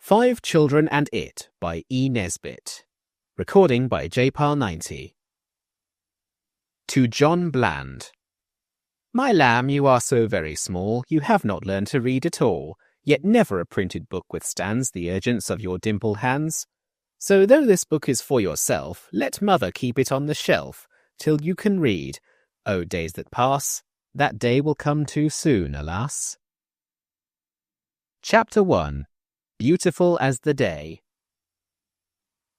5 Children and It by E. Nesbit. Recording by JPAL90. To John Bland. My lamb, you are so very small, you have not learned to read at all, yet never a printed book withstands the urgence of your dimpled hands. So though this book is for yourself, let mother keep it on the shelf, till you can read. O days that pass, that day will come too soon, alas. Chapter 1. Beautiful as the Day.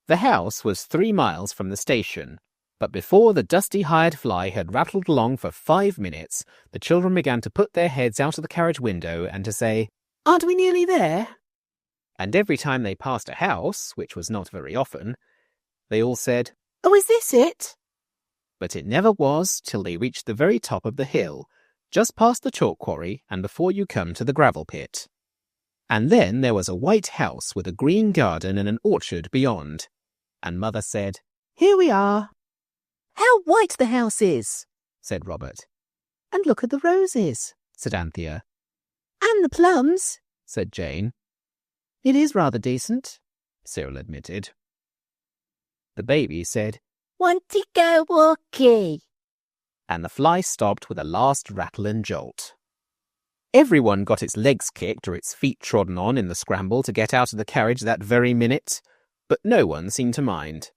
The house was 3 miles from the station, but before the dusty hired fly had rattled along for 5 minutes, the children began to put their heads out of the carriage window and to say, "Aren't we nearly there?" And every time they passed a house, which was not very often, they all said, "Oh, is this it?" But it never was till they reached the very top of the hill, just past the chalk quarry and before you come to the gravel pit. And then there was a white house with a green garden and an orchard beyond. And Mother said, "Here we are." "How white the house is," said Robert. "And look at the roses," said Anthea. "And the plums," said Jane. "It is rather decent," Cyril admitted. The baby said, "Want to go walkie?" And the fly stopped with a last rattle and jolt. Everyone got its legs kicked or its feet trodden on in the scramble to get out of the carriage that very minute, but no one seemed to mind.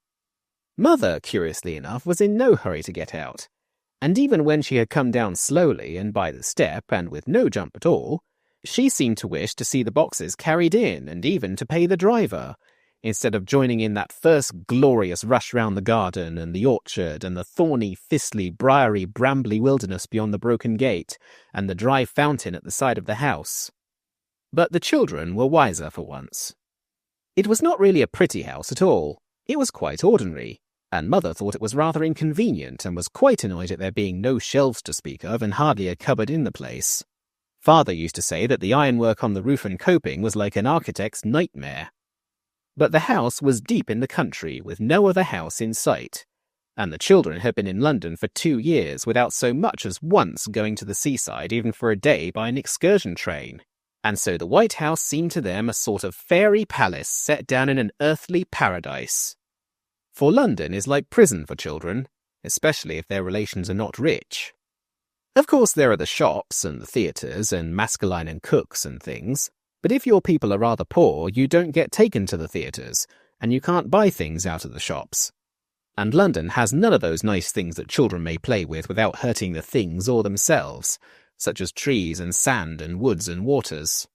Mother, curiously enough, was in no hurry to get out, and even when she had come down slowly and by the step and with no jump at all, she seemed to wish to see the boxes carried in and even to pay the driver, instead of joining in that first glorious rush round the garden and the orchard and the thorny, thistly, briary, brambly wilderness beyond the broken gate and the dry fountain at the side of the house. But the children were wiser for once. It was not really a pretty house at all. It was quite ordinary, and Mother thought it was rather inconvenient and was quite annoyed at there being no shelves to speak of and hardly a cupboard in the place. Father used to say that the ironwork on the roof and coping was like an architect's nightmare. But the house was deep in the country, with no other house in sight, and the children had been in London for 2 years without so much as once going to the seaside even for a day by an excursion train, and so the White House seemed to them a sort of fairy palace set down in an earthly paradise. For London is like prison for children, especially if their relations are not rich. Of course there are the shops and the theatres and Maskelyne and Cook's and things, but if your people are rather poor, you don't get taken to the theatres, and you can't buy things out of the shops. And London has none of those nice things that children may play with without hurting the things or themselves, such as trees and sand and woods and waters.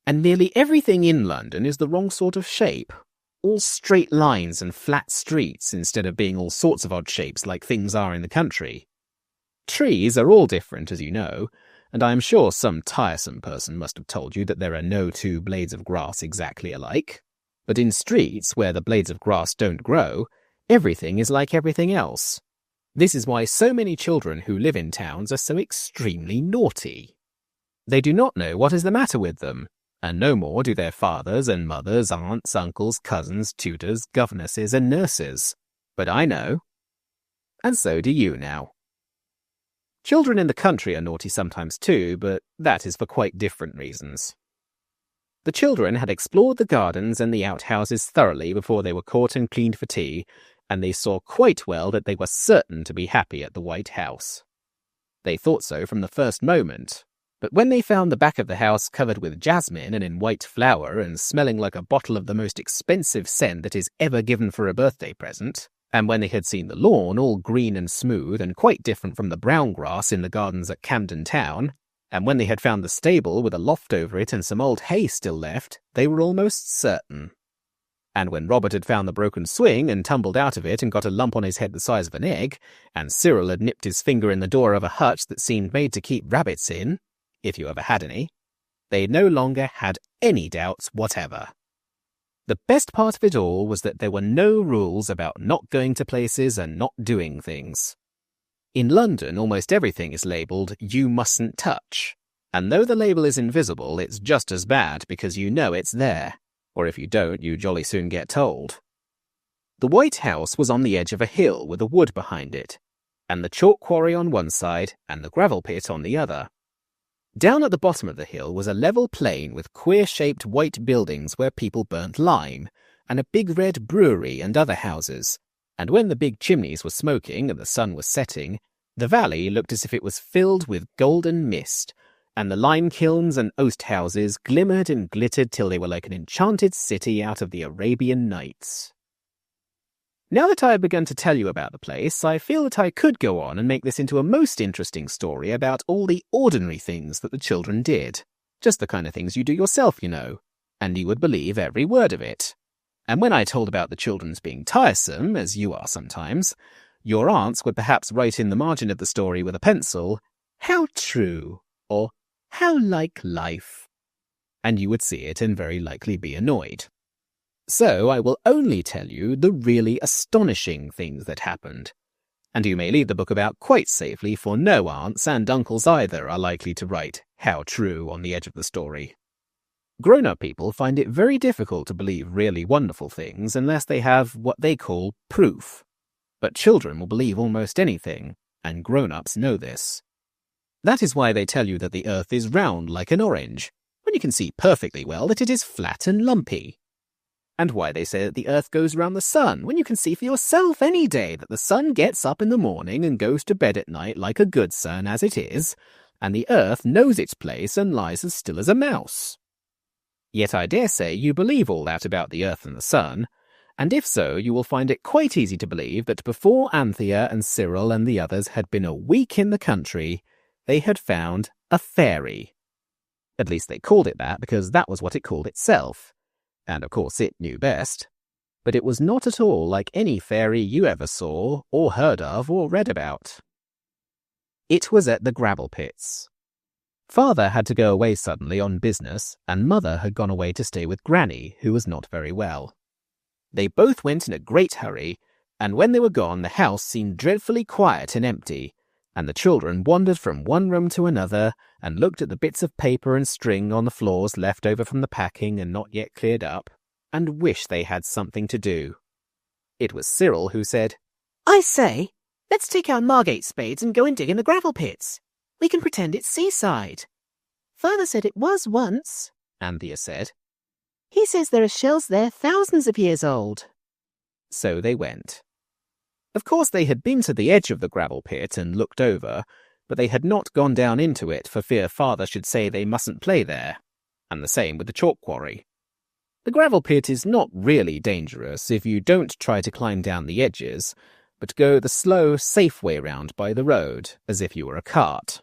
And nearly everything in London is the wrong sort of shape, all straight lines and flat streets instead of being all sorts of odd shapes like things are in the country. Trees are all different, as you know, and I am sure some tiresome person must have told you that there are no 2 blades of grass exactly alike. But in streets where the blades of grass don't grow, everything is like everything else. This is why so many children who live in towns are so extremely naughty. They do not know what is the matter with them, and no more do their fathers and mothers, aunts, uncles, cousins, tutors, governesses, and nurses. But I know. And so do you now. Children in the country are naughty sometimes too, but that is for quite different reasons. The children had explored the gardens and the outhouses thoroughly before they were caught and cleaned for tea, and they saw quite well that they were certain to be happy at the White House. They thought so from the first moment, but when they found the back of the house covered with jasmine and in white flower and smelling like a bottle of the most expensive scent that is ever given for a birthday present, and when they had seen the lawn all green and smooth and quite different from the brown grass in the gardens at Camden Town, and when they had found the stable with a loft over it and some old hay still left, they were almost certain. And when Robert had found the broken swing and tumbled out of it and got a lump on his head the size of an egg, and Cyril had nipped his finger in the door of a hutch that seemed made to keep rabbits in, if you ever had any, they no longer had any doubts whatever. The best part of it all was that there were no rules about not going to places and not doing things. In London, almost everything is labelled, "You mustn't touch," and though the label is invisible, it's just as bad because you know it's there, or if you don't, you jolly soon get told. The White House was on the edge of a hill with a wood behind it, and the chalk quarry on one side and the gravel pit on the other. Down at the bottom of the hill was a level plain with queer-shaped white buildings where people burnt lime, and a big red brewery and other houses. And when the big chimneys were smoking and the sun was setting, the valley looked as if it was filled with golden mist, and the lime kilns and oast houses glimmered and glittered till they were like an enchanted city out of the Arabian Nights. Now that I have begun to tell you about the place, I feel that I could go on and make this into a most interesting story about all the ordinary things that the children did. Just the kind of things you do yourself, you know, and you would believe every word of it. And when I told about the children's being tiresome, as you are sometimes, your aunts would perhaps write in the margin of the story with a pencil, "How true," or "How like life," and you would see it and very likely be annoyed. So I will only tell you the really astonishing things that happened, and you may leave the book about quite safely, for no aunts and uncles either are likely to write "How true" on the edge of the story. Grown-up people find it very difficult to believe really wonderful things unless they have what they call proof. But children will believe almost anything, and grown-ups know this. That is why they tell you that the earth is round like an orange, when you can see perfectly well that it is flat and lumpy. And why they say that the earth goes round the sun, when you can see for yourself any day that the sun gets up in the morning and goes to bed at night like a good sun as it is, and the earth knows its place and lies as still as a mouse. Yet I dare say you believe all that about the earth and the sun, and if so, you will find it quite easy to believe that before Anthea and Cyril and the others had been a week in the country, they had found a fairy. At least they called it that because that was what it called itself. And of course it knew best. But it was not at all like any fairy you ever saw, or heard of, or read about. It was at the gravel pits. Father had to go away suddenly on business, and Mother had gone away to stay with Granny, who was not very well. They both went in a great hurry, and when they were gone the house seemed dreadfully quiet and empty, and the children wandered from one room to another and looked at the bits of paper and string on the floors left over from the packing and not yet cleared up, and wished they had something to do. It was Cyril who said, "I say, let's take our Margate spades and go and dig in the gravel pits. We can pretend it's seaside." "Father said it was once," Anthea said. "He says there are shells there thousands of years old." So they went. Of course they had been to the edge of the gravel pit and looked over, but they had not gone down into it for fear Father should say they mustn't play there, and the same with the chalk quarry. The gravel pit is not really dangerous if you don't try to climb down the edges, but go the slow, safe way round by the road, as if you were a cart.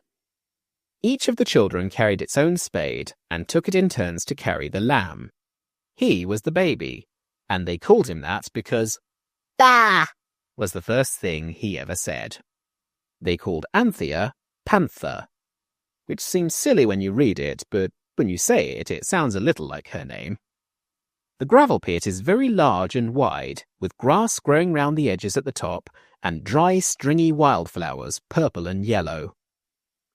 Each of the children carried its own spade and took it in turns to carry the lamb. He was the baby, and they called him that because "Bah!" was the first thing he ever said. They called Anthea Panther, which seems silly when you read it, but when you say it, it sounds a little like her name. The gravel pit is very large and wide, with grass growing round the edges at the top, and dry, stringy wildflowers, purple and yellow.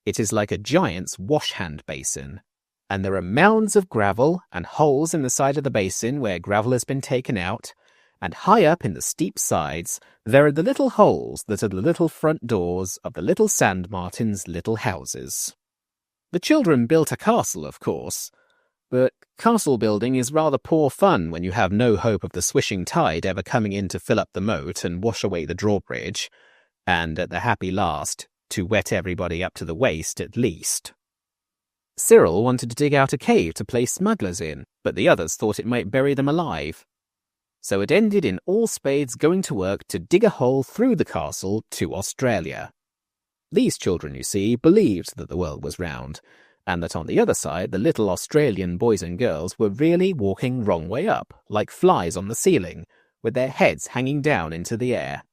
It is like a giant's wash-hand basin, and there are mounds of gravel and holes in the side of the basin where gravel has been taken out, and high up in the steep sides there are the little holes that are the little front doors of the little sand martins' little houses. The children built a castle, of course, but castle building is rather poor fun when you have no hope of the swishing tide ever coming in to fill up the moat and wash away the drawbridge, and at the happy last, to wet everybody up to the waist at least. Cyril wanted to dig out a cave to place smugglers in, but the others thought it might bury them alive. So it ended in all spades going to work to dig a hole through the castle to Australia. These children, you see, believed that the world was round, and that on the other side the little Australian boys and girls were really walking wrong way up, like flies on the ceiling, with their heads hanging down into the air.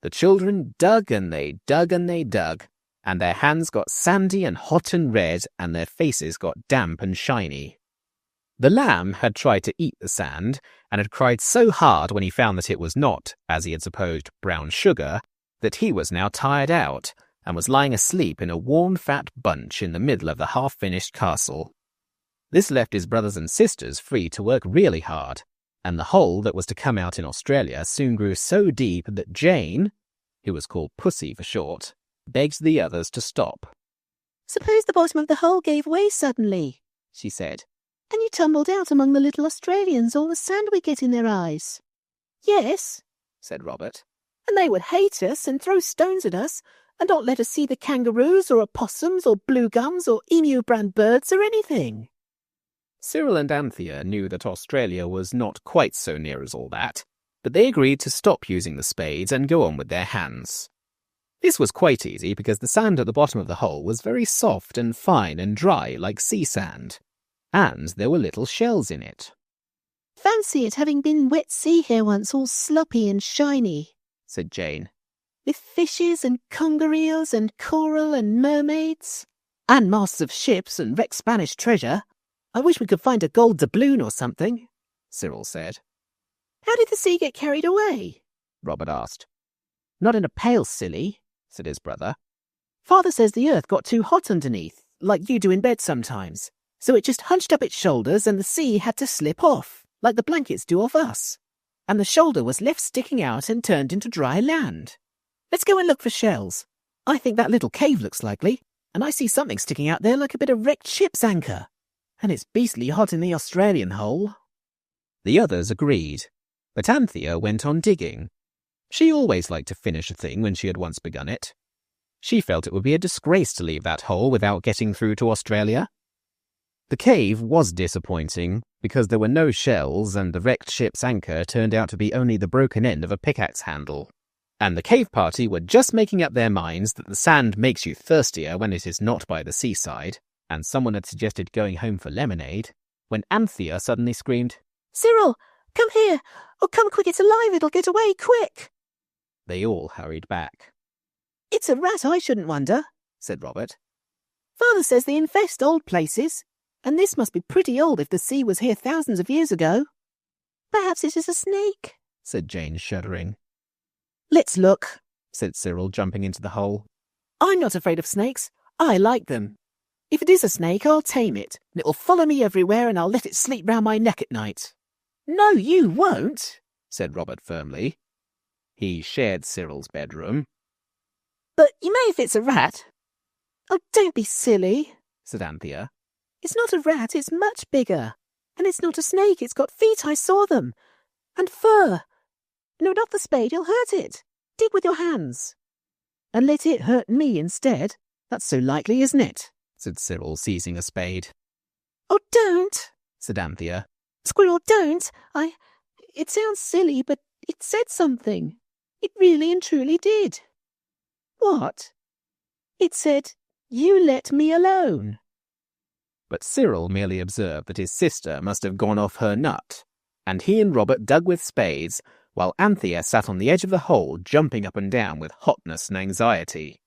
The children dug and they dug and they dug, and their hands got sandy and hot and red, and their faces got damp and shiny. The lamb had tried to eat the sand, and had cried so hard when he found that it was not, as he had supposed, brown sugar, that he was now tired out, and was lying asleep in a warm fat bunch in the middle of the half-finished castle. This left his brothers and sisters free to work really hard, and the hole that was to come out in Australia soon grew so deep that Jane, who was called Pussy for short, begged the others to stop. Suppose the bottom of the hole gave way suddenly, she said, and you tumbled out among the little Australians, all the sand we get in their eyes. Yes, said Robert, and they would hate us and throw stones at us and not let us see the kangaroos or opossums or blue gums or emu-brand birds or anything. Cyril and Anthea knew that Australia was not quite so near as all that, but they agreed to stop using the spades and go on with their hands. This was quite easy because the sand at the bottom of the hole was very soft and fine and dry like sea sand, and there were little shells in it. Fancy it having been wet sea here once, all sloppy and shiny, said Jane, with fishes and conger eels and coral and mermaids, and masts of ships and wrecked Spanish treasure. I wish we could find a gold doubloon or something, Cyril said. How did the sea get carried away? Robert asked. Not in a pail, silly, said his brother. Father says the earth got too hot underneath, like you do in bed sometimes, so it just hunched up its shoulders and the sea had to slip off, like the blankets do off us. And the shoulder was left sticking out and turned into dry land. Let's go and look for shells. I think that little cave looks likely, and I see something sticking out there like a bit of wrecked ship's anchor. And it's beastly hot in the Australian hole. The others agreed, but Anthea went on digging. She always liked to finish a thing when she had once begun it. She felt it would be a disgrace to leave that hole without getting through to Australia. The cave was disappointing because there were no shells and the wrecked ship's anchor turned out to be only the broken end of a pickaxe handle. And the cave party were just making up their minds that the sand makes you thirstier when it is not by the seaside, and someone had suggested going home for lemonade, when Anthea suddenly screamed, Cyril, come here! Oh, come quick, it's alive, it'll get away, quick! They all hurried back. It's a rat, I shouldn't wonder, said Robert. Father says they infest old places, and this must be pretty old if the sea was here thousands of years ago. Perhaps it is a snake, said Jane, shuddering. Let's look, said Cyril, jumping into the hole. I'm not afraid of snakes. I like them. If it is a snake, I'll tame it, and it will follow me everywhere, and I'll let it sleep round my neck at night. No, you won't, said Robert firmly. He shared Cyril's bedroom. But you may if it's a rat. Oh, don't be silly, said Anthea. It's not a rat, it's much bigger. And it's not a snake, it's got feet, I saw them. And fur. No, not the spade, you'll hurt it. Dig with your hands. And let it hurt me instead. That's so likely, isn't it? Said Cyril, seizing a spade. Oh, don't, said Anthea. Squirrel, don't. It sounds silly, but it said something. It really and truly did. What? It said, you let me alone. But Cyril merely observed that his sister must have gone off her nut, and he and Robert dug with spades, while Anthea sat on the edge of the hole, jumping up and down with hotness and anxiety.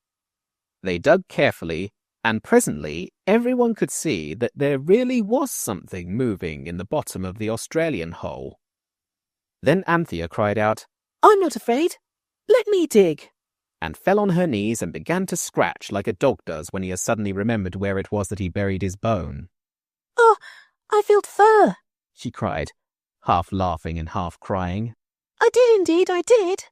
They dug carefully, and presently everyone could see that there really was something moving in the bottom of the Australian hole. Then Anthea cried out, I'm not afraid. Let me dig, and fell on her knees and began to scratch like a dog does when he has suddenly remembered where it was that he buried his bone. Oh, I felt fur, she cried, half laughing and half crying. I did indeed, I did.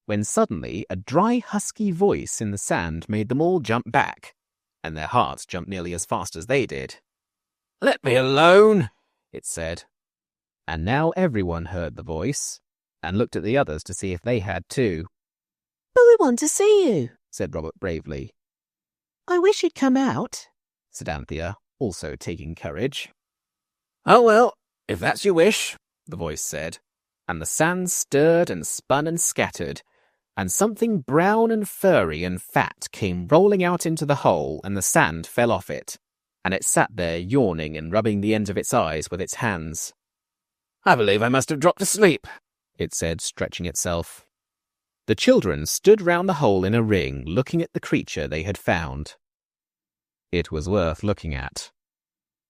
When suddenly a dry, husky voice in the sand made them all jump back, and their hearts jumped nearly as fast as they did. Let me alone, it said. And now everyone heard the voice, and looked at the others to see if they had too. But we want to see you, said Robert bravely. I wish you'd come out, said Anthea, also taking courage. Oh, well, if that's your wish, the voice said, and the sand stirred and spun and scattered, and something brown and furry and fat came rolling out into the hole, and the sand fell off it, and it sat there yawning and rubbing the ends of its eyes with its hands. I believe I must have dropped asleep, it said, stretching itself. The children stood round the hole in a ring, looking at the creature they had found. It was worth looking at.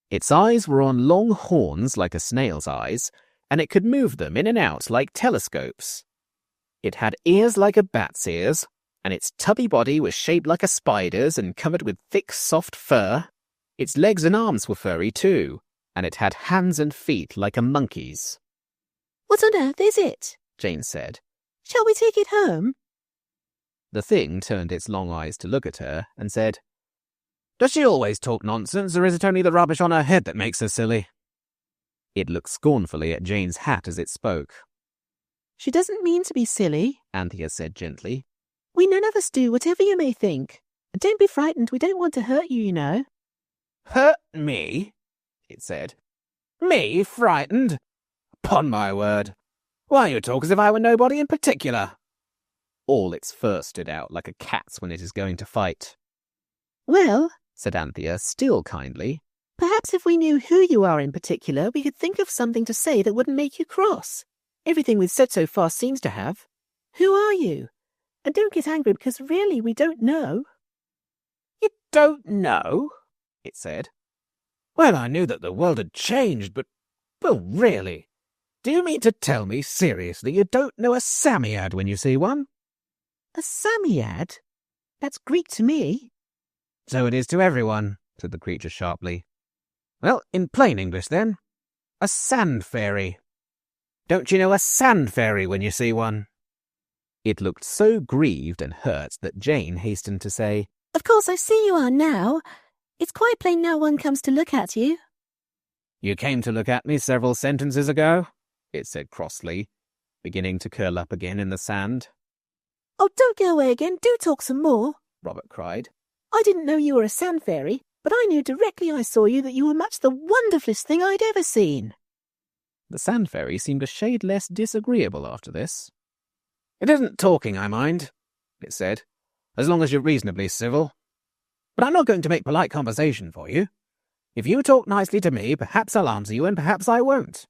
Its eyes were on long horns like a snail's eyes, and it could move them in and out like telescopes. It had ears like a bat's ears, and its tubby body was shaped like a spider's and covered with thick, soft fur. Its legs and arms were furry too, and it had hands and feet like a monkey's. What on earth is it? Jane said. Shall we take it home? The thing turned its long eyes to look at her and said, Does she always talk nonsense, or is it only the rubbish on her head that makes her silly? It looked scornfully at Jane's hat as it spoke. She doesn't mean to be silly, Anthea said gently. We none of us do, whatever you may think. And don't be frightened, we don't want to hurt you, you know. Hurt me? It said. Me frightened? Upon my word. Why you talk as if I were nobody in particular? All its fur stood out like a cat's when it is going to fight. Well, said Anthea, still kindly, perhaps if we knew who you are in particular, we could think of something to say that wouldn't make you cross. Everything we've said so far seems to have. Who are you? And don't get angry because really we don't know. You don't know? It said. Well, I knew that the world had changed, but, well, really, do you mean to tell me, seriously, you don't know a Psammead when you see one? A Psammead? That's Greek to me. So it is to everyone, said the creature sharply. Well, in plain English, then, a sand fairy. Don't you know a sand fairy when you see one? It looked so grieved and hurt that Jane hastened to say, Of course I see you are now. It's quite plain no one comes to look at you. You came to look at me several sentences ago, it said crossly, beginning to curl up again in the sand. Oh, don't go away again, do talk some more, Robert cried. I didn't know you were a sand fairy, but I knew directly I saw you that you were much the wonderfulest thing I'd ever seen. The sand fairy seemed a shade less disagreeable after this. It isn't talking I mind, it said, as long as you're reasonably civil. But I'm not going to make polite conversation for you. If you talk nicely to me, perhaps I'll answer you and perhaps I won't.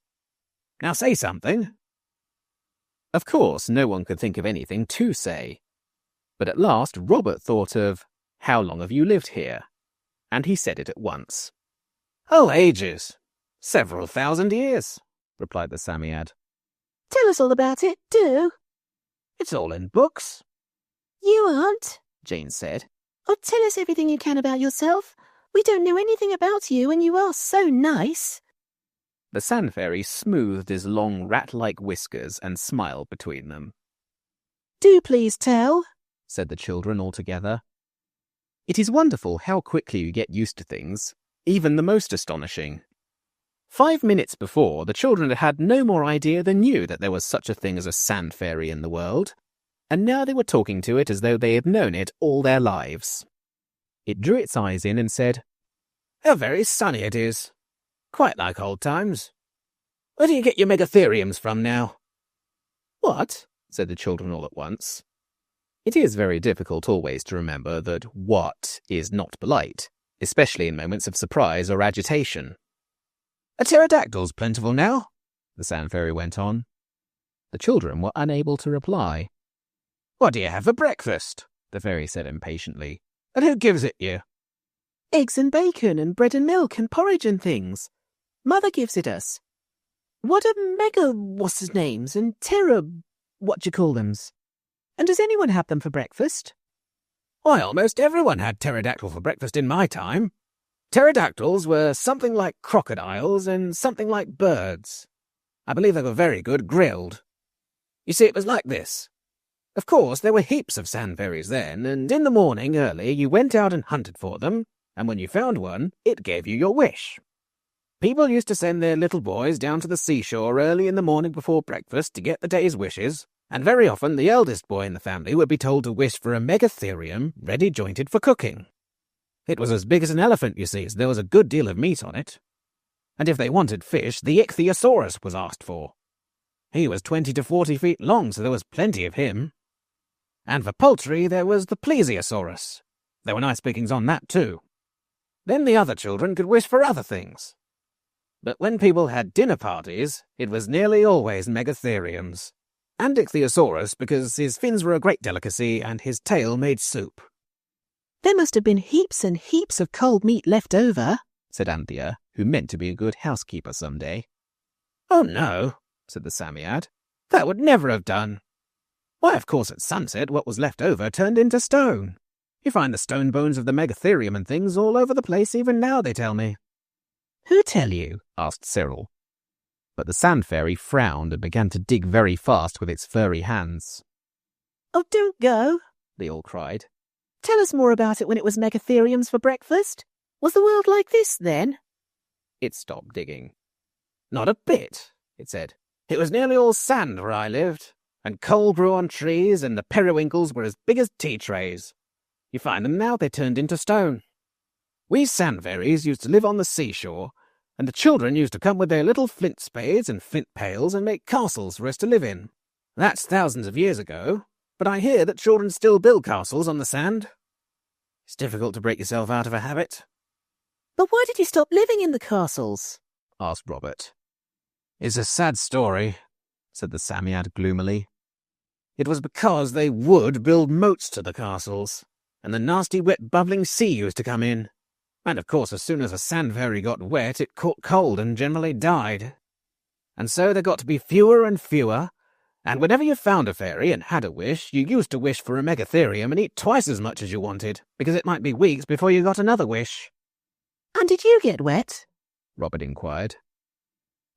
Now say something. Of course, no one could think of anything to say. But at last Robert thought of, How long have you lived here? And he said it at once. Oh, ages. Several thousand years, replied the Psammead. Tell us all about it, do. It's all in books. You aren't, Jane said. Oh, tell us everything you can about yourself. We don't know anything about you, and you are so nice. The sand fairy smoothed his long rat-like whiskers and smiled between them. Do please tell, said the children all together. It is wonderful how quickly you get used to things, even the most astonishing. 5 minutes before, the children had had no more idea than you that there was such a thing as a sand fairy in the world, and now they were talking to it as though they had known it all their lives. It drew its eyes in and said, How very sunny it is. Quite like old times. Where do you get your megatheriums from now? What? Said the children all at once. It is very difficult always to remember that what is not polite, especially in moments of surprise or agitation. A pterodactyl's plentiful now, the sand fairy went on. The children were unable to reply. What do you have for breakfast? The fairy said impatiently. And who gives it you? Eggs and bacon and bread and milk and porridge and things. Mother gives it us. What a mega what's-his-names and what-you-call-thems. And does anyone have them for breakfast? Why, almost everyone had pterodactyl for breakfast in my time. Pterodactyls were something like crocodiles and something like birds. I believe they were very good grilled. You see, it was like this. Of course, there were heaps of sand fairies then, and in the morning early you went out and hunted for them, and when you found one, it gave you your wish. People used to send their little boys down to the seashore early in the morning before breakfast to get the day's wishes, and very often the eldest boy in the family would be told to wish for a megatherium ready jointed for cooking. It was as big as an elephant, you see, so there was a good deal of meat on it. And if they wanted fish, the ichthyosaurus was asked for. He was 20 to 40 feet long, so there was plenty of him. And for poultry, there was the plesiosaurus. There were nice pickings on that, too. Then the other children could wish for other things. But when people had dinner parties, it was nearly always megatheriums. And ichthyosaurus, because his fins were a great delicacy and his tail made soup. There must have been heaps and heaps of cold meat left over, said Anthea, who meant to be a good housekeeper some day. Oh, no, said the Psammead. That would never have done. Why, of course, at sunset, what was left over turned into stone. You find the stone bones of the megatherium and things all over the place even now, they tell me. Who tell you? Asked Cyril. But the sand fairy frowned and began to dig very fast with its furry hands. Oh, don't go, they all cried. Tell us more about it when it was megatheriums for breakfast. Was the world like this then? It stopped digging. Not a bit, it said. It was nearly all sand where I lived, and coal grew on trees, and the periwinkles were as big as tea trays. You find them now, they turned into stone. We sand fairies used to live on the seashore, and the children used to come with their little flint spades and flint pails and make castles for us to live in. That's thousands of years ago, but I hear that children still build castles on the sand. It's difficult to break yourself out of a habit. But why did you stop living in the castles? Asked Robert. It's a sad story, said the Psammead gloomily. It was because they would build moats to the castles, and the nasty wet bubbling sea used to come in. And of course, as soon as a sand fairy got wet, it caught cold and generally died. And so there got to be fewer and fewer, and whenever you found a fairy and had a wish, you used to wish for a megatherium and eat twice as much as you wanted, because it might be weeks before you got another wish. And did you get wet? Robert inquired.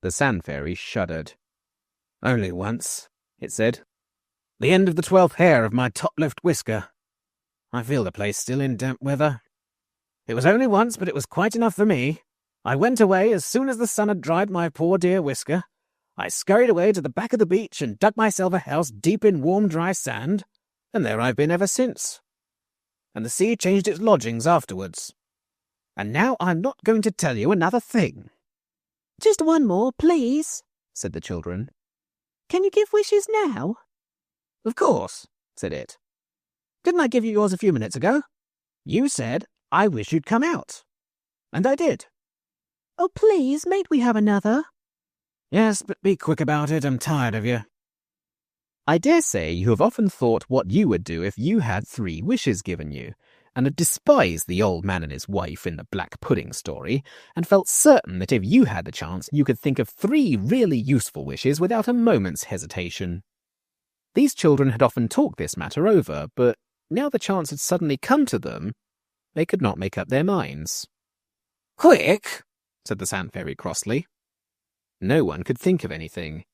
The sand fairy shuddered. Only once, it said. The end of the 12th hair of my top left whisker. I feel the place still in damp weather. It was only once, but it was quite enough for me. I went away as soon as the sun had dried my poor dear whisker. I scurried away to the back of the beach and dug myself a house deep in warm, dry sand, and there I've been ever since. And the sea changed its lodgings afterwards. And now I'm not going to tell you another thing. Just one more, please, said the children. Can you give wishes now? Of course, said it. Didn't I give you yours a few minutes ago? You said, I wish you'd come out. And I did. Oh, please, mayn't we have another? Yes, but be quick about it. I'm tired of you. I dare say you have often thought what you would do if you had 3 wishes given you, and had despised the old man and his wife in the black pudding story, and felt certain that if you had the chance, you could think of 3 really useful wishes without a moment's hesitation. These children had often talked this matter over, but now the chance had suddenly come to them, they could not make up their minds. Quick, said the Sand Fairy crossly. No one could think of anything.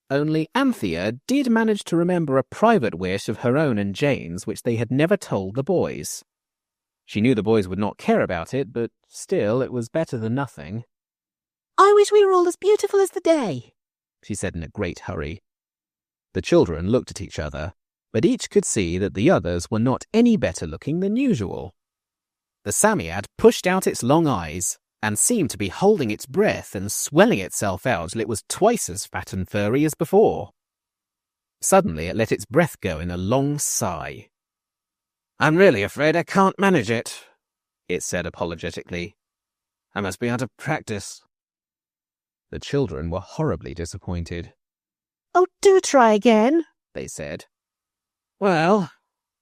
Only Anthea did manage to remember a private wish of her own and Jane's which they had never told the boys. She knew the boys would not care about it, but still it was better than nothing. I wish we were all as beautiful as the day, she said in a great hurry. The children looked at each other, but each could see that the others were not any better looking than usual. The Psammead pushed out its long eyes and seemed to be holding its breath and swelling itself out till it was twice as fat and furry as before. Suddenly it let its breath go in a long sigh. I'm really afraid I can't manage it, it said apologetically. I must be out of practice. The children were horribly disappointed. Oh, do try again, they said. Well,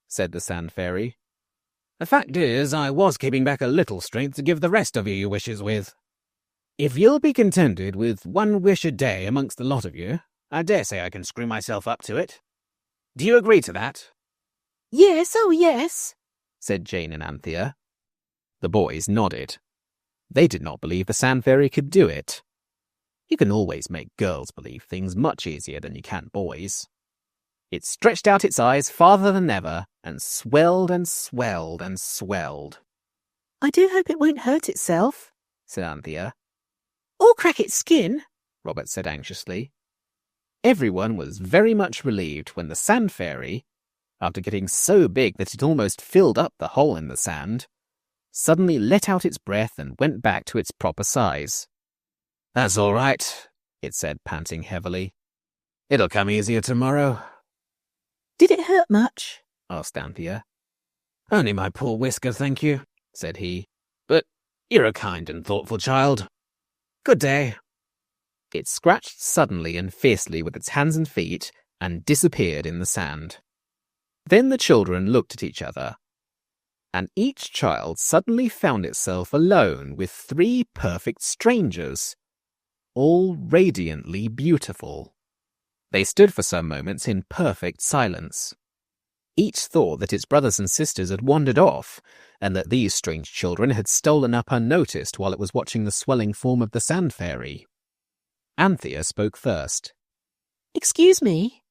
said the Sand Fairy, the fact is I was keeping back a little strength to give the rest of you your wishes with. If you'll be contented with 1 wish a day amongst the lot of you, I dare say I can screw myself up to it. Do you agree to that? Yes, oh yes, said Jane and Anthea. The boys nodded. They did not believe the Sand Fairy could do it. You can always make girls believe things much easier than you can boys. It stretched out its eyes farther than ever and swelled and swelled and swelled. I do hope it won't hurt itself, said Anthea. Or crack its skin, Robert said anxiously. Everyone was very much relieved when the Sand Fairy, after getting so big that it almost filled up the hole in the sand, suddenly let out its breath and went back to its proper size. That's all right, it said, panting heavily. It'll come easier tomorrow. Did it hurt much? Asked Anthea. Only my poor whisker, thank you, said he. But you're a kind and thoughtful child. Good day. It scratched suddenly and fiercely with its hands and feet and disappeared in the sand. Then the children looked at each other, and each child suddenly found itself alone with 3 perfect strangers, all radiantly beautiful. They stood for some moments in perfect silence. Each thought that its brothers and sisters had wandered off, and that these strange children had stolen up unnoticed while it was watching the swelling form of the Sand Fairy. Anthea spoke first. Excuse me,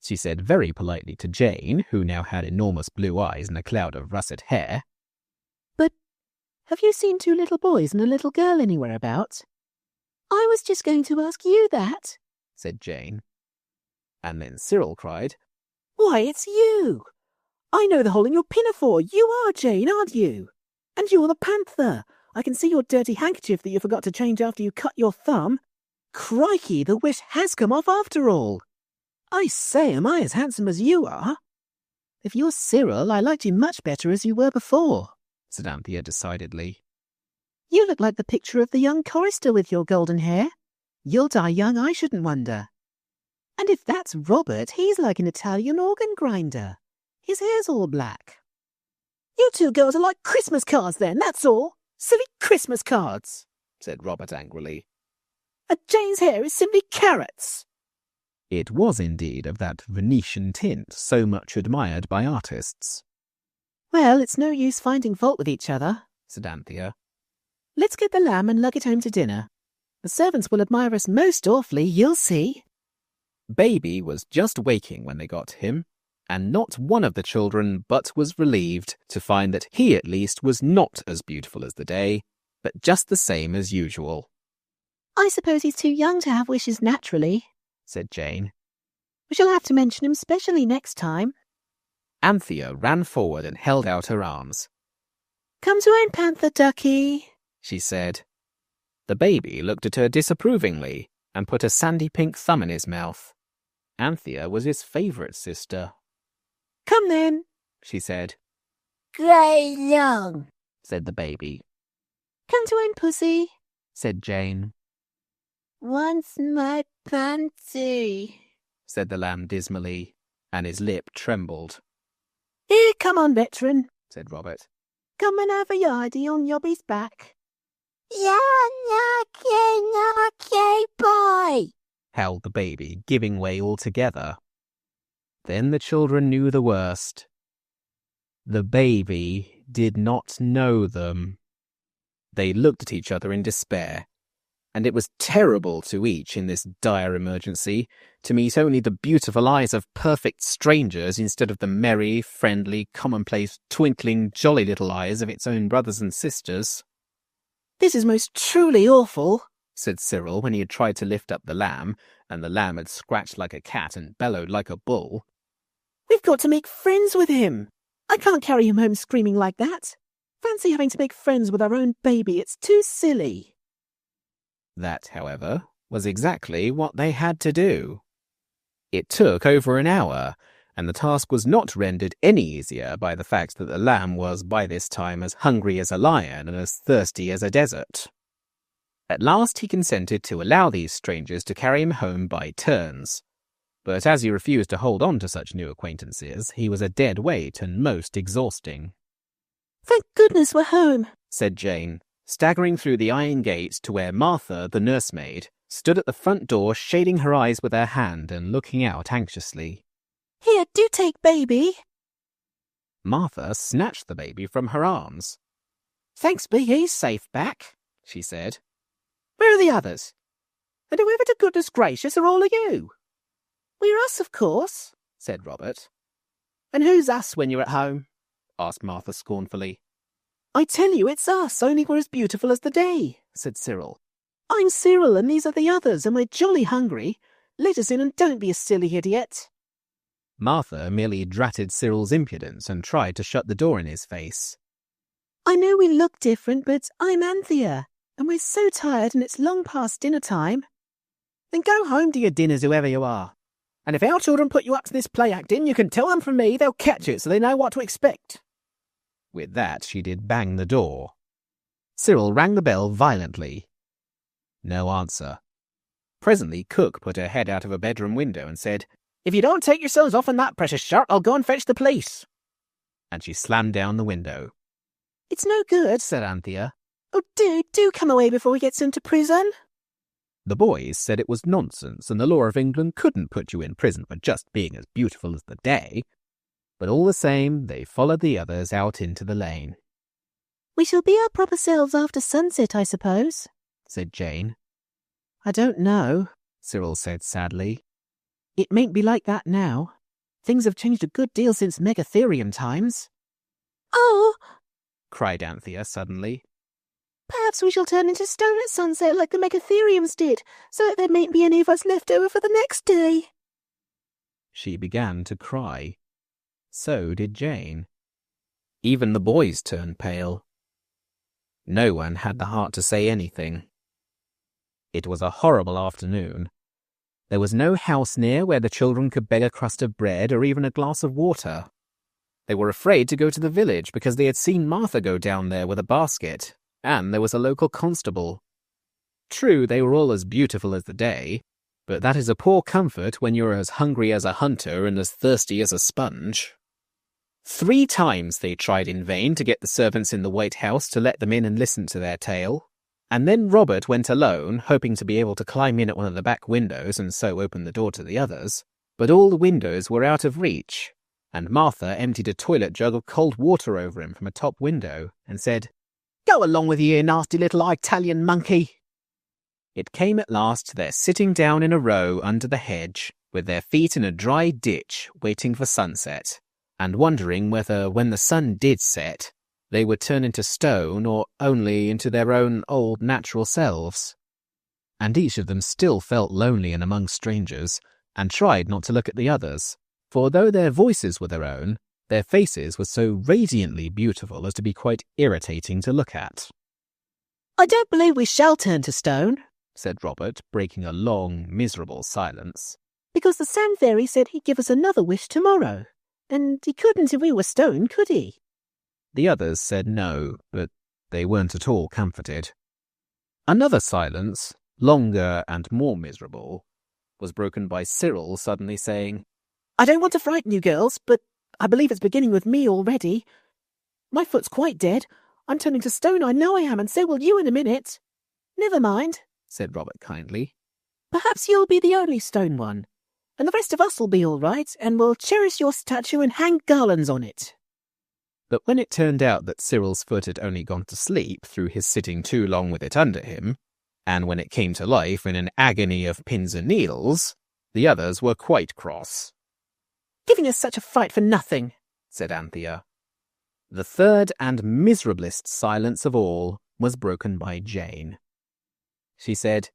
she said very politely to Jane, who now had enormous blue eyes and a cloud of russet hair. But have you seen two little boys and a little girl anywhere about? I was just going to ask you that, said Jane. And then Cyril cried, Why, it's you! I know the hole in your pinafore. You are Jane, aren't you? And you're the panther. I can see your dirty handkerchief that you forgot to change after you cut your thumb. Crikey, the wish has come off after all. I say, am I as handsome as you are? If you're Cyril, I liked you much better as you were before, said Anthea decidedly. You look like the picture of the young chorister with your golden hair. You'll die young, I shouldn't wonder. And if that's Robert, he's like an Italian organ grinder. His hair's all black. You two girls are like Christmas cards then, that's all. Silly Christmas cards, said Robert angrily. And Jane's hair is simply carrots. It was indeed of that Venetian tint so much admired by artists. Well, it's no use finding fault with each other, said Anthea. Let's get the lamb and lug it home to dinner. The servants will admire us most awfully, you'll see. Baby was just waking when they got to him, and not one of the children but was relieved to find that he at least was not as beautiful as the day, but just the same as usual. I suppose he's too young to have wishes naturally, said Jane. We shall have to mention him specially next time. Anthea ran forward and held out her arms. Come to own panther, ducky, she said. The baby looked at her disapprovingly and put a sandy pink thumb in his mouth. Anthea was his favourite sister. Come then, she said. Grey long, said the baby. Come to own pussy, said Jane. Once my panty, said the lamb dismally, and his lip trembled. Here, come on, veteran, said Robert. Come and have a yardie on Yobby's back. Knocky, boy, howled the baby, giving way altogether. Then the children knew the worst. The baby did not know them. They looked at each other in despair, and it was terrible to each in this dire emergency to meet only the beautiful eyes of perfect strangers instead of the merry, friendly, commonplace, twinkling, jolly little eyes of its own brothers and sisters. This is most truly awful, said Cyril when he had tried to lift up the lamb, and the lamb had scratched like a cat and bellowed like a bull. We've got to make friends with him. I can't carry him home screaming like that. Fancy having to make friends with our own baby. It's too silly. That, however, was exactly what they had to do. It took over an hour, and the task was not rendered any easier by the fact that the lamb was by this time as hungry as a lion and as thirsty as a desert. At last he consented to allow these strangers to carry him home by turns, but as he refused to hold on to such new acquaintances, he was a dead weight and most exhausting. Thank goodness we're home, said Jane, staggering through the iron gate to where Martha, the nursemaid, stood at the front door shading her eyes with her hand and looking out anxiously. Here, do take baby. Martha snatched the baby from her arms. Thanks be, he's safe back, she said. Where are the others? And whoever to goodness gracious are all of you? We're us, of course, said Robert. And who's us when you're at home? Asked Martha scornfully. I tell you it's us, only we're as beautiful as the day, said Cyril. I'm Cyril and these are the others, and we're jolly hungry. Let us in and don't be a silly idiot. Martha merely dratted Cyril's impudence and tried to shut the door in his face. I know we look different, but I'm Anthea, and we're so tired and it's long past dinner time. Then go home to your dinners, whoever you are. And if our children put you up to this play acting, you can tell them from me they'll catch it so they know what to expect. With that she did bang the door. Cyril rang the bell violently. No answer. Presently Cook put her head out of a bedroom window and said, If you don't take yourselves off in that precious shark, I'll go and fetch the police. And she slammed down the window. It's no good, said Anthea. Oh, do come away before we get sent to prison. The boys said it was nonsense and the law of England couldn't put you in prison for just being as beautiful as the day. But all the same, they followed the others out into the lane. We shall be our proper selves after sunset, I suppose, said Jane. I don't know, Cyril said sadly. It mayn't be like that now. Things have changed a good deal since Megatherium times. Oh, cried Anthea suddenly. Perhaps we shall turn into stone at sunset like the Megatheriums did, so that there mayn't be any of us left over for the next day. She began to cry. So did Jane. Even the boys turned pale. No one had the heart to say anything. It was a horrible afternoon. There was no house near where the children could beg a crust of bread or even a glass of water. They were afraid to go to the village because they had seen Martha go down there with a basket, and there was a local constable. True, they were all as beautiful as the day, but that is a poor comfort when you're as hungry as a hunter and as thirsty as a sponge. 3 times they tried in vain to get the servants in the White House to let them in and listen to their tale, and then Robert went alone, hoping to be able to climb in at one of the back windows and so open the door to the others, but all the windows were out of reach, and Martha emptied a toilet jug of cold water over him from a top window and said, "Go along with you, nasty little Italian monkey." It came at last to their sitting down in a row under the hedge, with their feet in a dry ditch waiting for sunset, and wondering whether, when the sun did set, they would turn into stone or only into their own old natural selves. And each of them still felt lonely and among strangers, and tried not to look at the others, for though their voices were their own, their faces were so radiantly beautiful as to be quite irritating to look at. "I don't believe we shall turn to stone," said Robert, breaking a long, miserable silence. "because the Sand Fairy said he'd give us another wish tomorrow, and he couldn't if we were stone, could he?" The others said no, but they weren't at all comforted. Another silence, longer and more miserable, was broken by Cyril suddenly saying, "I don't want to frighten you girls, but I believe it's beginning with me already. My foot's quite dead. I'm turning to stone, I know I am, and so will you in a minute." "Never mind," said Robert kindly. "Perhaps you'll be the only stone one, and the rest of us will be all right, and we'll cherish your statue and hang garlands on it." But when it turned out that Cyril's foot had only gone to sleep through his sitting too long with it under him, and when it came to life in an agony of pins and needles, the others were quite cross. "Giving us such a fright for nothing," said Anthea. The third and miserablest silence of all was broken by Jane. She said,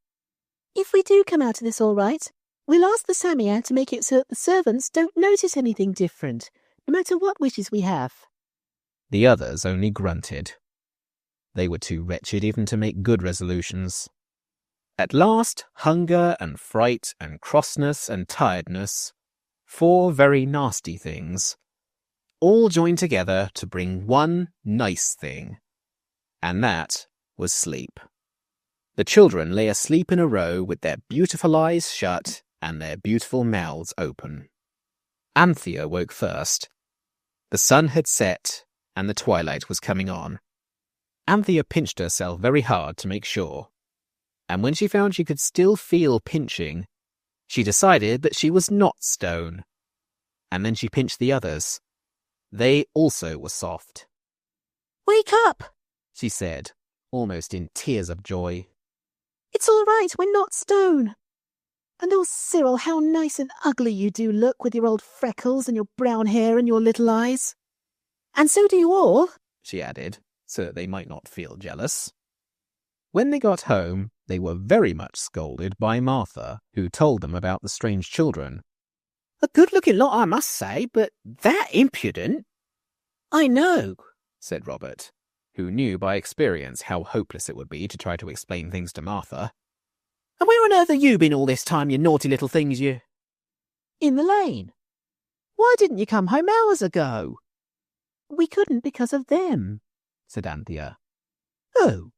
"If we do come out of this all right, we'll ask the Psammead to make it so that the servants don't notice anything different, no matter what wishes we have." The others only grunted. They were too wretched even to make good resolutions. At last, hunger and fright and crossness and tiredness, 4 very nasty things, all joined together to bring one nice thing, and that was sleep. The children lay asleep in a row with their beautiful eyes shut and their beautiful mouths open. Anthea woke first. The sun had set, and the twilight was coming on. Anthea pinched herself very hard to make sure, and when she found she could still feel pinching, she decided that she was not stone. And then she pinched the others. They also were soft. "Wake up," she said, almost in tears of joy. "It's all right, we're not stone. And oh, Cyril, how nice and ugly you do look with your old freckles and your brown hair and your little eyes. And so do you all," she added, so that they might not feel jealous. When they got home, they were very much scolded by Martha, who told them about the strange children. "A good-looking lot, I must say, but that impudent." "I know," said Robert, who knew by experience how hopeless it would be to try to explain things to Martha. "And where on earth have you been all this time, you naughty little things, you?" "In the lane." "Why didn't you come home hours ago?" "We couldn't because of them," said Anthea. "Who?"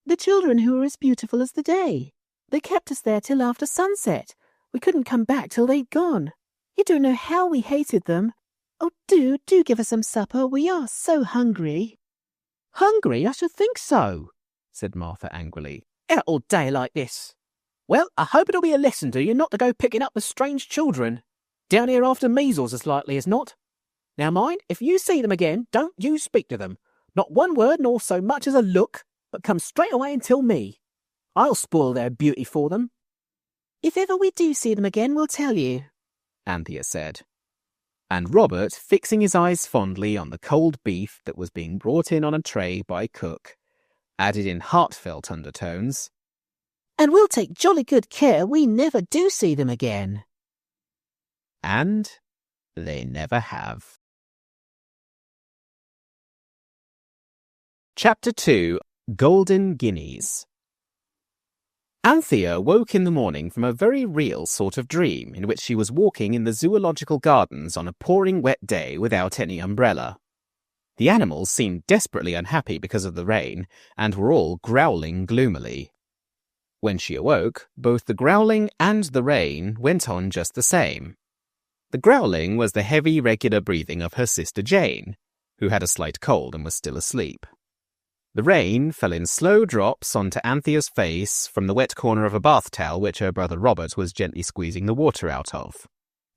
"The children who were as beautiful as the day. They kept us there till after sunset. We couldn't come back till they'd gone. You don't know how we hated them. Oh, do give us some supper. We are so hungry." "Hungry? I should think so," said Martha angrily. "Out all day like this. Well, I hope it'll be a lesson to you not to go picking up the strange children. Down here after measles as likely as not. Now mind, if you see them again, don't you speak to them. Not one word nor so much as a look, but come straight away and tell me. I'll spoil their beauty for them." If ever we do see them again, we'll tell you, Anthea said. And Robert, fixing his eyes fondly on the cold beef that was being brought in on a tray by cook, added in heartfelt undertones, "And we'll take jolly good care we never do see them again." And they never have. Chapter 2, Golden Guineas. Anthea woke in the morning from a very real sort of dream in which she was walking in the zoological gardens on a pouring wet day without any umbrella. The animals seemed desperately unhappy because of the rain and were all growling gloomily. When she awoke, both the growling and the rain went on just the same. The growling was the heavy, regular breathing of her sister Jane, who had a slight cold and was still asleep. The rain fell in slow drops onto Anthea's face from the wet corner of a bath towel which her brother Robert was gently squeezing the water out of,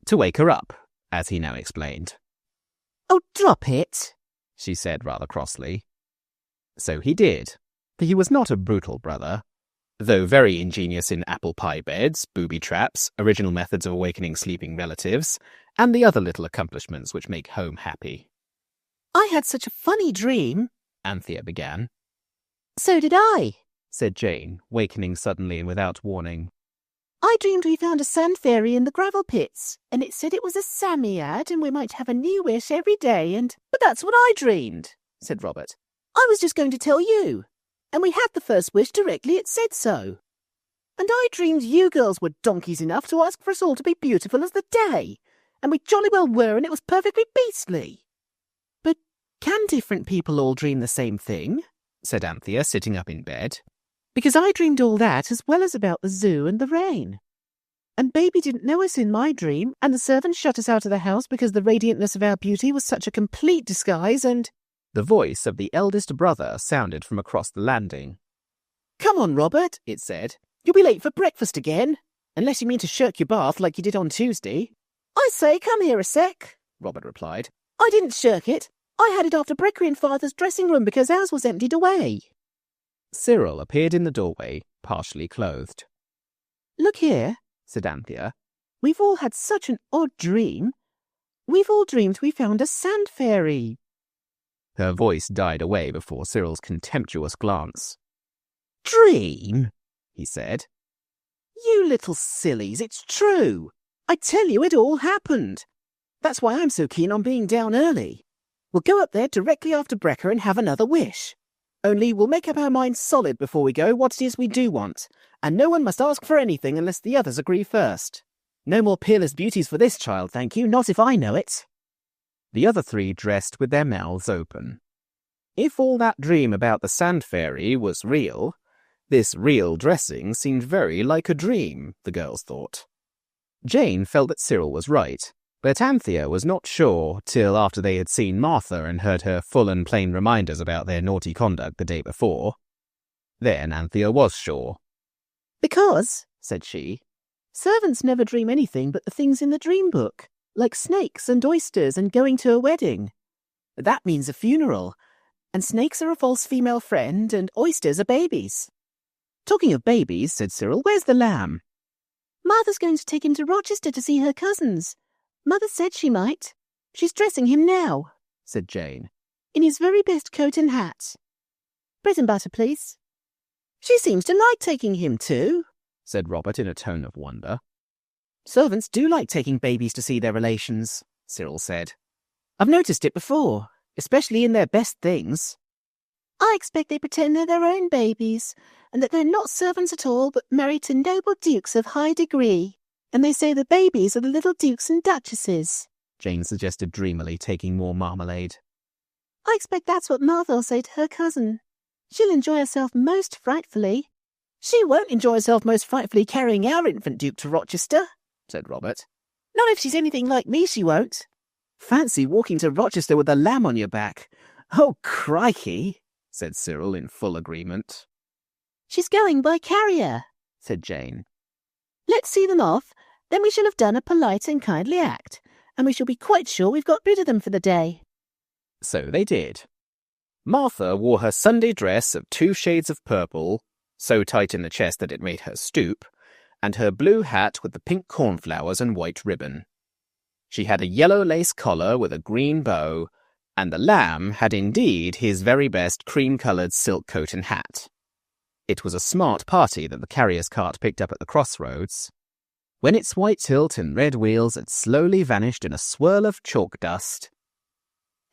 to wake her up, as he now explained. "Oh, drop it," she said rather crossly. So he did, for he was not a brutal brother, though very ingenious in apple pie beds, booby traps, original methods of awakening sleeping relatives, and the other little accomplishments which make home happy. "I had such a funny dream," Anthea began. "So did I," said Jane, wakening suddenly and without warning. "I dreamed we found a sand fairy in the gravel pits, and it said it was a Psammead and we might have a new wish every day and—" "But that's what I dreamed," said Robert. "I was just going to tell you. And we had the first wish directly it said so. And I dreamed you girls were donkeys enough to ask for us all to be beautiful as the day. And we jolly well were, and it was perfectly beastly." "But can different people all dream the same thing?" said Anthea, sitting up in bed. "Because I dreamed all that as well as about the zoo and the rain. And Baby didn't know us in my dream, and the servants shut us out of the house because the radiantness of our beauty was such a complete disguise, and—" The voice of the eldest brother sounded from across the landing. "Come on, Robert," it said. "You'll be late for breakfast again, unless you mean to shirk your bath like you did on Tuesday." "I say, come here a sec," Robert replied. "I didn't shirk it. I had it after Brecky and Father's dressing room because ours was emptied away." Cyril appeared in the doorway, partially clothed. "Look here," said Anthea. "We've all had such an odd dream. We've all dreamed we found a sand fairy." Her voice died away before Cyril's contemptuous glance. "Dream?" he said. "You little sillies, it's true. I tell you, it all happened. That's why I'm so keen on being down early. We'll go up there directly after Brecker and have another wish. Only we'll make up our minds solid before we go what it is we do want, and no one must ask for anything unless the others agree first. No more peerless beauties for this child, thank you, not if I know it." The other three dressed with their mouths open. If all that dream about the sand fairy was real, this real dressing seemed very like a dream, the girls thought. Jane felt that Cyril was right, but Anthea was not sure till after they had seen Martha and heard her full and plain reminders about their naughty conduct the day before. Then Anthea was sure. "Because," said she, "servants never dream anything but the things in the dream book, like snakes and oysters and going to a wedding. That means a funeral, and snakes are a false female friend and oysters are babies." "Talking of babies," said Cyril, "where's the lamb?" "Mother's going to take him to Rochester to see her cousins. Mother said she might. She's dressing him now," said Jane, "in his very best coat and hat. Bread and butter, please." "She seems to like taking him too," said Robert in a tone of wonder. "Servants do like taking babies to see their relations," Cyril said. "I've noticed it before, especially in their best things." "I expect they pretend they're their own babies, and that they're not servants at all, but married to noble dukes of high degree. And they say the babies are the little dukes and duchesses," Jane suggested dreamily, taking more marmalade. "I expect that's what Martha'll say to her cousin. She'll enjoy herself most frightfully." "She won't enjoy herself most frightfully carrying our infant duke to Rochester," said Robert. "Not if she's anything like me, she won't. Fancy walking to Rochester with a lamb on your back. Oh, crikey," said Cyril in full agreement. "She's going by carrier," said Jane. "Let's see them off, then we shall have done a polite and kindly act, and we shall be quite sure we've got rid of them for the day." So they did. Martha wore her Sunday dress of 2 shades of purple, so tight in the chest that it made her stoop, and her blue hat with the pink cornflowers and white ribbon. She had a yellow lace collar with a green bow, and the lamb had indeed his very best cream-coloured silk coat and hat. It was a smart party that the carrier's cart picked up at the crossroads. When its white tilt and red wheels had slowly vanished in a swirl of chalk dust.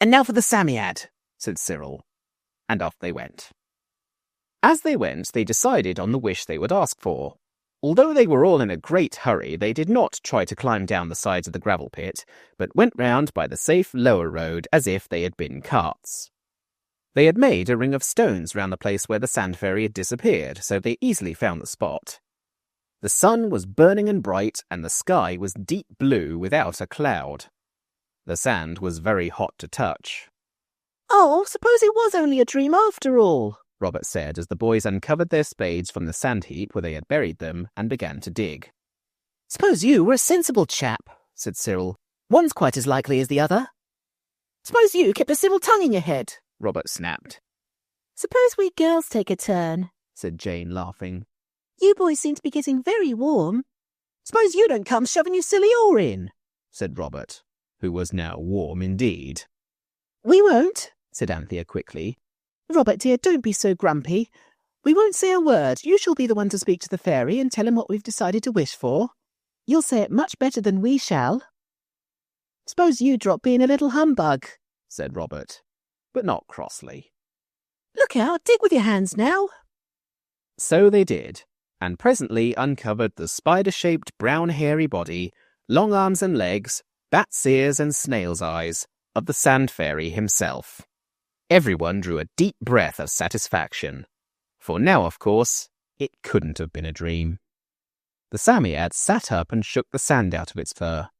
"And now for the Psammead," said Cyril, and off they went. As they went, they decided on the wish they would ask for. Although they were all in a great hurry, they did not try to climb down the sides of the gravel pit, but went round by the safe lower road as if they had been carts. They had made a ring of stones round the place where the sand fairy had disappeared, so they easily found the spot. The sun was burning and bright, and the sky was deep blue without a cloud. The sand was very hot to touch. "Oh, suppose it was only a dream after all," Robert said as the boys uncovered their spades from the sand heap where they had buried them and began to dig. "Suppose you were a sensible chap," said Cyril. "One's quite as likely as the other." "Suppose you kept a civil tongue in your head," Robert snapped. "Suppose we girls take a turn," said Jane, laughing. "You boys seem to be getting very warm. Suppose you don't come shoving your silly oar in," said Robert, who was now warm indeed. "We won't," said Anthea quickly. "Robert, dear, don't be so grumpy. We won't say a word. You shall be the one to speak to the fairy and tell him what we've decided to wish for. You'll say it much better than we shall." "Suppose you drop being a little humbug," said Robert, but not crossly. "Look out, dig with your hands now." So they did, and presently uncovered the spider-shaped brown hairy body, long arms and legs, bat's ears and snail's eyes of the sand fairy himself. Everyone drew a deep breath of satisfaction, for now, of course, it couldn't have been a dream. The Psammead sat up and shook the sand out of its fur.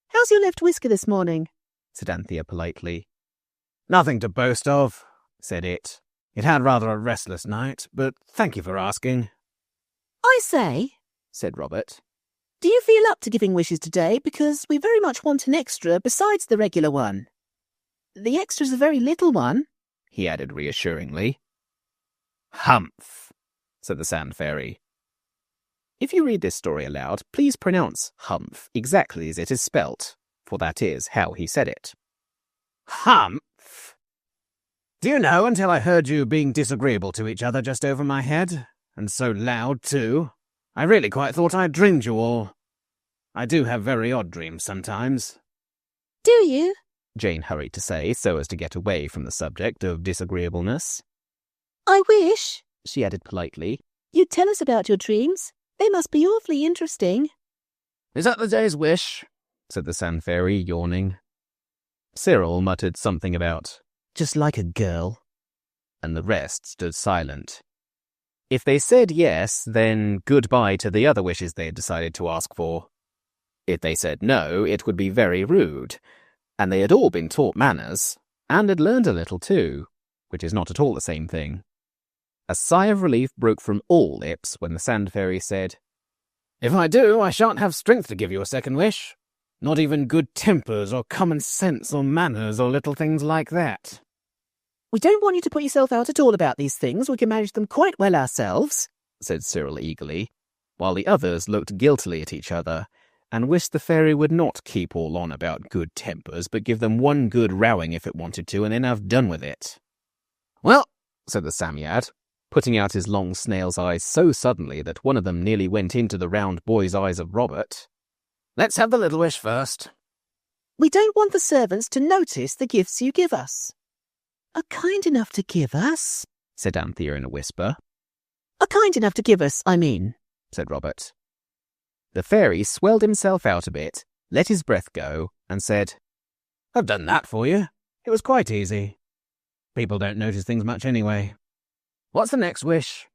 "How's your left whisker this morning?" said Anthea politely. "Nothing to boast of," said it. "It had rather a restless night, but thank you for asking." "I say," said Robert, "do you feel up to giving wishes today? Because we very much want an extra besides the regular one. The extra's a very little one," he added reassuringly. "Humph," said the sand fairy. If you read this story aloud, please pronounce humph exactly as it is spelt, for that is how he said it. "Humph? Do you know, until I heard you being disagreeable to each other just over my head, and so loud too, I really quite thought I'd dreamed you all. I do have very odd dreams sometimes." "Do you?" Jane hurried to say, so as to get away from the subject of disagreeableness. "I wish," she added politely, "you'd tell us about your dreams. They must be awfully interesting." "Is that the day's wish?" said the sand fairy, yawning. Cyril muttered something about, "just like a girl," and the rest stood silent. If they said yes, then goodbye to the other wishes they had decided to ask for. If they said no, it would be very rude, and they had all been taught manners, and had learned a little too, which is not at all the same thing. A sigh of relief broke from all lips when the sand fairy said, "If I do, I shan't have strength to give you a second wish. Not even good tempers or common sense or manners or little things like that." "We don't want you to put yourself out at all about these things. We can manage them quite well ourselves," said Cyril eagerly, while the others looked guiltily at each other and wished the fairy would not keep all on about good tempers, but give them one good rowing if it wanted to, and then have done with it. "Well," said the Psammead, putting out his long snail's eyes so suddenly that one of them nearly went into the round boy's eyes of Robert, "let's have the little wish first." "We don't want the servants to notice the gifts you give us." "Are kind enough to give us," said Anthea in a whisper. "Are kind enough to give us, I mean," said Robert. The fairy swelled himself out a bit, let his breath go, and said, "I've done that for you. It was quite easy. People don't notice things much anyway. What's the next wish?"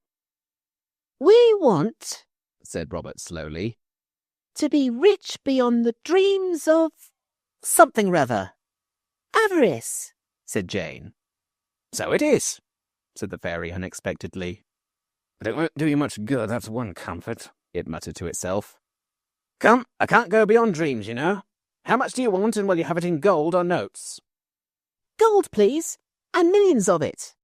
"We want," said Robert slowly, "to be rich beyond the dreams of something rather. Avarice," said Jane. "So it is," said the fairy unexpectedly. "But it won't do you much good, that's one comfort," it muttered to itself. "Come, I can't go beyond dreams, you know. How much do you want, and will you have it in gold or notes?" "Gold, please, and millions of it."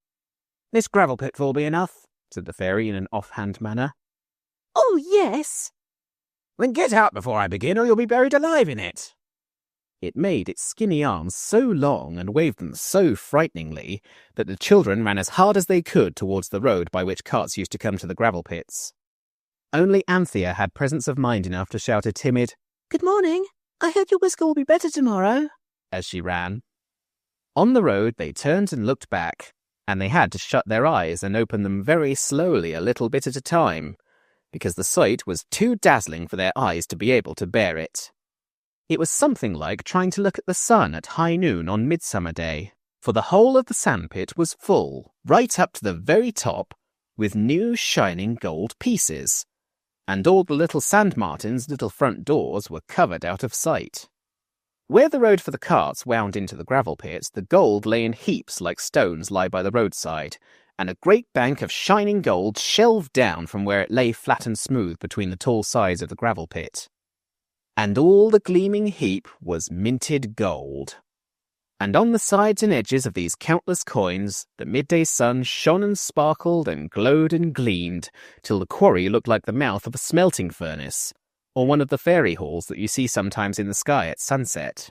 "This gravel pit will be enough," said the fairy in an offhand manner. "Oh, yes," Then get out before I begin, or you'll be buried alive in it. It made its skinny arms so long and waved them so frighteningly that the children ran as hard as they could towards the road by which carts used to come to the gravel pits. Only Anthea had presence of mind enough to shout a timid, "Good morning. I heard your whisker will be better tomorrow," as she ran. On the road they turned and looked back, and they had to shut their eyes and open them very slowly a little bit at a time, because the sight was too dazzling for their eyes to be able to bear it. It was something like trying to look at the sun at high noon on Midsummer Day, for the whole of the sandpit was full, right up to the very top, with new shining gold pieces, and all the little sand martins' little front doors were covered out of sight. Where the road for the carts wound into the gravel pits, the gold lay in heaps like stones lie by the roadside, and a great bank of shining gold shelved down from where it lay flat and smooth between the tall sides of the gravel pit. And all the gleaming heap was minted gold. And on the sides and edges of these countless coins, the midday sun shone and sparkled and glowed and gleamed, till the quarry looked like the mouth of a smelting furnace, or one of the fairy halls that you see sometimes in the sky at sunset.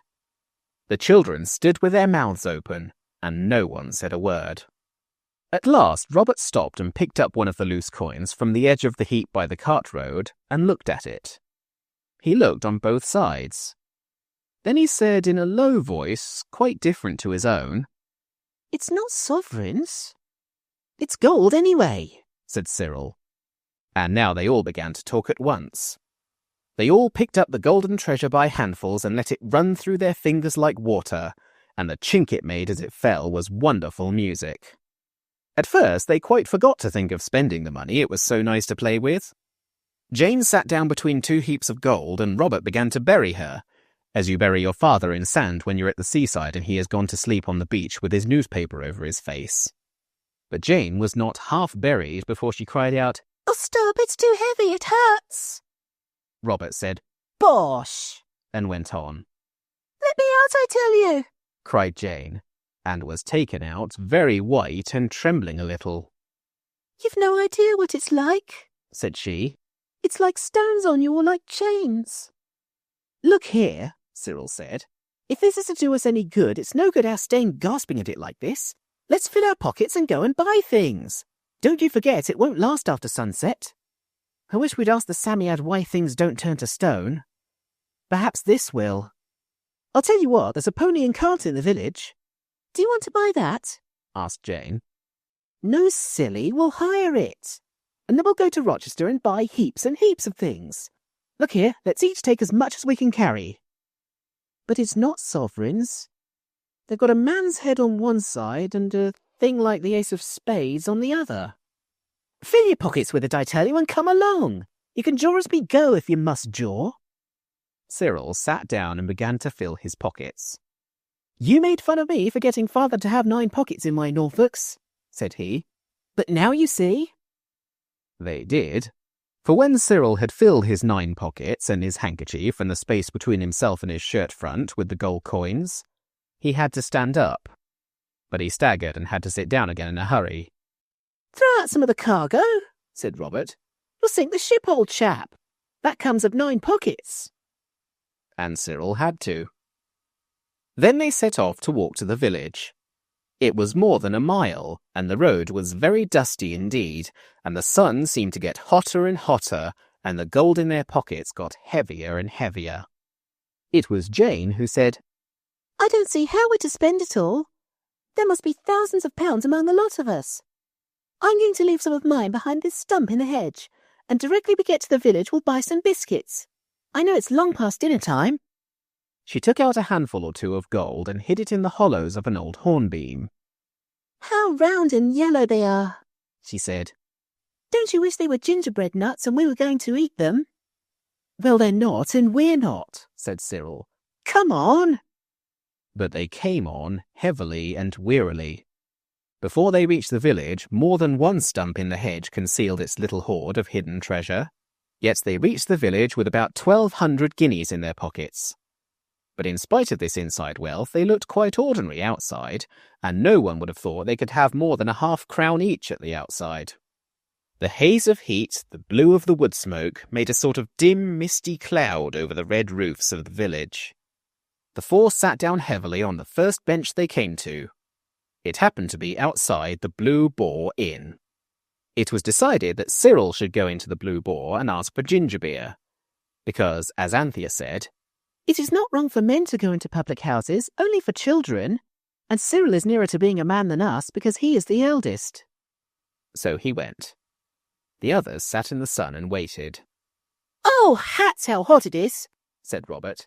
The children stood with their mouths open, and no one said a word. At last Robert stopped and picked up one of the loose coins from the edge of the heap by the cart road and looked at it. He looked on both sides. Then he said in a low voice, quite different to his own, "It's not sovereigns. It's gold anyway," said Cyril. And now they all began to talk at once. They all picked up the golden treasure by handfuls and let it run through their fingers like water, and the chink it made as it fell was wonderful music. At first they quite forgot to think of spending the money, it was so nice to play with. Jane sat down between two heaps of gold, and Robert began to bury her, as you bury your father in sand when you're at the seaside and he has gone to sleep on the beach with his newspaper over his face. But Jane was not half buried before she cried out, "Oh, stop, it's too heavy, it hurts." Robert said, "Bosh," and went on. "Let me out, I tell you," cried Jane, and was taken out, very white and trembling a little. "You've no idea what it's like," said she. "It's like stones on you or like chains." "Look here," Cyril said. "If this is to do us any good, it's no good our staying gasping at it like this. Let's fill our pockets and go and buy things. Don't you forget it won't last after sunset. I wish we'd asked the Psammead why things don't turn to stone. Perhaps this will. I'll tell you what, there's a pony and cart in the village." "Do you want to buy that?" asked Jane. "No, silly, we'll hire it. And then we'll go to Rochester and buy heaps and heaps of things. Look here, let's each take as much as we can carry." "But it's not sovereigns. They've got a man's head on one side and a thing like the ace of spades on the other." "Fill your pockets with it, I tell you, and come along. You can jaw as we go if you must jaw." Cyril sat down and began to fill his pockets. "You made fun of me for getting father to have 9 pockets in my Norfolks," said he. "But now you see." They did. For when Cyril had filled his 9 pockets and his handkerchief and the space between himself and his shirt front with the gold coins, he had to stand up. But he staggered and had to sit down again in a hurry. "Throw out some of the cargo," said Robert. "You'll sink the ship, old chap. That comes of 9 pockets." And Cyril had to. Then they set off to walk to the village. It was more than a mile, and the road was very dusty indeed, and the sun seemed to get hotter and hotter, and the gold in their pockets got heavier and heavier. It was Jane who said, "I don't see how we're to spend it all. There must be thousands of pounds among the lot of us. I'm going to leave some of mine behind this stump in the hedge, and directly we get to the village we'll buy some biscuits. I know it's long past dinner time." She took out a handful or two of gold and hid it in the hollows of an old hornbeam. "How round and yellow they are," she said. "Don't you wish they were gingerbread nuts and we were going to eat them?" "Well, they're not and we're not," said Cyril. "Come on." But they came on, heavily and wearily. Before they reached the village, more than one stump in the hedge concealed its little hoard of hidden treasure. Yet they reached the village with about 1,200 guineas in their pockets. But in spite of this inside wealth, they looked quite ordinary outside, and no one would have thought they could have more than a half-crown each at the outside. The haze of heat, the blue of the wood smoke, made a sort of dim, misty cloud over the red roofs of the village. The four sat down heavily on the first bench they came to. It happened to be outside the Blue Boar Inn. It was decided that Cyril should go into the Blue Boar and ask for ginger beer, because, as Anthea said, "It is not wrong for men to go into public houses, only for children, and Cyril is nearer to being a man than us because he is the eldest." So he went. The others sat in the sun and waited. "Oh, hats, how hot it is," said Robert.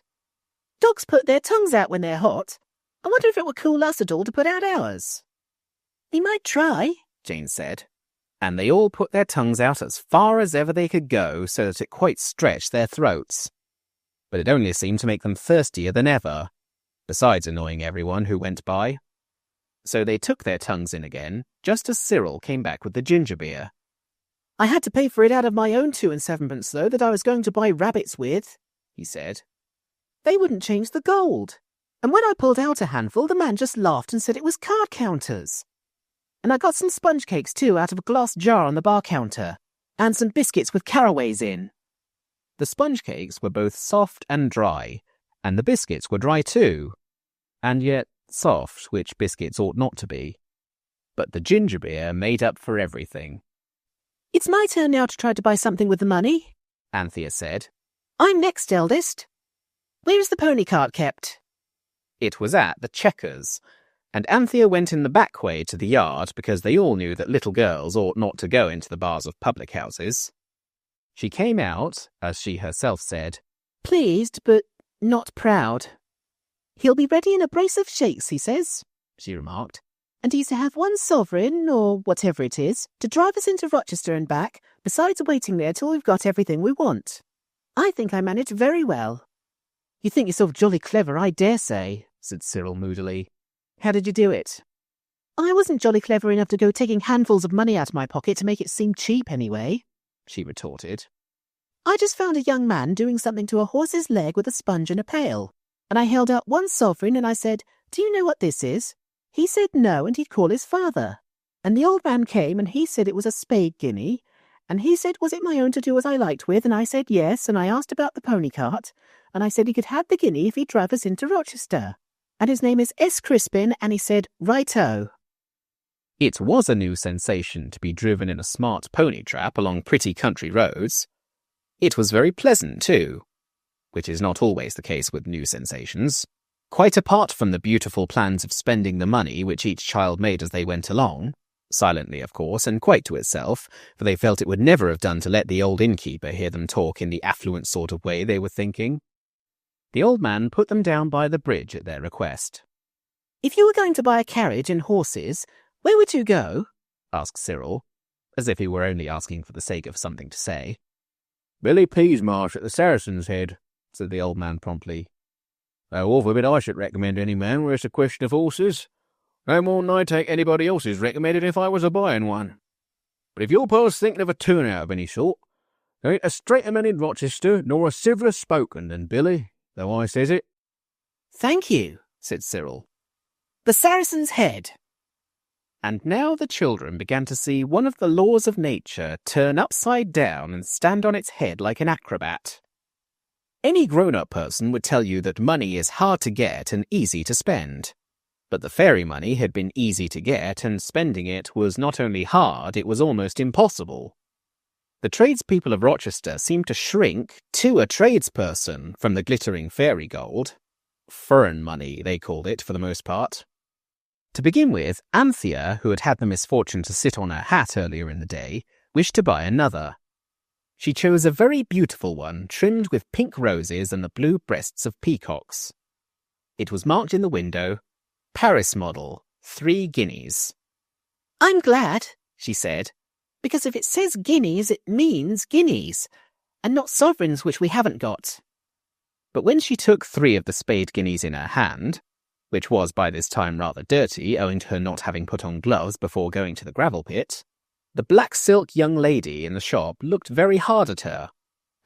"Dogs put their tongues out when they're hot. I wonder if it would cool us at all to put out ours." "We might try," Jane said. And they all put their tongues out as far as ever they could go so that it quite stretched their throats. But it only seemed to make them thirstier than ever, besides annoying everyone who went by. So they took their tongues in again, just as Cyril came back with the ginger beer. "I had to pay for it out of my own 2 and 7pence, though, that I was going to buy rabbits with," he said. "They wouldn't change the gold. And when I pulled out a handful, the man just laughed and said it was card counters. And I got some sponge cakes, too, out of a glass jar on the bar counter, and some biscuits with caraways in." The sponge cakes were both soft and dry, and the biscuits were dry too, and yet soft, which biscuits ought not to be. But the ginger beer made up for everything. "It's my turn now to try to buy something with the money," Anthea said. "I'm next eldest. Where is the pony cart kept?" It was at the Checkers, and Anthea went in the back way to the yard because they all knew that little girls ought not to go into the bars of public houses. She came out, as she herself said, "Pleased, but not proud. He'll be ready in a brace of shakes, he says," she remarked. "And he's to have 1 sovereign, or whatever it is, to drive us into Rochester and back, besides waiting there till we've got everything we want. I think I managed very well." "You think yourself jolly clever, I dare say," said Cyril moodily. "How did you do it?" "I wasn't jolly clever enough to go taking handfuls of money out of my pocket to make it seem cheap anyway," she retorted. "I just found a young man doing something to a horse's leg with a sponge and a pail, and I held out 1 sovereign and I said, 'Do you know what this is?' He said no, and he'd call his father. And the old man came and he said it was a spade guinea, and he said was it my own to do as I liked with, and I said yes, and I asked about the pony cart, and I said he could have the guinea if he'd drive us into Rochester. And his name is S. Crispin, and he said, 'Righto.'" It was a new sensation to be driven in a smart pony trap along pretty country roads. It was very pleasant, too, which is not always the case with new sensations. Quite apart from the beautiful plans of spending the money which each child made as they went along, silently, of course, and quite to itself, for they felt it would never have done to let the old innkeeper hear them talk in the affluent sort of way they were thinking. The old man put them down by the bridge at their request. "If you were going to buy a carriage and horses, where would you go?" asked Cyril, as if he were only asking for the sake of something to say. "Billy Peasmarsh at the Saracen's Head," said the old man promptly. "Though all forbid I should recommend any man where it's a question of horses. No more than I'd take anybody else's recommended if I was a buying one. But if your pa's thinking of a turnout of any sort, there ain't a straighter man in Rochester nor a civiler spoken than Billy, though I says it." "Thank you," said Cyril. "The Saracen's Head." And now the children began to see one of the laws of nature turn upside down and stand on its head like an acrobat. Any grown-up person would tell you that money is hard to get and easy to spend. But the fairy money had been easy to get, and spending it was not only hard, it was almost impossible. The tradespeople of Rochester seemed to shrink to a tradesperson from the glittering fairy gold. Furren money, they called it for the most part. To begin with, Anthea, who had had the misfortune to sit on her hat earlier in the day, wished to buy another. She chose a very beautiful one, trimmed with pink roses and the blue breasts of peacocks. It was marked in the window, "Paris model, 3 guineas. "I'm glad," she said, "because if it says guineas, it means guineas, and not sovereigns, which we haven't got." But when she took 3 of the spade guineas in her hand, which was by this time rather dirty, owing to her not having put on gloves before going to the gravel pit, the black silk young lady in the shop looked very hard at her,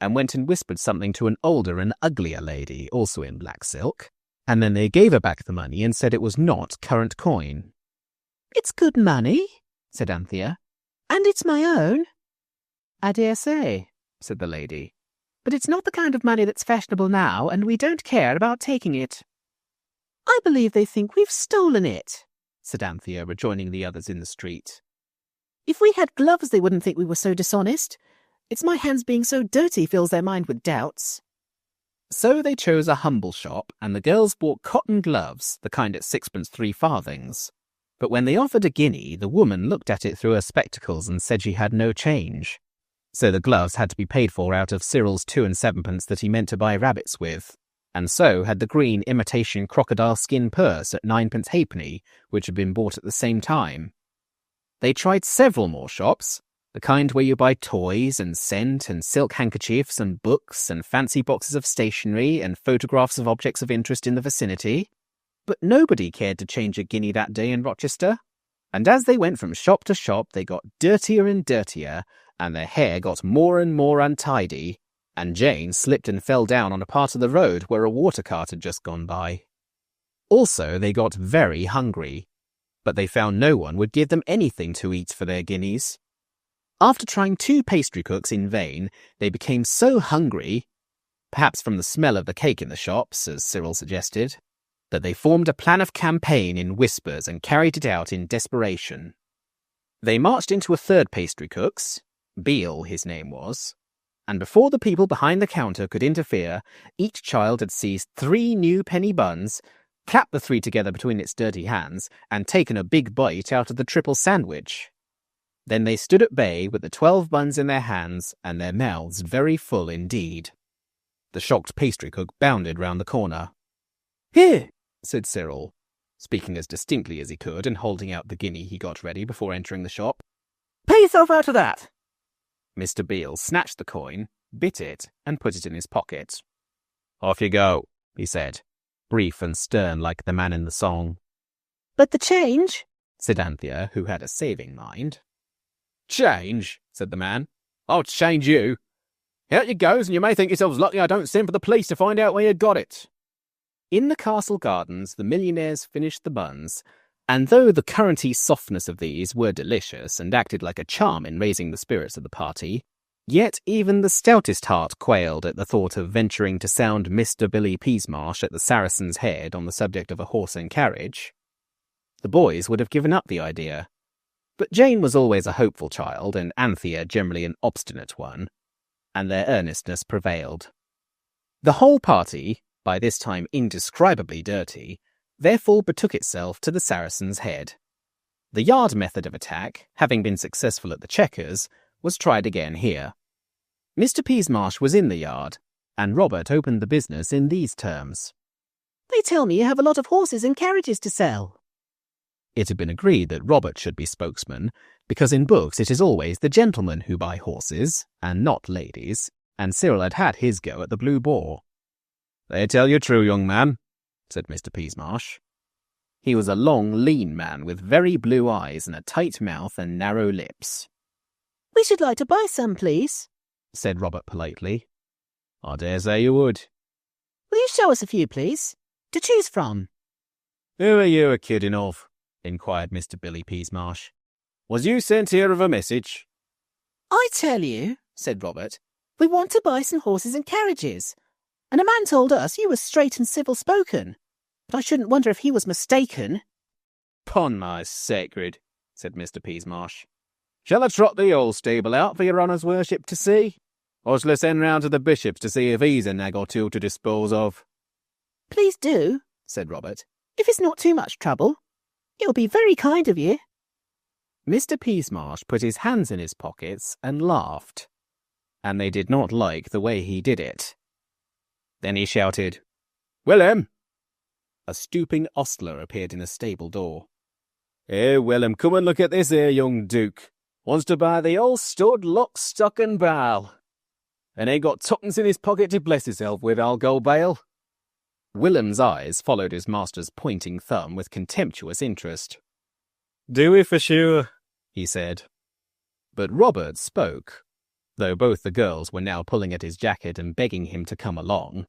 and went and whispered something to an older and uglier lady, also in black silk, and then they gave her back the money and said it was not current coin. "It's good money," said Anthea, "and it's my own. I dare say, said the lady. But it's not the kind of money that's fashionable now, and we don't care about taking it. I believe they think we've stolen it, said Anthea, rejoining the others in the street. If we had gloves, they wouldn't think we were so dishonest. It's my hands being so dirty fills their mind with doubts. So they chose a humble shop, and the girls bought cotton gloves, the kind at 6 3 farthings. But when they offered a guinea, the woman looked at it through her spectacles and said she had no change. So the gloves had to be paid for out of Cyril's 2 7 that he meant to buy rabbits with, and so had the green imitation crocodile skin purse at 9 halfpenny, which had been bought at the same time. They tried several more shops, the kind where you buy toys and scent and silk handkerchiefs and books and fancy boxes of stationery and photographs of objects of interest in the vicinity. But nobody cared to change a guinea that day in Rochester, and as they went from shop to shop they got dirtier and dirtier, and their hair got more and more untidy, and Jane slipped and fell down on a part of the road where a water cart had just gone by. Also, they got very hungry, but they found no one would give them anything to eat for their guineas. After trying 2 pastry cooks in vain, they became so hungry, perhaps from the smell of the cake in the shops, as Cyril suggested, that they formed a plan of campaign in whispers and carried it out in desperation. They marched into a 3rd pastry cook's, Beale his name was, and before the people behind the counter could interfere, each child had seized 3 new penny buns, clapped the 3 together between its dirty hands, and taken a big bite out of the triple sandwich. Then they stood at bay with the 12 buns in their hands and their mouths very full indeed. The shocked pastry cook bounded round the corner. "Here," said Cyril, speaking as distinctly as he could and holding out the guinea he got ready before entering the shop. "Pay yourself out of that." Mr. Beale snatched the coin, bit it, and put it in his pocket. "Off you go," he said, brief and stern like the man in the song. "But the change?" said Anthea, who had a saving mind. "Change?" said the man. "I'll change you. Out you goes, and you may think yourselves lucky I don't send for the police to find out where you got it." In the castle gardens, the millionaires finished the buns, and though the curranty softness of these were delicious and acted like a charm in raising the spirits of the party, yet even the stoutest heart quailed at the thought of venturing to sound Mr. Billy Peasmarsh at the Saracen's Head on the subject of a horse and carriage. The boys would have given up the idea, but Jane was always a hopeful child, and Anthea generally an obstinate one, and their earnestness prevailed. The whole party, by this time indescribably dirty, therefore betook itself to the Saracen's Head. The yard method of attack, having been successful at the Chequers, was tried again here. Mr. Peasmarsh was in the yard, and Robert opened the business in these terms. "They tell me you have a lot of horses and carriages to sell." It had been agreed that Robert should be spokesman, because in books it is always the gentlemen who buy horses, and not ladies, and Cyril had had his go at the Blue Boar. "They tell you true, young man," said Mr. Peasmarsh. He was a long, lean man with very blue eyes and a tight mouth and narrow lips. "We should like to buy some, please," said Robert politely. "I dare say you would." "Will you show us a few, please, to choose from?" "Who are you a-kidding of?" inquired Mr. Billy Peasmarsh. "Was you sent here of a message?" "I tell you," said Robert, "we want to buy some horses and carriages, and a man told us you were straight and civil-spoken, but I shouldn't wonder if he was mistaken." "'Pon my sacred," said Mr. Peasmarsh. "Shall I trot the old stable out for your honour's worship to see? Or shall I send round to the bishop's to see if he's a nag or two to dispose of?" "Please do," said Robert, "if it's not too much trouble. It will be very kind of you." Mr. Peasmarsh put his hands in his pockets and laughed, and they did not like the way he did it. Then he shouted, "Willem!" A stooping ostler appeared in the stable door. "Here, Willem, come and look at this here young duke. Wants to buy the old stud, lock, stock and barrel. And ain't got tuppence in his pocket to bless himself with, I'll go bail." Willem's eyes followed his master's pointing thumb with contemptuous interest. "Do we for sure?" he said. But Robert spoke, though both the girls were now pulling at his jacket and begging him to come along.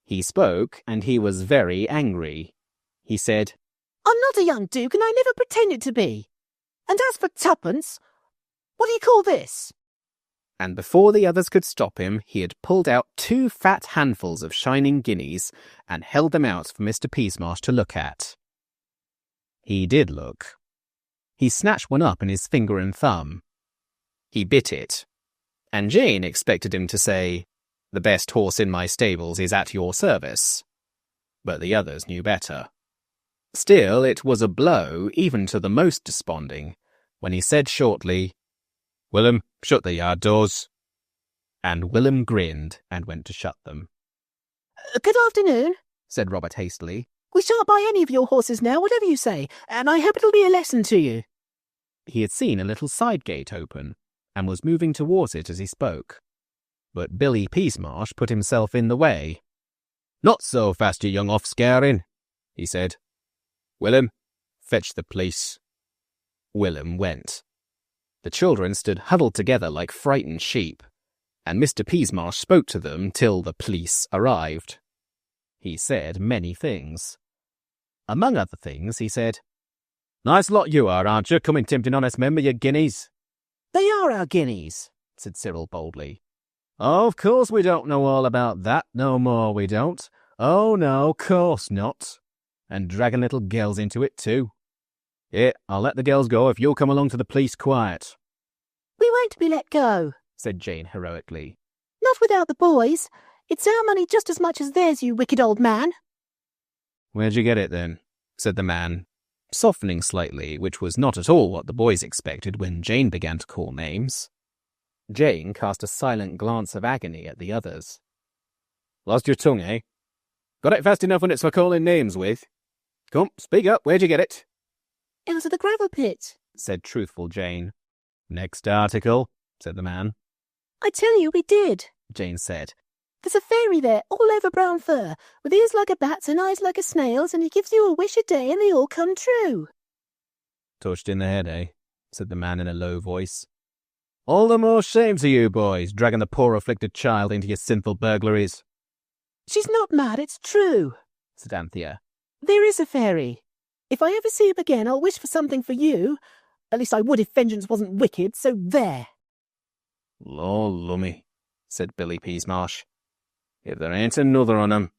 He spoke, and he was very angry. He said, "I'm not a young duke, and I never pretended to be. And as for tuppence, what do you call this?" and before the others could stop him, he had pulled out 2 fat handfuls of shining guineas and held them out for Mr. Peasmarsh to look at. He did look. He snatched one up in his finger and thumb. He bit it, and Jane expected him to say, "The best horse in my stables is at your service." But the others knew better. Still, it was a blow even to the most desponding, when he said shortly, "Willem, shut the yard doors." And Willem grinned and went to shut them. Good afternoon, said Robert hastily. We shan't buy any of your horses now, whatever you say, and I hope it'll be a lesson to you. He had seen a little side gate open, and was moving towards it as he spoke. But Billy Peasmarsh put himself in the way. "Not so fast, you young offscaring," he said. "Willem, fetch the police." Willem went. The children stood huddled together like frightened sheep, and Mr. Peasmarsh spoke to them till the police arrived. He said many things. Among other things, he said, "Nice lot you are, aren't you, coming tempting honest men with your guineas?" They are our guineas, said Cyril boldly. "Oh, of course we don't know all about that, no more we don't. Oh, no, course not. And dragging little girls into it, too. Here, I'll let the girls go if you'll come along to the police quiet." We won't be let go, said Jane heroically. Not without the boys. It's our money just as much as theirs, you wicked old man. "Where'd you get it, then?" said the man, softening slightly, which was not at all what the boys expected when Jane began to call names. Jane cast a silent glance of agony at the others. "Lost your tongue, eh? Got it fast enough when it's for calling names with? Come, speak up, where'd you get it?" "Out of the gravel pit," said truthful Jane. "Next article," said the man. "I tell you we did," Jane said. "There's a fairy there, all over brown fur, with ears like a bat's and eyes like a snail's, and he gives you a wish a day and they all come true." "Touched in the head, eh?" said the man in a low voice. "All the more shame to you boys, dragging the poor afflicted child into your sinful burglaries." "She's not mad, it's true," said Anthea. "There is a fairy. If I ever see him again, I'll wish for something for you. At least I would if vengeance wasn't wicked, so there." "Lor lummy," said Billy Peasmarsh. "If there ain't another on 'em."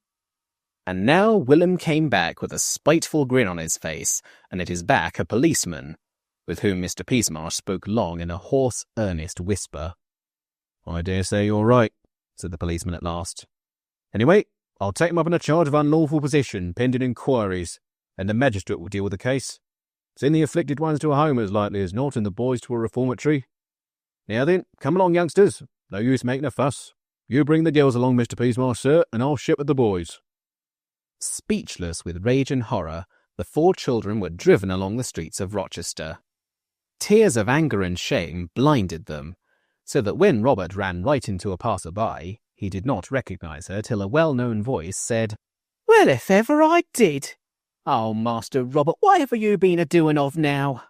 And now Willem came back with a spiteful grin on his face, and at his back a policeman, with whom Mr. Peasmarsh spoke long in a hoarse, earnest whisper. "I dare say you're right," said the policeman at last. "Anyway, I'll take him up on a charge of unlawful possession, pending inquiries, and the magistrate will deal with the case. Send the afflicted ones to a home as likely as not, and the boys to a reformatory. Now then, come along, youngsters. No use making a fuss. You bring the girls along, Mr. Peasmarsh, sir, and I'll shepherd the boys." Speechless with rage and horror, the 4 children were driven along the streets of Rochester. Tears of anger and shame blinded them, so that when Robert ran right into a passer-by, he did not recognize her till a well-known voice said, "Well, if ever I did! Oh, Master Robert, what have you been a-doing of now?"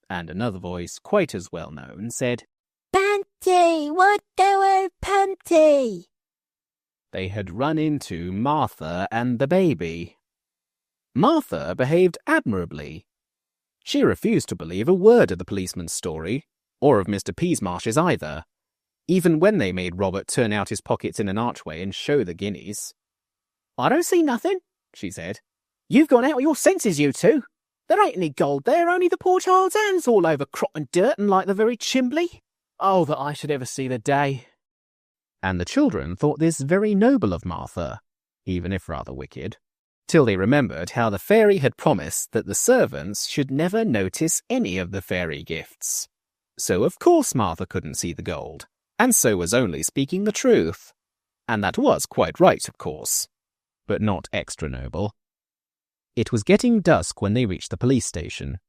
And another voice, quite as well-known, said, "Panty, what go panty?" They had run into Martha and the baby. Martha behaved admirably. She refused to believe a word of the policeman's story, or of Mr. Peasmarsh's either, even when they made Robert turn out his pockets in an archway and show the guineas. "I don't see nothing," she said. "You've gone out of your senses, you two. There ain't any gold there, only the poor child's hands all over crop and dirt and like the very chimbly. Oh, that I should ever see the day." And the children thought this very noble of Martha, even if rather wicked, till they remembered how the fairy had promised that the servants should never notice any of the fairy gifts. So of course Martha couldn't see the gold, and so was only speaking the truth. And that was quite right, of course, but not extra noble. It was getting dusk when they reached the police station.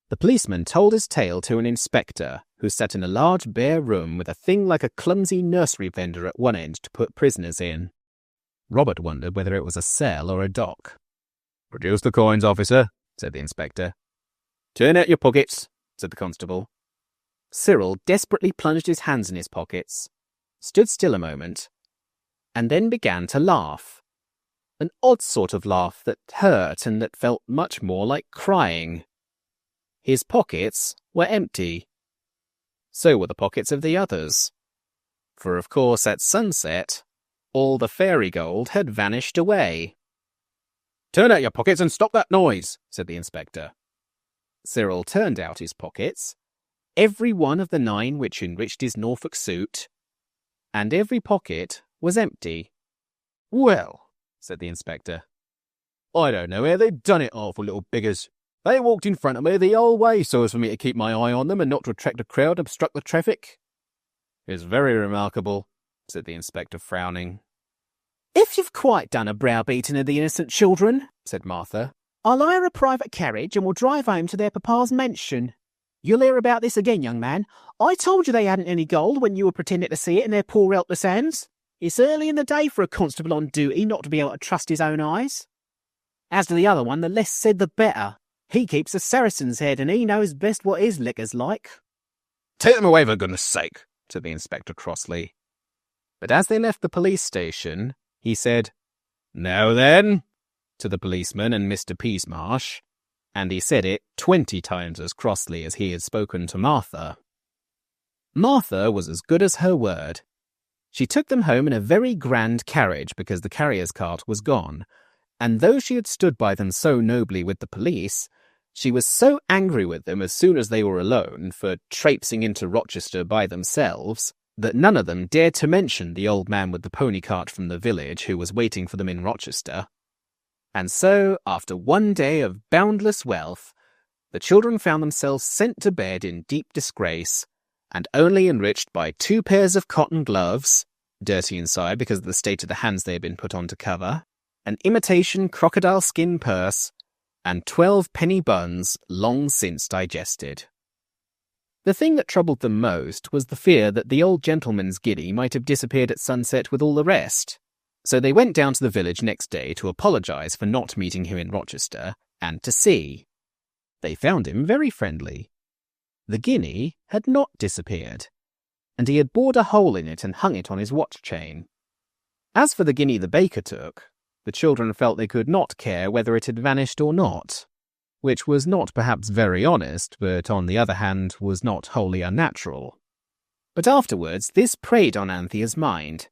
The policeman told his tale to an inspector, who sat in a large bare room with a thing like a clumsy nursery vendor at one end to put prisoners in. Robert wondered whether it was a cell or a dock. "Produce the coins, officer," said the inspector. "Turn out your pockets," said the constable. Cyril desperately plunged his hands in his pockets, stood still a moment, and then began to laugh. An odd sort of laugh that hurt and that felt much more like crying. His pockets were empty. So were the pockets of the others. For of course at sunset, all the fairy gold had vanished away. "Turn out your pockets and stop that noise," said the inspector. Cyril turned out his pockets, every one of the 9 which enriched his Norfolk suit, and every pocket was empty. "Well," said the inspector, "I don't know how they've done it, awful little beggars. They walked in front of me the whole way so as for me to keep my eye on them and not to attract a crowd and obstruct the traffic." "It's very remarkable," said the inspector, frowning. "If you've quite done a browbeating of the innocent children," said Martha, "I'll hire a private carriage and we'll drive home to their papa's mansion. You'll hear about this again, young man. I told you they hadn't any gold when you were pretending to see it in their poor helpless hands. It's early in the day for a constable on duty not to be able to trust his own eyes. As to the other one, the less said the better. He keeps a Saracen's head and he knows best what his liquor's like." "Take them away for goodness sake," said the inspector crossly. But as they left the police station, he said, "Now then," to the policeman and Mr. Peasmarsh, and he said it 20 times as crossly as he had spoken to Martha. Martha was as good as her word. She took them home in a very grand carriage because the carrier's cart was gone, and though she had stood by them so nobly with the police, she was so angry with them as soon as they were alone for traipsing into Rochester by themselves that none of them dared to mention the old man with the pony cart from the village who was waiting for them in Rochester. And so, after one day of boundless wealth, the children found themselves sent to bed in deep disgrace, and only enriched by 2 pairs of cotton gloves, dirty inside because of the state of the hands they had been put on to cover, an imitation crocodile skin purse, and 12 penny buns long since digested. The thing that troubled them most was the fear that the old gentleman's guinea might have disappeared at sunset with all the rest. So they went down to the village next day to apologize for not meeting him in Rochester, and to see. They found him very friendly. The guinea had not disappeared, and he had bored a hole in it and hung it on his watch chain. As for the guinea the baker took, the children felt they could not care whether it had vanished or not, which was not perhaps very honest, but on the other hand was not wholly unnatural. But afterwards this preyed on Anthea's mind,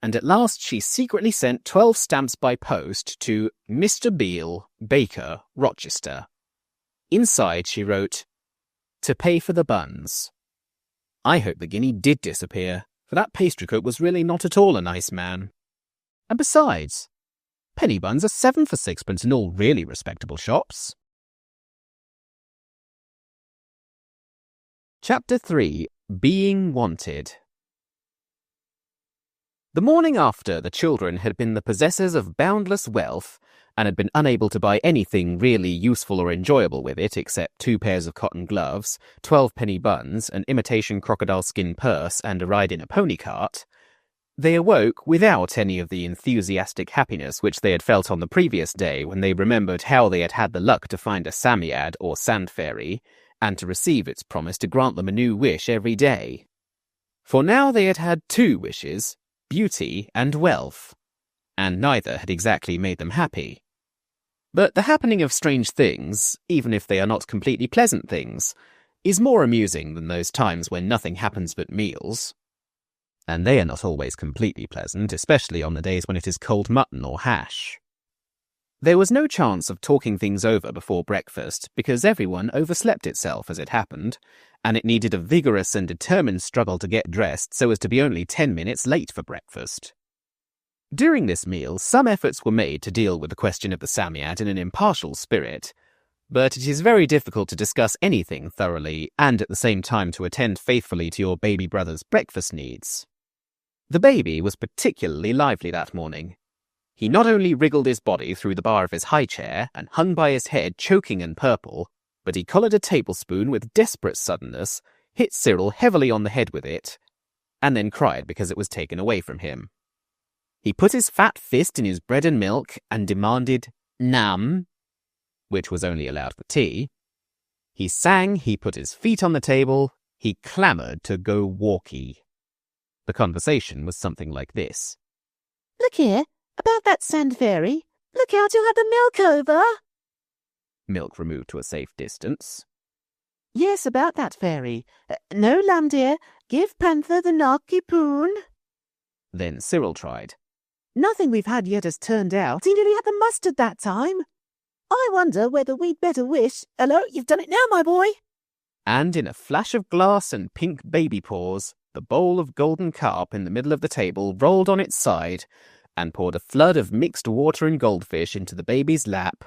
and at last she secretly sent 12 stamps by post to Mr. Beale, Baker, Rochester. Inside she wrote, "To pay for the buns." I hope the guinea did disappear, for that pastrycook was really not at all a nice man. And besides, penny buns are 7 for 6pence in all really respectable shops. Chapter 3. Being Wanted. The morning after the children had been the possessors of boundless wealth and had been unable to buy anything really useful or enjoyable with it except 2 pairs of cotton gloves, 12 penny buns, an imitation crocodile skin purse, and a ride in a pony cart, they awoke without any of the enthusiastic happiness which they had felt on the previous day when they remembered how they had had the luck to find a Psammead or sand fairy, and to receive its promise to grant them a new wish every day. For now they had had 2 wishes, beauty and wealth, and neither had exactly made them happy. But the happening of strange things, even if they are not completely pleasant things, is more amusing than those times when nothing happens but meals. And they are not always completely pleasant, especially on the days when it is cold mutton or hash. There was no chance of talking things over before breakfast because everyone overslept itself as it happened, and it needed a vigorous and determined struggle to get dressed so as to be only 10 minutes late for breakfast. During this meal, some efforts were made to deal with the question of the Psammead in an impartial spirit, but it is very difficult to discuss anything thoroughly and at the same time to attend faithfully to your baby brother's breakfast needs. The baby was particularly lively that morning. He not only wriggled his body through the bar of his high chair and hung by his head choking and purple, but he collared a tablespoon with desperate suddenness, hit Cyril heavily on the head with it, and then cried because it was taken away from him. He put his fat fist in his bread and milk and demanded "Nam," which was only allowed for tea. He sang, he put his feet on the table, he clamoured to go walkie. The conversation was something like this. "Look here, about that sand fairy. Look out, you'll have the milk over." Milk removed to a safe distance. Yes, about that fairy. No, lamb dear, give Panther the narky poon. Then Cyril tried. Nothing we've had yet has turned out. He nearly had the mustard that time. I wonder whether we'd better wish. Hello, you've done it now, my boy. And in a flash of glass and pink baby paws, the bowl of golden carp in the middle of the table rolled on its side and poured a flood of mixed water and goldfish into the baby's lap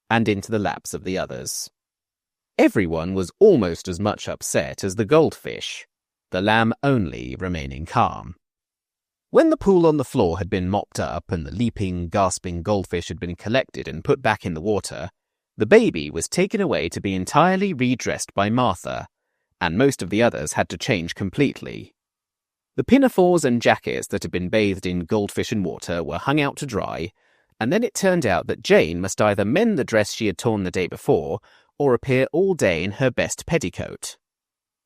and into the laps of the others. Everyone was almost as much upset as the goldfish, the lamb only remaining calm. When the pool on the floor had been mopped up and the leaping, gasping goldfish had been collected and put back in the water, the baby was taken away to be entirely redressed by Martha, and most of the others had to change completely. The pinafores and jackets that had been bathed in goldfish and water were hung out to dry, and then it turned out that Jane must either mend the dress she had torn the day before or appear all day in her best petticoat.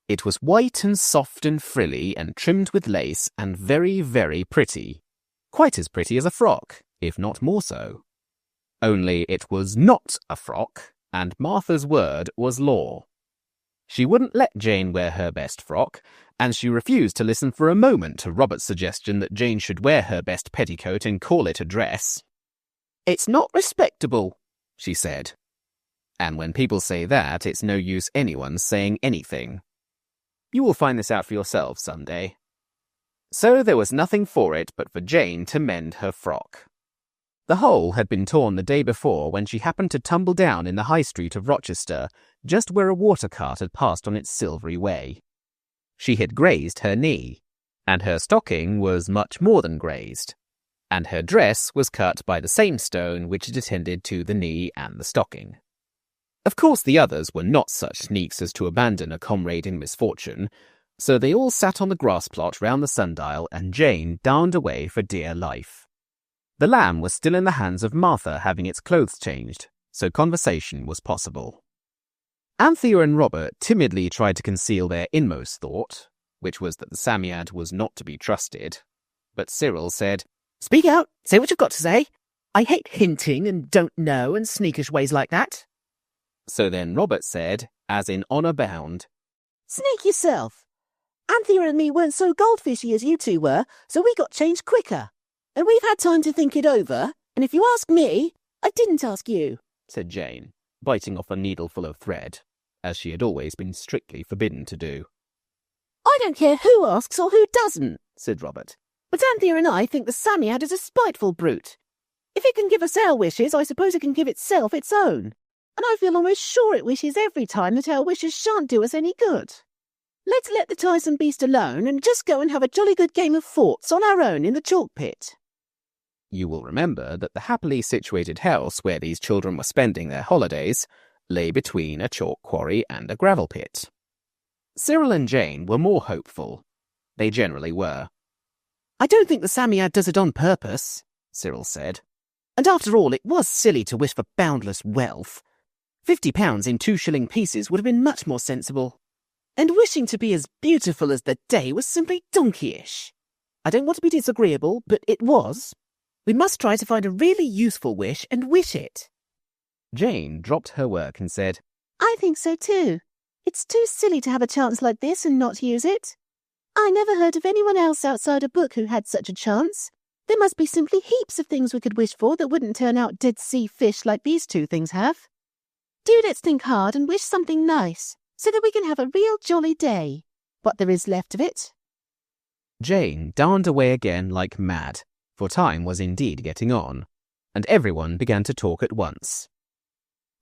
It was white and soft and frilly and trimmed with lace and very, very pretty. Quite as pretty as a frock, if not more so. Only it was not a frock, and Martha's word was law. She wouldn't let Jane wear her best frock, and she refused to listen for a moment to Robert's suggestion that Jane should wear her best petticoat and call it a dress. "It's not respectable," she said. And when people say that, it's no use anyone saying anything. You will find this out for yourself someday. So there was nothing for it but for Jane to mend her frock. The hole had been torn the day before when she happened to tumble down in the high street of Rochester, just where a water cart had passed on its silvery way. She had grazed her knee, and her stocking was much more than grazed, and her dress was cut by the same stone which had attended to the knee and the stocking. Of course the others were not such sneaks as to abandon a comrade in misfortune, so they all sat on the grass plot round the sundial and Jane darned away for dear life. The lamb was still in the hands of Martha having its clothes changed, so conversation was possible. Anthea and Robert timidly tried to conceal their inmost thought, which was that the Psammead was not to be trusted, but Cyril said, "Speak out, say what you've got to say. I hate hinting and don't know and sneakish ways like that." So then Robert said, as in honour bound, "Sneak yourself. Anthea and me weren't so goldfishy as you two were, so we got changed quicker. And we've had time to think it over, and if you ask me, I didn't ask you," said Jane, biting off a needleful of thread, as she had always been strictly forbidden to do. "I don't care who asks or who doesn't," said Robert. "But Anthea and I think the Psammead is a spiteful brute. If it can give us our wishes, I suppose it can give itself its own. And I feel almost sure it wishes every time that our wishes shan't do us any good. Let's let the tiresome beast alone and just go and have a jolly good game of forts on our own in the chalk pit." You will remember that the happily situated house where these children were spending their holidays lay between a chalk quarry and a gravel pit. Cyril and Jane were more hopeful. They generally were. "I don't think the Psammead does it on purpose," Cyril said. "And after all, it was silly to wish for boundless wealth. £50 in 2-shilling pieces would have been much more sensible. And wishing to be as beautiful as the day was simply donkeyish. I don't want to be disagreeable, but it was. We must try to find a really useful wish and wish it." Jane dropped her work and said, "I think so too. It's too silly to have a chance like this and not use it. I never heard of anyone else outside a book who had such a chance. There must be simply heaps of things we could wish for that wouldn't turn out dead sea fish like these two things have. Do let's think hard and wish something nice, so that we can have a real jolly day, what there is left of it." Jane darned away again like mad, for time was indeed getting on, and everyone began to talk at once.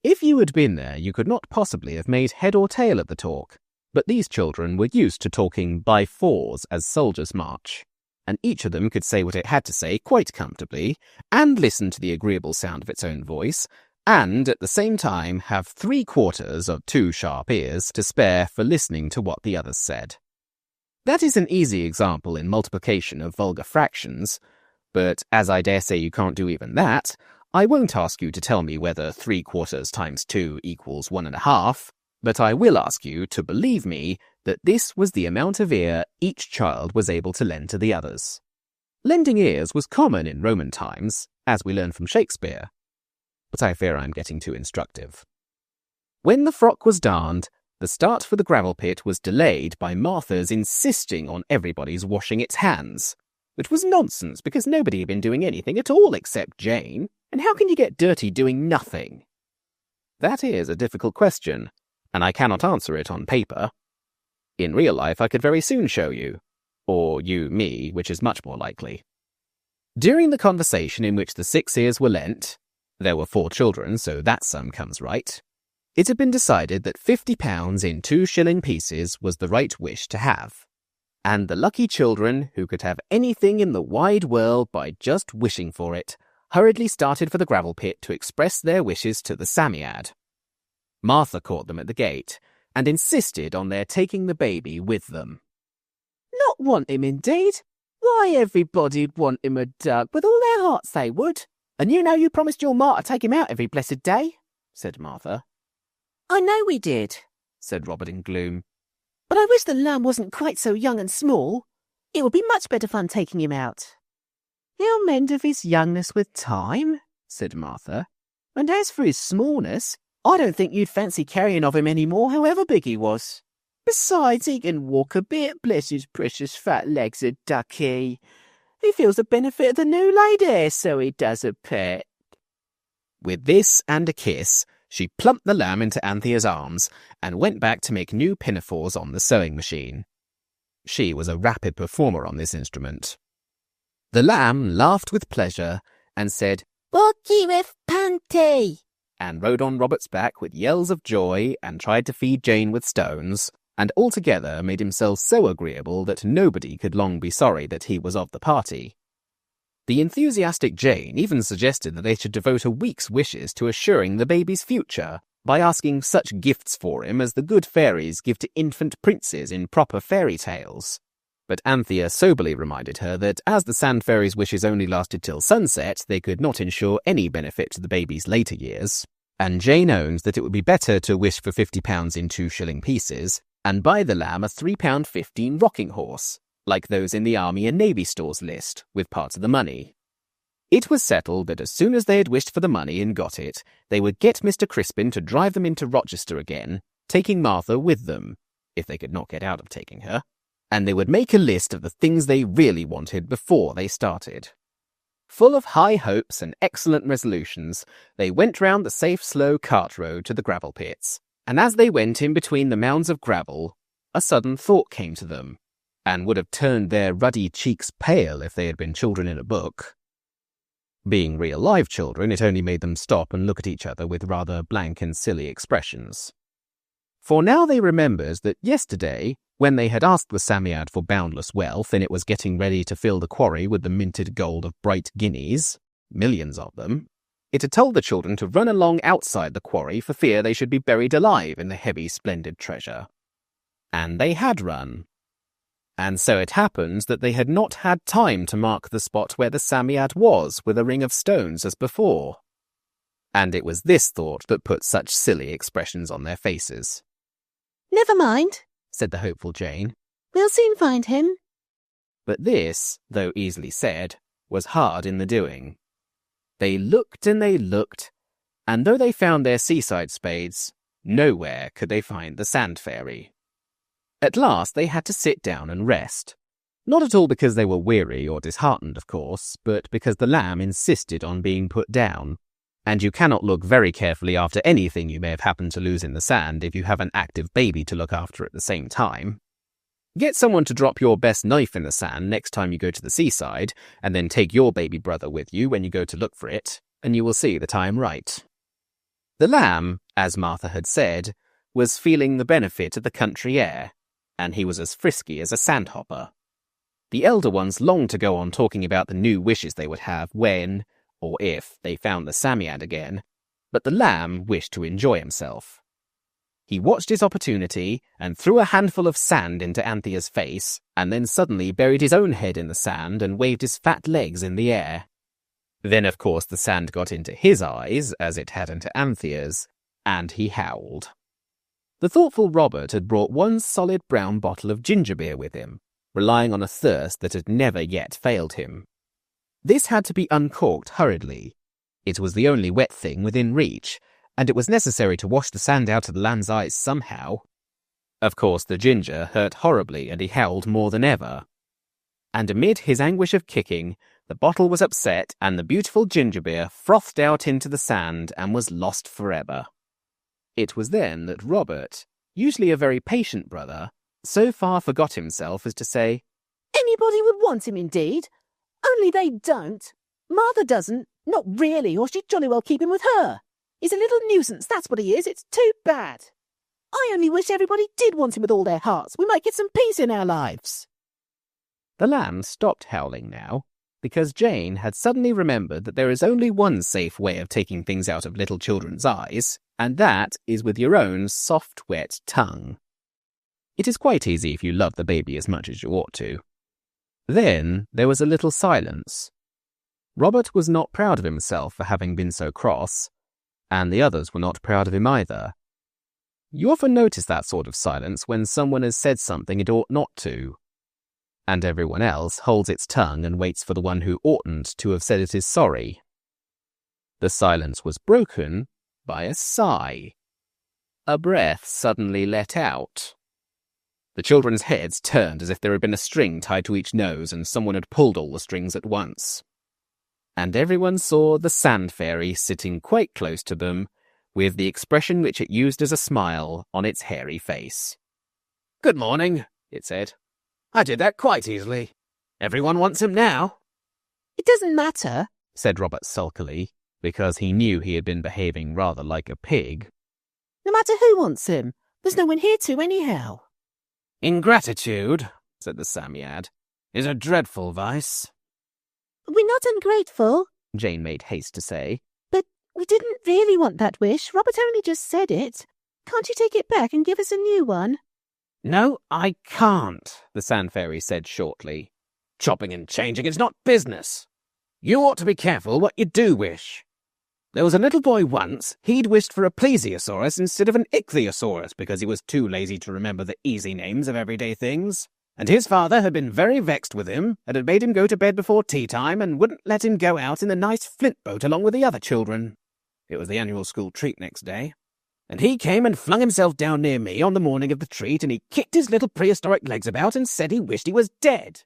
If you had been there, you could not possibly have made head or tail of the talk, but these children were used to talking by fours as soldiers march, and each of them could say what it had to say quite comfortably, and listen to the agreeable sound of its own voice, and at the same time have 3/4 of 2 sharp ears to spare for listening to what the others said. That is an easy example in multiplication of vulgar fractions, but as I dare say you can't do even that, I won't ask you to tell me whether 3/4 times 2 equals 1.5, but I will ask you to believe me that this was the amount of ear each child was able to lend to the others. Lending ears was common in Roman times, as we learn from Shakespeare. But I fear I'm getting too instructive. When the frock was darned, The start for the gravel pit was delayed by Martha's insisting on everybody's washing its hands, which was nonsense because nobody had been doing anything at all except Jane, and how can you get dirty doing nothing? That is a difficult question, and I cannot answer it on paper. In real life, I could very soon show you. Or you me, which is much more likely. During the conversation in which the 6 ears were lent, there were 4 children, so that sum comes right, it had been decided that £50 in 2-shilling pieces was the right wish to have. And the lucky children, who could have anything in the wide world by just wishing for it, hurriedly started for the gravel pit to express their wishes to the Psammead. Martha caught them at the gate and insisted on their taking the baby with them. Not want him, indeed. Why, everybody'd want him a duck, with all their hearts they would. And you know you promised your ma to take him out every blessed day, said Martha. I know we did, said Robert in gloom. But I wish the lamb wasn't quite so young and small. It would be much better fun taking him out. He'll mend of his youngness with time, said Martha. And as for his smallness, I don't think you'd fancy carrying of him any more, however big he was. Besides, he can walk a bit, bless his precious fat legs, a ducky. He feels the benefit of the new laid hair, so he does, a pet. With this and a kiss, she plumped the lamb into Anthea's arms and went back to make new pinafores on the sewing machine. She was a rapid performer on this instrument. The lamb laughed with pleasure and said, "Walkie with panty," and rode on Robert's back with yells of joy and tried to feed Jane with stones, and altogether made himself so agreeable that nobody could long be sorry that he was of the party. The enthusiastic Jane even suggested that they should devote a week's wishes to assuring the baby's future by asking such gifts for him as the good fairies give to infant princes in proper fairy tales. But Anthea soberly reminded her that as the Sand Fairy's wishes only lasted till sunset, they could not ensure any benefit to the baby's later years, and Jane owned that it would be better to wish for £50 in 2-shilling pieces and buy the lamb a £3.15 rocking horse, like those in the Army and Navy stores list, with part of the money. It was settled that as soon as they had wished for the money and got it, they would get Mr. Crispin to drive them into Rochester again, taking Martha with them, if they could not get out of taking her, and they would make a list of the things they really wanted before they started. Full of high hopes and excellent resolutions, they went round the safe, slow cart road to the gravel pits, and as they went in between the mounds of gravel, a sudden thought came to them, and would have turned their ruddy cheeks pale if they had been children in a book. Being real live children, it only made them stop and look at each other with rather blank and silly expressions. For now they remembered that yesterday, when they had asked the Psammead for boundless wealth and it was getting ready to fill the quarry with the minted gold of bright guineas, millions of them, it had told the children to run along outside the quarry for fear they should be buried alive in the heavy, splendid treasure. And they had run. And so it happened that they had not had time to mark the spot where the Psammead was with a ring of stones as before. And it was this thought that put such silly expressions on their faces. "Never mind," said the hopeful Jane. "We'll soon find him." But this, though easily said, was hard in the doing. They looked, and though they found their seaside spades, nowhere could they find the Sand Fairy. At last they had to sit down and rest. Not at all because they were weary or disheartened, of course, but because the lamb insisted on being put down. And you cannot look very carefully after anything you may have happened to lose in the sand if you have an active baby to look after at the same time. Get someone to drop your best knife in the sand next time you go to the seaside, and then take your baby brother with you when you go to look for it, and you will see that I am right. The lamb, as Martha had said, was feeling the benefit of the country air, and he was as frisky as a sandhopper. The elder ones longed to go on talking about the new wishes they would have when, or if, they found the Psammead again, but the lamb wished to enjoy himself. He watched his opportunity and threw a handful of sand into Anthea's face, and then suddenly buried his own head in the sand and waved his fat legs in the air. Then, of course, the sand got into his eyes, as it had into Anthea's, and he howled. The thoughtful Robert had brought one solid brown bottle of ginger beer with him, relying on a thirst that had never yet failed him. This had to be uncorked hurriedly. It was the only wet thing within reach, and it was necessary to wash the sand out of the lamb's eyes somehow, Of course, the ginger hurt horribly and he howled more than ever. And amid his anguish of kicking, the bottle was upset and the beautiful ginger beer frothed out into the sand and was lost forever. It was then that Robert, usually a very patient brother, so far forgot himself as to say, Anybody would want him, indeed. Only they don't. Martha doesn't. Not really, or she'd jolly well keep him with her. He's a little nuisance, that's what he is. It's too bad. I only wish everybody did want him with all their hearts. We might get some peace in our lives. The lamb stopped howling now, because Jane had suddenly remembered that there is only one safe way of taking things out of little children's eyes, and that is with your own soft, wet tongue. It is quite easy if you love the baby as much as you ought to. Then there was a little silence. Robert was not proud of himself for having been so cross, and the others were not proud of him either. You often notice that sort of silence when someone has said something it ought not to, and everyone else holds its tongue and waits for the one who oughtn't to have said it is sorry. The silence was broken by a sigh. A breath suddenly let out. The children's heads turned as if there had been a string tied to each nose and someone had pulled all the strings at once. And everyone saw the sand fairy sitting quite close to them, with the expression which it used as a smile on its hairy face. "Good morning," it said. "I did that quite easily. Everyone wants him now." It doesn't matter, said Robert sulkily, because he knew he had been behaving rather like a pig. No matter who wants him. There's no one here to anyhow. "Ingratitude," said the Psammead, "is a dreadful vice." We're not ungrateful, Jane made haste to say. But we didn't really want that wish. Robert only just said it. Can't you take it back and give us a new one? "No, I can't," the Sand Fairy said shortly. "Chopping and changing is not business. You ought to be careful what you do wish. There was a little boy once, he'd wished for a plesiosaurus instead of an ichthyosaurus because he was too lazy to remember the easy names of everyday things. And his father had been very vexed with him and had made him go to bed before tea time and wouldn't let him go out in the nice flint boat along with the other children. It was the annual school treat next day. And he came and flung himself down near me on the morning of the treat, and he kicked his little prehistoric legs about and said he wished he was dead.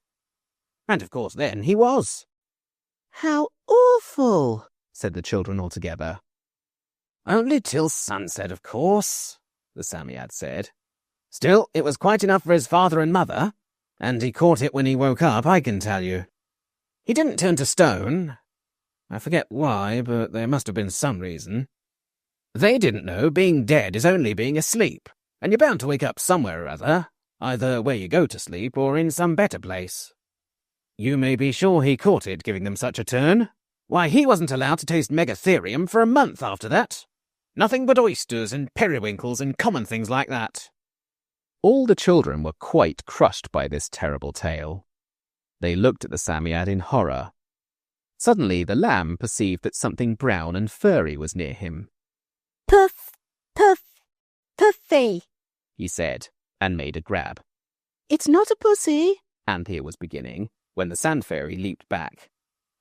And of course then he was." How awful, said the children all together. "Only till sunset, of course," the Psammead said. "Still, it was quite enough for his father and mother, and he caught it when he woke up, I can tell you. He didn't turn to stone. I forget why, but there must have been some reason. They didn't know being dead is only being asleep, and you're bound to wake up somewhere or other, either where you go to sleep or in some better place. You may be sure he caught it giving them such a turn. Why, he wasn't allowed to taste megatherium for a month after that. Nothing but oysters and periwinkles and common things like that." All the children were quite crushed by this terrible tale. They looked at the Psammead in horror. Suddenly the lamb perceived that something brown and furry was near him. Puff, puff, puffy, he said, and made a grab. It's not a pussy, Anthea was beginning, when the sand fairy leaped back.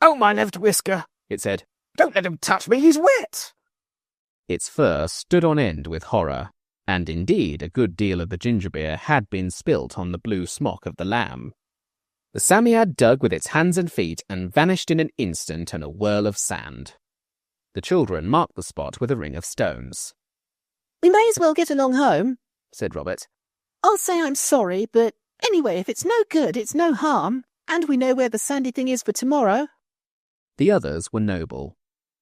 "Oh, my left whisker," it said. "Don't let him touch me, he's wet." Its fur stood on end with horror, and indeed a good deal of the ginger beer had been spilt on the blue smock of the lamb. The Psammead dug with its hands and feet and vanished in an instant in a whirl of sand. The children marked the spot with a ring of stones. We may as well get along home, said Robert. I'll say I'm sorry, but anyway, if it's no good, it's no harm, and we know where the sandy thing is for tomorrow. The others were noble.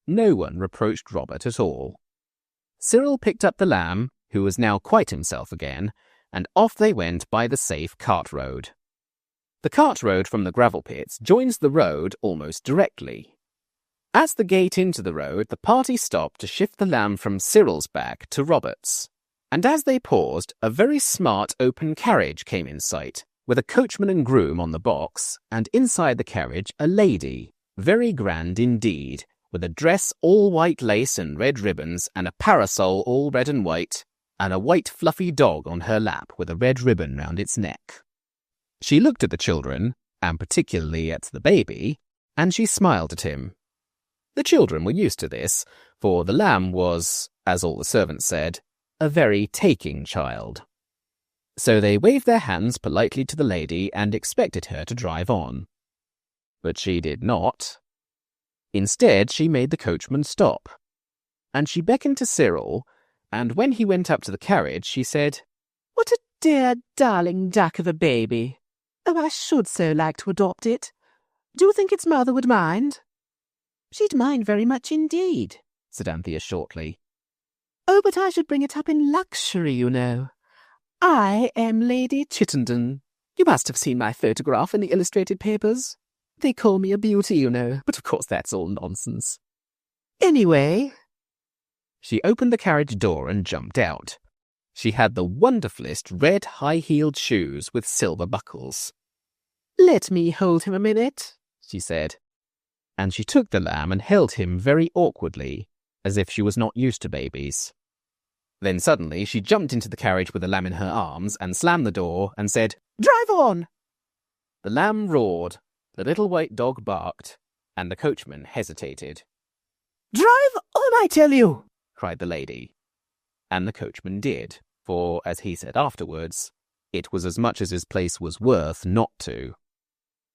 No one reproached Robert at all. Cyril picked up the lamb, who was now quite himself again, and off they went by the safe cart road. The cart road from the gravel pits joins the road almost directly. At the gate into the road, the party stopped to shift the lamb from Cyril's back to Robert's, and as they paused, a very smart open carriage came in sight, with a coachman and groom on the box, and inside the carriage a lady, very grand indeed, with a dress all white lace and red ribbons, and a parasol all red and white, and a white fluffy dog on her lap with a red ribbon round its neck. She looked at the children, and particularly at the baby, and she smiled at him. The children were used to this, for the lamb was, as all the servants said, a very taking child. So they waved their hands politely to the lady and expected her to drive on. But she did not. Instead, she made the coachman stop. And she beckoned to Cyril, and when he went up to the carriage, she said, "What a dear, darling duck of a baby. Oh, I should so like to adopt it. Do you think its mother would mind?" "She'd mind very much indeed," said Anthea shortly. "Oh, but I should bring it up in luxury, you know. I am Lady Chittenden. You must have seen my photograph in the illustrated papers. They call me a beauty, you know, but of course that's all nonsense. Anyway—" She opened the carriage door and jumped out. She had the wonderfulest red high-heeled shoes with silver buckles. "Let me hold him a minute," she said. And she took the lamb and held him very awkwardly, as if she was not used to babies. Then suddenly she jumped into the carriage with the lamb in her arms and slammed the door and said, "Drive on!" The lamb roared, the little white dog barked, and the coachman hesitated. "Drive on, I tell you!" cried the lady. And the coachman did, for, as he said afterwards, it was as much as his place was worth not to.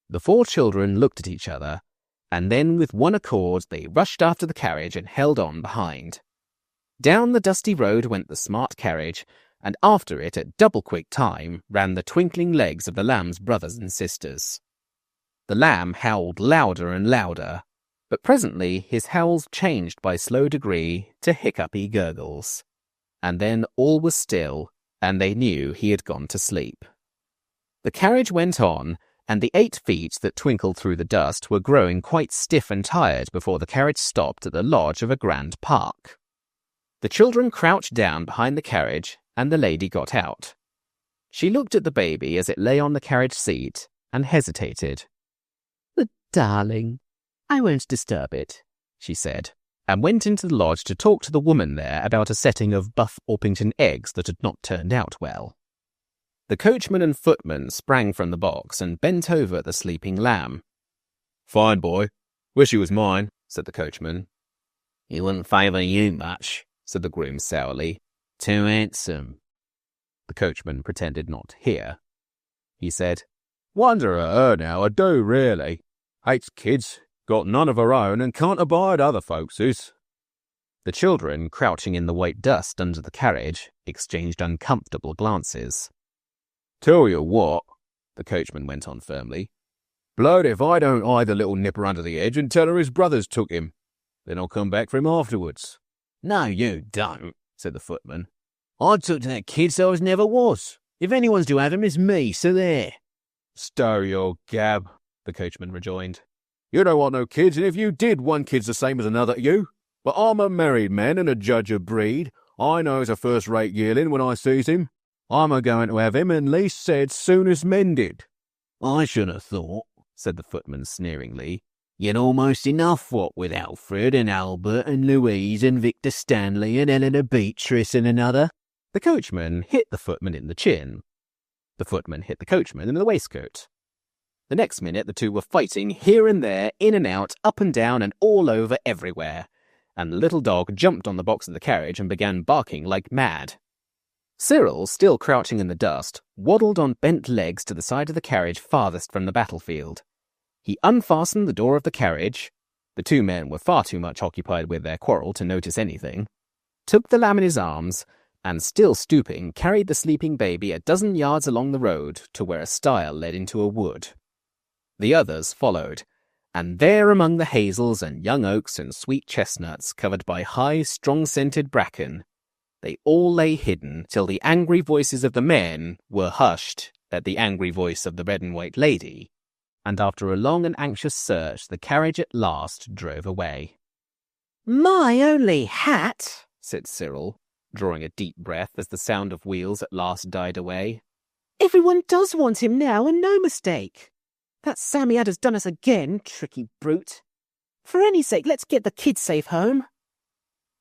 The 4 children looked at each other, and then with one accord they rushed after the carriage and held on behind. Down the dusty road went the smart carriage, and after it at double-quick time ran the twinkling legs of the lamb's brothers and sisters. The lamb howled louder and louder, but presently his howls changed by slow degree to hiccupy gurgles. And then all was still, and they knew he had gone to sleep. The carriage went on, and the 8 feet that twinkled through the dust were growing quite stiff and tired before the carriage stopped at the lodge of a grand park. The children crouched down behind the carriage, and the lady got out. She looked at the baby as it lay on the carriage seat, and hesitated. "The darling. I won't disturb it," she said, and went into the lodge to talk to the woman there about a setting of Buff Orpington eggs that had not turned out well. The coachman and footman sprang from the box and bent over the sleeping lamb. "Fine boy. Wish he was mine," said the coachman. "He wouldn't favour you much," said the groom sourly. "Too handsome." The coachman pretended not to hear. He said, "Wonder at her now, I do really. Hates kids, got none of her own, and can't abide other folks's." The children, crouching in the white dust under the carriage, exchanged uncomfortable glances. "Tell you what," the coachman went on firmly, "blowed if I don't eye the little nipper under the edge and tell her his brothers took him. Then I'll come back for him afterwards." "No, you don't," said the footman. "I took to that kid so as never was. If anyone's to have him, it's me, so there." "Stow your gab," the coachman rejoined. "You don't want no kids, and if you did, one kid's the same as another to you. But I'm a married man and a judge of breed. I knows a first-rate yearling when I sees him. I'm a-going to have him, and least said soon as mended." "I should have thought," said the footman sneeringly, "you'd almost enough what with Alfred and Albert and Louise and Victor Stanley and Eleanor Beatrice and another." The coachman hit the footman in the chin. The footman hit the coachman in the waistcoat. The next minute the two were fighting here and there, in and out, up and down, and all over everywhere, and the little dog jumped on the box of the carriage and began barking like mad. Cyril, still crouching in the dust, waddled on bent legs to the side of the carriage farthest from the battlefield. He unfastened the door of the carriage. The 2 men were far too much occupied with their quarrel to notice anything, took the lamb in his arms, and still stooping, carried the sleeping baby a dozen yards along the road to where a stile led into a wood. The others followed, and there among the hazels and young oaks and sweet chestnuts covered by high, strong-scented bracken, they all lay hidden till the angry voices of the men were hushed at the angry voice of the red and white lady, and after a long and anxious search the carriage at last drove away. "My only hat," said Cyril, drawing a deep breath as the sound of wheels at last died away. "Everyone does want him now, and no mistake. That Psammead has done us again, tricky brute. For any sake, let's get the kids safe home."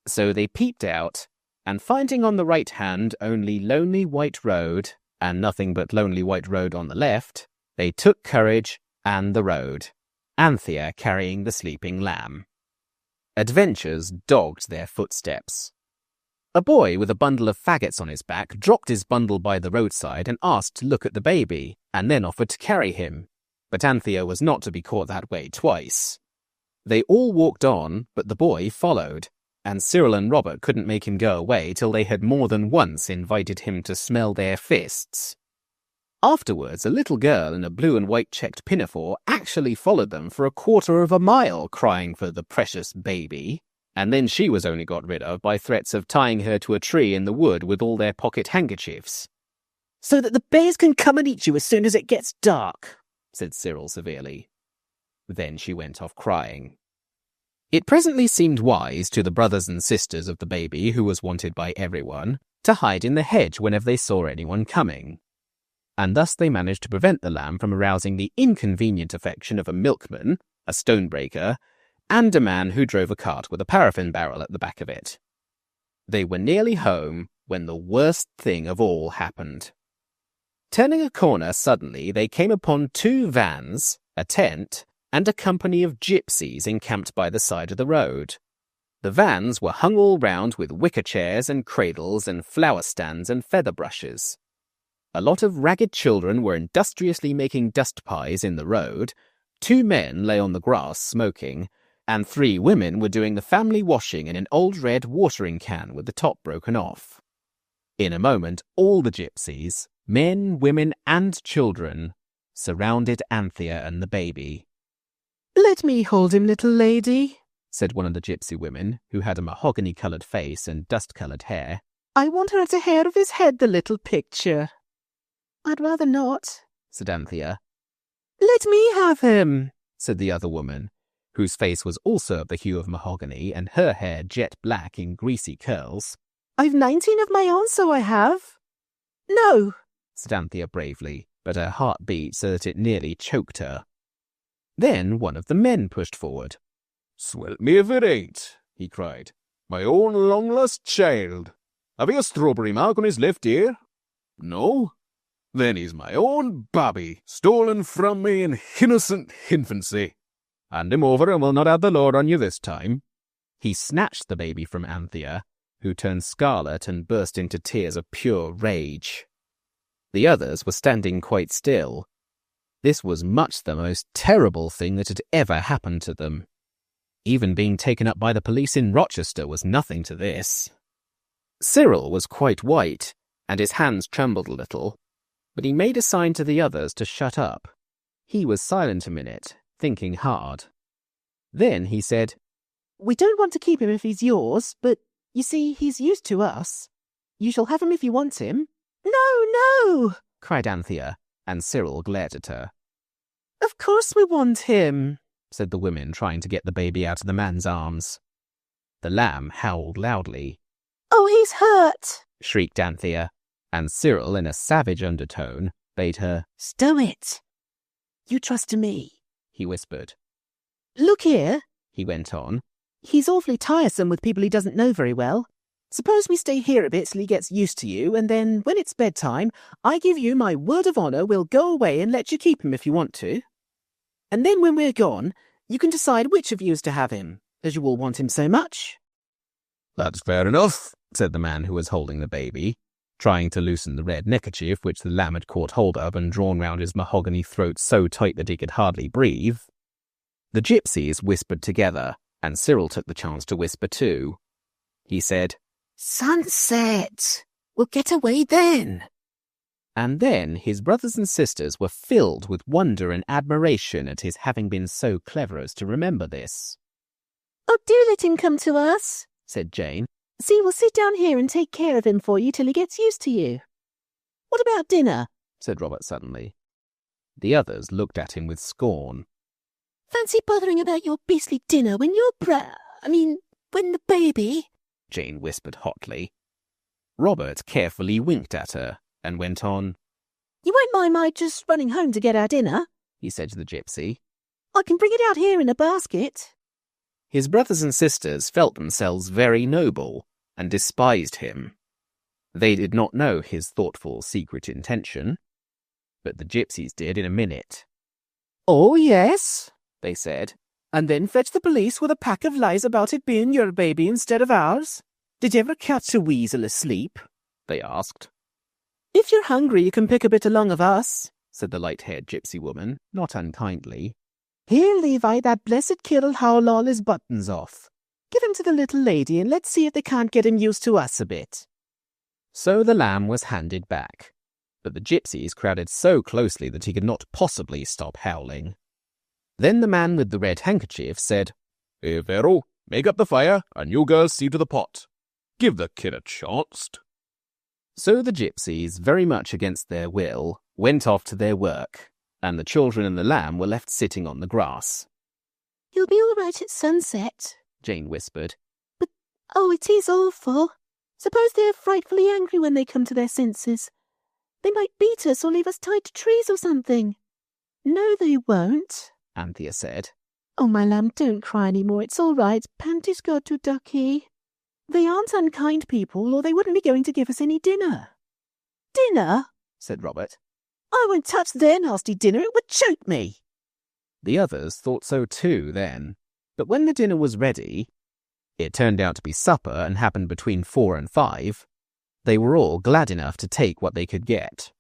So they peeped out, and finding on the right hand only lonely white road, and nothing but lonely white road on the left, they took courage and the road, Anthea carrying the sleeping lamb. Adventures dogged their footsteps. A boy with a bundle of faggots on his back dropped his bundle by the roadside and asked to look at the baby, and then offered to carry him. But Anthea was not to be caught that way twice. They all walked on, but the boy followed, and Cyril and Robert couldn't make him go away till they had more than once invited him to smell their fists. Afterwards, a little girl in a blue and white checked pinafore actually followed them for 1/4 mile, crying for the precious baby. And then she was only got rid of by threats of tying her to a tree in the wood with all their pocket handkerchiefs. "So that the bears can come and eat you as soon as it gets dark," said Cyril severely. Then she went off crying. It presently seemed wise to the brothers and sisters of the baby, who was wanted by everyone, to hide in the hedge whenever they saw anyone coming. And thus they managed to prevent the lamb from arousing the inconvenient affection of a milkman, a stonebreaker, and a man who drove a cart with a paraffin barrel at the back of it. They were nearly home when the worst thing of all happened. Turning a corner suddenly, they came upon 2 vans, a tent, and a company of gypsies encamped by the side of the road. The vans were hung all round with wicker chairs and cradles and flower stands and feather brushes. A lot of ragged children were industriously making dust pies in the road, 2 men lay on the grass smoking, and 3 women were doing the family washing in an old red watering can with the top broken off. In a moment, all the gypsies, men, women, and children, surrounded Anthea and the baby. "Let me hold him, little lady," said one of the gypsy women, who had a mahogany-coloured face and dust-coloured hair. "I want her at a hair of his head, the little picture." "I'd rather not," said Anthea. "Let me have him," said the other woman, whose face was also of the hue of mahogany and her hair jet black in greasy curls. "I've 19 of my own, so I have." "No," said Anthea bravely, but her heart beat so that it nearly choked her. Then one of the men pushed forward. "Swelp me if it ain't," he cried. "My own long-lost child. Have you a strawberry mark on his left ear? No? Then he's my own Bobby, stolen from me in innocent infancy. Hand him over and we'll not have the law on you this time." He snatched the baby from Anthea, who turned scarlet and burst into tears of pure rage. The others were standing quite still. This was much the most terrible thing that had ever happened to them. Even being taken up by the police in Rochester was nothing to this. Cyril was quite white, and his hands trembled a little, but he made a sign to the others to shut up. He was silent a minute, thinking hard. Then he said, "We don't want to keep him if he's yours, but, you see, he's used to us. You shall have him if you want him." "No, no!" cried Anthea, and Cyril glared at her. "Of course we want him," said the women, trying to get the baby out of the man's arms. The lamb howled loudly. "Oh, he's hurt!" shrieked Anthea, and Cyril, in a savage undertone, bade her "Stow it. You trust to me," he whispered. "Look here," he went on. "He's awfully tiresome with people he doesn't know very well. Suppose we stay here a bit till he gets used to you, and then, when it's bedtime, I give you my word of honour we'll go away and let you keep him if you want to. And then when we're gone, you can decide which of you is to have him, as you all want him so much." "That's fair enough," said the man who was holding the baby, trying to loosen the red neckerchief which the lamb had caught hold of and drawn round his mahogany throat so tight that he could hardly breathe. The gypsies whispered together, and Cyril took the chance to whisper too. He said, "Sunset! We'll get away then." And then his brothers and sisters were filled with wonder and admiration at his having been so clever as to remember this. "Oh, do let him come to us," said Jane. "See, we'll sit down here and take care of him for you till he gets used to you." "What about dinner?" said Robert suddenly. The others looked at him with scorn. "Fancy bothering about your beastly dinner when when the baby—" Jane whispered hotly. Robert carefully winked at her and went on. "You won't mind my just running home to get our dinner?" he said to the gypsy. "I can bring it out here in a basket." His brothers and sisters felt themselves very noble and despised him. They did not know his thoughtful secret intention, but the gypsies did in a minute. "Oh, yes," they said, "and then fetch the police with a pack of lies about it being your baby instead of ours. Did you ever catch a weasel asleep? They asked. If you're hungry, you can pick a bit along of us, said the light-haired gypsy woman, not unkindly. Here, Levi, that blessed kid'll howl all his buttons off. Give him to the little lady, and let's see if they can't get him used to us a bit. So the lamb was handed back, but the gypsies crowded so closely that he could not possibly stop howling. Then the man with the red handkerchief said, Hey, Pharaoh, make up the fire, and you girls see to the pot. Give the kid a chance. So the gypsies, very much against their will, went off to their work, and the children and the lamb were left sitting on the grass. You'll be all right at sunset, Jane whispered. But, oh, it is awful. Suppose they're frightfully angry when they come to their senses. They might beat us or leave us tied to trees or something. No, they won't, Anthea said. Oh, my lamb, don't cry any more. It's all right. Panty's got to ducky. They aren't unkind people, or they wouldn't be going to give us any dinner. Dinner? Said Robert. I won't touch their nasty dinner. It would choke me. The others thought so too then. But when the dinner was ready, it turned out to be supper and happened between 4 and 5, they were all glad enough to take what they could get.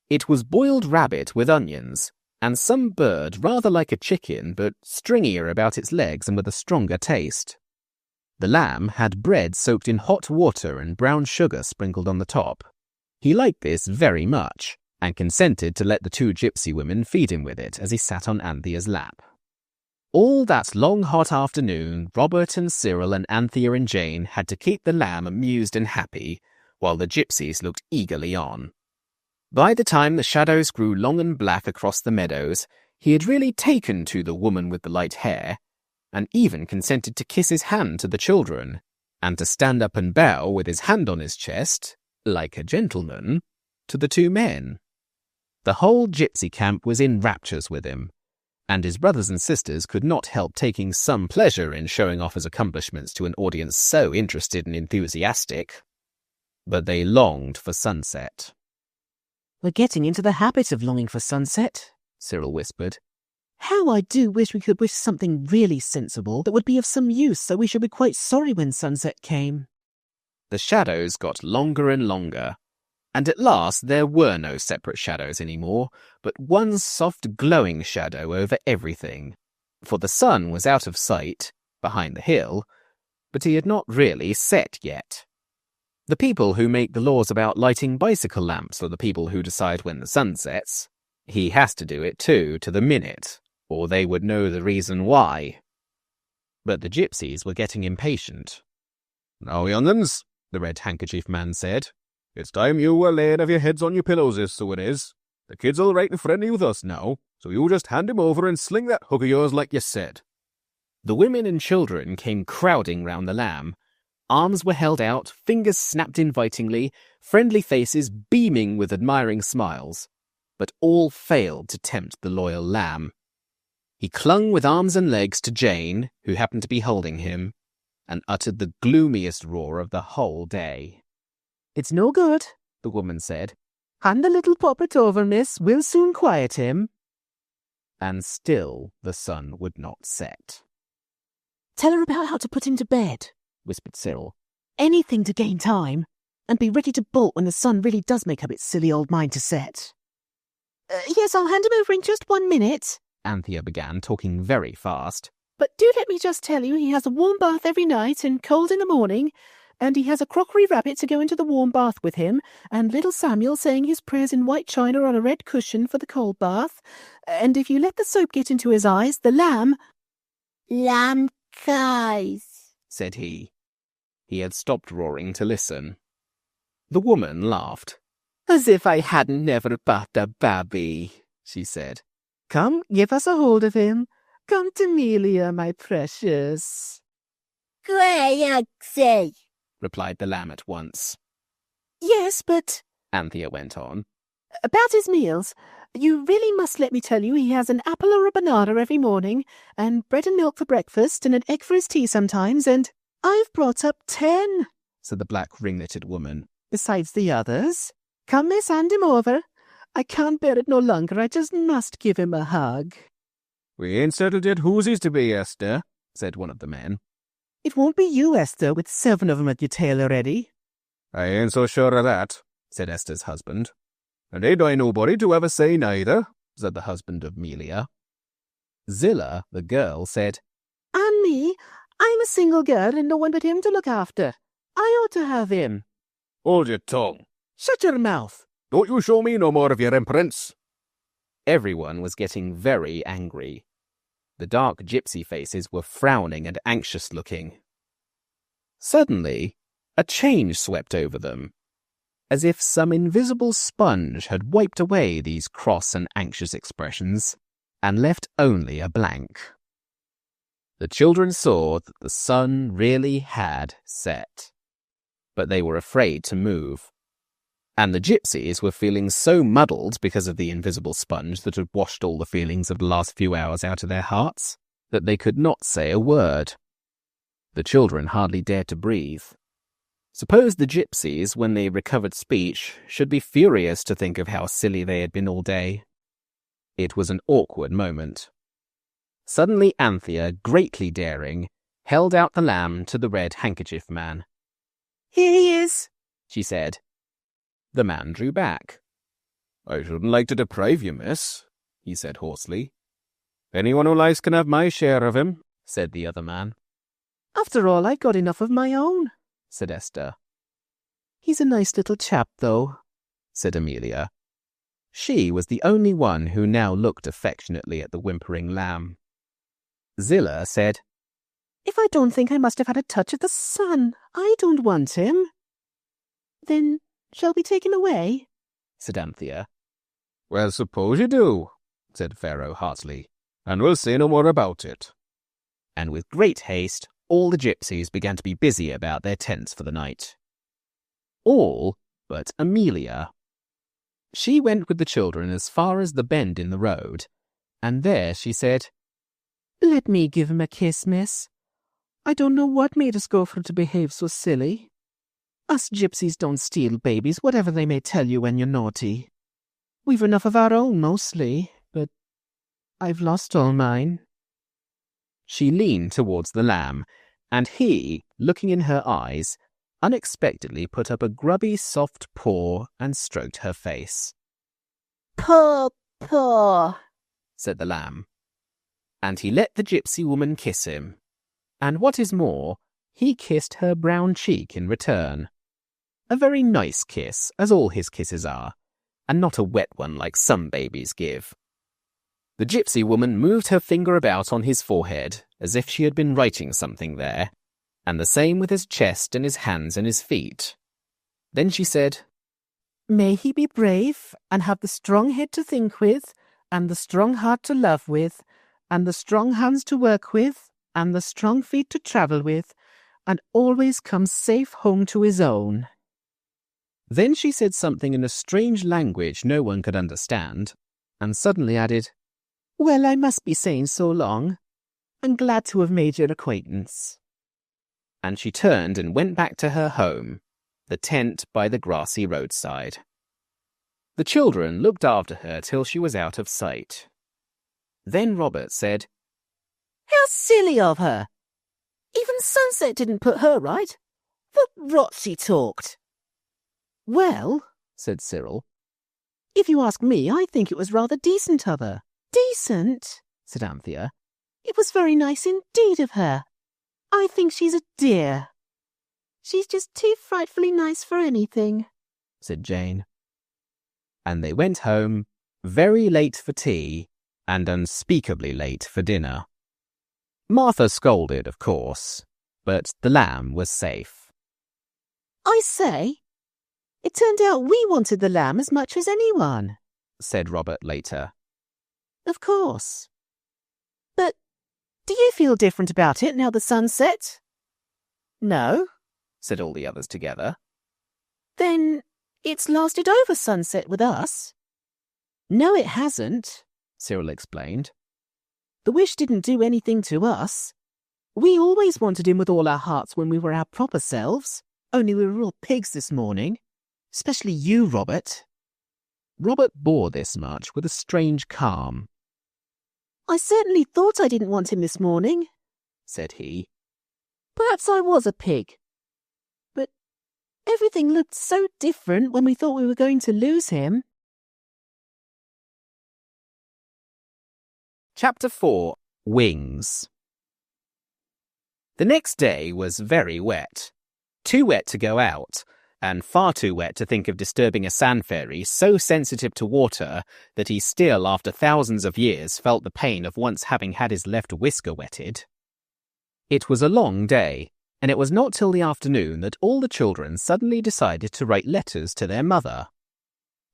It was boiled rabbit with onions, and some bird rather like a chicken but stringier about its legs and with a stronger taste. The lamb had bread soaked in hot water and brown sugar sprinkled on the top. He liked this very much, and consented to let the 2 gypsy women feed him with it as he sat on Anthea's lap. All that long hot afternoon, Robert and Cyril and Anthea and Jane had to keep the lamb amused and happy, while the gypsies looked eagerly on. By the time the shadows grew long and black across the meadows, he had really taken to the woman with the light hair, and even consented to kiss his hand to the children, and to stand up and bow with his hand on his chest, like a gentleman, to the 2 men. The whole gypsy camp was in raptures with him, and his brothers and sisters could not help taking some pleasure in showing off his accomplishments to an audience so interested and enthusiastic. But they longed for sunset. We're getting into the habit of longing for sunset, Cyril whispered. How I do wish we could wish something really sensible that would be of some use, so we should be quite sorry when sunset came. The shadows got longer and longer, and at last there were no separate shadows any more, but one soft glowing shadow over everything, for the sun was out of sight, behind the hill, but he had not really set yet. The people who make the laws about lighting bicycle lamps are the people who decide when the sun sets. He has to do it too, to the minute, or they would know the reason why. But the gypsies were getting impatient. Now, young'uns, the red handkerchief man said, it's time you were laying of your heads on your pillows, so it is. The kid's all right and friendly with us now, so you just hand him over and sling that hook of yours like you said. The women and children came crowding round the lamb. Arms were held out, fingers snapped invitingly, friendly faces beaming with admiring smiles. But all failed to tempt the loyal lamb. He clung with arms and legs to Jane, who happened to be holding him, and uttered the gloomiest roar of the whole day. It's no good, the woman said. Hand the little poppet over, miss. We'll soon quiet him. And still the sun would not set. Tell her about how to put him to bed, whispered Cyril. Anything to gain time, and be ready to bolt when the sun really does make up its silly old mind to set. Yes, I'll hand him over in just 1 minute, Anthea began, talking very fast. But do let me just tell you, he has a warm bath every night and cold in the morning, and he has a crockery rabbit to go into the warm bath with him, and little Samuel saying his prayers in white china on a red cushion for the cold bath, and if you let the soap get into his eyes, the lamb... Lamb cries, said he. He had stopped roaring to listen. The woman laughed. As if I hadn't never bathed a babby, she said. Come, give us a hold of him. Come to Melia, my precious. Granny, replied the lamb at once. Yes, but... Anthea went on. About his meals, you really must let me tell you he has an apple or a banana every morning, and bread and milk for breakfast, and an egg for his tea sometimes, and I've brought up 10, said the black ringleted woman. Besides the others. Come, miss, hand him over. I can't bear it no longer. I just must give him a hug. We ain't settled yet whose he's to be, Esther, said one of the men. It won't be you, Esther, with 7 of 'em at your tail already. I ain't so sure of that, said Esther's husband. And ain't I nobody to ever say neither, said the husband of Melia. Zillah, the girl, said, And me, I'm a single girl and no one but him to look after. I ought to have him. Hold your tongue. Shut your mouth. Don't you show me no more of your imprints. Everyone was getting very angry. The dark gypsy faces were frowning and anxious-looking. Suddenly, a change swept over them, as if some invisible sponge had wiped away these cross and anxious expressions and left only a blank. The children saw that the sun really had set, but they were afraid to move. And the gypsies were feeling so muddled because of the invisible sponge that had washed all the feelings of the last few hours out of their hearts that they could not say a word. The children hardly dared to breathe. Suppose the gypsies, when they recovered speech, should be furious to think of how silly they had been all day. It was an awkward moment. Suddenly Anthea, greatly daring, held out the lamb to the red handkerchief man. Here he is, she said. The man drew back. I shouldn't like to deprive you, miss, he said hoarsely. Anyone who likes can have my share of him, said the other man. After all, I've got enough of my own, said Esther. He's a nice little chap, though, said Amelia. She was the only one who now looked affectionately at the whimpering lamb. Zillah said, If I don't think I must have had a touch of the sun, I don't want him. Then shall we take him away? said Anthea. Well, suppose you do, said Pharaoh heartily, and we'll say no more about it. And with great haste, all the gypsies began to be busy about their tents for the night. All but Amelia. She went with the children as far as the bend in the road, and there she said, Let me give him a kiss, miss. I don't know what made us go for him to behave so silly. Us gypsies don't steal babies, whatever they may tell you when you're naughty. We've enough of our own, mostly, but I've lost all mine. She leaned towards the lamb, and he, looking in her eyes, unexpectedly put up a grubby, soft paw and stroked her face. Poor, poor, said the lamb. And he let the gypsy woman kiss him. And what is more, he kissed her brown cheek in return. A very nice kiss, as all his kisses are, and not a wet one like some babies give. The gypsy woman moved her finger about on his forehead, as if she had been writing something there, and the same with his chest and his hands and his feet. Then she said, May he be brave, and have the strong head to think with, and the strong heart to love with, and the strong hands to work with, and the strong feet to travel with, and always come safe home to his own. Then she said something in a strange language no one could understand, and suddenly added, Well, I must be saying so long. I'm glad to have made your acquaintance. And she turned and went back to her home, the tent by the grassy roadside. The children looked after her till she was out of sight. Then Robert said, How silly of her! Even Sunset didn't put her right. What rot she talked. Well, said Cyril, if you ask me, I think it was rather decent of her. Decent, said Anthea. It was very nice indeed of her. I think she's a dear. She's just too frightfully nice for anything, said Jane. And they went home, very late for tea, and unspeakably late for dinner. Martha scolded, of course, but the lamb was safe. I say, it turned out we wanted the lamb as much as anyone, said Robert later. Of course. But do you feel different about it now the sun's set? No, said all the others together. Then it's lasted over sunset with us. No, it hasn't, Cyril explained. The wish didn't do anything to us. We always wanted him with all our hearts when we were our proper selves, only we were all pigs this morning. Especially you, Robert. Robert bore this much with a strange calm. I certainly thought I didn't want him this morning, said he. Perhaps I was a pig. But everything looked so different when we thought we were going to lose him. Chapter 4. Wings. The next day was very wet. Too wet to go out, and far too wet to think of disturbing a sand fairy so sensitive to water that he still, after thousands of years, felt the pain of once having had his left whisker wetted. It was a long day, and it was not till the afternoon that all the children suddenly decided to write letters to their mother.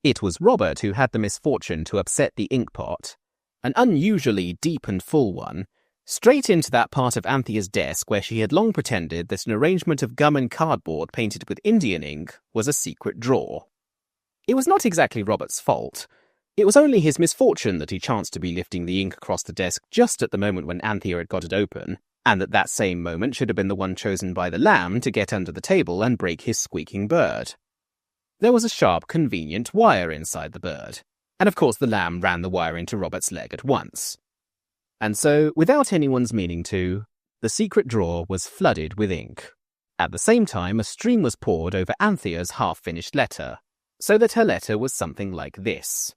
It was Robert who had the misfortune to upset the ink pot, an unusually deep and full one, straight into that part of Anthea's desk where she had long pretended that an arrangement of gum and cardboard painted with Indian ink was a secret drawer. It was not exactly Robert's fault. It was only his misfortune that he chanced to be lifting the ink across the desk just at the moment when Anthea had got it open, and that same moment should have been the one chosen by the lamb to get under the table and break his squeaking bird. There was a sharp, convenient wire inside the bird, and of course the lamb ran the wire into Robert's leg at once. And so, without anyone's meaning to, the secret drawer was flooded with ink. At the same time, a stream was poured over Anthea's half-finished letter, so that her letter was something like this.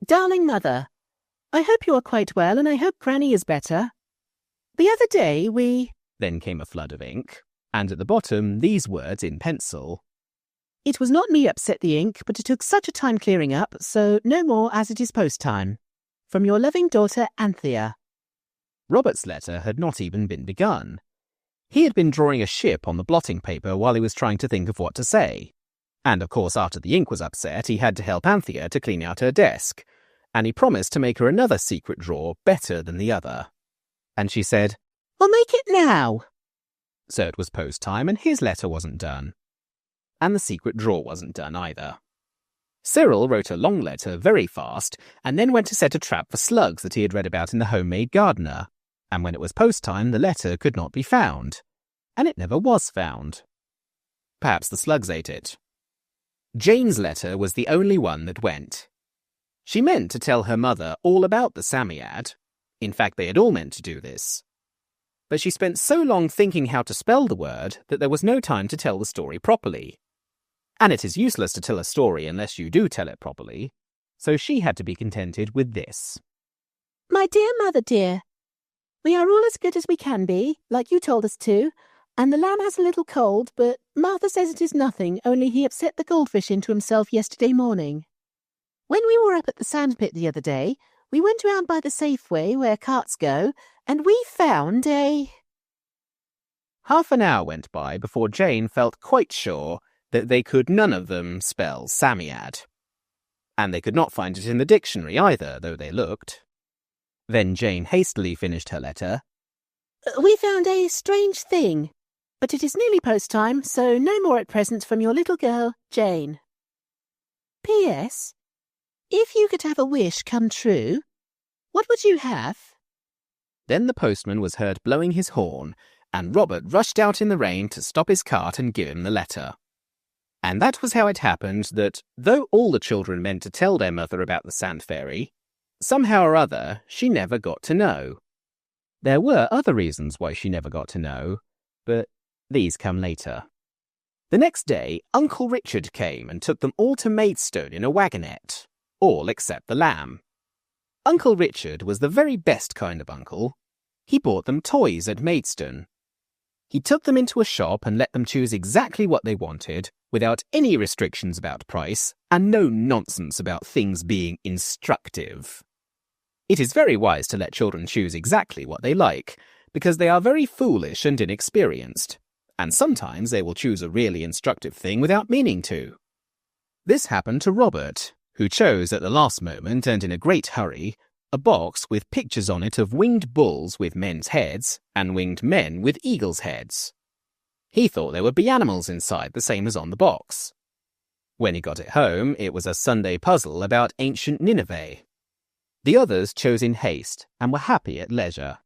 Darling Mother, I hope you are quite well, and I hope Granny is better. The other day Then came a flood of ink, and at the bottom these words in pencil. It was not me upset the ink, but it took such a time clearing up, so no more as it is post time. From your loving daughter, Anthea. Robert's letter had not even been begun. He had been drawing a ship on the blotting paper while he was trying to think of what to say. And of course, after the ink was upset, he had to help Anthea to clean out her desk, and he promised to make her another secret drawer better than the other. And she said, I'll make it now. So it was post time, and his letter wasn't done. And the secret drawer wasn't done either. Cyril wrote a long letter very fast, and then went to set a trap for slugs that he had read about in the Homemade Gardener, and when it was post time the letter could not be found, and it never was found. Perhaps the slugs ate it. Jane's letter was the only one that went. She meant to tell her mother all about the Psammead. In fact, they had all meant to do this. But she spent so long thinking how to spell the word that there was no time to tell the story properly. And it is useless to tell a story unless you do tell it properly, so she had to be contented with this. My dear Mother dear, we are all as good as we can be, like you told us to, and the lamb has a little cold, but Martha says it is nothing, only he upset the goldfish into himself yesterday morning. When we were up at the sandpit the other day, we went round by the Safeway where carts go, and we found a... Half an hour went by before Jane felt quite sure that they could none of them spell Psammead. And they could not find it in the dictionary either, though they looked. Then Jane hastily finished her letter. We found a strange thing, but it is nearly post time, so no more at present from your little girl, Jane. P.S. If you could have a wish come true, what would you have? Then the postman was heard blowing his horn, and Robert rushed out in the rain to stop his cart and give him the letter. And that was how it happened that, though all the children meant to tell their mother about the sand fairy, somehow or other she never got to know. There were other reasons why she never got to know, but these come later. The next day, Uncle Richard came and took them all to Maidstone in a wagonette, all except the lamb. Uncle Richard was the very best kind of uncle. He bought them toys at Maidstone. He took them into a shop and let them choose exactly what they wanted, without any restrictions about price, and no nonsense about things being instructive. It is very wise to let children choose exactly what they like, because they are very foolish and inexperienced, and sometimes they will choose a really instructive thing without meaning to. This happened to Robert, who chose at the last moment and in a great hurry a box with pictures on it of winged bulls with men's heads and winged men with eagles' heads. He thought there would be animals inside, the same as on the box. When he got it home, it was a Sunday puzzle about ancient Nineveh. The others chose in haste and were happy at leisure.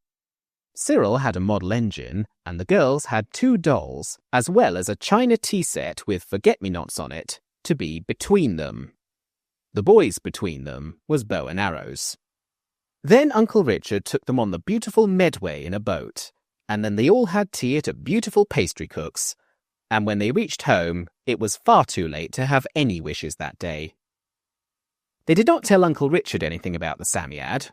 Cyril had a model engine, and the girls had 2 dolls, as well as a china tea set with forget-me-nots on it, to be between them. The boys between them was bow and arrows. Then Uncle Richard took them on the beautiful Medway in a boat, and then they all had tea at a beautiful pastry cook's, and when they reached home, it was far too late to have any wishes that day. They did not tell Uncle Richard anything about the Psammead.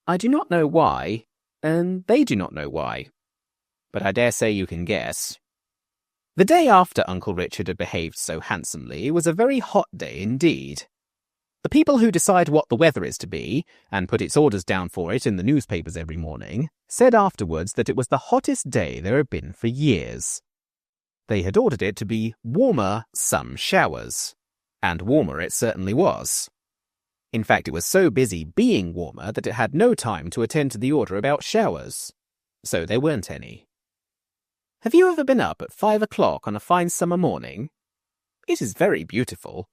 I do not know why, and they do not know why, but I dare say you can guess. The day after Uncle Richard had behaved so handsomely was a very hot day indeed. The people who decide what the weather is to be, and put its orders down for it in the newspapers every morning, said afterwards that it was the hottest day there had been for years. They had ordered it to be warmer, some showers, and warmer it certainly was. In fact, it was so busy being warmer that it had no time to attend to the order about showers, so there weren't any. Have you ever been up at 5 o'clock on a fine summer morning? It is very beautiful.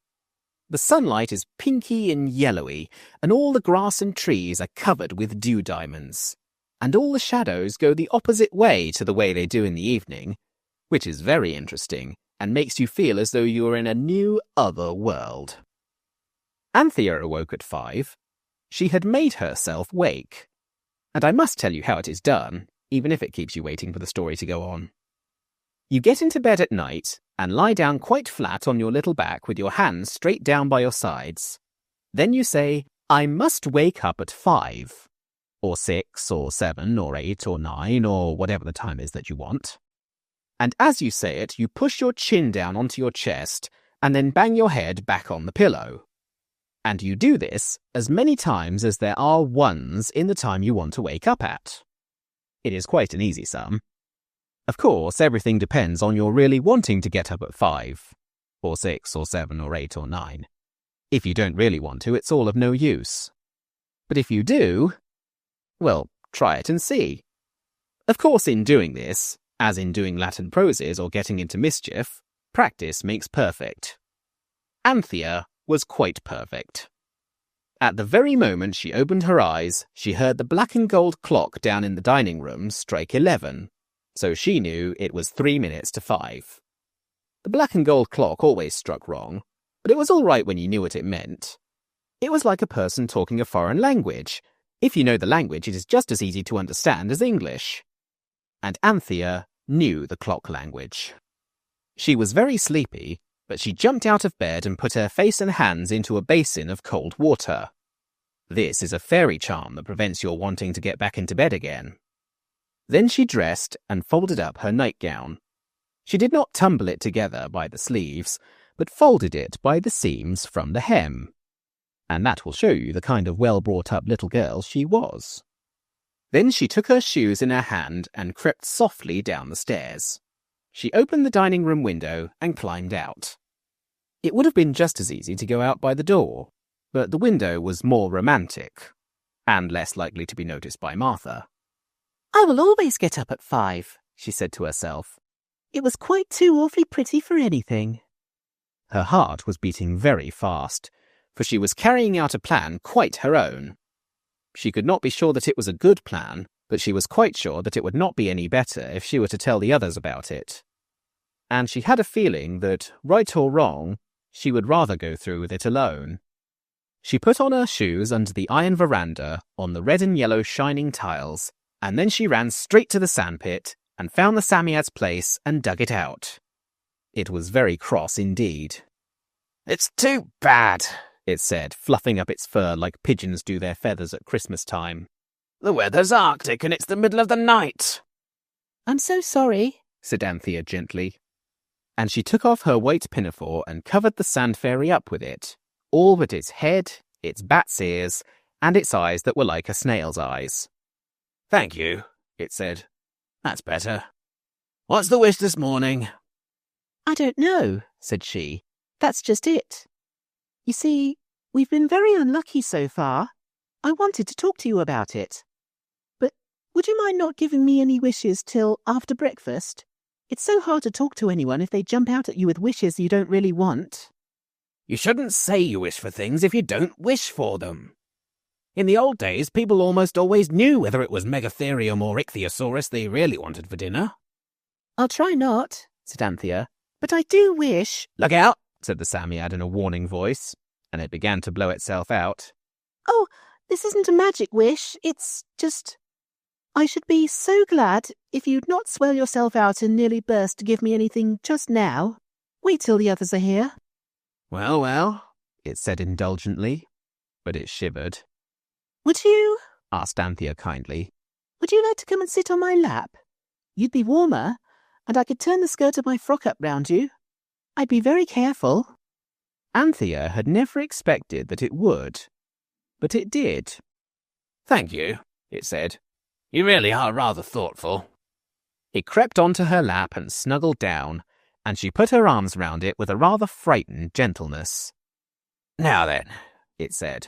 The sunlight is pinky and yellowy, and all the grass and trees are covered with dew diamonds, and all the shadows go the opposite way to the way they do in the evening, which is very interesting and makes you feel as though you are in a new other world. Anthea awoke at 5. She had made herself wake, and I must tell you how it is done, even if it keeps you waiting for the story to go on. You get into bed at night and lie down quite flat on your little back with your hands straight down by your sides. Then you say, I must wake up at 5, or 6, or 7, or 8, or 9, or whatever the time is that you want. And as you say it, you push your chin down onto your chest and then bang your head back on the pillow. And you do this as many times as there are ones in the time you want to wake up at. It is quite an easy sum. Of course, everything depends on your really wanting to get up at 5, or 6, or 7, or 8, or 9. If you don't really want to, it's all of no use. But if you do, well, try it and see. Of course, in doing this, as in doing Latin proses or getting into mischief, practice makes perfect. Anthea was quite perfect. At the very moment she opened her eyes, she heard the black and gold clock down in the dining room strike 11. So she knew it was 3 minutes to 5. The black and gold clock always struck wrong, but it was all right when you knew what it meant. It was like a person talking a foreign language. If you know the language, it is just as easy to understand as English. And Anthea knew the clock language. She was very sleepy, but she jumped out of bed and put her face and hands into a basin of cold water. This is a fairy charm that prevents your wanting to get back into bed again. Then she dressed and folded up her nightgown. She did not tumble it together by the sleeves, but folded it by the seams from the hem. And that will show you the kind of well-brought-up little girl she was. Then she took her shoes in her hand and crept softly down the stairs. She opened the dining room window and climbed out. It would have been just as easy to go out by the door, but the window was more romantic, and less likely to be noticed by Martha. I will always get up at 5, she said to herself. It was quite too awfully pretty for anything. Her heart was beating very fast, for she was carrying out a plan quite her own. She could not be sure that it was a good plan, but she was quite sure that it would not be any better if she were to tell the others about it. And she had a feeling that, right or wrong, she would rather go through with it alone. She put on her shoes under the iron veranda on the red and yellow shining tiles, and then she ran straight to the sandpit and found the Psammead's place and dug it out. It was very cross indeed. It's too bad, it said, fluffing up its fur like pigeons do their feathers at Christmas time. The weather's Arctic and it's the middle of the night. I'm so sorry, said Anthea gently. And she took off her white pinafore and covered the sand fairy up with it, all but its head, its bat's ears, and its eyes that were like a snail's eyes. Thank you, it said. That's better. What's the wish this morning? I don't know, said she. That's just it. You see, we've been very unlucky so far. I wanted to talk to you about it. But would you mind not giving me any wishes till after breakfast? It's so hard to talk to anyone if they jump out at you with wishes you don't really want. You shouldn't say you wish for things if you don't wish for them. In the old days, people almost always knew whether it was Megatherium or Ichthyosaurus they really wanted for dinner. I'll try not, said Anthea, but I do wish— Look out, said the Psammead in a warning voice, and it began to blow itself out. Oh, this isn't a magic wish, it's just— I should be so glad if you'd not swell yourself out and nearly burst to give me anything just now. Wait till the others are here. Well, well, it said indulgently, but it shivered. Would you? Asked Anthea kindly. Would you like to come and sit on my lap? You'd be warmer, and I could turn the skirt of my frock up round you. I'd be very careful. Anthea had never expected that it would, but it did. Thank you, it said. You really are rather thoughtful. It crept onto her lap and snuggled down, and she put her arms round it with a rather frightened gentleness. Now then, it said.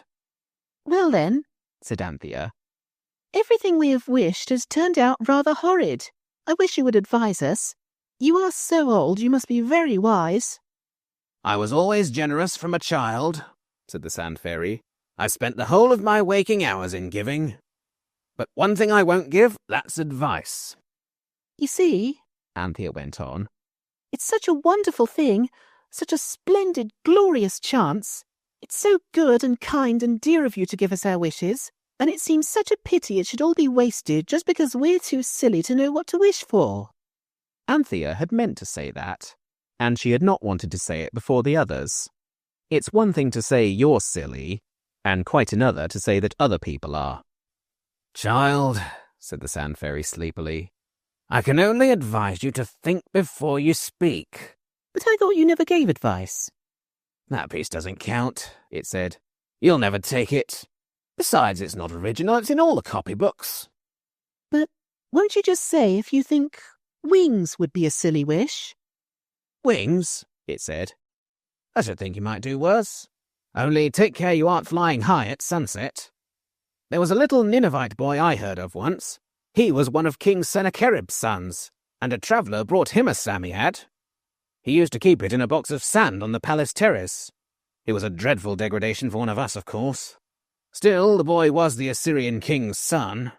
Well then, said Anthea. Everything we have wished has turned out rather horrid. I wish you would advise us. You are so old, you must be very wise. I was always generous from a child, said the Sand Fairy. I've spent the whole of my waking hours in giving. But one thing I won't give, that's advice. You see, Anthea went on, it's such a wonderful thing, such a splendid, glorious chance. It's so good and kind and dear of you to give us our wishes, and it seems such a pity it should all be wasted just because we're too silly to know what to wish for. Anthea had meant to say that, and she had not wanted to say it before the others. It's one thing to say you're silly, and quite another to say that other people are. Child, said the Sand Fairy sleepily, I can only advise you to think before you speak. But I thought you never gave advice. That piece doesn't count, it said. You'll never take it. Besides, it's not original, it's in all the copybooks. But won't you just say if you think wings would be a silly wish? Wings, it said. I should think you might do worse. Only take care you aren't flying high at sunset. There was a little Ninevite boy I heard of once. He was one of King Sennacherib's sons, and a traveller brought him a Psammead. He used to keep it in a box of sand on the palace terrace. It was a dreadful degradation for one of us, of course. Still, the boy was the Assyrian king's son,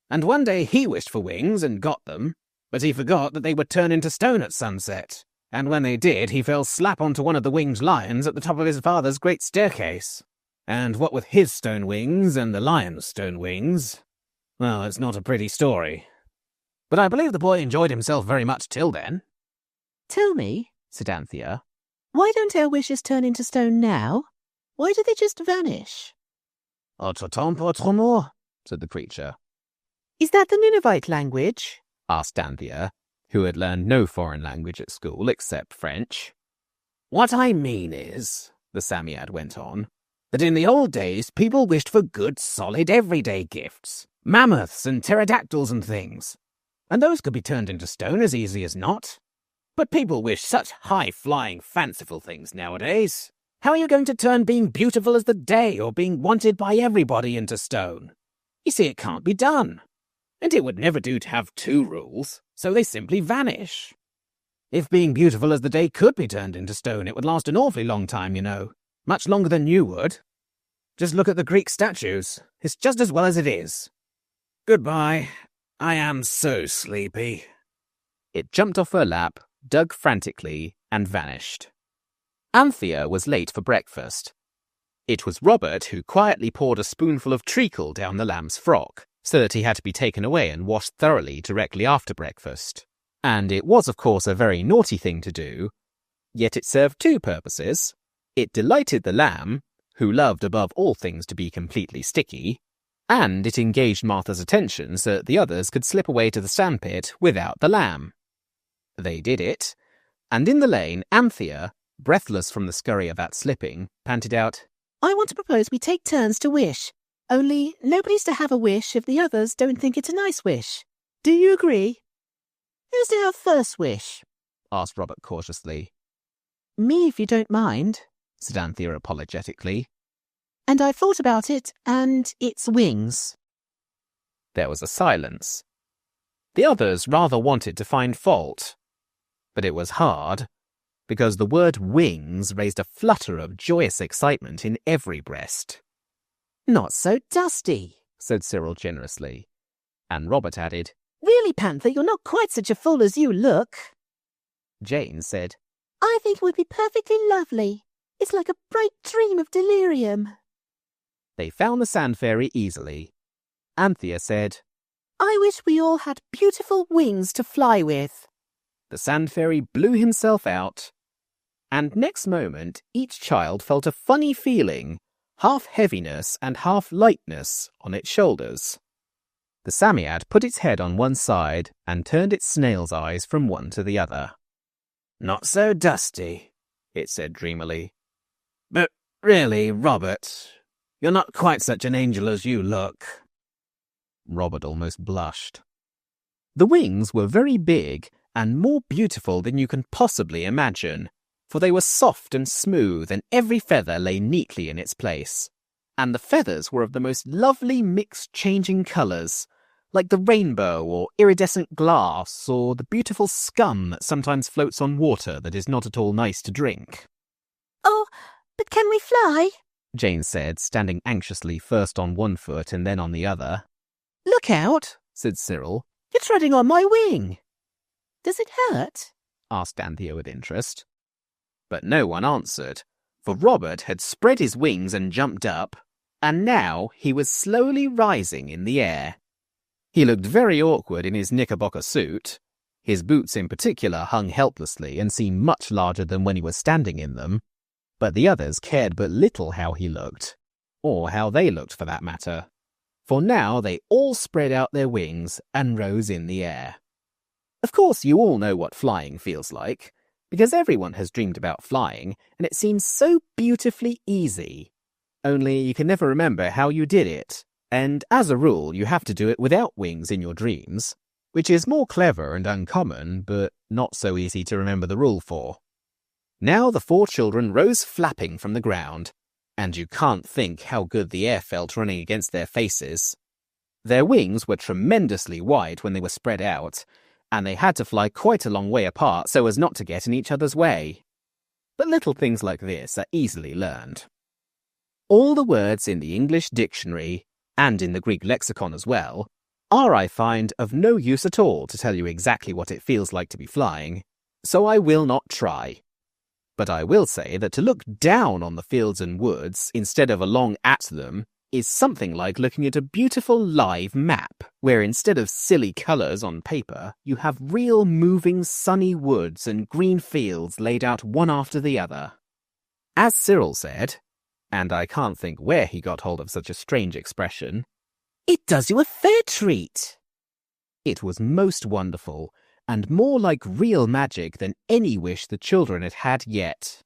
and one day he wished for wings and got them, but he forgot that they would turn into stone at sunset, and when they did, he fell slap onto one of the winged lions at the top of his father's great staircase. And what with his stone wings and the lion's stone wings, well, it's not a pretty story. But I believe the boy enjoyed himself very much till then. Tell me, said Anthea, why don't our wishes turn into stone now? Why do they just vanish? Autre temps, autre mort, said the creature. Is that the Ninevite language? Asked Anthea, who had learned no foreign language at school except French. What I mean is, the Psammead went on, that in the old days people wished for good, solid, everyday gifts. Mammoths and pterodactyls and things. And those could be turned into stone as easy as not. But people wish such high-flying, fanciful things nowadays. How are you going to turn being beautiful as the day or being wanted by everybody into stone? You see, it can't be done. And it would never do to have two rules, so they simply vanish. If being beautiful as the day could be turned into stone, it would last an awfully long time, you know. Much longer than you would. Just look at the Greek statues. It's just as well as it is. Goodbye. I am so sleepy. It jumped off her lap, dug frantically, and vanished. Anthea was late for breakfast. It was Robert who quietly poured a spoonful of treacle down the lamb's frock, so that he had to be taken away and washed thoroughly directly after breakfast. And it was, of course, a very naughty thing to do, yet it served two purposes. It delighted the lamb, who loved above all things to be completely sticky, and it engaged Martha's attention so that the others could slip away to the sandpit without the lamb. They did it, and in the lane, Anthea, breathless from the scurry of that slipping, panted out, I want to propose we take turns to wish. Only nobody's to have a wish if the others don't think it's a nice wish. Do you agree? Who's our first wish? Asked Robert cautiously. Me, if you don't mind, said Anthea apologetically. And I've thought about it, and it's wings. There was a silence. The others rather wanted to find fault, but it was hard, because the word wings raised a flutter of joyous excitement in every breast. Not so dusty, said Cyril generously, and Robert added, Really, Panther, you're not quite such a fool as you look. Jane said, I think it would be perfectly lovely. It's like a bright dream of delirium. They found the Sand Fairy easily. Anthea said, I wish we all had beautiful wings to fly with. The sand fairy blew himself out, and next moment each child felt a funny feeling, half heaviness and half lightness, on its shoulders. The Psammead put its head on one side and turned its snail's eyes from one to the other. "Not so dusty," it said dreamily. "But really, Robert, you're not quite such an angel as you look." Robert almost blushed. The wings were very big and more beautiful than you can possibly imagine, for they were soft and smooth and every feather lay neatly in its place. And the feathers were of the most lovely mixed changing colours, like the rainbow or iridescent glass or the beautiful scum that sometimes floats on water that is not at all nice to drink. Oh, but can we fly? Jane said, standing anxiously first on one foot and then on the other. Look out, said Cyril. You're treading on my wing. Does it hurt? Asked Anthea with interest. But no one answered, for Robert had spread his wings and jumped up, and now he was slowly rising in the air. He looked very awkward in his knickerbocker suit. His boots in particular hung helplessly and seemed much larger than when he was standing in them, but the others cared but little how he looked, or how they looked for that matter, for now they all spread out their wings and rose in the air. Of course, you all know what flying feels like, because everyone has dreamed about flying, and it seems so beautifully easy. Only you can never remember how you did it, and as a rule you have to do it without wings in your dreams, which is more clever and uncommon, but not so easy to remember the rule for. Now the 4 children rose flapping from the ground, and you can't think how good the air felt running against their faces. Their wings were tremendously wide when they were spread out, and they had to fly quite a long way apart so as not to get in each other's way. But little things like this are easily learned. All the words in the English dictionary, and in the Greek lexicon as well, are, I find, of no use at all to tell you exactly what it feels like to be flying, so I will not try. But I will say that to look down on the fields and woods instead of along at them is something like looking at a beautiful live map, where instead of silly colours on paper, you have real moving sunny woods and green fields laid out one after the other. As Cyril said, and I can't think where he got hold of such a strange expression, It does you a fair treat. It was most wonderful, and more like real magic than any wish the children had had yet.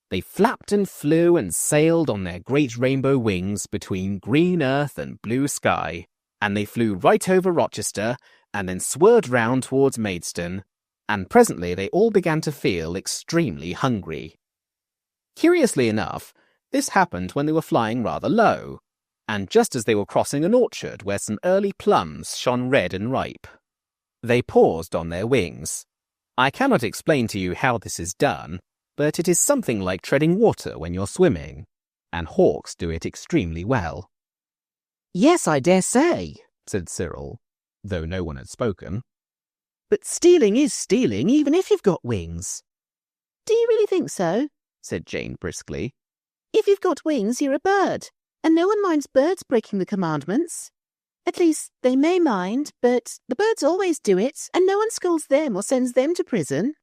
They flapped and flew and sailed on their great rainbow wings between green earth and blue sky, and they flew right over Rochester, and then swirled round towards Maidstone, and presently they all began to feel extremely hungry. Curiously enough, this happened when they were flying rather low, and just as they were crossing an orchard where some early plums shone red and ripe. They paused on their wings. I cannot explain to you how this is done, but it is something like treading water when you're swimming, and hawks do it extremely well. Yes, I dare say, said Cyril, though no one had spoken. But stealing is stealing, even if you've got wings. Do you really think so? Said Jane briskly. If you've got wings, you're a bird, and no one minds birds breaking the commandments. At least, they may mind, but the birds always do it, and no one scolds them or sends them to prison.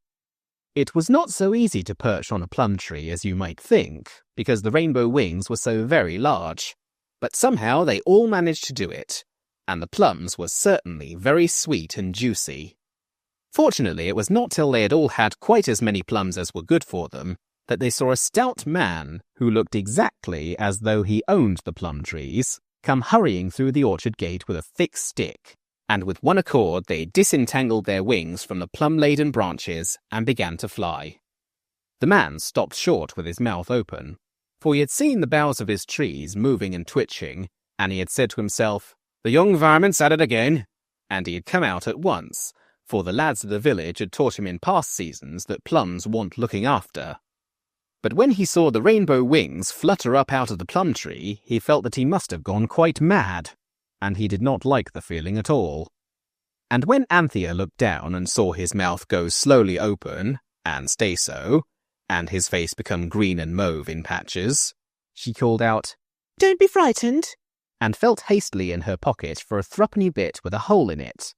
It was not so easy to perch on a plum tree as you might think, because the rainbow wings were so very large. But somehow they all managed to do it, and the plums were certainly very sweet and juicy. Fortunately, it was not till they had all had quite as many plums as were good for them that they saw a stout man, who looked exactly as though he owned the plum trees, come hurrying through the orchard gate with a thick stick, and with one accord they disentangled their wings from the plum-laden branches and began to fly. The man stopped short with his mouth open, for he had seen the boughs of his trees moving and twitching, and he had said to himself, "The young varmint's at it again," and he had come out at once, for the lads of the village had taught him in past seasons that plums want looking after. But when he saw the rainbow wings flutter up out of the plum tree, he felt that he must have gone quite mad, and he did not like the feeling at all. And when Anthea looked down and saw his mouth go slowly open, and stay so, and his face become green and mauve in patches, she called out, Don't be frightened. and felt hastily in her pocket for a threepenny bit with a hole in it,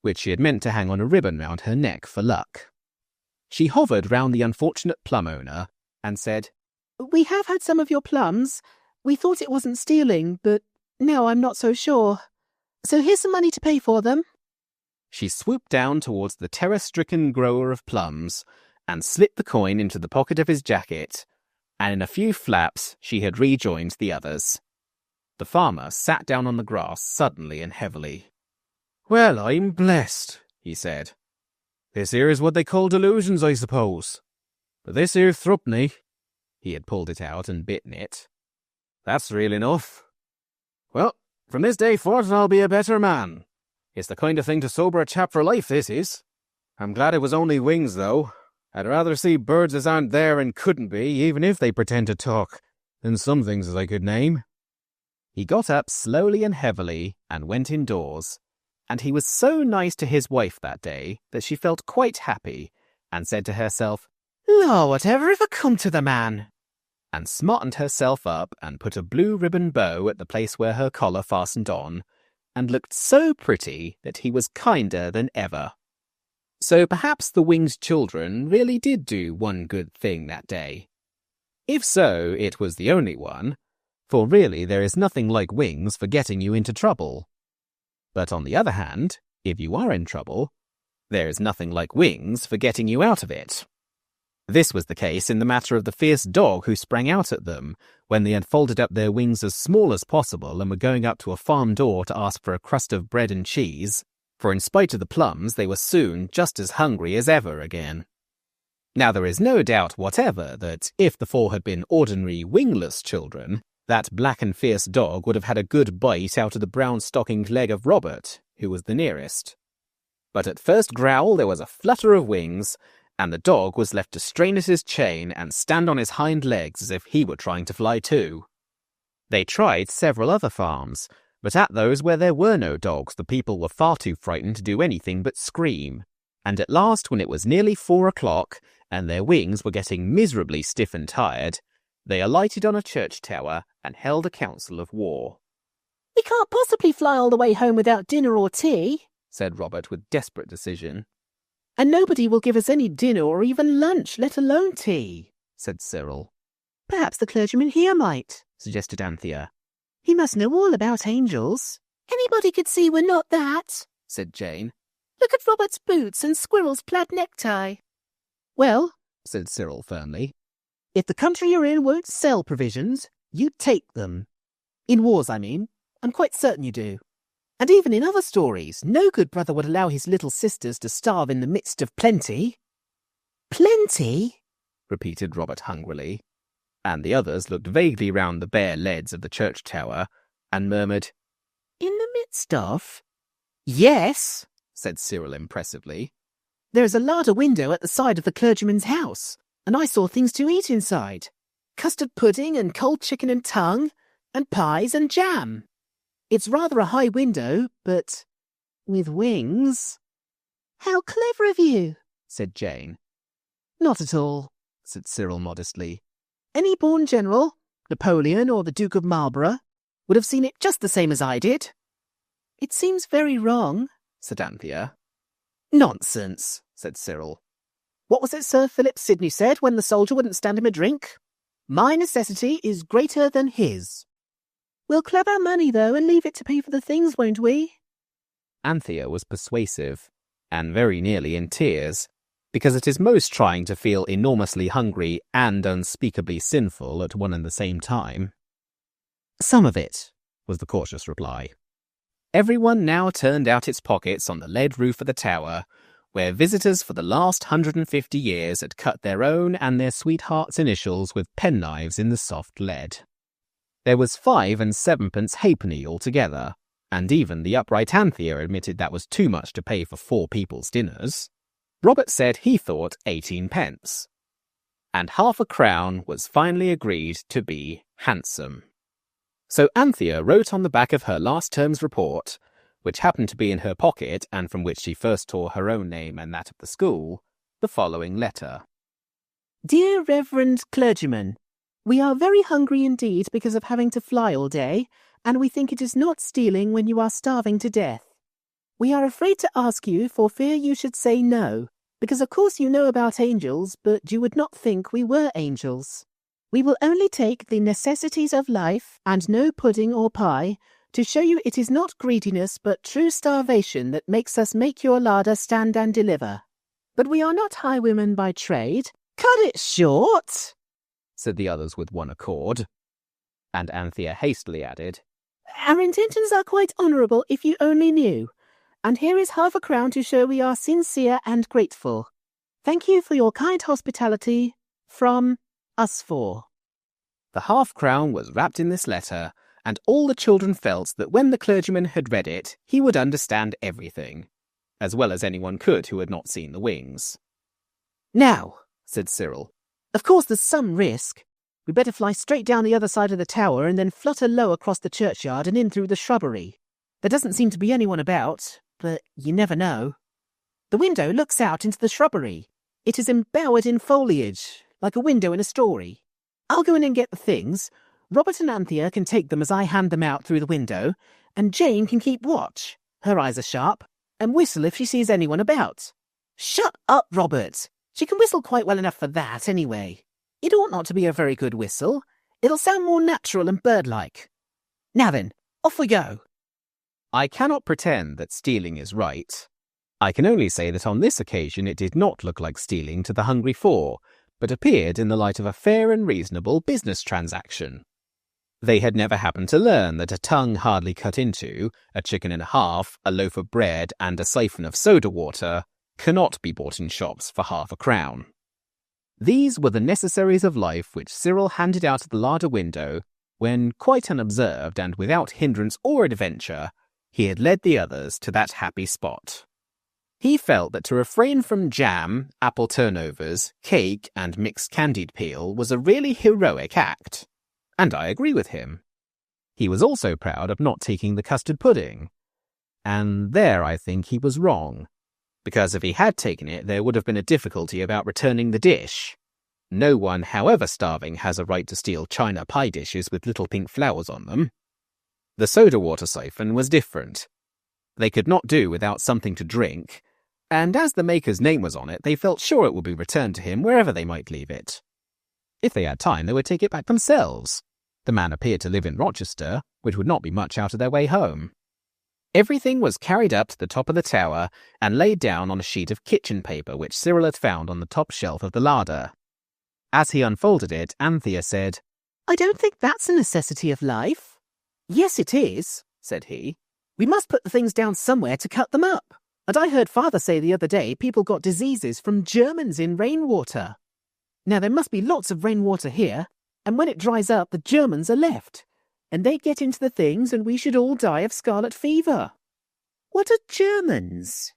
which she had meant to hang on a ribbon round her neck for luck. She hovered round the unfortunate plum owner and said, "We have had some of your plums. We thought it wasn't stealing, but now I'm not so sure. So here's some money to pay for them." She swooped down towards the terror-stricken grower of plums and slipped the coin into the pocket of his jacket, and in a few flaps she had rejoined the others. The farmer sat down on the grass suddenly and heavily. "Well, I'm blessed," he said. "This here is what they call delusions, I suppose. But this here threepenny," he had pulled it out and bitten it, "that's real enough. Well, from this day forth I'll be a better man. It's the kind of thing to sober a chap for life, this is. I'm glad it was only wings, though. I'd rather see birds as aren't there and couldn't be, even if they pretend to talk, than some things as I could name." He got up slowly and heavily and went indoors, and he was so nice to his wife that day that she felt quite happy and said to herself, "Law, whatever ever come to the man?" and smartened herself up and put a blue ribbon bow at the place where her collar fastened on, and looked so pretty that he was kinder than ever. So perhaps the winged children really did do one good thing that day. If so, it was the only one, for really there is nothing like wings for getting you into trouble. But on the other hand, if you are in trouble, there is nothing like wings for getting you out of it. This was the case in the matter of the fierce dog who sprang out at them when they had folded up their wings as small as possible and were going up to a farm door to ask for a crust of bread and cheese, for in spite of the plums they were soon just as hungry as ever again. Now there is no doubt whatever that if the four had been ordinary wingless children, that black and fierce dog would have had a good bite out of the brown-stockinged leg of Robert, who was the nearest. But at first growl there was a flutter of wings, and the dog was left to strain at his chain and stand on his hind legs as if he were trying to fly too. They tried several other farms, but at those where there were no dogs the people were far too frightened to do anything but scream, and at last when it was nearly 4 o'clock and their wings were getting miserably stiff and tired, they alighted on a church tower and held a council of war. "We can't possibly fly all the way home without dinner or tea," said Robert with desperate decision. "and nobody will give us any dinner or even lunch, let alone tea," said Cyril. "Perhaps the clergyman here might," suggested Anthea. "He must know all about angels." "Anybody could see we're not that," said Jane. "Look at Robert's boots and Squirrel's plaid necktie." "Well," said Cyril firmly, "if the country you're in won't sell provisions, you take them. In wars, I mean. I'm quite certain you do. And even in other stories, no good brother would allow his little sisters to starve in the midst of plenty." "Plenty?" repeated Robert hungrily, and the others looked vaguely round the bare leads of the church tower and murmured, "In the midst of?" "Yes," said Cyril impressively. "There's a larder window at the side of the clergyman's house, and I saw things to eat inside. Custard pudding and cold chicken and tongue, and pies and jam. It's rather a high window, but with wings." "How clever of you," said Jane. "Not at all," said Cyril modestly. "Any born general, Napoleon or the Duke of Marlborough, would have seen it just the same as I did." "It seems very wrong," said Anthea. "Nonsense," said Cyril. "What was it Sir Philip Sidney said when the soldier wouldn't stand him a drink? 'My necessity is greater than his.' We'll club our money, though, and leave it to pay for the things, won't we?" Anthea was persuasive, and very nearly in tears, because it is most trying to feel enormously hungry and unspeakably sinful at one and the same time. "Some of it," was the cautious reply. Everyone now turned out its pockets on the lead roof of the tower, where visitors for the last 150 years had cut their own and their sweethearts' initials with penknives in the soft lead. There was 5 and 7pence halfpenny altogether, and even the upright Anthea admitted that was too much to pay for 4 people's dinners. Robert said he thought 18pence. And half a crown was finally agreed to be handsome. So Anthea wrote on the back of her last term's report, which happened to be in her pocket and from which she first tore her own name and that of the school, the following letter. "Dear Reverend Clergyman, we are very hungry indeed because of having to fly all day, and we think it is not stealing when you are starving to death. We are afraid to ask you for fear you should say no, because of course you know about angels, but you would not think we were angels. We will only take the necessities of life and no pudding or pie to show you it is not greediness but true starvation that makes us make your larder stand and deliver. But we are not highwaymen by trade. Cut it short, said the others with one accord. And Anthea hastily added, Our intentions are quite honourable if you only knew. And here is half a crown to show we are sincere and grateful. Thank you for your kind hospitality. From us four. The half-crown was wrapped in this letter, and all the children felt that when the clergyman had read it, he would understand everything, as well as anyone could who had not seen the wings. Now, said Cyril, of course there's some risk. We'd better fly straight down the other side of the tower and then flutter low across the churchyard and in through the shrubbery. There doesn't seem to be anyone about, but you never know. The window looks out into the shrubbery. It is embowered in foliage, like a window in a story. I'll go in and get the things. Robert and Anthea can take them as I hand them out through the window, and Jane can keep watch. Her eyes are sharp, and whistle if she sees anyone about. Shut up, Robert. She can whistle quite well enough for that, anyway. It ought not to be a very good whistle. It'll sound more natural and bird-like. Now then, off we go. I cannot pretend that stealing is right. I can only say that on this occasion it did not look like stealing to the hungry four, but appeared in the light of a fair and reasonable business transaction. They had never happened to learn that a tongue hardly cut into, a chicken and a half, a loaf of bread, and a siphon of soda water cannot be bought in shops for half a crown. These were the necessaries of life which Cyril handed out of the larder window when, quite unobserved and without hindrance or adventure, he had led the others to that happy spot. He felt that to refrain from jam, apple turnovers, cake, and mixed candied peel was a really heroic act. And I agree with him. He was also proud of not taking the custard pudding. And there I think he was wrong, because if he had taken it, there would have been a difficulty about returning the dish. No one, however starving, has a right to steal china pie dishes with little pink flowers on them. The soda water siphon was different. They could not do without something to drink, and as the maker's name was on it, they felt sure it would be returned to him wherever they might leave it. If they had time, they would take it back themselves. The man appeared to live in Rochester, which would not be much out of their way home. Everything was carried up to the top of the tower and laid down on a sheet of kitchen paper which Cyril had found on the top shelf of the larder. As he unfolded it, Anthea said, I don't think that's a necessity of life. Yes, it is, said he. We must put the things down somewhere to cut them up. And I heard Father say the other day people got diseases from Germans in rainwater. Now there must be lots of rainwater here, and when it dries up, the Germans are left, and they get into the things and we should all die of scarlet fever. What are Germans?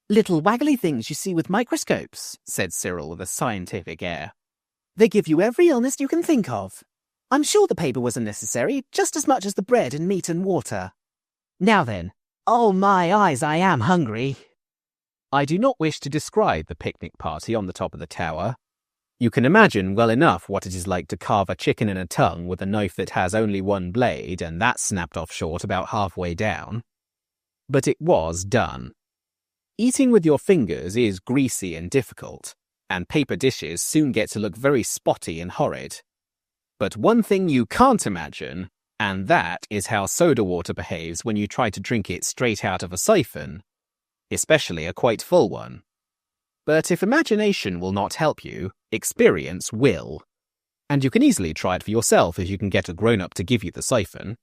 Little waggly things you see with microscopes, said Cyril with a scientific air. They give you every illness you can think of. I'm sure the paper was unnecessary, just as much as the bread and meat and water. Now then, oh my eyes, I am hungry. I do not wish to describe the picnic party on the top of the tower. You can imagine well enough what it is like to carve a chicken in a tongue with a knife that has only one blade, and that snapped off short about halfway down. But it was done. Eating with your fingers is greasy and difficult, and paper dishes soon get to look very spotty and horrid. But one thing you can't imagine, and that is how soda water behaves when you try to drink it straight out of a siphon, especially a quite full one. But if imagination will not help you, experience will. And you can easily try it for yourself if you can get a grown-up to give you the siphon.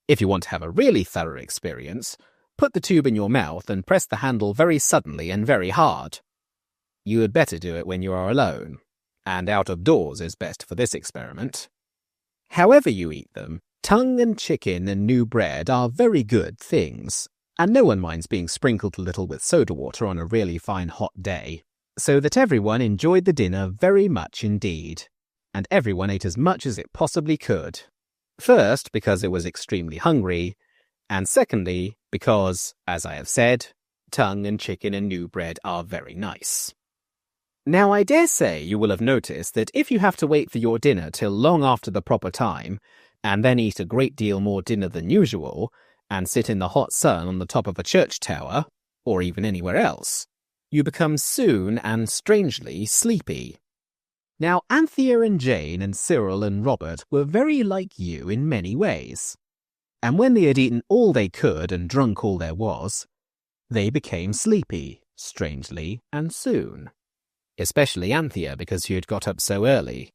If you want to have a really thorough experience, put the tube in your mouth and press the handle very suddenly and very hard. You had better do it when you are alone, and out of doors is best for this experiment. However you eat them, tongue and chicken and new bread are very good things, and no one minds being sprinkled a little with soda water on a really fine hot day, so that everyone enjoyed the dinner very much indeed, and everyone ate as much as it possibly could. First, because it was extremely hungry, and secondly, because, as I have said, tongue and chicken and new bread are very nice. Now I dare say you will have noticed that if you have to wait for your dinner till long after the proper time, and then eat a great deal more dinner than usual, and sit in the hot sun on the top of a church tower, or even anywhere else, you become soon and strangely sleepy. Now, Anthea and Jane and Cyril and Robert were very like you in many ways. And when they had eaten all they could and drunk all there was, they became sleepy, strangely and soon. Especially Anthea, because she had got up so early.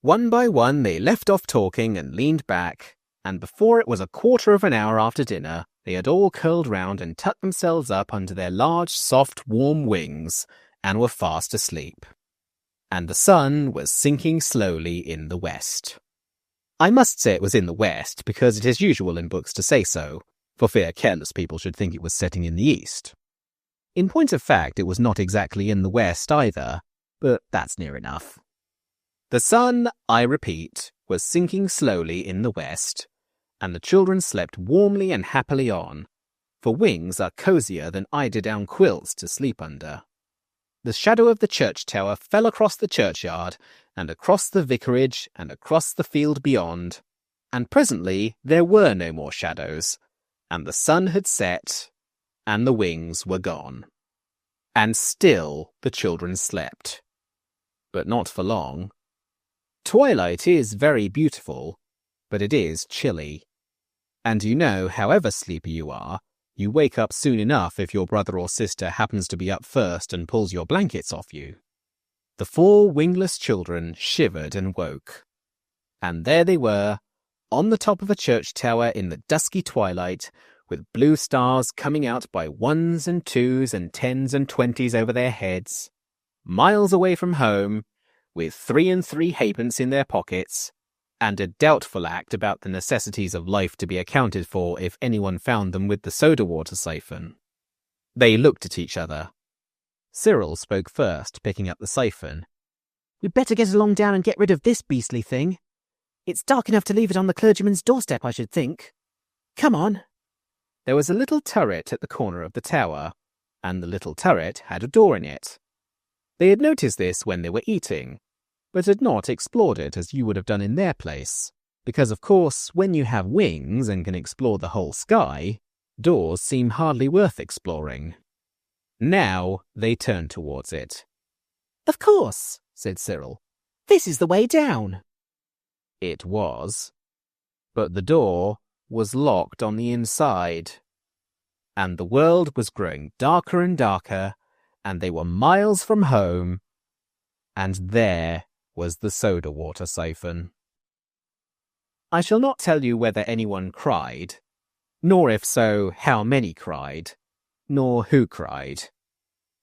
One by one they left off talking and leaned back, and before it was a quarter of an hour after dinner, they had all curled round and tucked themselves up under their large, soft, warm wings, and were fast asleep. And the sun was sinking slowly in the west. I must say it was in the west, because it is usual in books to say so, for fear careless people should think it was setting in the east. In point of fact, it was not exactly in the west either, but that's near enough. The sun, I repeat, was sinking slowly in the west, and the children slept warmly and happily on, for wings are cosier than eider-down quilts to sleep under. The shadow of the church tower fell across the churchyard, and across the vicarage, and across the field beyond, and presently there were no more shadows, and the sun had set, and the wings were gone. And still the children slept. But not for long. Twilight is very beautiful, but it is chilly. And you know, however sleepy you are, you wake up soon enough if your brother or sister happens to be up first and pulls your blankets off you. The 4 wingless children shivered and woke. And there they were, on the top of a church tower in the dusky twilight, with blue stars coming out by 1s and 2s and 10s and 20s over their heads, miles away from home, with 3 and 3 halfpence in their pockets, and a doubtful act about the necessities of life to be accounted for if anyone found them with the soda-water siphon. They looked at each other. Cyril spoke first, picking up the siphon. "We'd better get along down and get rid of this beastly thing. It's dark enough to leave it on the clergyman's doorstep, I should think. Come on." There was a little turret at the corner of the tower, and the little turret had a door in it. They had noticed this when they were eating, but had not explored it as you would have done in their place, because of course, when you have wings and can explore the whole sky, doors seem hardly worth exploring. Now they turned towards it. "Of course," said Cyril. "This is the way down." It was, but the door was locked on the inside, and the world was growing darker and darker, and they were miles from home, and there was the soda-water siphon. I shall not tell you whether anyone cried, nor if so, how many cried, nor who cried.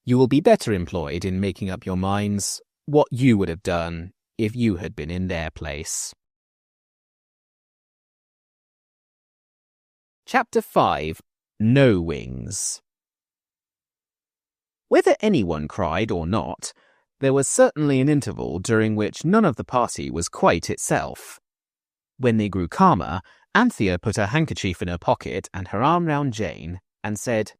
You will be better employed in making up your minds what you would have done if you had been in their place. Chapter 5. No Wings. Whether anyone cried or not, there was certainly an interval during which none of the party was quite itself. When they grew calmer, Anthea put her handkerchief in her pocket and her arm round Jane, and said,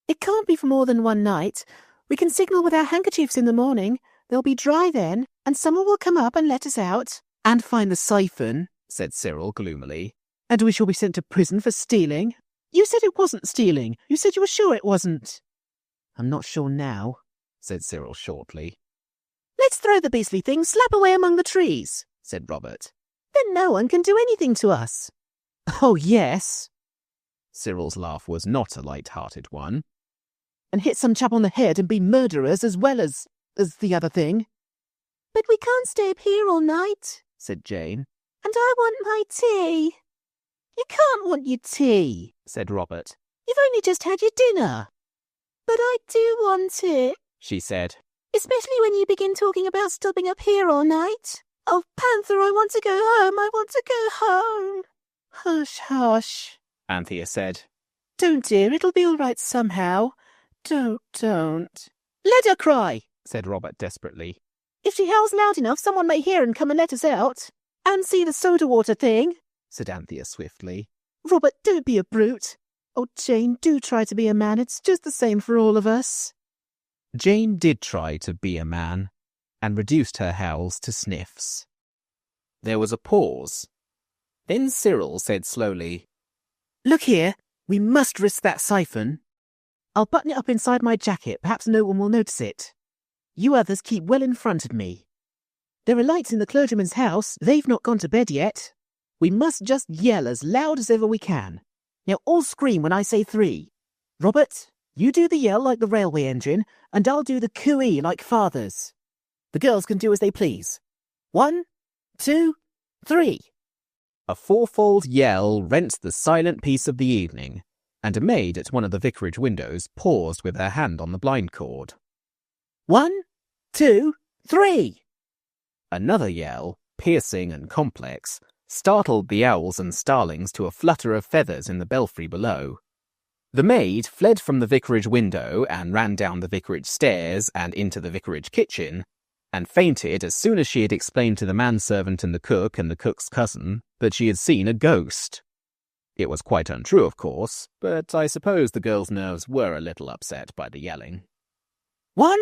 "It can't be for more than one night. We can signal with our handkerchiefs in the morning. They'll be dry then, and someone will come up and let us out." "And find the siphon," said Cyril gloomily. "And we shall be sent to prison for stealing." "You said it wasn't stealing. You said you were sure it wasn't." "I'm not sure now," said Cyril shortly. "Let's throw the beastly thing slap away among the trees," said Robert. "Then no one can do anything to us." "Oh, yes." Cyril's laugh was not a light-hearted one. "And hit some chap on the head and be murderers as well as the other thing." "But we can't stay up here all night," said Jane. "And I want my tea." "You can't want your tea," said Robert. "You've only just had your dinner." "But I do want it," she said. "Especially when you begin talking about stopping up here all night. Oh, Panther, I want to go home. I want to go home." "Hush, hush," Anthea said. "Don't, dear. It'll be all right somehow. Don't. "Let her cry," said Robert desperately. "If she howls loud enough, someone may hear and come and let us out. And see the soda-water thing," said Anthea swiftly. "Robert, don't be a brute. Oh, Jane, do try to be a man. It's just the same for all of us." Jane did try to be a man, and reduced her howls to sniffs. There was a pause. Then Cyril said slowly, "Look here, we must risk that siphon. I'll button it up inside my jacket. Perhaps no one will notice it. You others keep well in front of me. There are lights in the clergyman's house. They've not gone to bed yet. We must just yell as loud as ever we can. Now all scream when I say 3. Robert, you do the yell like the railway engine, and I'll do the cooey like Father's. The girls can do as they please. 1, 2, 3. A fourfold yell rent the silent peace of the evening, and a maid at one of the vicarage windows paused with her hand on the blind cord. 1, 2, 3. Another yell, piercing and complex, startled the owls and starlings to a flutter of feathers in the belfry below. The maid fled from the vicarage window and ran down the vicarage stairs and into the vicarage kitchen, and fainted as soon as she had explained to the manservant and the cook's cousin that she had seen a ghost. It was quite untrue, of course, but I suppose the girls' nerves were a little upset by the yelling. 1,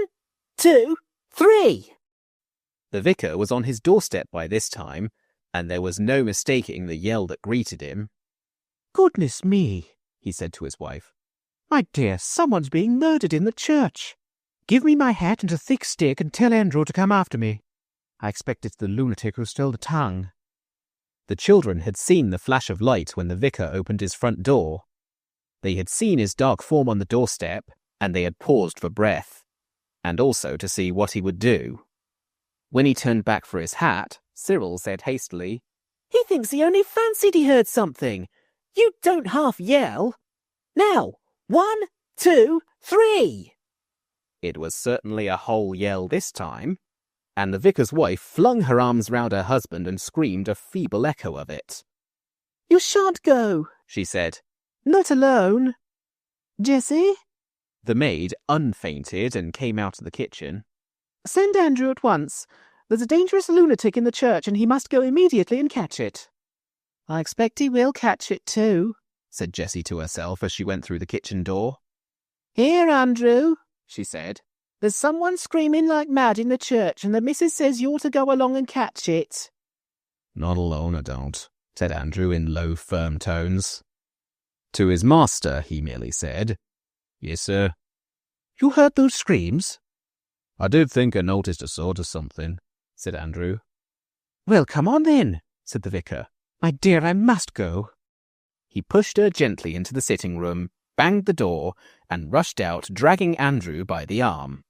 2, 3. The vicar was on his doorstep by this time, and there was no mistaking the yell that greeted him. "Goodness me," he said to his wife. "My dear, someone's being murdered in the church. Give me my hat and a thick stick and tell Andrew to come after me. I expect it's the lunatic who stole the tongue." The children had seen the flash of light when the vicar opened his front door. They had seen his dark form on the doorstep, and they had paused for breath, and also to see what he would do. When he turned back for his hat, Cyril said hastily, "He thinks he only fancied he heard something. You don't half yell. Now, 1, 2, 3. It was certainly a whole yell this time, and the vicar's wife flung her arms round her husband and screamed a feeble echo of it. "You shan't go," she said. "Not alone. Jessie?" The maid unfainted and came out of the kitchen. "Send Andrew at once. There's a dangerous lunatic in the church, and he must go immediately and catch it." "I expect he will catch it too," said Jessie to herself as she went through the kitchen door. "Here, Andrew," she said. "There's someone screaming like mad in the church, and the missus says you're to go along and catch it." "Not alone, I don't," said Andrew in low, firm tones. To his master, he merely said, "Yes, sir." "You heard those screams?" "I did think I noticed a sort of something," said Andrew. "Well, come on then," said the vicar. "My dear, I must go." He pushed her gently into the sitting room, banged the door, and rushed out, dragging Andrew by the arm.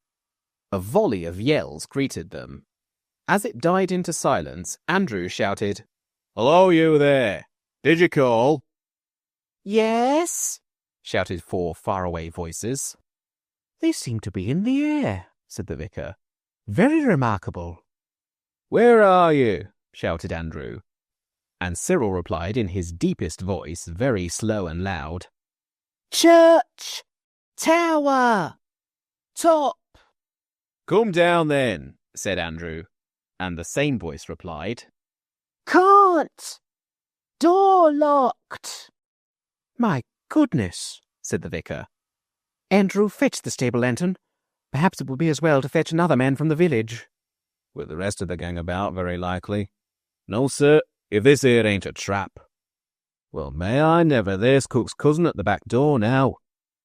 A volley of yells greeted them. As it died into silence, Andrew shouted, "Hello, you there! Did you call?" "Yes," shouted 4 faraway voices. "They seem to be in the air," said the vicar. "Very remarkable." "Where are you?" shouted Andrew. And Cyril replied in his deepest voice, very slow and loud, "Church! Tower! Top!" "Come down then," said Andrew. And the same voice replied, "Can't! Door locked!" "My goodness," said the vicar. "Andrew, fetch the stable lantern. Perhaps it will be as well to fetch another man from the village." "With the rest of the gang about, very likely." "No, sir, if this here ain't a trap." "Well, may I never, there's Cook's cousin at the back door now.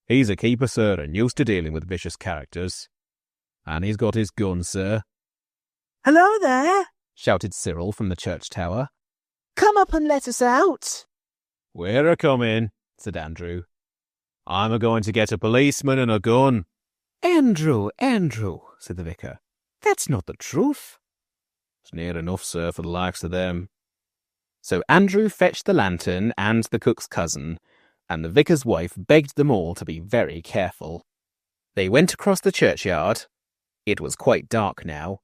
He's a keeper, sir, and used to dealing with vicious characters. And he's got his gun, sir." "Hello there," shouted Cyril from the church tower. "Come up and let us out." "We're a-coming," said Andrew. "I'm a-going to get a policeman and a gun." Andrew, said the vicar. "That's not the truth." "It's near enough, sir, for the likes of them." So Andrew fetched the lantern and the cook's cousin, and the vicar's wife begged them all to be very careful. They went across the churchyard. It was quite dark now,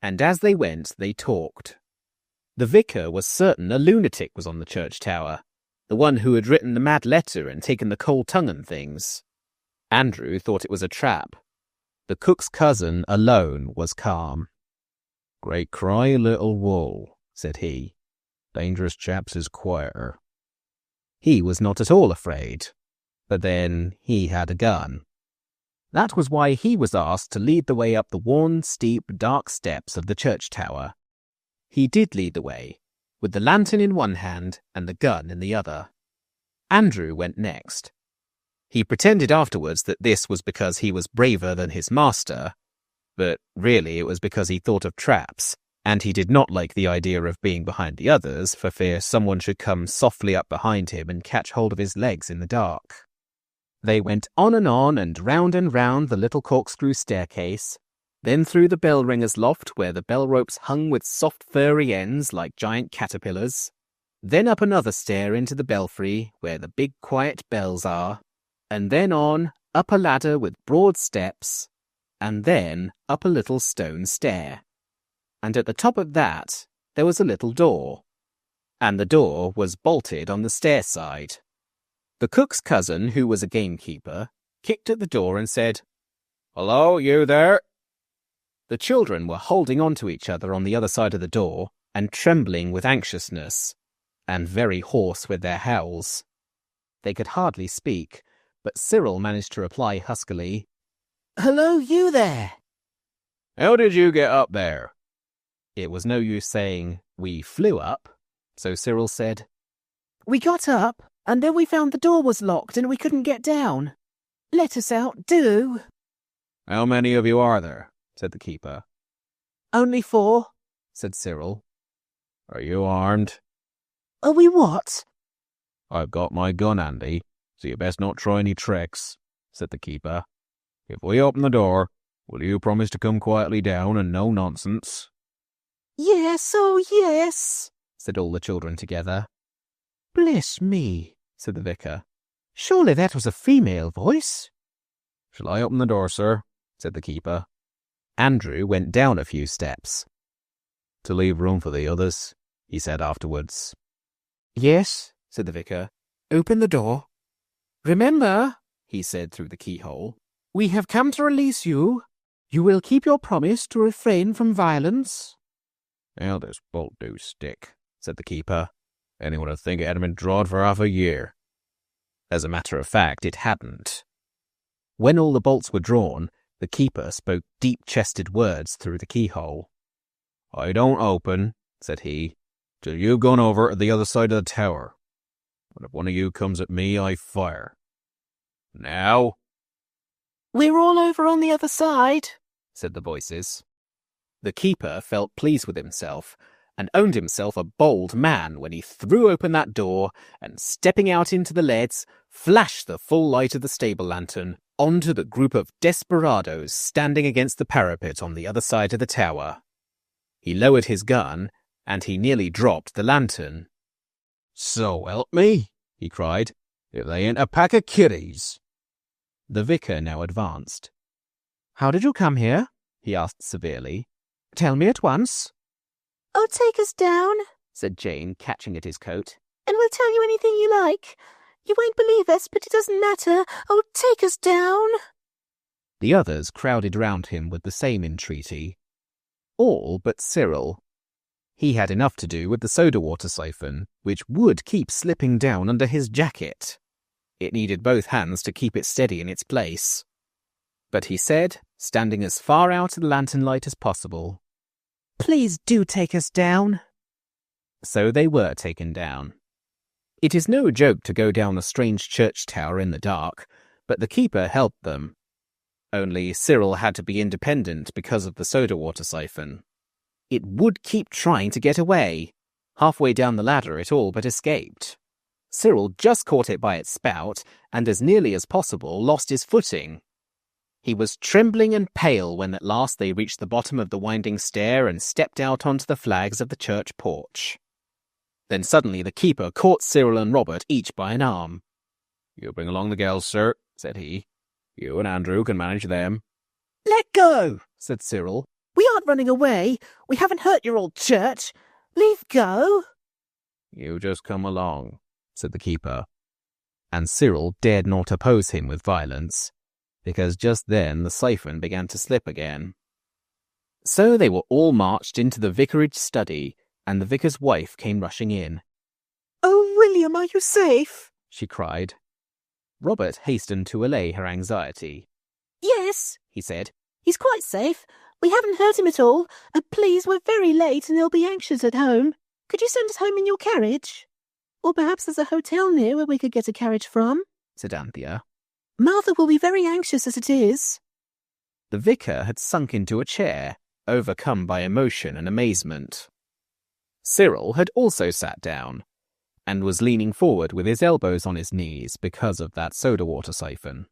and as they went, they talked. The vicar was certain a lunatic was on the church tower, the one who had written the mad letter and taken the cold tongue and things. Andrew thought it was a trap. The cook's cousin alone was calm. "Great cry, little wool," said he. "Dangerous chaps is quieter." He was not at all afraid, but then he had a gun. That was why he was asked to lead the way up the worn, steep, dark steps of the church tower. He did lead the way, with the lantern in one hand and the gun in the other. Andrew went next. He pretended afterwards that this was because he was braver than his master, but really it was because he thought of traps, and he did not like the idea of being behind the others for fear someone should come softly up behind him and catch hold of his legs in the dark. They went on and round the little corkscrew staircase, then through the bell ringer's loft where the bell ropes hung with soft furry ends like giant caterpillars, then up another stair into the belfry where the big quiet bells are, and then on, up a ladder with broad steps, and then up a little stone stair. And at the top of that there was a little door, and the door was bolted on the stair side. The cook's cousin, who was a gamekeeper, kicked at the door and said, "Hello, you there?" The children were holding on to each other on the other side of the door and trembling with anxiousness, and very hoarse with their howls. They could hardly speak, but Cyril managed to reply huskily, "Hello, you there." "How did you get up there?" It was no use saying, "We flew up," so Cyril said, "We got up, and then we found the door was locked and we couldn't get down. Let us out, do." "How many of you are there?" said the keeper. "Only 4, said Cyril. "Are you armed?" "Are we what?" "I've got my gun handy, so you best not try any tricks," said the keeper. "If we open the door, will you promise to come quietly down and no nonsense?" "Yes, oh yes," said all the children together. "Bless me," said the vicar. "Surely that was a female voice." "Shall I open the door, sir?" said the keeper. Andrew went down a few steps. "To leave room for the others," he said afterwards. "Yes," said the vicar. "Open the door. Remember," he said through the keyhole, "we have come to release you. You will keep your promise to refrain from violence." "Now this bolt do stick," said the keeper. "Anyone would think it hadn't been drawed for half a year." As a matter of fact, it hadn't. When all the bolts were drawn, the keeper spoke deep-chested words through the keyhole. "I don't open," said he, "till you've gone over to the other side of the tower. And if one of you comes at me, I fire. Now." "We're all over on the other side," said the voices. The keeper felt pleased with himself, and owned himself a bold man when he threw open that door and, stepping out into the leads, flashed the full light of the stable lantern onto the group of desperadoes standing against the parapet on the other side of the tower. He lowered his gun, and he nearly dropped the lantern. "So help me," he cried, "if they ain't a pack of kiddies." The vicar now advanced. "How did you come here?" he asked severely. "Tell me at once." "Oh, take us down," said Jane, catching at his coat. "and we'll tell you anything you like. You won't believe us, but it doesn't matter. Oh, take us down." The others crowded round him with the same entreaty. All but Cyril. He had enough to do with the soda-water siphon, which would keep slipping down under his jacket. It needed both hands to keep it steady in its place. But he said, standing as far out of the lantern light as possible, "Please do take us down." So they were taken down. It is no joke to go down a strange church tower in the dark, but the keeper helped them. Only Cyril had to be independent because of the soda-water siphon. It would keep trying to get away. Halfway down the ladder it all but escaped. Cyril just caught it by its spout, and as nearly as possible lost his footing. He was trembling and pale when at last they reached the bottom of the winding stair and stepped out onto the flags of the church porch. Then suddenly the keeper caught Cyril and Robert each by an arm. "You bring along the girls, sir," said he. "You and Andrew can manage them." "Let go," said Cyril. "We aren't running away. We haven't hurt your old church. Leave go." "You just come along," said the keeper. And Cyril dared not oppose him with violence, because just then the siphon began to slip again. So they were all marched into the vicarage study, and the vicar's wife came rushing in. "Oh, William, are you safe?" she cried. Robert hastened to allay her anxiety. "Yes," he said. "he's quite safe. We haven't hurt him at all. And please, we're very late and they'll be anxious at home." Could you send us home in your carriage? Or perhaps there's a hotel near where we could get a carriage from, said Anthea. Martha will be very anxious as it is. The vicar had sunk into a chair, overcome by emotion and amazement. Cyril had also sat down, and was leaning forward with his elbows on his knees because of that soda-water siphon.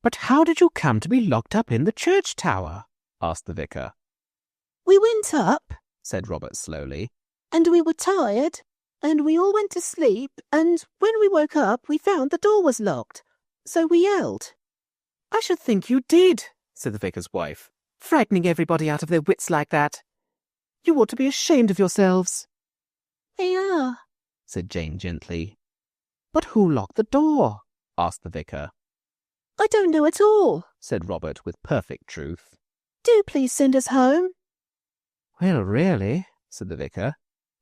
But how did you come to be locked up in the church tower? Asked the vicar. We went up, said Robert slowly. And we were tired, and we all went to sleep, and when we woke up we found the door was locked, so we yelled. I should think you did, said the vicar's wife, frightening everybody out of their wits like that. You ought to be ashamed of yourselves. They are, said Jane gently. But who locked the door? Asked the vicar. I don't know at all, said Robert with perfect truth. Do please send us home. Well, really, said the vicar,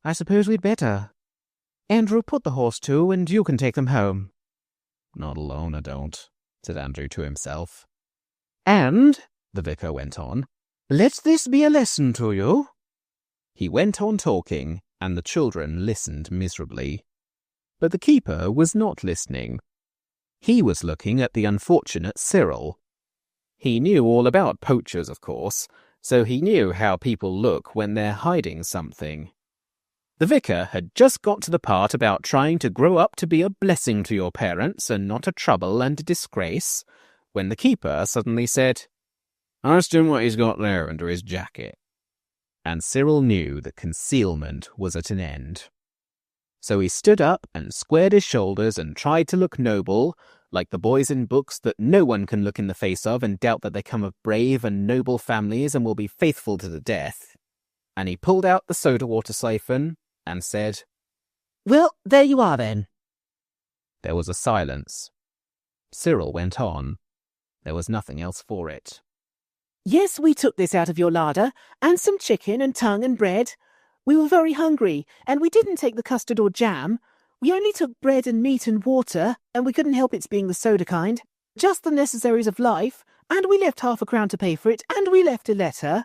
I suppose we'd better. Andrew, put the horse to, and you can take them home. Not alone, I don't, said Andrew to himself. And, the vicar went on, let this be a lesson to you. He went on talking, and the children listened miserably. But the keeper was not listening. He was looking at the unfortunate Cyril. He knew all about poachers, of course, so he knew how people look when they're hiding something. The vicar had just got to the part about trying to grow up to be a blessing to your parents and not a trouble and a disgrace, when the keeper suddenly said, "Ask him what he's got there under his jacket." And Cyril knew that concealment was at an end. So he stood up and squared his shoulders and tried to look noble, like the boys in books that no one can look in the face of and doubt that they come of brave and noble families and will be faithful to the death. And he pulled out the soda-water siphon and said, Well, there you are then. There was a silence. Cyril went on. There was nothing else for it. Yes, we took this out of your larder, and some chicken and tongue and bread. We were very hungry, and we didn't take the custard or jam. We only took bread and meat and water, and we couldn't help its being the soda kind. Just the necessaries of life, and we left £0.50 to pay for it, and we left a letter.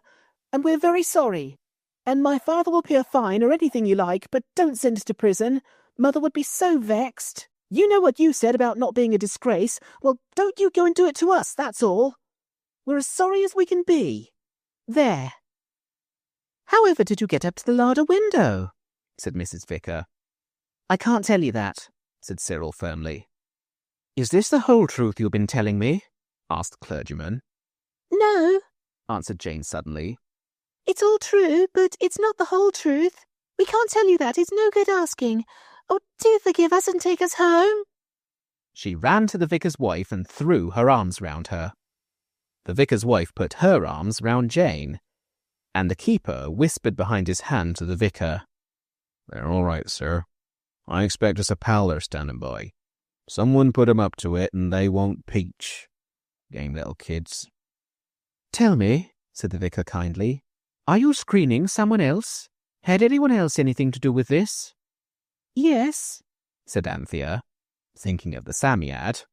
And we're very sorry. And my father will pay a fine or anything you like, but don't send us to prison. Mother would be so vexed. You know what you said about not being a disgrace. Well, don't you go and do it to us, that's all. We're as sorry as we can be. There. However did you get up to the larder window? Said Mrs. Vicar. I can't tell you that, said Cyril firmly. Is this the whole truth you've been telling me? Asked the clergyman. No, answered Jane suddenly. It's all true, but it's not the whole truth. We can't tell you that. It's no good asking. Oh, do forgive us and take us home. She ran to the vicar's wife and threw her arms round her. The vicar's wife put her arms round Jane, and the keeper whispered behind his hand to the vicar. They're all right, sir. I expect us a pal they're standing by. Someone put 'em up to it, and they won't peach. Game little kids. Tell me, said the vicar kindly, are you screening someone else? Had anyone else anything to do with this? Yes, said Anthea, thinking of the Psammead.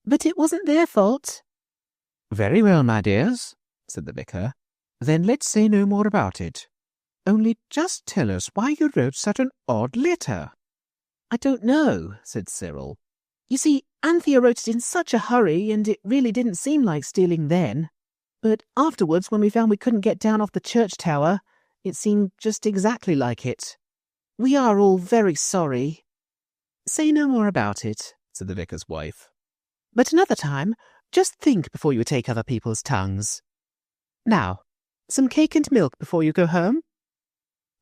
But it wasn't their fault. Very well, my dears, said the vicar. Then let's say no more about it. Only just tell us why you wrote such an odd letter. I don't know, said Cyril. You see, Anthea wrote it in such a hurry, and it really didn't seem like stealing then. But afterwards, when we found we couldn't get down off the church tower, it seemed just exactly like it. We are all very sorry. Say no more about it, said the vicar's wife. But another time, just think before you take other people's tongues. Now, some cake and milk before you go home?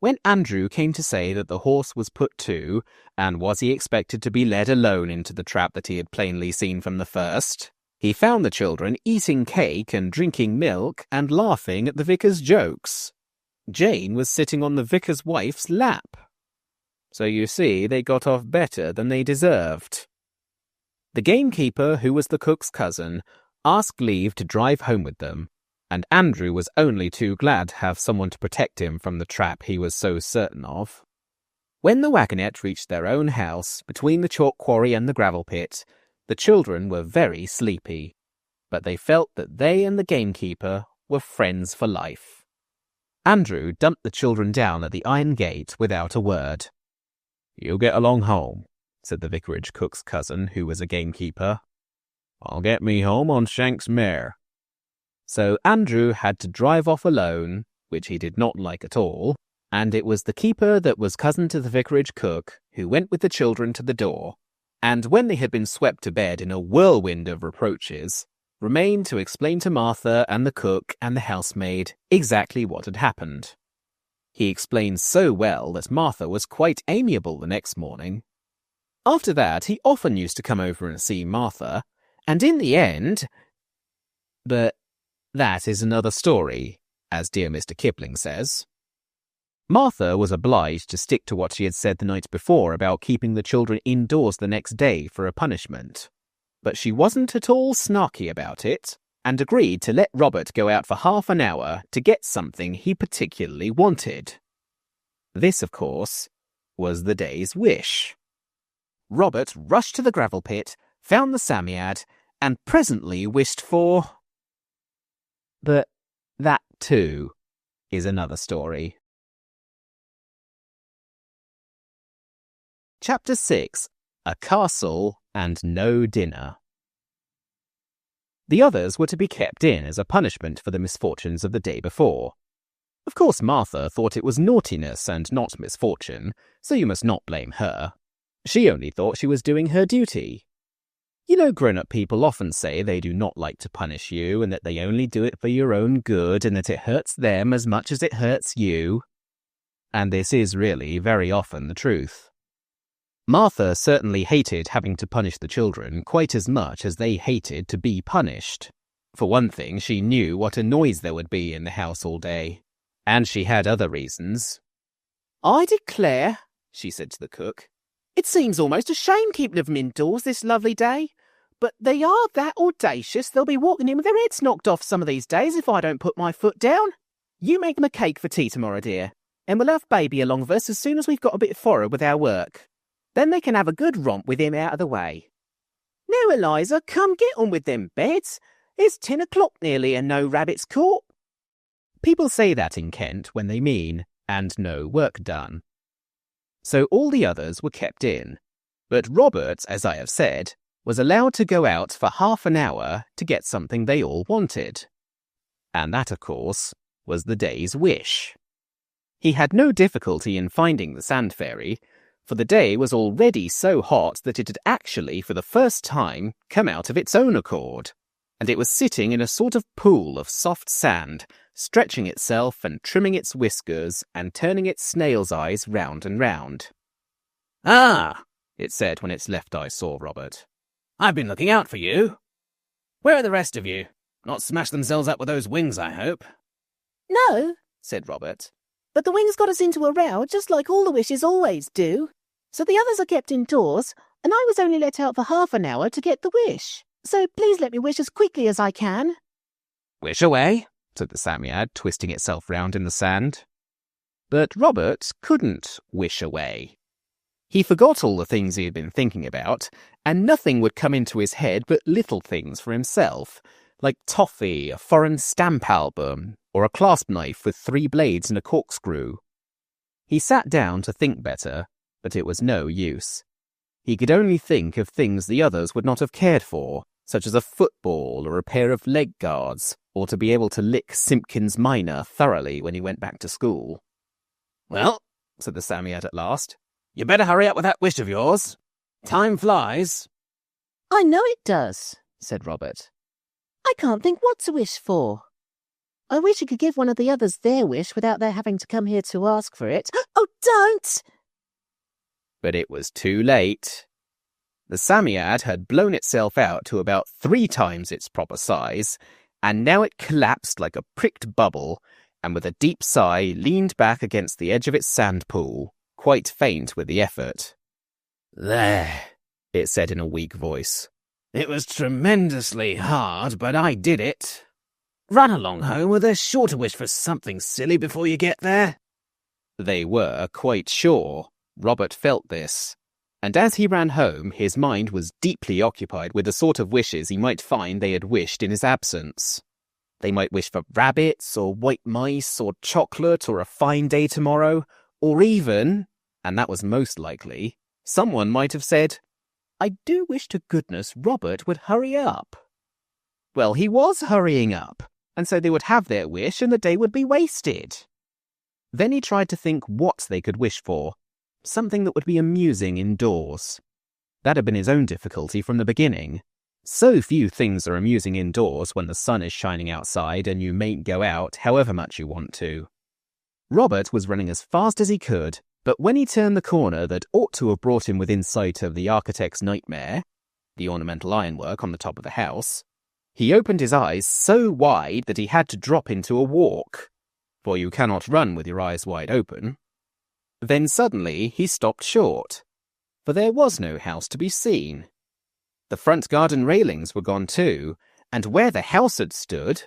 When Andrew came to say that the horse was put to, and was he expected to be led alone into the trap that he had plainly seen from the first, he found the children eating cake and drinking milk and laughing at the vicar's jokes. Jane was sitting on the vicar's wife's lap. So you see, they got off better than they deserved. The gamekeeper, who was the cook's cousin, asked leave to drive home with them, and Andrew was only too glad to have someone to protect him from the trap he was so certain of. When the wagonette reached their own house, between the chalk quarry and the gravel pit, the children were very sleepy, but they felt that they and the gamekeeper were friends for life. Andrew dumped the children down at the iron gate without a word. "You get along home," said the vicarage cook's cousin, who was a gamekeeper. "I'll get me home on Shank's mare." So Andrew had to drive off alone, which he did not like at all, and it was the keeper that was cousin to the vicarage cook who went with the children to the door, and when they had been swept to bed in a whirlwind of reproaches, remained to explain to Martha and the cook and the housemaid exactly what had happened. He explained so well that Martha was quite amiable the next morning. After that, he often used to come over and see Martha, and in the end... But that is another story, as dear Mr. Kipling says. Martha was obliged to stick to what she had said the night before about keeping the children indoors the next day for a punishment. But she wasn't at all snarky about it, and agreed to let Robert go out for half an hour to get something he particularly wanted. This, of course, was the day's wish. Robert rushed to the gravel pit, found the Psammead, and presently wished for... But that, too, is another story. Chapter 6. A Castle and No Dinner. The others were to be kept in as a punishment for the misfortunes of the day before. Of course, Martha thought it was naughtiness and not misfortune, so you must not blame her. She only thought she was doing her duty. You know, grown-up people often say they do not like to punish you and that they only do it for your own good and that it hurts them as much as it hurts you. And this is really very often the truth. Martha certainly hated having to punish the children quite as much as they hated to be punished. For one thing, she knew what a noise there would be in the house all day. And she had other reasons. "I declare," she said to the cook, "it seems almost a shame keeping them indoors this lovely day. But they are that audacious they'll be walking in with their heads knocked off some of these days if I don't put my foot down. You make them a cake for tea tomorrow, dear, and we'll have baby along with us as soon as we've got a bit forward with our work. Then they can have a good romp with him out of the way. Now, Eliza, come get on with them beds. It's 10 o'clock nearly and no rabbits caught." People say that in Kent when they mean, and no work done. So all the others were kept in, but Robert, as I have said, was allowed to go out for half an hour to get something they all wanted. And that, of course, was the day's wish. He had no difficulty in finding the sand fairy, for the day was already so hot that it had actually, for the first time, come out of its own accord, and it was sitting in a sort of pool of soft sand, stretching itself and trimming its whiskers and turning its snail's eyes round and round. "Ah," it said when its left eye saw Robert. "I've been looking out for you. Where are the rest of you? Not smashed themselves up with those wings, I hope." "No," said Robert, "but the wings got us into a row just like all the wishes always do. So the others are kept indoors, and I was only let out for half an hour to get the wish. So please let me wish as quickly as I can." "Wish away," said the Psammead, twisting itself round in the sand. But Robert couldn't wish away. He forgot all the things he had been thinking about, and nothing would come into his head but little things for himself, like toffee, a foreign stamp album, or a clasp knife with 3 blades and a corkscrew. He sat down to think better, but it was no use. He could only think of things the others would not have cared for, such as a football or a pair of leg guards, or to be able to lick Simpkins Minor thoroughly when he went back to school. "Well," said the Psammead at last, "you better hurry up with that wish of yours. Time flies." "I know it does," said Robert. "I can't think what to wish for. I wish I could give one of the others their wish without their having to come here to ask for it. Oh, don't!" But it was too late. The Psammead had blown itself out to about 3 times its proper size, and now it collapsed like a pricked bubble, and with a deep sigh leaned back against the edge of its sand pool, quite faint with the effort. "There," it said in a weak voice. "It was tremendously hard, but I did it. Run along home with a shorter wish for something silly before you get there." They were quite sure. Robert felt this, and as he ran home, his mind was deeply occupied with the sort of wishes he might find they had wished in his absence. They might wish for rabbits or white mice or chocolate or a fine day tomorrow, or even, and that was most likely, someone might have said, "I do wish to goodness Robert would hurry up." Well, he was hurrying up, and so they would have their wish and the day would be wasted. Then he tried to think what they could wish for, something that would be amusing indoors. That had been his own difficulty from the beginning. So few things are amusing indoors when the sun is shining outside and you mayn't go out however much you want to. Robert was running as fast as he could, but when he turned the corner that ought to have brought him within sight of the architect's nightmare, the ornamental ironwork on the top of the house, he opened his eyes so wide that he had to drop into a walk, for you cannot run with your eyes wide open. Then suddenly he stopped short, for there was no house to be seen. The front garden railings were gone too, and where the house had stood...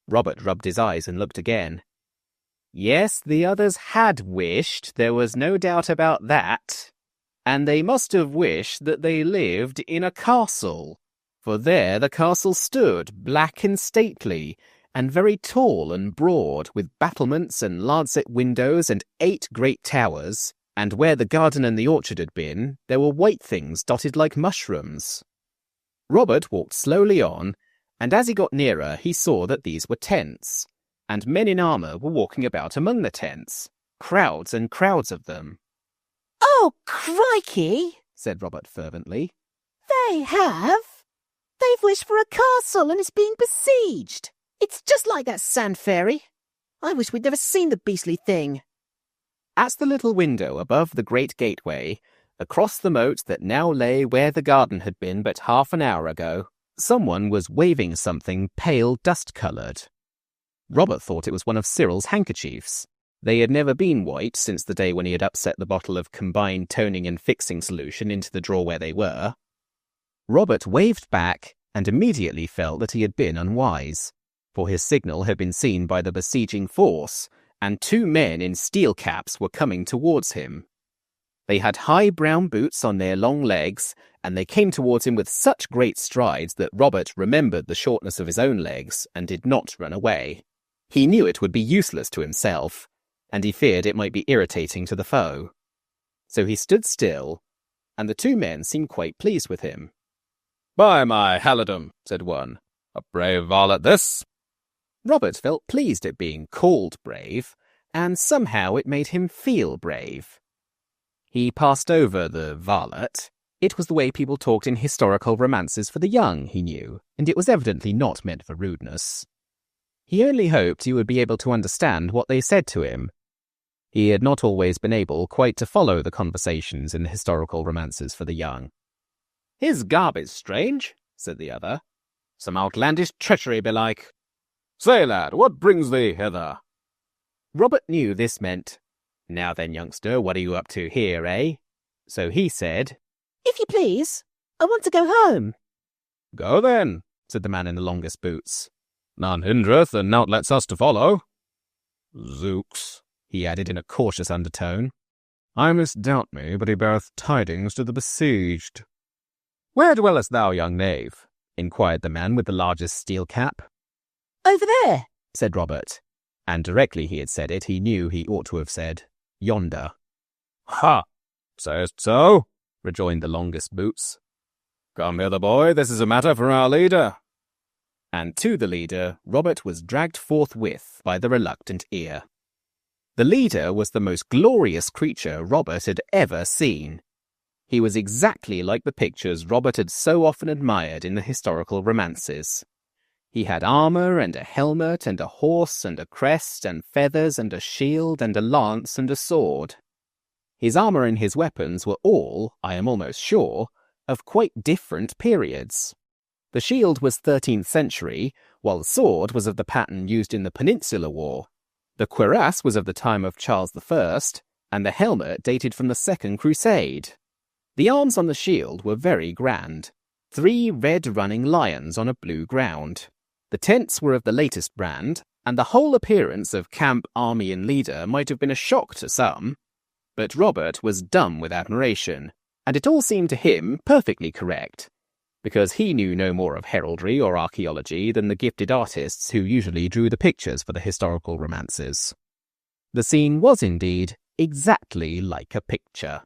Robert rubbed his eyes and looked again. Yes, the others had wished, there was no doubt about that. And they must have wished that they lived in a castle, for there the castle stood, black and stately, and very tall and broad, with battlements and lancet windows and 8 great towers, and where the garden and the orchard had been, there were white things dotted like mushrooms. Robert walked slowly on, and as he got nearer he saw that these were tents, and men in armour were walking about among the tents, crowds and crowds of them. "Oh, crikey," said Robert fervently. "they have. They've wished for a castle and it's being besieged. It's just like that sand fairy. I wish we'd never seen the beastly thing." At the little window above the great gateway, across the moat that now lay where the garden had been but half an hour ago, someone was waving something pale dust-coloured. Robert thought it was one of Cyril's handkerchiefs. They had never been white since the day when he had upset the bottle of combined toning and fixing solution into the drawer where they were. Robert waved back and immediately felt that he had been unwise, for his signal had been seen by the besieging force, and 2 men in steel caps were coming towards him. They had high brown boots on their long legs, and they came towards him with such great strides that Robert remembered the shortness of his own legs and did not run away. He knew it would be useless to himself, and he feared it might be irritating to the foe. So he stood still, and the 2 men seemed quite pleased with him. "By my halidom," said one, "a brave varlet this." Robert felt pleased at being called brave, and somehow it made him feel brave. He passed over the varlet. It was the way people talked in historical romances for the young, he knew, and it was evidently not meant for rudeness. He only hoped he would be able to understand what they said to him. He had not always been able quite to follow the conversations in historical romances for the young. "His garb is strange," said the other. "Some outlandish treachery belike." "Say, lad, what brings thee hither?" Robert knew this meant, "Now then, youngster, what are you up to here, eh?" So he said, "If you please, I want to go home." "Go then," said the man in the longest boots. "None hindereth, and nought lets us to follow. Zooks," he added in a cautious undertone. "I misdoubt me, but he beareth tidings to the besieged." "Where dwellest thou, young knave?" inquired the man with the largest steel cap. "Over there," said Robert, and directly he had said it, he knew he ought to have said, "Yonder." "Ha! Sayest so?" rejoined the longest boots. "Come hither, boy, this is a matter for our leader." And to the leader, Robert was dragged forthwith by the reluctant ear. The leader was the most glorious creature Robert had ever seen. He was exactly like the pictures Robert had so often admired in the historical romances. He had armour and a helmet and a horse and a crest and feathers and a shield and a lance and a sword. His armour and his weapons were all, I am almost sure, of quite different periods. The shield was 13th century, while the sword was of the pattern used in the Peninsular War. The cuirass was of the time of Charles I, and the helmet dated from the Second Crusade. The arms on the shield were very grand, 3 red running lions on a blue ground. The tents were of the latest brand, and the whole appearance of camp, army, and leader might have been a shock to some. But Robert was dumb with admiration, and it all seemed to him perfectly correct, because he knew no more of heraldry or archaeology than the gifted artists who usually drew the pictures for the historical romances. The scene was indeed exactly like a picture.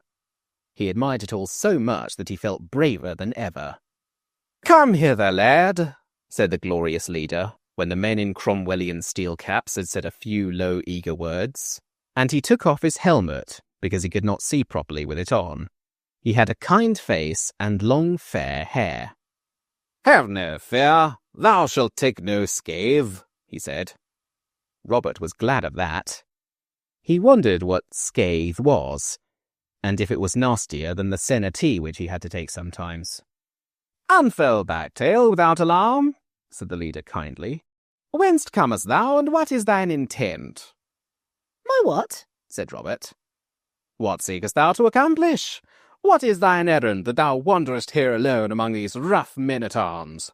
He admired it all so much that he felt braver than ever. "Come hither, lad," said the glorious leader, when the men in Cromwellian steel caps had said a few low, eager words, and he took off his helmet because he could not see properly with it on. He had a kind face and long, fair hair. "Have no fear, thou shalt take no scathe," he said. Robert was glad of that. He wondered what scathe was, and if it was nastier than the senna tea which he had to take sometimes. "Unfurl thy tale without alarm," said the leader kindly. "Whence comest thou, and what is thine intent?" "My what?" said Robert. "What seekest thou to accomplish? What is thine errand that thou wanderest here alone among these rough men-at-arms?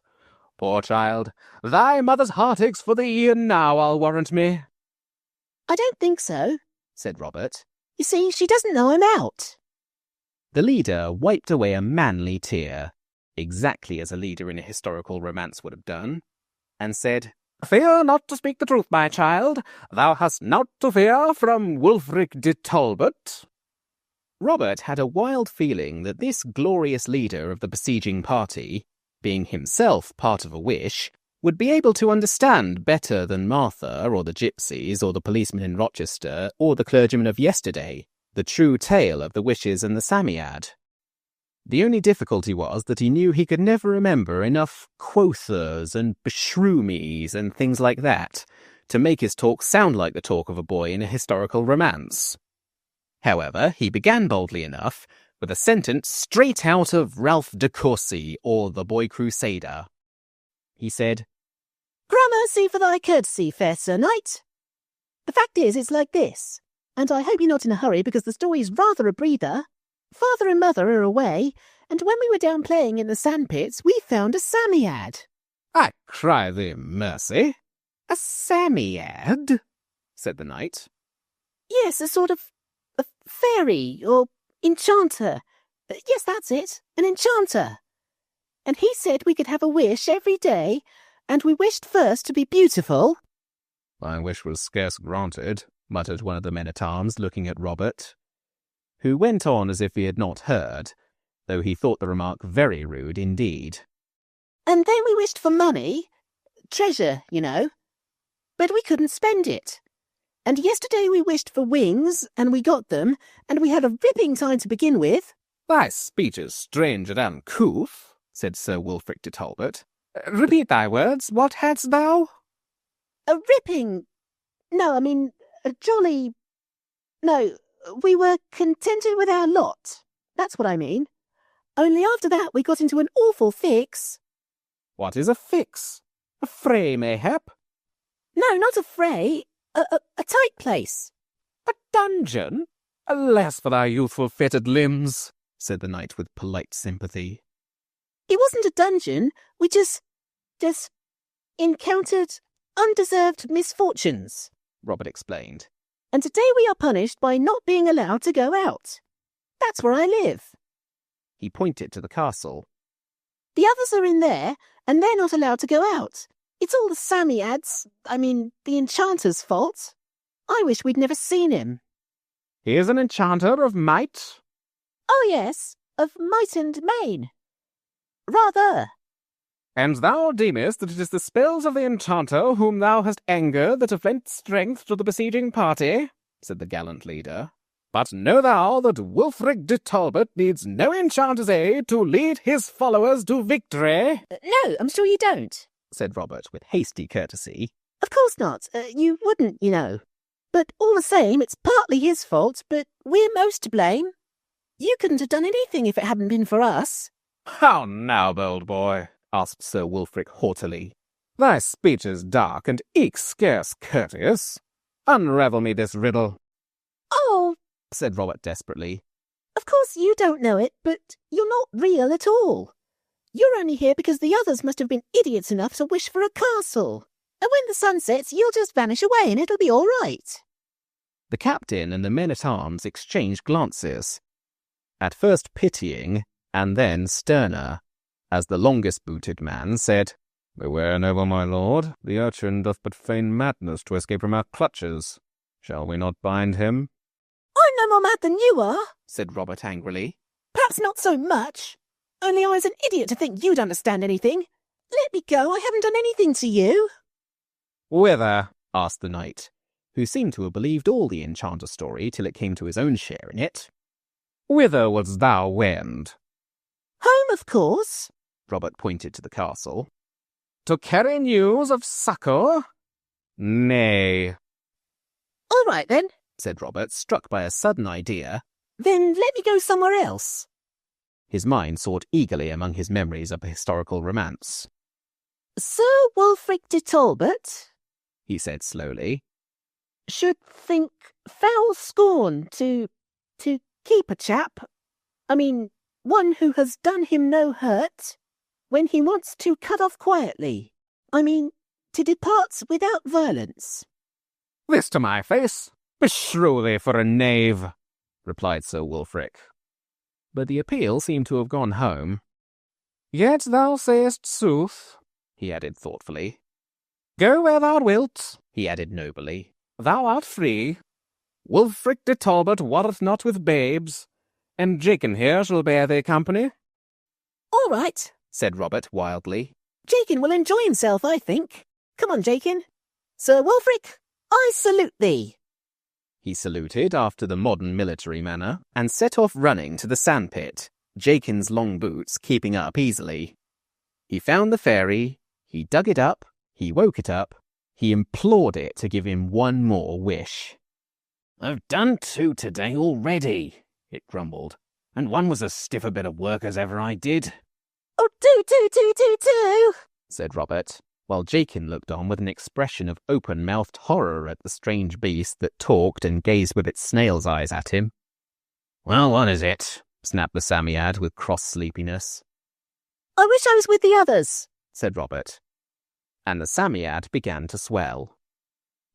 Poor child, thy mother's heart aches for thee e'en now, I'll warrant me." "I don't think so," said Robert. "You see, she doesn't know I'm out." The leader wiped away a manly tear, exactly as a leader in a historical romance would have done, and said, "Fear not to speak the truth, my child. Thou hast naught to fear from Wulfric de Talbot." Robert had a wild feeling that this glorious leader of the besieging party, being himself part of a wish, would be able to understand better than Martha or the gypsies or the policeman in Rochester or the clergyman of yesterday the true tale of the wishes and the Psammead. The only difficulty was that he knew he could never remember enough quothers and beshroomies and things like that to make his talk sound like the talk of a boy in a historical romance. However, he began boldly enough with a sentence straight out of Ralph de Courcy or the Boy Crusader. He said, "Gramercy for thy courtesy, fair Sir Knight. The fact is, it's like this, and I hope you're not in a hurry because the story's rather a breather. Father and Mother are away, and when we were down playing in the sandpits, we found a Psammead." "I cry thee mercy. A Psammead?" said the knight. "Yes, a sort of a fairy or enchanter. Yes, that's it, an enchanter. And he said we could have a wish every day, and we wished first to be beautiful." "My wish was scarce granted," muttered one of the men-at-arms, looking at Robert, who went on as if he had not heard, though he thought the remark very rude indeed. "And then we wished for money, treasure, you know, but we couldn't spend it. And yesterday we wished for wings, and we got them, and we had a ripping time to begin with." "Thy speech is strange and uncouth," said Sir Wulfric de Talbot. "Repeat thy words. What hadst thou?" "A ripping... No, I mean, a jolly... No, we were contented with our lot. That's what I mean. Only after that we got into an awful fix." "What is a fix? A fray, mayhap?" "No, not a fray. A tight place." "A dungeon? Alas for thy youthful fettered limbs," said the knight with polite sympathy. "It wasn't a dungeon. We just encountered undeserved misfortunes," Robert explained. "And today we are punished by not being allowed to go out. That's where I live." He pointed to the castle. "The others are in there, and they're not allowed to go out. It's all the Psammead's, the enchanter's fault. I wish we'd never seen him." "He is an enchanter of might?" "Oh, yes, of might and main. Rather." "And thou deemest that it is the spells of the enchanter whom thou hast angered that have lent strength to the besieging party?" said the gallant leader. "But know thou that Wulfric de Talbot needs no enchanter's aid to lead his followers to victory." "No, I'm sure you don't," said Robert with hasty courtesy. "Of course not. You wouldn't, you know. But all the same, it's partly his fault, but we're most to blame. You couldn't have done anything if it hadn't been for us." "How now, bold boy?" asked Sir Wulfric haughtily. "Thy speech is dark and eke scarce courteous. Unravel me this riddle." "Oh," said Robert desperately. "Of course you don't know it, but you're not real at all. You're only here because the others must have been idiots enough to wish for a castle. And when the sun sets, you'll just vanish away and it'll be all right." The captain and the men-at-arms exchanged glances, at first pitying and then sterner. as the longest-booted man said, "Beware, noble my lord, the urchin doth but feign madness to escape from our clutches. Shall we not bind him?" I'm no more mad than you are, said Robert angrily. perhaps not so much. Only I was an idiot to think you'd understand anything. Let me go, I haven't done anything to you. "Whither?" asked the knight, who seemed to have believed all the enchanter story till it came to his own share in it. "Whither wouldst thou wend?" Home, of course. Robert pointed to the castle. To carry news of succour? "Nay," All right, then. said Robert, struck by a sudden idea. Then let me go somewhere else. His mind sought eagerly among his memories of a historical romance. Sir Wulfric de Talbot, He said slowly. should think foul scorn to keep a chap. I mean, one who has done him no hurt, when he wants to cut off quietly. I mean, to depart without violence. This to my face. Beshrew thee for a knave, replied Sir Wulfric. But the appeal seemed to have gone home. Yet thou sayest sooth, he added thoughtfully. Go where thou wilt, he added nobly. Thou art free. Wulfric de Talbot warreth not with babes, and Jakin here shall bear thee company. All right, said Robert wildly. Jakin will enjoy himself, I think. Come on, Jakin. Sir Wulfric, I salute thee. He saluted after the modern military manner and set off running to the sandpit, Jakin's long boots keeping up easily. He found the fairy, he dug it up, he woke it up, he implored it to give him one more wish. I've done 2 today already, it grumbled, and one was as stiff a bit of work as ever I did. Oh, do, said Robert, while Jakin looked on with an expression of open-mouthed horror at the strange beast that talked and gazed with its snail's eyes at him. Well, what is it? Snapped the Psammead with cross sleepiness. I wish I was with the others, said Robert. And the Psammead began to swell.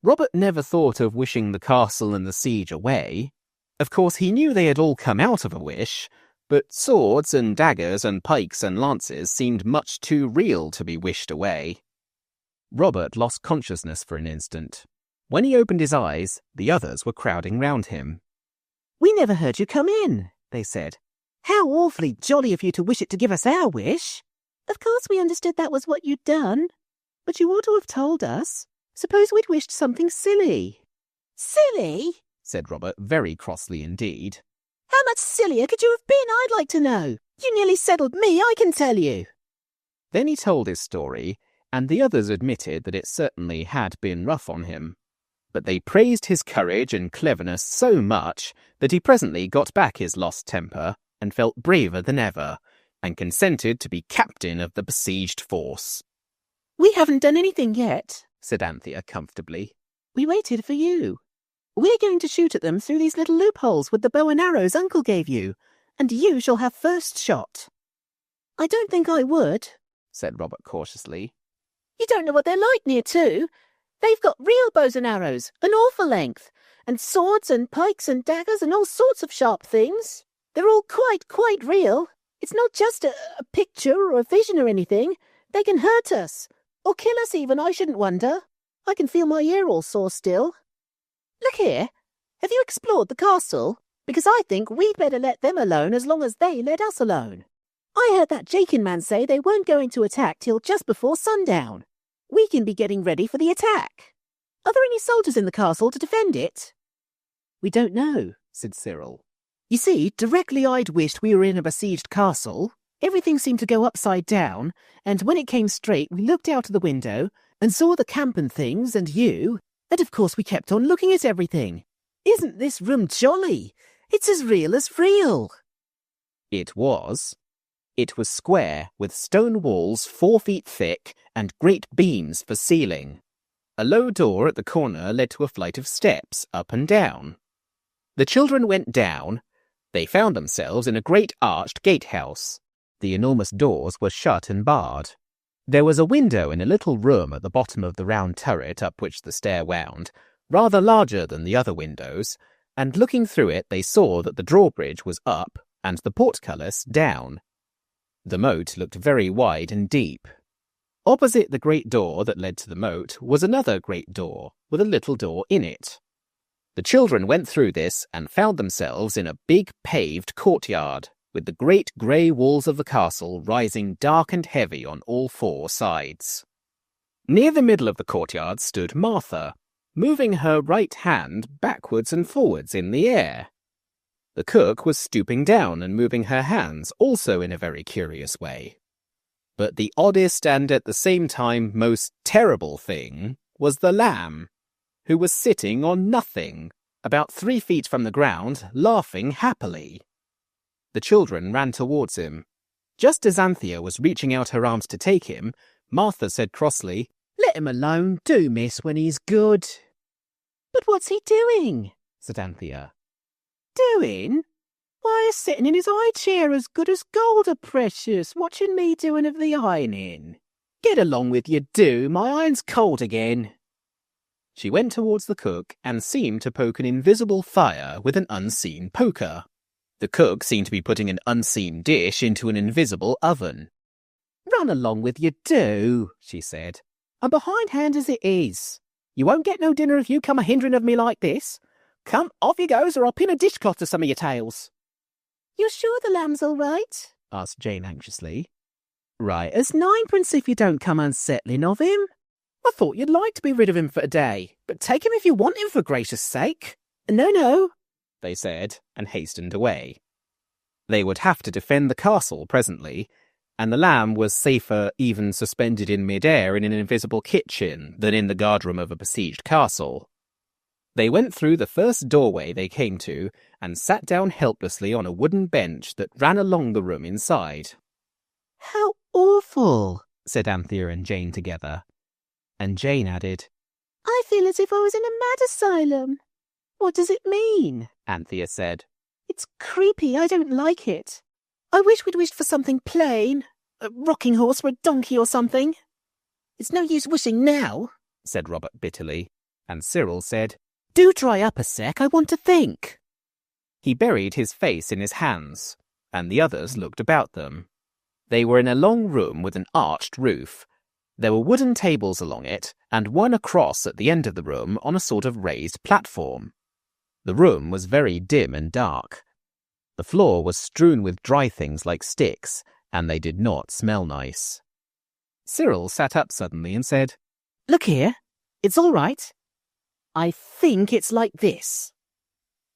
Robert never thought of wishing the castle and the siege away. Of course, he knew they had all come out of a wish, but swords and daggers and pikes and lances seemed much too real to be wished away. Robert lost consciousness for an instant. When he opened his eyes, the others were crowding round him. We never heard you come in, they said. How awfully jolly of you to wish it to give us our wish. Of course we understood that was what you'd done, but you ought to have told us. Suppose we'd wished something silly. Silly? Said Robert very crossly indeed. How much sillier could you have been, I'd like to know? You nearly settled me, I can tell you. Then he told his story, and the others admitted that it certainly had been rough on him. But they praised his courage and cleverness so much that he presently got back his lost temper and felt braver than ever, and consented to be captain of the besieged force. We haven't done anything yet, said Anthea comfortably. We waited for you. We're going to shoot at them through these little loopholes with the bow and arrows Uncle gave you, and you shall have first shot. I don't think I would, said Robert cautiously. You don't know what they're like near to. They've got real bows and arrows, an awful length, and swords and pikes and daggers and all sorts of sharp things. They're all quite real. It's not just a picture or a vision or anything. They can hurt us, or kill us even, I shouldn't wonder. I can feel my ear all sore still. Look here, have you explored the castle? Because I think we'd better let them alone as long as they let us alone. I heard that Jakin man say they weren't going to attack till just before sundown. We can be getting ready for the attack. Are there any soldiers in the castle to defend it? We don't know, said Cyril. You see, directly I'd wished we were in a besieged castle, everything seemed to go upside down, and when it came straight we looked out of the window and saw the camp and things and you, and of course we kept on looking at everything. Isn't this room jolly? It's as real as real. It was. It was square, with stone walls 4 feet thick and great beams for ceiling. A low door at the corner led to a flight of steps up and down. The children went down. They found themselves in a great arched gatehouse. The enormous doors were shut and barred. There was a window in a little room at the bottom of the round turret up which the stair wound, rather larger than the other windows, and looking through it they saw that the drawbridge was up and the portcullis down. The moat looked very wide and deep. Opposite the great door that led to the moat was another great door with a little door in it. The children went through this and found themselves in a big paved courtyard, with the great grey walls of the castle rising dark and heavy on all four sides. Near the middle of the courtyard stood Martha, moving her right hand backwards and forwards in the air. The cook was stooping down and moving her hands also in a very curious way. But the oddest and at the same time most terrible thing was the lamb, who was sitting on nothing, about 3 feet from the ground, laughing happily. The children ran towards him. Just as Anthea was reaching out her arms to take him, Martha said crossly, "Let him alone, do, miss, when he's good." But what's he doing? said Anthea. Doing? Why, he's sitting in his high chair as good as gold, a precious, watching me doing of the ironing. Get along with you, do, my iron's cold again. She went towards the cook and seemed to poke an invisible fire with an unseen poker. The cook seemed to be putting an unseen dish into an invisible oven. "Run along with you, do," she said. "I'm behindhand as it is. You won't get no dinner if you come a-hindering of me like this. Come, off you goes, or I'll pin a dishcloth to some of your tails." "You're sure the lamb's all right?" asked Jane anxiously. "Right as ninepence if you don't come unsettling of him. I thought you'd like to be rid of him for a day, but take him if you want him, for gracious sake." "No, no," they said, and hastened away. They would have to defend the castle presently, and the lamb was safer even suspended in mid-air in an invisible kitchen than in the guardroom of a besieged castle. They went through the first doorway they came to and sat down helplessly on a wooden bench that ran along the room inside. "How awful," said Anthea and Jane together. And Jane added, "I feel as if I was in a mad asylum." "What does it mean?" Anthea said. "It's creepy. I don't like it. I wish we'd wished for something plain. A rocking horse for a donkey or something." "It's no use wishing now," said Robert bitterly, and Cyril said, "Do dry up a sec, I want to think." He buried his face in his hands, and the others looked about them. They were in a long room with an arched roof. There were wooden tables along it, and one across at the end of the room on a sort of raised platform. The room was very dim and dark. The floor was strewn with dry things like sticks, and they did not smell nice. Cyril sat up suddenly and said, "Look here, it's all right. I think it's like this.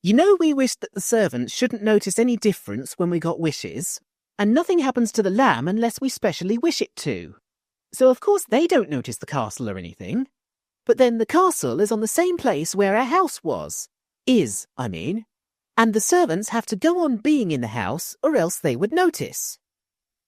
You know we wished that the servants shouldn't notice any difference when we got wishes, and nothing happens to the lamb unless we specially wish it to. So of course they don't notice the castle or anything. But then the castle is on the same place where our house was. I mean. And the servants have to go on being in the house or else they would notice.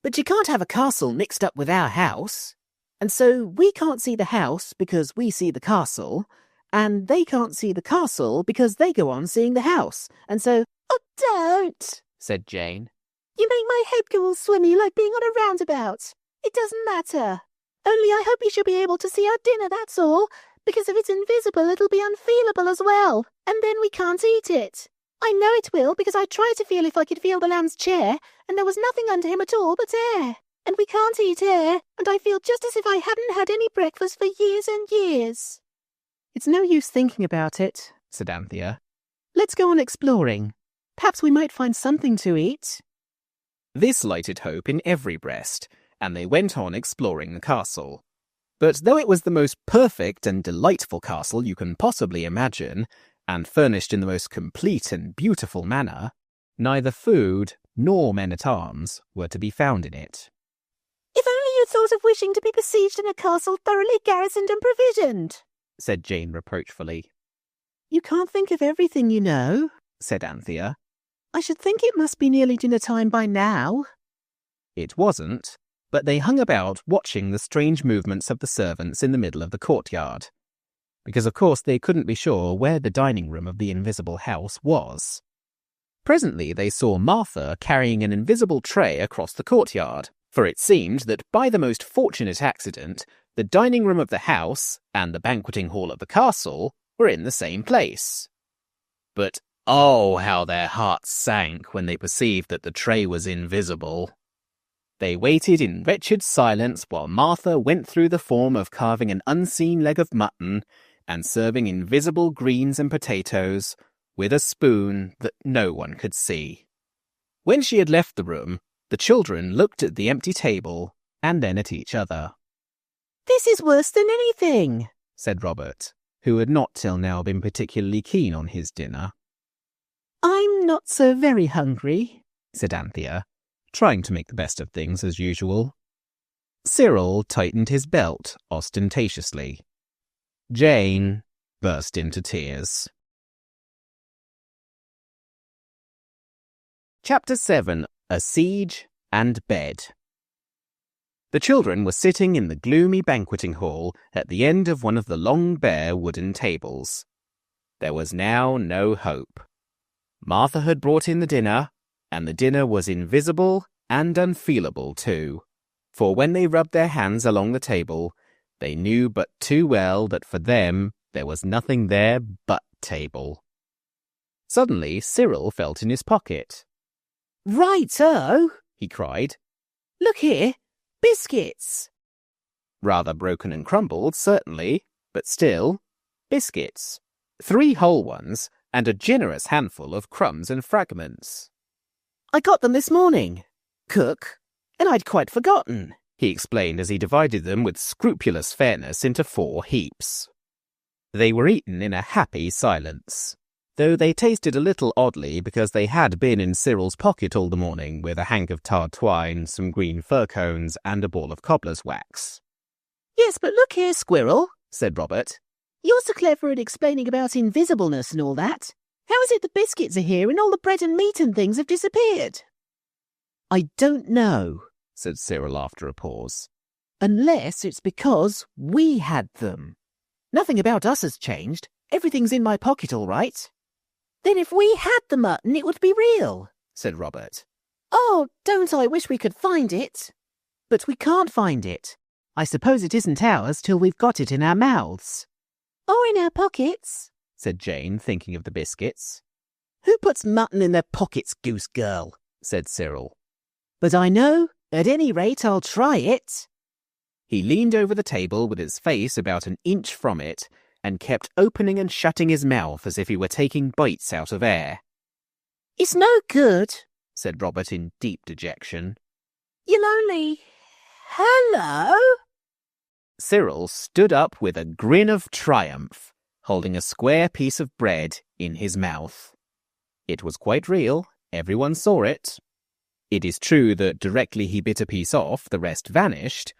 But you can't have a castle mixed up with our house. And so we can't see the house because we see the castle, and they can't see the castle because they go on seeing the house. And so—" "Oh, don't," said Jane. "You make my head go all swimmy like being on a roundabout. It doesn't matter. Only I hope we shall be able to see our dinner, that's all, because if it's invisible it'll be unfeelable as well, and then we can't eat it. I know it will, because I tried to feel if I could feel the lamb's chair, and there was nothing under him at all but air. And we can't eat air, and I feel just as if I hadn't had any breakfast for years and years." "It's no use thinking about it," said Anthea. "Let's go on exploring. Perhaps we might find something to eat." This lighted hope in every breast, and they went on exploring the castle. But though it was the most perfect and delightful castle you can possibly imagine, and furnished in the most complete and beautiful manner, neither food nor men-at-arms were to be found in it. "If only you thought of wishing to be besieged in a castle thoroughly garrisoned and provisioned," said Jane reproachfully. "You can't think of everything, you know," said Anthea. "I should think it must be nearly dinner time by now." It wasn't, but they hung about watching the strange movements of the servants in the middle of the courtyard, because of course they couldn't be sure where the dining room of the invisible house was. Presently they saw Martha carrying an invisible tray across the courtyard, for it seemed that by the most fortunate accident, the dining room of the house and the banqueting hall of the castle were in the same place. But oh, how their hearts sank when they perceived that the tray was invisible. They waited in wretched silence while Martha went through the form of carving an unseen leg of mutton and serving invisible greens and potatoes with a spoon that no one could see. When she had left the room, the children looked at the empty table and then at each other. "This is worse than anything," said Robert, who had not till now been particularly keen on his dinner. "I'm not so very hungry," said Anthea, trying to make the best of things as usual. Cyril tightened his belt ostentatiously. Jane burst into tears. Chapter 7. A Siege and Bed. The children were sitting in the gloomy banqueting hall at the end of one of the long bare wooden tables. There was now no hope. Martha had brought in the dinner, and the dinner was invisible and unfeelable too, for when they rubbed their hands along the table, they knew but too well that for them there was nothing there but table. Suddenly Cyril felt in his pocket. "Right-o," he cried. "Look here, biscuits." Rather broken and crumbled, certainly, but still, biscuits. 3 whole ones, and a generous handful of crumbs and fragments. "I got them this morning, cook, and I'd quite forgotten," he explained as he divided them with scrupulous fairness into 4 heaps. They were eaten in a happy silence, though they tasted a little oddly because they had been in Cyril's pocket all the morning with a hank of tarred twine, some green fir cones, and a ball of cobbler's wax. "Yes, but look here, Squirrel," said Robert. "you're so clever at explaining about invisibleness and all that. How is it the biscuits are here and all the bread and meat and things have disappeared?" "I don't know," said Cyril after a pause. "Unless it's because we had them. Nothing about us has changed. Everything's in my pocket all right." "Then if we had the mutton, it would be real," said Robert. "Oh, don't I wish we could find it." "But we can't find it. I suppose it isn't ours till we've got it in our mouths." "Or in our pockets," said Jane, thinking of the biscuits. "Who puts mutton in their pockets, goose girl?" said Cyril. "But I know. At any rate, I'll try it." He leaned over the table with his face about an inch from it and kept opening and shutting his mouth as if he were taking bites out of air. "It's no good," said Robert in deep dejection. "You'll only... Hello?" Cyril stood up with a grin of triumph, holding a square piece of bread in his mouth. It was quite real. Everyone saw it. It is true that directly he bit a piece off, the rest vanished,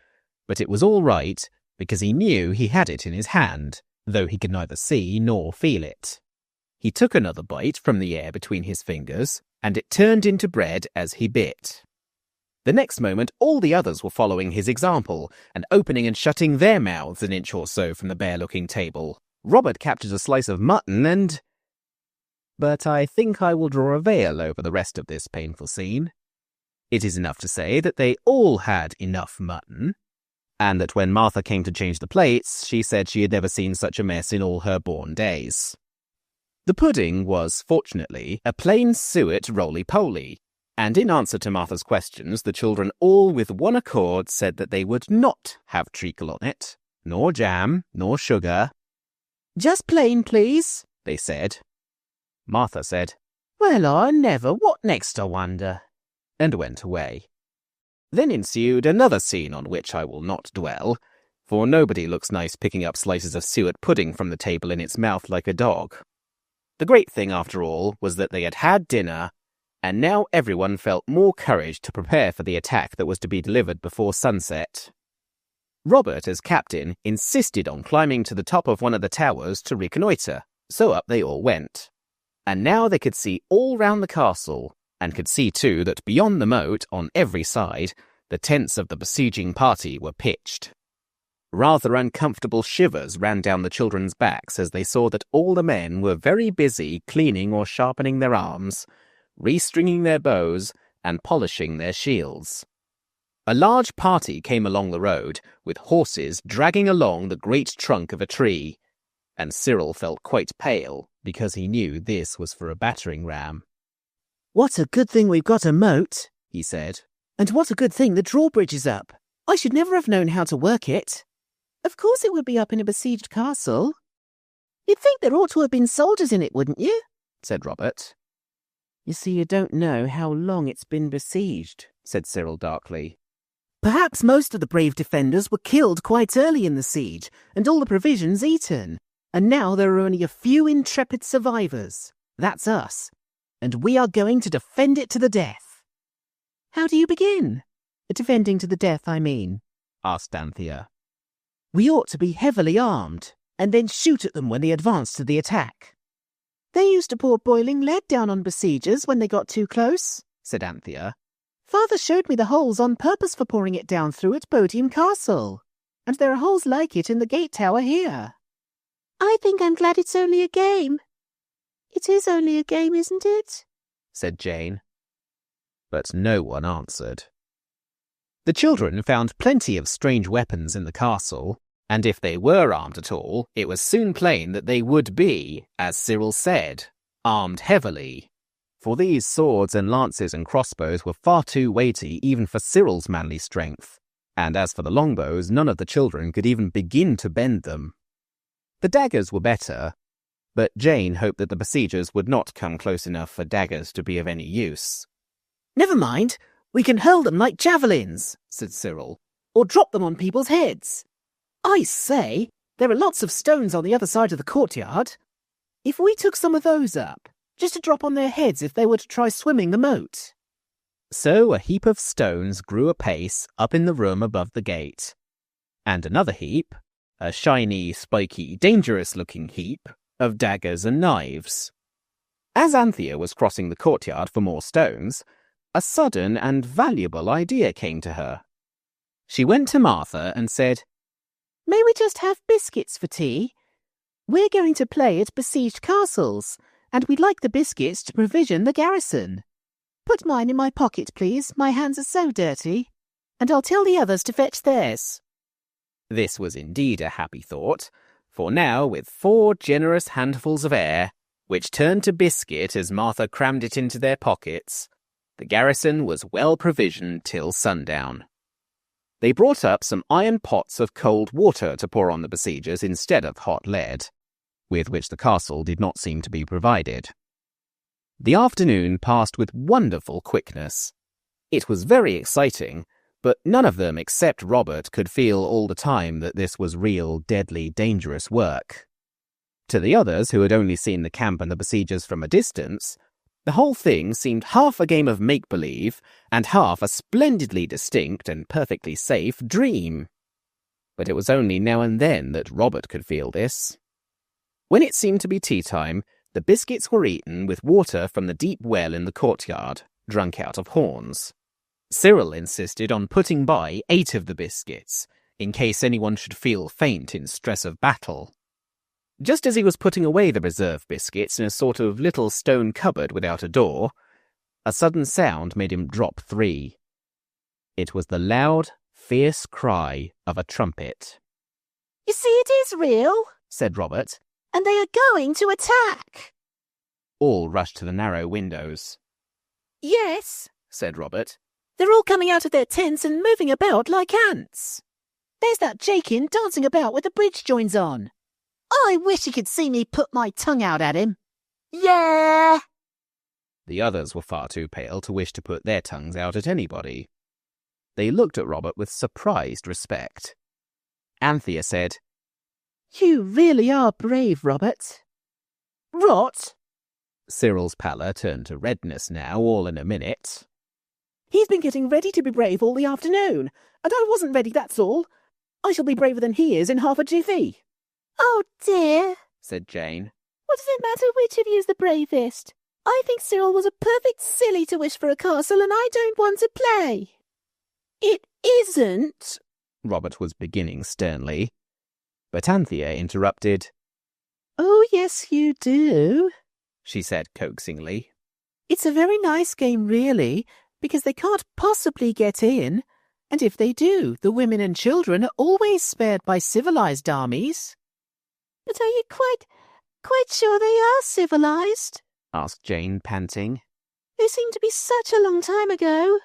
but it was all right because he knew he had it in his hand, though he could neither see nor feel it. He took another bite from the air between his fingers, and it turned into bread as he bit. The next moment, all the others were following his example and opening and shutting their mouths an inch or so from the bare-looking table. Robert captured a slice of mutton and... But I think I will draw a veil over the rest of this painful scene. It is enough to say that they all had enough mutton, and that when Martha came to change the plates, she said she had never seen such a mess in all her born days. The pudding was, fortunately, a plain suet roly-poly, and in answer to Martha's questions, the children all with one accord said that they would not have treacle on it, nor jam, nor sugar. "Just plain, please," they said. Martha said, "Well, I never. What next, I wonder?" and went away. Then ensued another scene on which I will not dwell, for nobody looks nice picking up slices of suet pudding from the table in its mouth like a dog. The great thing, after all, was that they had had dinner, and now everyone felt more courage to prepare for the attack that was to be delivered before sunset. Robert, as captain, insisted on climbing to the top of one of the towers to reconnoitre, so up they all went. And now they could see all round the castle, and could see too that beyond the moat, on every side, the tents of the besieging party were pitched. Rather uncomfortable shivers ran down the children's backs as they saw that all the men were very busy cleaning or sharpening their arms, restringing their bows, and polishing their shields. A large party came along the road, with horses dragging along the great trunk of a tree, and Cyril felt quite pale, because he knew this was for a battering ram. "What a good thing we've got a moat," he said. And what a good thing the drawbridge is up. I should never have known how to work it. Of course it would be up in a besieged castle. You'd think there ought to have been soldiers in it, wouldn't you? said Robert. You see, you don't know how long it's been besieged, said Cyril darkly. Perhaps most of the brave defenders were killed quite early in the siege, and all the provisions eaten. And now there are only a few intrepid survivors. That's us. And we are going to defend it to the death. How do you begin? Defending to the death, I mean, asked Anthea. We ought to be heavily armed, and then shoot at them when they advance to the attack. They used to pour boiling lead down on besiegers when they got too close, said Anthea. Father showed me the holes on purpose for pouring it down through at Bodiam Castle, and there are holes like it in the gate tower here. I think I'm glad it's only a game. It is only a game, isn't it? said Jane. But no one answered. The children found plenty of strange weapons in the castle, and if they were armed at all, it was soon plain that they would be, as Cyril said, armed heavily. For these swords and lances and crossbows were far too weighty even for Cyril's manly strength, and as for the longbows, none of the children could even begin to bend them. The daggers were better, but Jane hoped that the besiegers would not come close enough for daggers to be of any use. Never mind, we can hurl them like javelins, said Cyril, or drop them on people's heads. I say, there are lots of stones on the other side of the courtyard. If we took some of those up, just to drop on their heads if they were to try swimming the moat. So a heap of stones grew apace up in the room above the gate, and another heap, a shiny, spiky, dangerous-looking heap, of daggers and knives. As Anthea was crossing the courtyard for more stones, a sudden and valuable idea came to her. She went to Martha and said, May we just have biscuits for tea? We're going to play at besieged castles, and we'd like the biscuits to provision the garrison. Put mine in my pocket, please. My hands are so dirty. And I'll tell the others to fetch theirs. This was indeed a happy thought, for now, with 4 generous handfuls of air, which turned to biscuit as Martha crammed it into their pockets, the garrison was well provisioned till sundown. They brought up some iron pots of cold water to pour on the besiegers instead of hot lead, with which the castle did not seem to be provided. The afternoon passed with wonderful quickness. It was very exciting, but none of them except Robert could feel all the time that this was real, deadly, dangerous work. To the others, who had only seen the camp and the besiegers from a distance, the whole thing seemed half a game of make-believe and half a splendidly distinct and perfectly safe dream. But it was only now and then that Robert could feel this. When it seemed to be tea-time, the biscuits were eaten with water from the deep well in the courtyard, drunk out of horns. Cyril insisted on putting by 8 of the biscuits, in case anyone should feel faint in stress of battle. Just as he was putting away the reserve biscuits in a sort of little stone cupboard without a door, a sudden sound made him drop 3. It was the loud, fierce cry of a trumpet. You see, it is real, said Robert, and they are going to attack. All rushed to the narrow windows. Yes, said Robert. They're all coming out of their tents and moving about like ants. There's that Jakin dancing about with the bridge joins on. I wish he could see me put my tongue out at him. Yeah. The others were far too pale to wish to put their tongues out at anybody. They looked at Robert with surprised respect. Anthea said, You really are brave, Robert. Rot. Cyril's pallor turned to redness now, all in a minute. He's been getting ready to be brave all the afternoon, and I wasn't ready, that's all. I shall be braver than he is in half a jiffy. Oh dear, said Jane. What does it matter which of you's the bravest? I think Cyril was a perfect silly to wish for a castle, and I don't want to play. It isn't, Robert was beginning sternly, but Anthea interrupted. Oh, yes, you do, she said coaxingly. It's a very nice game, really, because they can't possibly get in, and if they do, the women and children are always spared by civilized armies. But are you quite sure they are civilized? Asked Jane, panting. They seem to be such a long time ago.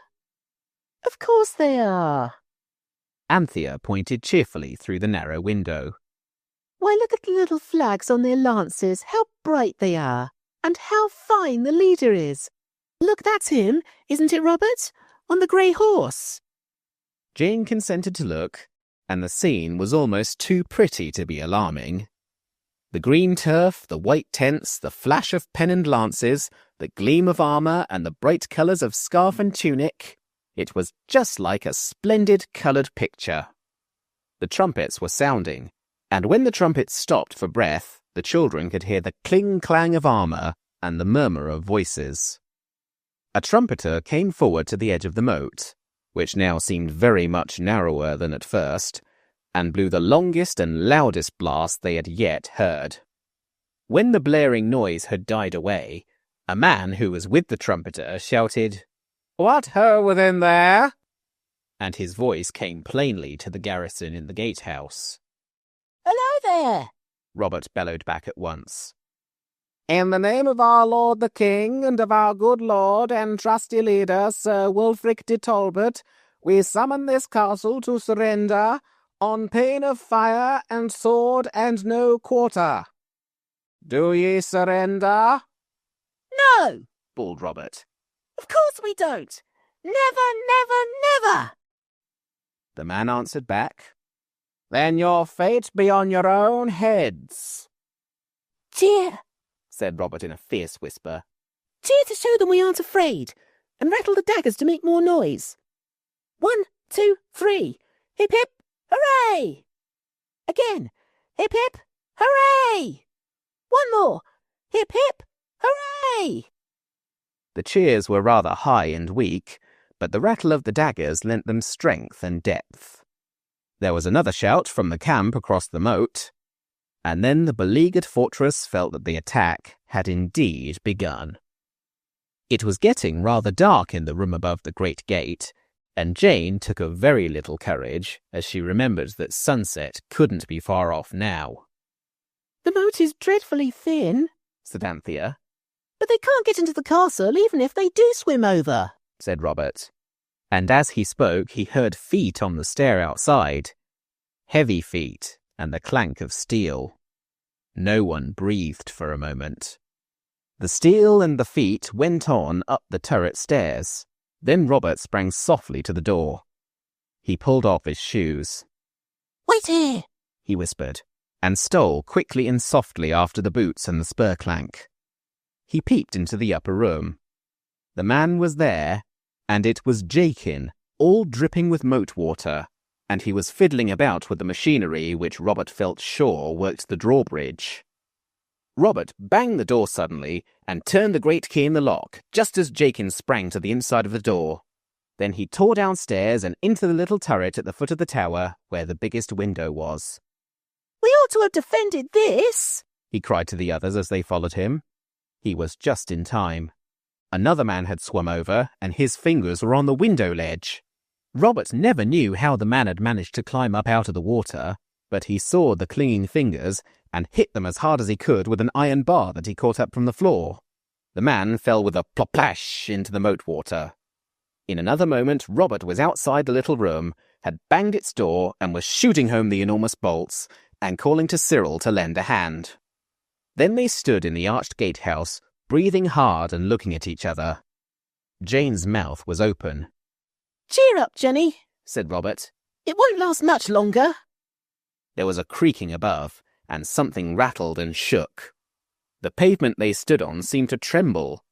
Of course they are. Anthea pointed cheerfully through the narrow window. Why, look at the little flags on their lances, how bright they are, and how fine the leader is. Look, that's him, isn't it, Robert? On the grey horse. Jane consented to look, and the scene was almost too pretty to be alarming. The green turf, the white tents, the flash of pennoned lances, the gleam of armour, and the bright colours of scarf and tunic. It was just like a splendid coloured picture. The trumpets were sounding, and when the trumpets stopped for breath, the children could hear the cling-clang of armour and the murmur of voices. A trumpeter came forward to the edge of the moat, which now seemed very much narrower than at first, and blew the longest and loudest blast they had yet heard. When the blaring noise had died away, a man who was with the trumpeter shouted, "What ho within there?" and his voice came plainly to the garrison in the gatehouse. Hello there! Robert bellowed back at once. In the name of our lord the king, and of our good lord and trusty leader, Sir Wulfric de Talbot, we summon this castle to surrender, on pain of fire and sword and no quarter. Do ye surrender? No! Bawled Robert. Of course we don't! Never, never, never! The man answered back, Then your fate be on your own heads. Cheer! Said Robert in a fierce whisper. Cheer to show them we aren't afraid, and rattle the daggers to make more noise. 1, 2, 3. Hip, hip, hooray! Again. Hip, hip, hooray! One more. Hip, hip, hooray! The cheers were rather high and weak, but the rattle of the daggers lent them strength and depth. There was another shout from the camp across the moat, and then the beleaguered fortress felt that the attack had indeed begun. It was getting rather dark in the room above the great gate, and Jane took a very little courage as she remembered that sunset couldn't be far off now. The moat is dreadfully thin, said Anthea. But they can't get into the castle even if they do swim over, said Robert. And as he spoke, he heard feet on the stair outside. Heavy feet and the clank of steel. No one breathed for a moment. The steel and the feet went on up the turret stairs. Then Robert sprang softly to the door. He pulled off his shoes. Wait here, he whispered, and stole quickly and softly after the boots and the spur clank. He peeped into the upper room. The man was there, and it was Jakin, all dripping with moat water, and he was fiddling about with the machinery which Robert felt sure worked the drawbridge. Robert banged the door suddenly and turned the great key in the lock just as Jakin sprang to the inside of the door. Then he tore downstairs and into the little turret at the foot of the tower where the biggest window was. We ought to have defended this, he cried to the others as they followed him. He was just in time. Another man had swum over, and his fingers were on the window ledge. Robert never knew how the man had managed to climb up out of the water, but he saw the clinging fingers and hit them as hard as he could with an iron bar that he caught up from the floor. The man fell with a plop-plash into the moat water. In another moment, Robert was outside the little room, had banged its door, and was shooting home the enormous bolts, and calling to Cyril to lend a hand. Then they stood in the arched gatehouse, breathing hard and looking at each other. Jane's mouth was open. Cheer up, Jenny, said Robert. It won't last much longer. There was a creaking above, and something rattled and shook. The pavement they stood on seemed to tremble.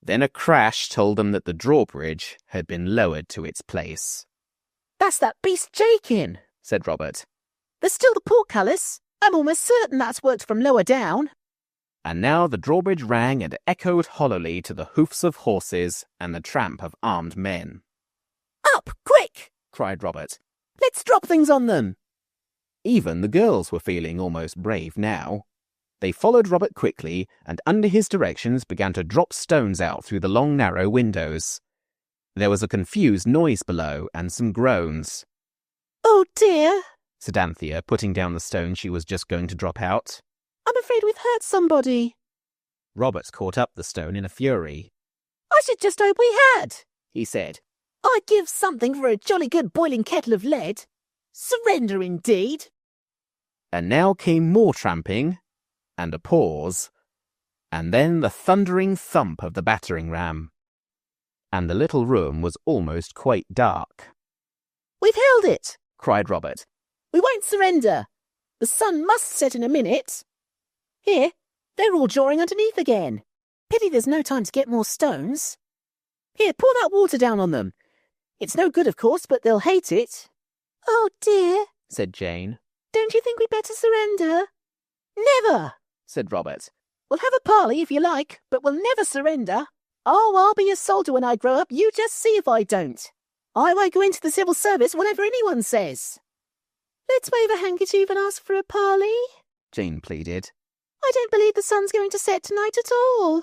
Then a crash told them that the drawbridge had been lowered to its place. That's that beast Jakin, said Robert. There's still the portcullis. I'm almost certain that's worked from lower down. And now the drawbridge rang and echoed hollowly to the hoofs of horses and the tramp of armed men. Up, quick! cried Robert. Let's drop things on them. Even the girls were feeling almost brave now. They followed Robert quickly and under his directions began to drop stones out through the long narrow windows. There was a confused noise below and some groans. Oh dear, said Anthea, putting down the stone she was just going to drop out. I'm afraid we've hurt somebody. Robert caught up the stone in a fury. I should just hope we had, he said. I'd give something for a jolly good boiling kettle of lead. Surrender, indeed. And now came more tramping, and a pause, and then the thundering thump of the battering ram. And the little room was almost quite dark. We've held it, cried Robert. We won't surrender. The sun must set in a minute. Here, they're all jawing underneath again. Pity there's no time to get more stones. Here, pour that water down on them. It's no good, of course, but they'll hate it. Oh, dear, said Jane. Don't you think we'd better surrender? Never, said Robert. We'll have a parley if you like, but we'll never surrender. Oh, I'll be a soldier when I grow up. You just see if I don't. I won't go into the civil service, whatever anyone says. Let's wave a handkerchief and ask for a parley, Jane pleaded. I don't believe the sun's going to set tonight at all.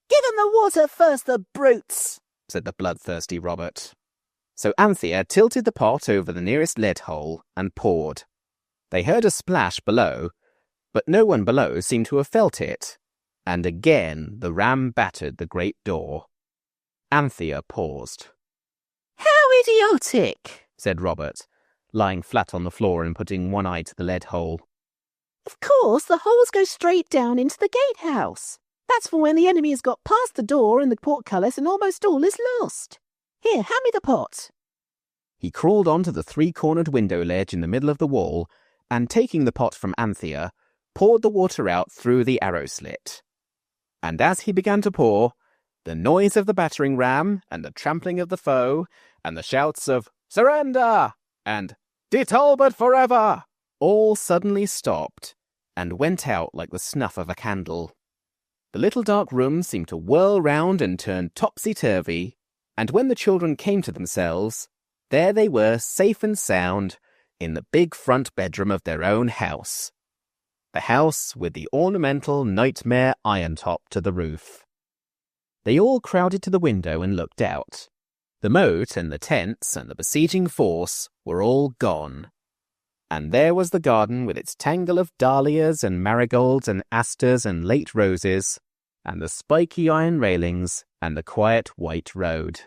Give them the water first, the brutes, said the bloodthirsty Robert. So Anthea tilted the pot over the nearest lead hole and poured. They heard a splash below, but no one below seemed to have felt it. And again the ram battered the great door. Anthea paused. How idiotic, said Robert, lying flat on the floor and putting one eye to the lead hole. Of course, the holes go straight down into the gatehouse. That's for when the enemy has got past the door and the portcullis and almost all is lost. Here, hand me the pot. He crawled onto the three-cornered window ledge in the middle of the wall and, taking the pot from Anthea, poured the water out through the arrow slit. And as he began to pour, the noise of the battering ram and the trampling of the foe and the shouts of "Surrender!" and "De Talbot forever!" all suddenly stopped and went out like the snuff of a candle. The little dark room seemed to whirl round and turn topsy-turvy, and when the children came to themselves, there they were safe and sound in the big front bedroom of their own house. The house with the ornamental nightmare iron top to the roof. They all crowded to the window and looked out. The moat and the tents and the besieging force were all gone. And there was the garden with its tangle of dahlias and marigolds and asters and late roses, and the spiky iron railings and the quiet white road.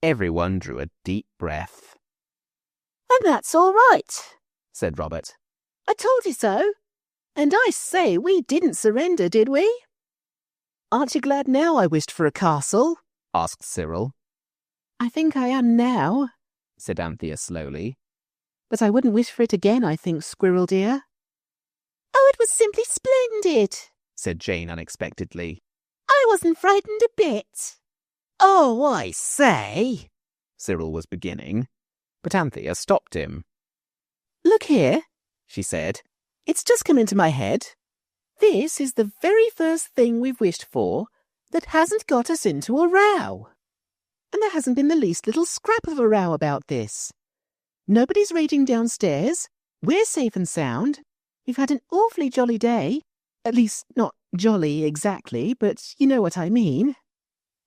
Everyone drew a deep breath. And that's all right, said Robert. I told you so. And I say, we didn't surrender, did we? Aren't you glad now I wished for a castle? Asked Cyril. I think I am now, said Anthea slowly. But I wouldn't wish for it again, I think, Squirrel dear. Oh, it was simply splendid, said Jane unexpectedly. I wasn't frightened a bit. Oh, I say, Cyril was beginning, but Anthea stopped him. Look here, she said. It's just come into my head. This is the very first thing we've wished for that hasn't got us into a row. And there hasn't been the least little scrap of a row about this. Nobody's raging downstairs. We're safe and sound. We've had an awfully jolly day. At least, not jolly exactly, but you know what I mean.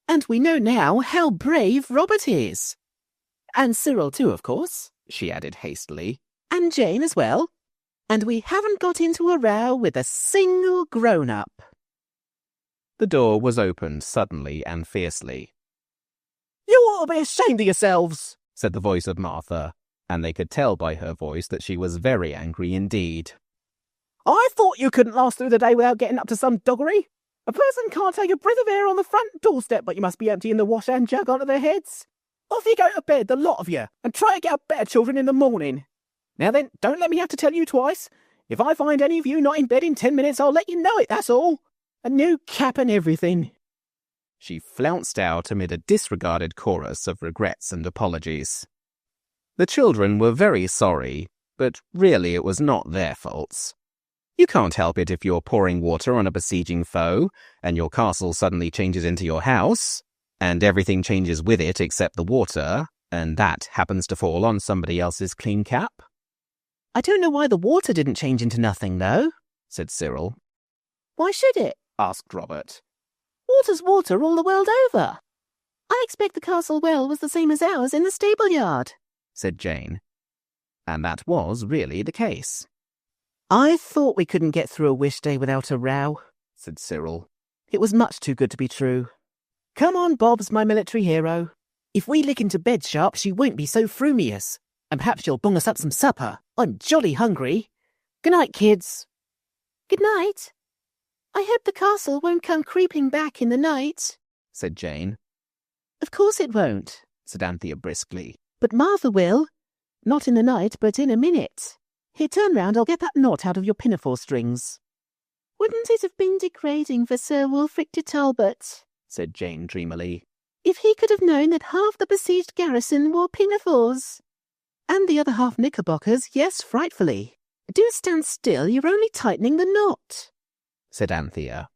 And we know now how brave Robert is. And Cyril too, of course, she added hastily. And Jane as well. And we haven't got into a row with a single grown-up. The door was opened suddenly and fiercely. You ought to be ashamed of yourselves, said the voice of Martha, and they could tell by her voice that she was very angry indeed. I thought you couldn't last through the day without getting up to some doggery. A person can't take a breath of air on the front doorstep, but you must be emptying the wash-hand jug onto their heads. Off you go to bed, the lot of you, and try to get up better children in the morning. Now then, don't let me have to tell you twice. If I find any of you not in bed in 10 minutes, I'll let you know it, that's all. A new cap and everything. She flounced out amid a disregarded chorus of regrets and apologies. The children were very sorry, but really it was not their faults. You can't help it if you're pouring water on a besieging foe, and your castle suddenly changes into your house, and everything changes with it except the water, and that happens to fall on somebody else's clean cap. I don't know why the water didn't change into nothing, though, said Cyril. Why should it? Asked Robert. Water's water all the world over. I expect the castle well was the same as ours in the stable yard, said Jane. And that was really the case. I thought we couldn't get through a wish day without a row, said Cyril. It was much too good to be true. Come on, Bobs, my military hero. If we lick into bed sharp, she won't be so frumious. And perhaps she'll bung us up some supper. I'm jolly hungry. Good night, kids. Good night. I hope the castle won't come creeping back in the night, said Jane. Of course it won't, said Anthea briskly. But Martha will. Not in the night, but in a minute. Here, turn round, I'll get that knot out of your pinafore strings. Wouldn't it have been degrading for Sir Wulfric de Talbot, said Jane dreamily, if he could have known that half the besieged garrison wore pinafores? And the other half knickerbockers, yes, frightfully. Do stand still, you're only tightening the knot, said Anthea.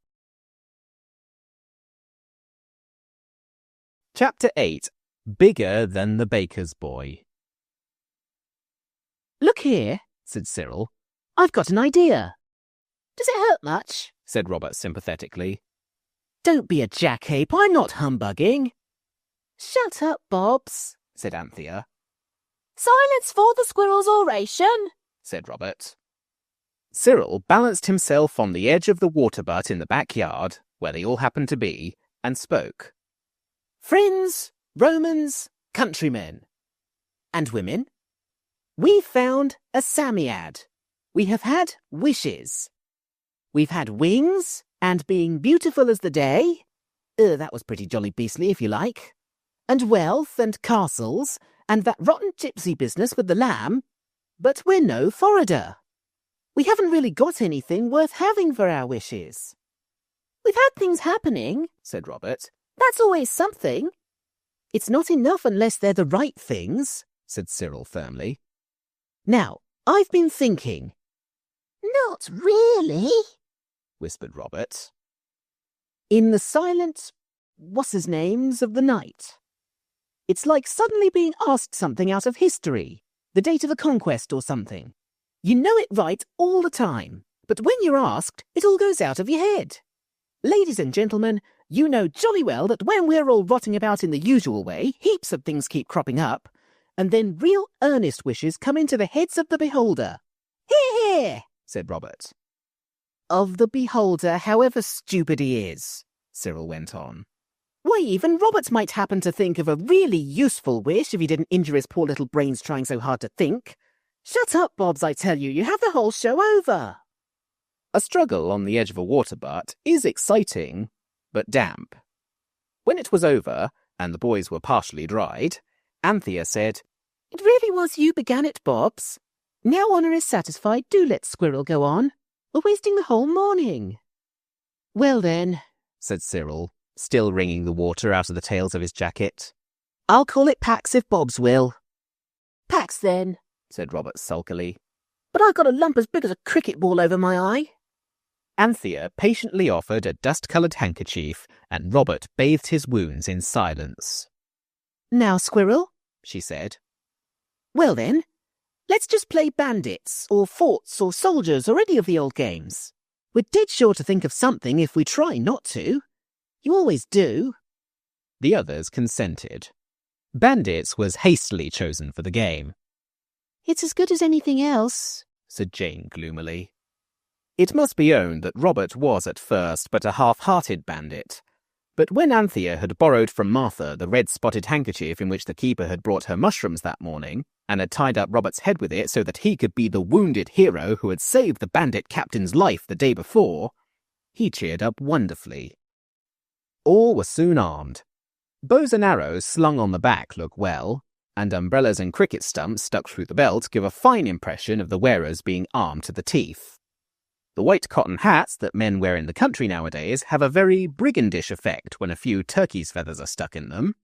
Chapter 8. Bigger than the Baker's Boy. Look here, said Cyril. I've got an idea. Does it hurt much? Said Robert sympathetically. Don't be a jackape, I'm not humbugging. Shut up, Bobs, said Anthea. Silence for the squirrel's oration, said Robert. Cyril balanced himself on the edge of the water butt in the backyard, where they all happened to be, and spoke. Friends, Romans, countrymen, and women, we found a Psammead. We have had wishes. We've had wings, and being beautiful as the day, that was pretty jolly beastly if you like, and wealth and castles, and that rotten gypsy business with the lamb, but we're no forrader. We haven't really got anything worth having for our wishes. We've had things happening, said Robert. That's always something. It's not enough unless they're the right things, said Cyril firmly. Now, I've been thinking. Not really, whispered Robert. In the silent what's-his-names of the night. It's like suddenly being asked something out of history, the date of the conquest or something. You know it right all the time, but when you're asked, it all goes out of your head. Ladies and gentlemen, you know jolly well that when we're all rotting about in the usual way, heaps of things keep cropping up, and then real earnest wishes come into the heads of the beholder. Hear, hear, said Robert. Of the beholder, however stupid he is, Cyril went on. Why, even Robert might happen to think of a really useful wish if he didn't injure his poor little brains trying so hard to think. Shut up, Bobs, I tell you have the whole show over. A struggle on the edge of a water butt is exciting, but damp. When it was over, and the boys were partially dried, Anthea said, It really was you began it, Bobs. Now honour is satisfied, do let Squirrel go on. We're wasting the whole morning. Well then, said Cyril, still wringing the water out of the tails of his jacket. I'll call it Pax if Bobs will. Pax then, said Robert sulkily. But I've got a lump as big as a cricket ball over my eye. Anthea patiently offered a dust-coloured handkerchief, and Robert bathed his wounds in silence. Now, Squirrel, she said. Well then, let's just play bandits, or forts, or soldiers, or any of the old games. We're dead sure to think of something if we try not to. You always do. The others consented. Bandits was hastily chosen for the game. It's as good as anything else, said Jane gloomily. It must be owned that Robert was at first but a half-hearted bandit. But when Anthea had borrowed from Martha the red-spotted handkerchief in which the keeper had brought her mushrooms that morning, and had tied up Robert's head with it so that he could be the wounded hero who had saved the bandit captain's life the day before, he cheered up wonderfully. All were soon armed. Bows and arrows slung on the back look well, and umbrellas and cricket stumps stuck through the belt give a fine impression of the wearers being armed to the teeth. The white cotton hats that men wear in the country nowadays have a very brigandish effect when a few turkey's feathers are stuck in them.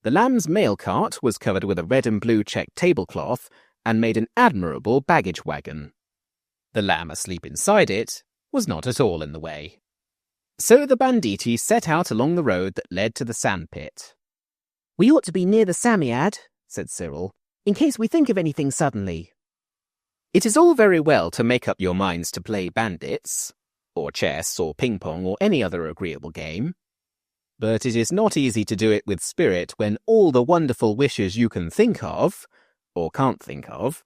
The lamb's mail cart was covered with a red and blue checked tablecloth and made an admirable baggage wagon. The lamb asleep inside it was not at all in the way. So the banditti set out along the road that led to the sandpit. We ought to be near the Psammead, said Cyril, in case we think of anything suddenly. It is all very well to make up your minds to play bandits, or chess, or ping-pong, or any other agreeable game. But it is not easy to do it with spirit when all the wonderful wishes you can think of, or can't think of,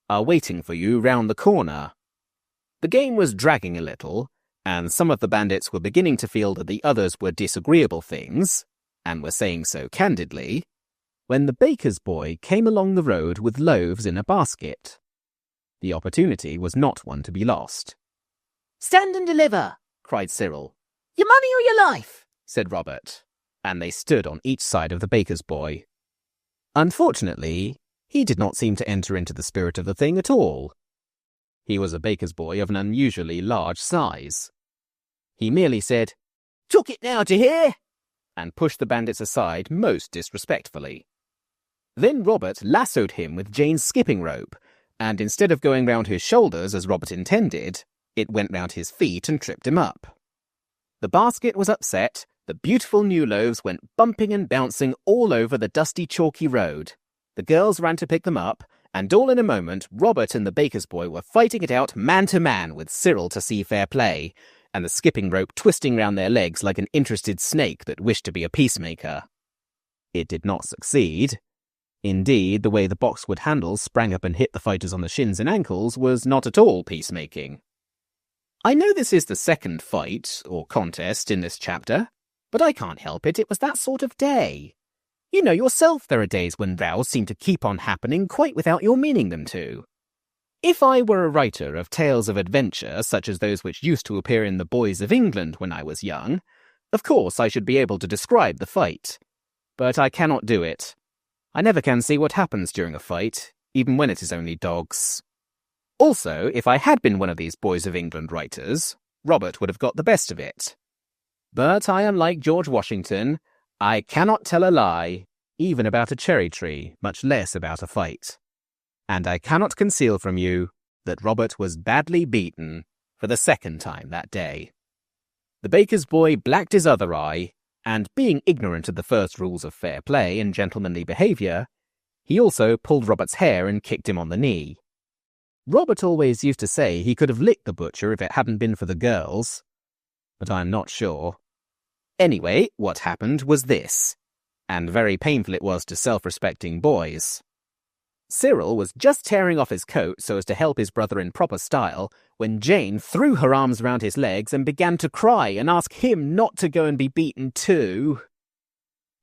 are waiting for you round the corner. The game was dragging a little, and some of the bandits were beginning to feel that the others were disagreeable things, and were saying so candidly, when the baker's boy came along the road with loaves in a basket. The opportunity was not one to be lost. "Stand and deliver," cried Cyril. Your money or your life, said Robert, and they stood on each side of the baker's boy. Unfortunately, he did not seem to enter into the spirit of the thing at all. He was a baker's boy of an unusually large size. He merely said, "Took it now, do you hear?" and pushed the bandits aside most disrespectfully. Then Robert lassoed him with Jane's skipping rope, and instead of going round his shoulders as Robert intended, it went round his feet and tripped him up. The basket was upset, the beautiful new loaves went bumping and bouncing all over the dusty, chalky road. The girls ran to pick them up, and all in a moment Robert and the baker's boy were fighting it out man to man with Cyril to see fair play, and the skipping rope twisting round their legs like an interested snake that wished to be a peacemaker. It did not succeed. Indeed, the way the boxwood handles sprang up and hit the fighters on the shins and ankles was not at all peacemaking. I know this is the second fight, or contest, in this chapter, but I can't help it was that sort of day. You know yourself there are days when rows seem to keep on happening quite without your meaning them to. If I were a writer of tales of adventure such as those which used to appear in the Boys of England when I was young, of course I should be able to describe the fight. But I cannot do it. I never can see what happens during a fight, even when it is only dogs. Also, if I had been one of these Boys of England writers, Robert would have got the best of it. But I am like George Washington. I cannot tell a lie, even about a cherry tree, much less about a fight. And I cannot conceal from you that Robert was badly beaten for the second time that day. The baker's boy blacked his other eye, and being ignorant of the first rules of fair play and gentlemanly behaviour, he also pulled Robert's hair and kicked him on the knee. Robert always used to say he could have licked the butcher if it hadn't been for the girls, but I'm not sure. Anyway, what happened was this, and very painful it was to self-respecting boys. Cyril was just tearing off his coat so as to help his brother in proper style when Jane threw her arms round his legs and began to cry and ask him not to go and be beaten too.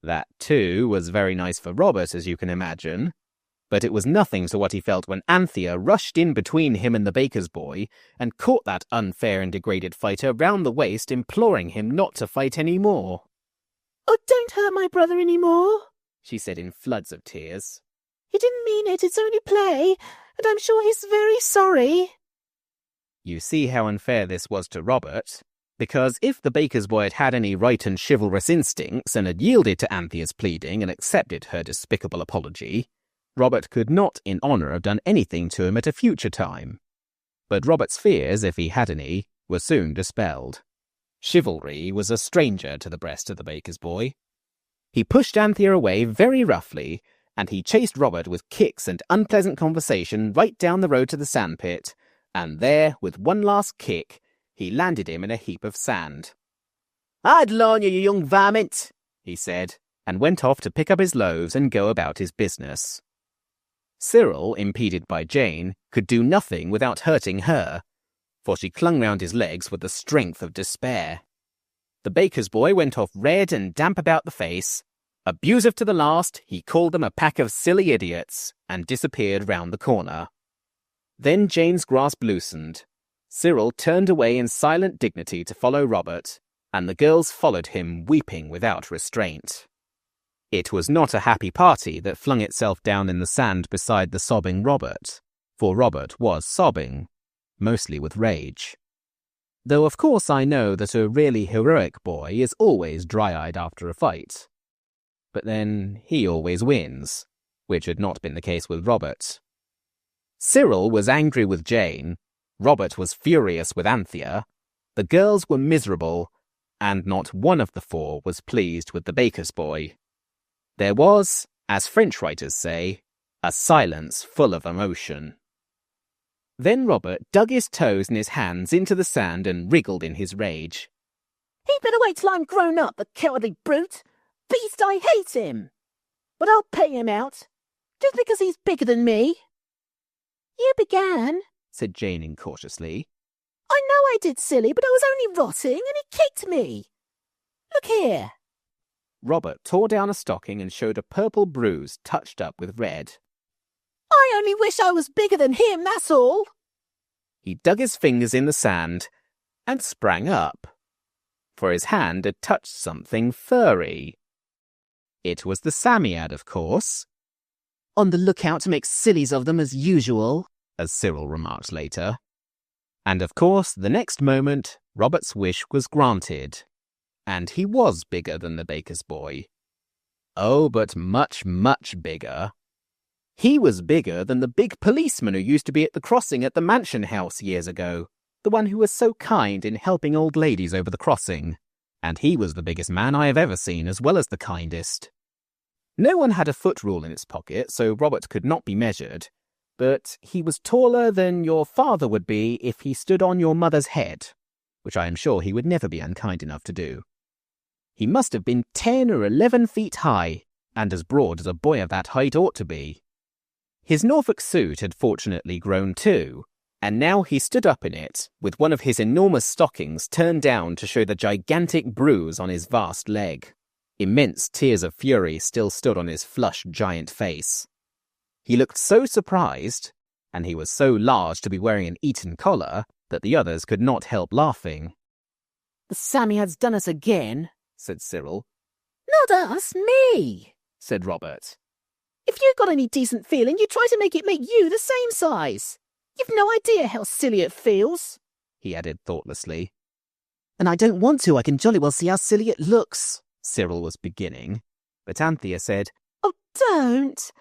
That too was very nice for Robert, as you can imagine, but it was nothing to what he felt when Anthea rushed in between him and the baker's boy and caught that unfair and degraded fighter round the waist, imploring him not to fight any more. "Oh, don't hurt my brother any more," she said in floods of tears. "He didn't mean it, it's only play, and I'm sure he's very sorry." You see how unfair this was to Robert, because if the baker's boy had had any right and chivalrous instincts and had yielded to Anthea's pleading and accepted her despicable apology, Robert could not, in honour, have done anything to him at a future time. But Robert's fears, if he had any, were soon dispelled. Chivalry was a stranger to the breast of the baker's boy. He pushed Anthea away very roughly, and he chased Robert with kicks and unpleasant conversation right down the road to the sandpit, and there, with one last kick, he landed him in a heap of sand. "I'd larn you, you young varmint," he said, and went off to pick up his loaves and go about his business. Cyril, impeded by Jane, could do nothing without hurting her, for she clung round his legs with the strength of despair. The baker's boy went off red and damp about the face. Abusive to the last, he called them a pack of silly idiots, and disappeared round the corner. Then Jane's grasp loosened. Cyril turned away in silent dignity to follow Robert, and the girls followed him, weeping without restraint. It was not a happy party that flung itself down in the sand beside the sobbing Robert, for Robert was sobbing, mostly with rage. Though of course I know that a really heroic boy is always dry-eyed after a fight. But then he always wins, which had not been the case with Robert. Cyril was angry with Jane, Robert was furious with Anthea, the girls were miserable, and not one of the four was pleased with the baker's boy. There was, as French writers say, a silence full of emotion. Then Robert dug his toes and his hands into the sand and wriggled in his rage. "He'd better wait till I'm grown up, the cowardly brute. Beast, I hate him. But I'll pay him out, just because he's bigger than me." "You began," said Jane incautiously. "I know I did, silly, but I was only rotting, and he kicked me. Look here." Robert tore down a stocking and showed a purple bruise touched up with red. I only wish I was bigger than him, that's all. He dug his fingers in the sand and sprang up, for his hand had touched something furry. It was the Psammead, of course. On the lookout to make sillies of them as usual, as Cyril remarked later. And of course, the next moment, Robert's wish was granted, and he was bigger than the baker's boy. Oh, but much, much bigger. He was bigger than the big policeman who used to be at the crossing at the mansion house years ago, the one who was so kind in helping old ladies over the crossing. And he was the biggest man I have ever seen, as well as the kindest. No one had a foot rule in its pocket, so Robert could not be measured, but he was taller than your father would be if he stood on your mother's head, which I am sure he would never be unkind enough to do. He must have been 10 or 11 feet high, and as broad as a boy of that height ought to be. His Norfolk suit had fortunately grown too, and now he stood up in it, with one of his enormous stockings turned down to show the gigantic bruise on his vast leg. Immense tears of fury still stood on his flushed giant face. He looked so surprised, and he was so large to be wearing an Eton collar, that the others could not help laughing. "The Psammead's done us again," said Cyril. Not us, me, said Robert. If you've got any decent feeling, you try to make it make you the same size. You've no idea how silly it feels, he added thoughtlessly. And I don't want to, I can jolly well see how silly it looks, Cyril was beginning, but Anthea said, Oh, don't.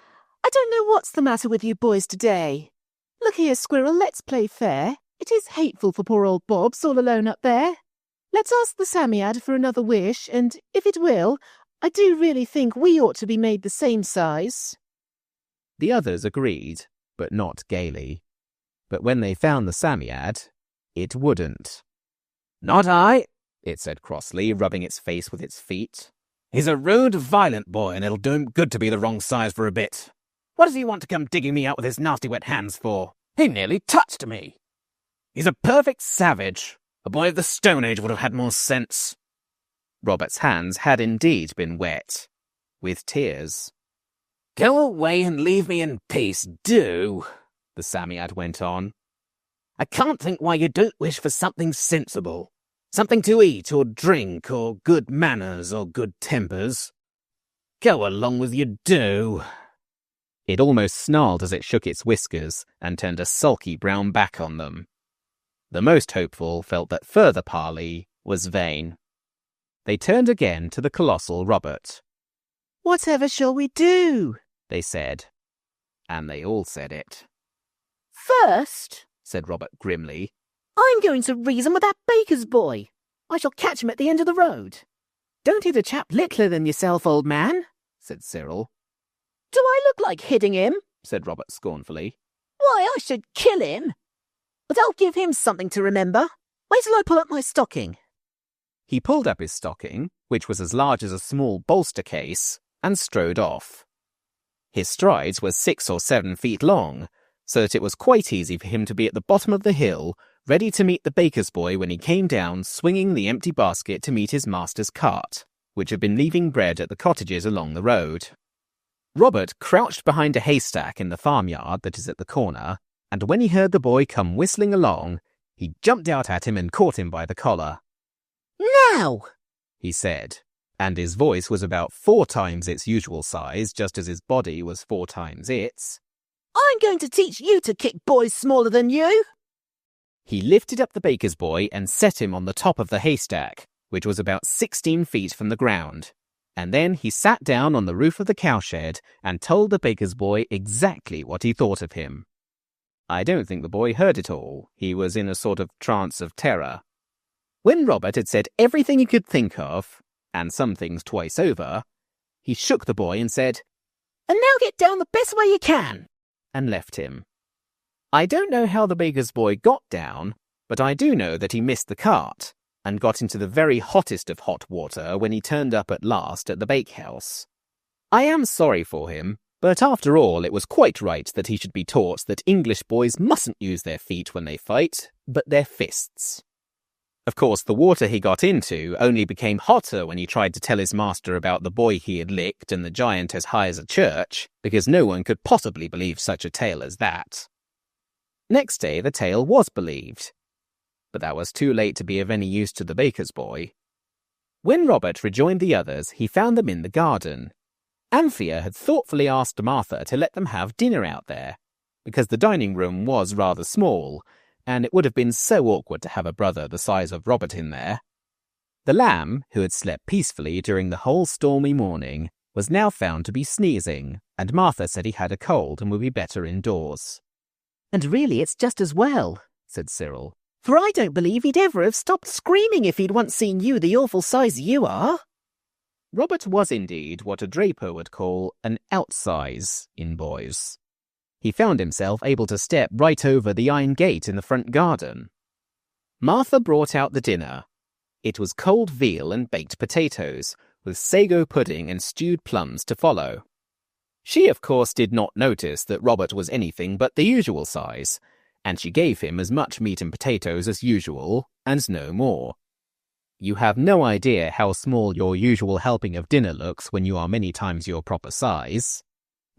I don't know what's the matter with you boys today. Look here, Squirrel, let's play fair. It is hateful for poor old Bobs all alone up there. Let's ask the Psammead for another wish, and if it will, I do really think we ought to be made the same size. The others agreed, but not gaily. But when they found the Psammead, it wouldn't. Not I, it said crossly, rubbing its face with its feet. He's a rude, violent boy, and it'll do him good to be the wrong size for a bit. What does he want to come digging me out with his nasty wet hands for? He nearly touched me. He's a perfect savage. A boy of the Stone Age would have had more sense. Robert's hands had indeed been wet, with tears. Go away and leave me in peace, do, the Psammead went on. I can't think why you don't wish for something sensible. Something to eat or drink or good manners or good tempers. Go along with you, do. It almost snarled as it shook its whiskers and turned a sulky brown back on them. The most hopeful felt that further parley was vain. They turned again to the colossal Robert. Whatever shall we do? They said. And they all said it. First, said Robert grimly, I'm going to reason with that baker's boy. I shall catch him at the end of the road. Don't hit a chap littler than yourself, old man, said Cyril. Do I look like hitting him? Said Robert scornfully. Why, I should kill him. But I'll give him something to remember. Wait till I pull up my stocking. He pulled up his stocking, which was as large as a small bolster case, and strode off. His strides were 6 or 7 feet long, so that it was quite easy for him to be at the bottom of the hill, ready to meet the baker's boy when he came down swinging the empty basket to meet his master's cart, which had been leaving bread at the cottages along the road. Robert crouched behind a haystack in the farmyard that is at the corner, and when he heard the boy come whistling along, he jumped out at him and caught him by the collar. Now, he said, and his voice was about 4 times its usual size, just as his body was 4 times its. I'm going to teach you to kick boys smaller than you. He lifted up the baker's boy and set him on the top of the haystack, which was about 16 feet from the ground. And then he sat down on the roof of the cowshed and told the baker's boy exactly what he thought of him. I don't think the boy heard it all. He was in a sort of trance of terror. When Robert had said everything he could think of, and some things twice over, he shook the boy and said, And now get down the best way you can, and left him. I don't know how the baker's boy got down, but I do know that he missed the cart, and got into the very hottest of hot water when he turned up at last at the bakehouse. I am sorry for him, but after all it was quite right that he should be taught that English boys mustn't use their feet when they fight, but their fists. Of course, the water he got into only became hotter when he tried to tell his master about the boy he had licked and the giant as high as a church, because no one could possibly believe such a tale as that. Next day, the tale was believed, but that was too late to be of any use to the baker's boy. When Robert rejoined the others, he found them in the garden. Anthea had thoughtfully asked Martha to let them have dinner out there, because the dining room was rather small, and it would have been so awkward to have a brother the size of Robert in there. The lamb, who had slept peacefully during the whole stormy morning, was now found to be sneezing, and Martha said he had a cold and would be better indoors. And really it's just as well, said Cyril. for I don't believe he'd ever have stopped screaming if he'd once seen you the awful size you are. Robert was indeed what a draper would call an outsize in boys. He found himself able to step right over the iron gate in the front garden. Martha brought out the dinner. It was cold veal and baked potatoes, with sago pudding and stewed plums to follow. She, of course, did not notice that Robert was anything but the usual size, and she gave him as much meat and potatoes as usual, and no more. You have no idea how small your usual helping of dinner looks when you are many times your proper size.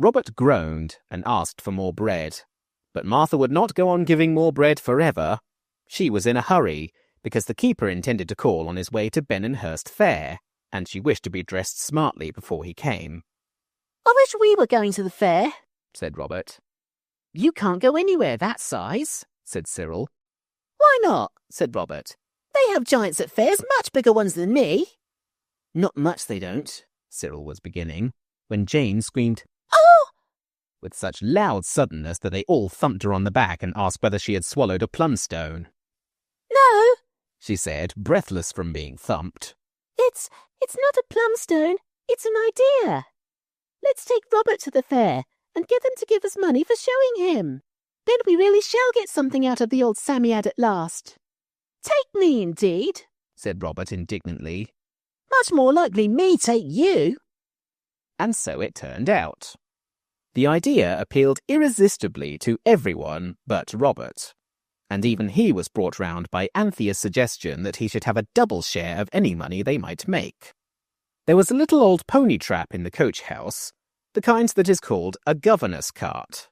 Robert groaned and asked for more bread, but Martha would not go on giving more bread forever. She was in a hurry, because the keeper intended to call on his way to Benonhurst Fair, and she wished to be dressed smartly before he came. I wish we were going to the fair, said Robert. You can't go anywhere that size, said Cyril. Why not? said Robert. They have giants at fairs, much bigger ones than me. Not much they don't, Cyril was beginning, when Jane screamed, Oh! with such loud suddenness that they all thumped her on the back and asked whether she had swallowed a plumstone. No, she said, breathless from being thumped. it's not a plumstone. It's an idea. Let's take Robert to the fair and get them to give us money for showing him. Then we really shall get something out of the old Psammead at last. Take me, indeed, said Robert indignantly. Much more likely me take you. And so it turned out. The idea appealed irresistibly to everyone but Robert, and even he was brought round by Anthea's suggestion that he should have a double share of any money they might make. There was a little old pony trap in the coach house, the kind that is called a governess cart.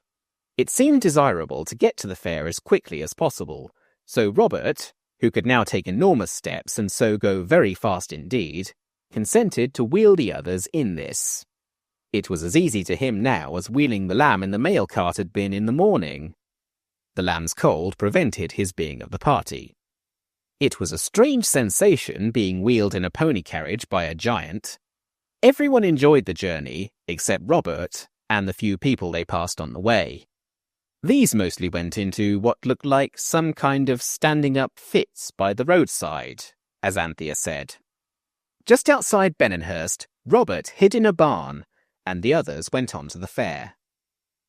It seemed desirable to get to the fair as quickly as possible, so Robert, who could now take enormous steps and so go very fast indeed, consented to wheel the others in this. It was as easy to him now as wheeling the lamb in the mail cart had been in the morning. The lamb's cold prevented his being of the party. It was a strange sensation being wheeled in a pony carriage by a giant. Everyone enjoyed the journey, except Robert and the few people they passed on the way. These mostly went into what looked like some kind of standing-up fits by the roadside, as Anthea said. Just outside Benonhurst, Robert hid in a barn, and the others went on to the fair.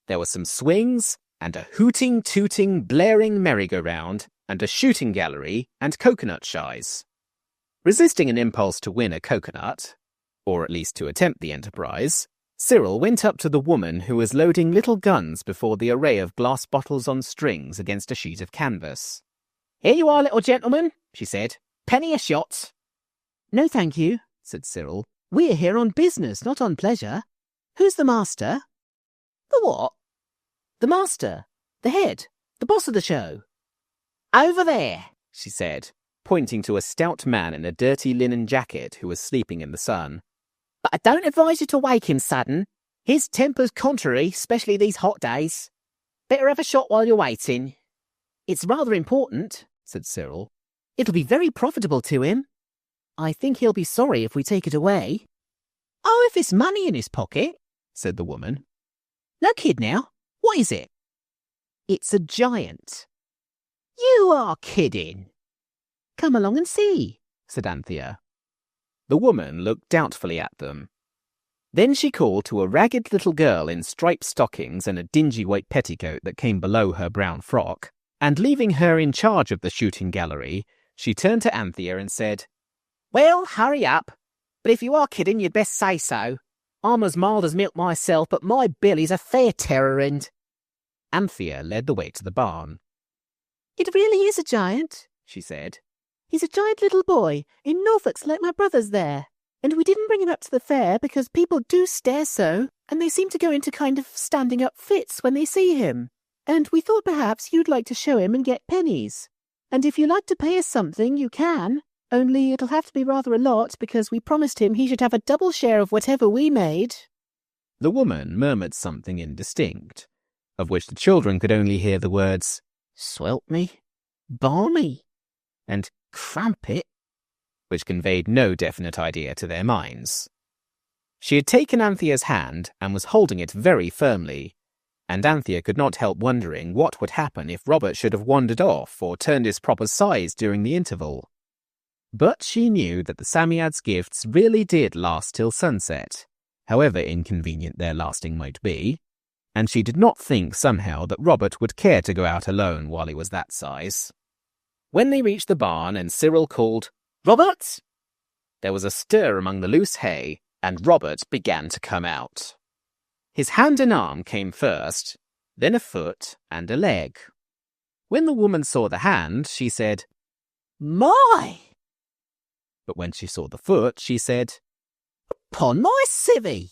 There were some swings, and a hooting, tooting, blaring merry-go-round, and a shooting gallery, and coconut shies. Resisting an impulse to win a coconut, or at least to attempt the enterprise, Cyril went up to the woman who was loading little guns before the array of glass bottles on strings against a sheet of canvas. Here you are, little gentleman, she said. Penny a shot. No, thank you, said Cyril. We're here on business, not on pleasure. Who's the master? The what? The master, the head, the boss of the show. Over there, she said, pointing to a stout man in a dirty linen jacket who was sleeping in the sun. But I don't advise you to wake him sudden. His temper's contrary, especially these hot days. Better have a shot while you're waiting. It's rather important, said Cyril. It'll be very profitable to him. I think he'll be sorry if we take it away. Oh, if it's money in his pocket, said the woman. No kid now. What is it? It's a giant. You are kidding. Come along and see, said Anthea. The woman looked doubtfully at them. Then she called to a ragged little girl in striped stockings and a dingy white petticoat that came below her brown frock, and leaving her in charge of the shooting gallery, she turned to Anthea and said, Well, hurry up. But if you are kidding, you'd best say so. I'm as mild as milk myself, but my Billy's a fair terror and... Anthea led the way to the barn. It really is a giant, she said. He's a giant little boy in Norfolk's like my brother's there. And we didn't bring him up to the fair because people do stare so, and they seem to go into kind of standing up fits when they see him. And we thought perhaps you'd like to show him and get pennies. And if you like to pay us something, you can. Only it'll have to be rather a lot because we promised him he should have a double share of whatever we made. The woman murmured something indistinct, of which the children could only hear the words, "Swelp me," "balmy," and "crumpet," which conveyed no definite idea to their minds. She had taken Anthea's hand and was holding it very firmly, and Anthea could not help wondering what would happen if Robert should have wandered off or turned his proper size during the interval. But she knew that the Psammead's gifts really did last till sunset, however inconvenient their lasting might be, and she did not think somehow that Robert would care to go out alone while he was that size. When they reached the barn and Cyril called, "Robert!" there was a stir among the loose hay, and Robert began to come out. His hand and arm came first, then a foot and a leg. When the woman saw the hand, she said, My! But when she saw the foot, she said, "'Pon my civvy!"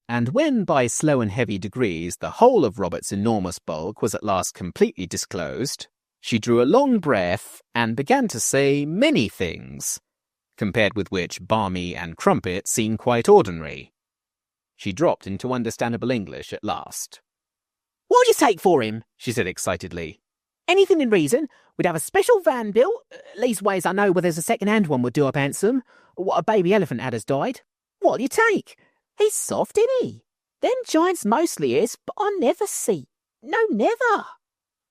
And when by slow and heavy degrees the whole of Robert's enormous bulk was at last completely disclosed, she drew a long breath and began to say many things, compared with which balmy and crumpet seemed quite ordinary. She dropped into understandable English at last. "What'd you take for him?" she said excitedly. "Anything in reason. We'd have a special van built. Leastways, I know where there's a second-hand one would do up handsome. What a baby elephant had has died. What'll you take? He's soft, isn't he? Them giants mostly is, but I never see. No, never.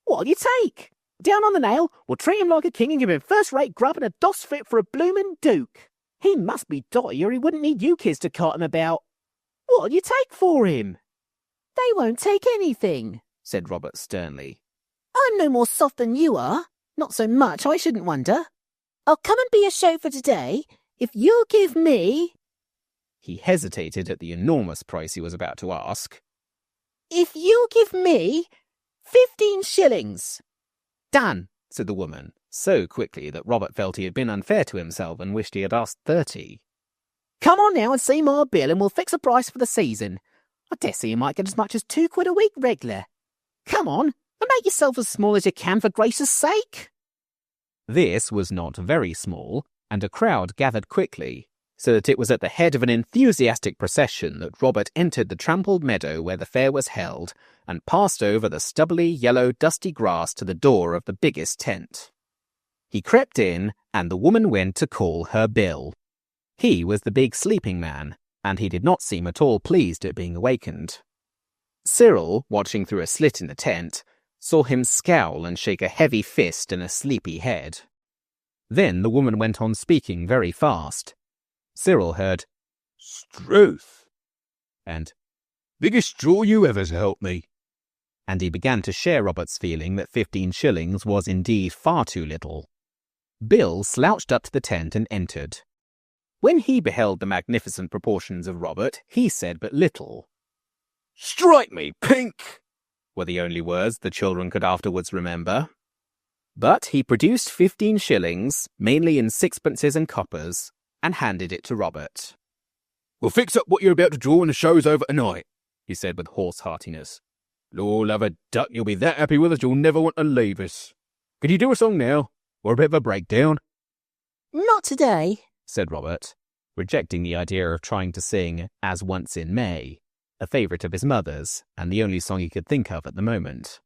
What'll you take? Down on the nail, we'll treat him like a king and give him first-rate grub and a doss fit for a bloomin' duke. He must be dotty or he wouldn't need you kids to cart him about. What'll you take for him?" "They won't take anything," said Robert sternly. "I'm no more soft than you are. Not so much, I shouldn't wonder. I'll come and be a show for today if you'll give me—" He hesitated at the enormous price he was about to ask. "If you'll give me 15 shillings. "Done," said the woman, so quickly that Robert felt he had been unfair to himself and wished he had asked 30. "Come on now and see my bill and we'll fix a price for the season. I dessay you might get as much as £2 a week regular. Come on, and make yourself as small as you can for grace's sake." This was not very small, and a crowd gathered quickly, so that it was at the head of an enthusiastic procession that Robert entered the trampled meadow where the fair was held and passed over the stubbly, yellow, dusty grass to the door of the biggest tent. He crept in, and the woman went to call her Bill. He was the big sleeping man, and he did not seem at all pleased at being awakened. Cyril, watching through a slit in the tent, saw him scowl and shake a heavy fist and a sleepy head. Then the woman went on speaking very fast. Cyril heard, "Struth," and "biggest straw you ever's helped me." And he began to share Robert's feeling that 15 shillings was indeed far too little. Bill slouched up to the tent and entered. When he beheld the magnificent proportions of Robert, he said but little. "Strike me pink," were the only words the children could afterwards remember. But he produced 15 shillings, mainly in sixpences and coppers, and handed it to Robert. "We'll fix up what you're about to draw when the show's over tonight," he said with hoarse heartiness. "Lord love a duck, you'll be that happy with us you'll never want to leave us. Can you do a song now, or a bit of a breakdown?" "Not today," said Robert, rejecting the idea of trying to sing As Once in May, a favourite of his mother's, and the only song he could think of at the moment.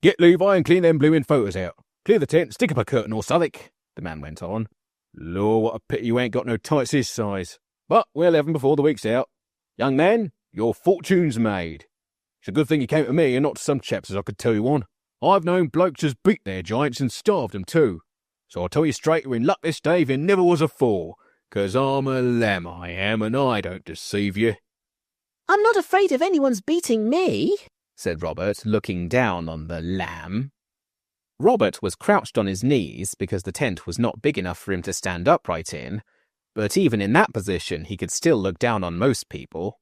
"Get Levi and clean them bloomin' photos out. Clear the tent, stick up a curtain or something," the man went on. "Lord, what a pity you ain't got no tights this size. But we'll have 'em before the week's out. Young man, your fortune's made. It's a good thing you came to me and not to some chaps as I could tell you on. I've known blokes as beat their giants and starved 'em too. So I'll tell you straight you're in luck this day if you never was afore, 'cause I'm a lamb, I am, and I don't deceive you." "I'm not afraid of anyone's beating me," said Robert, looking down on the lamb. Robert was crouched on his knees because the tent was not big enough for him to stand upright in, but even in that position he could still look down on most people.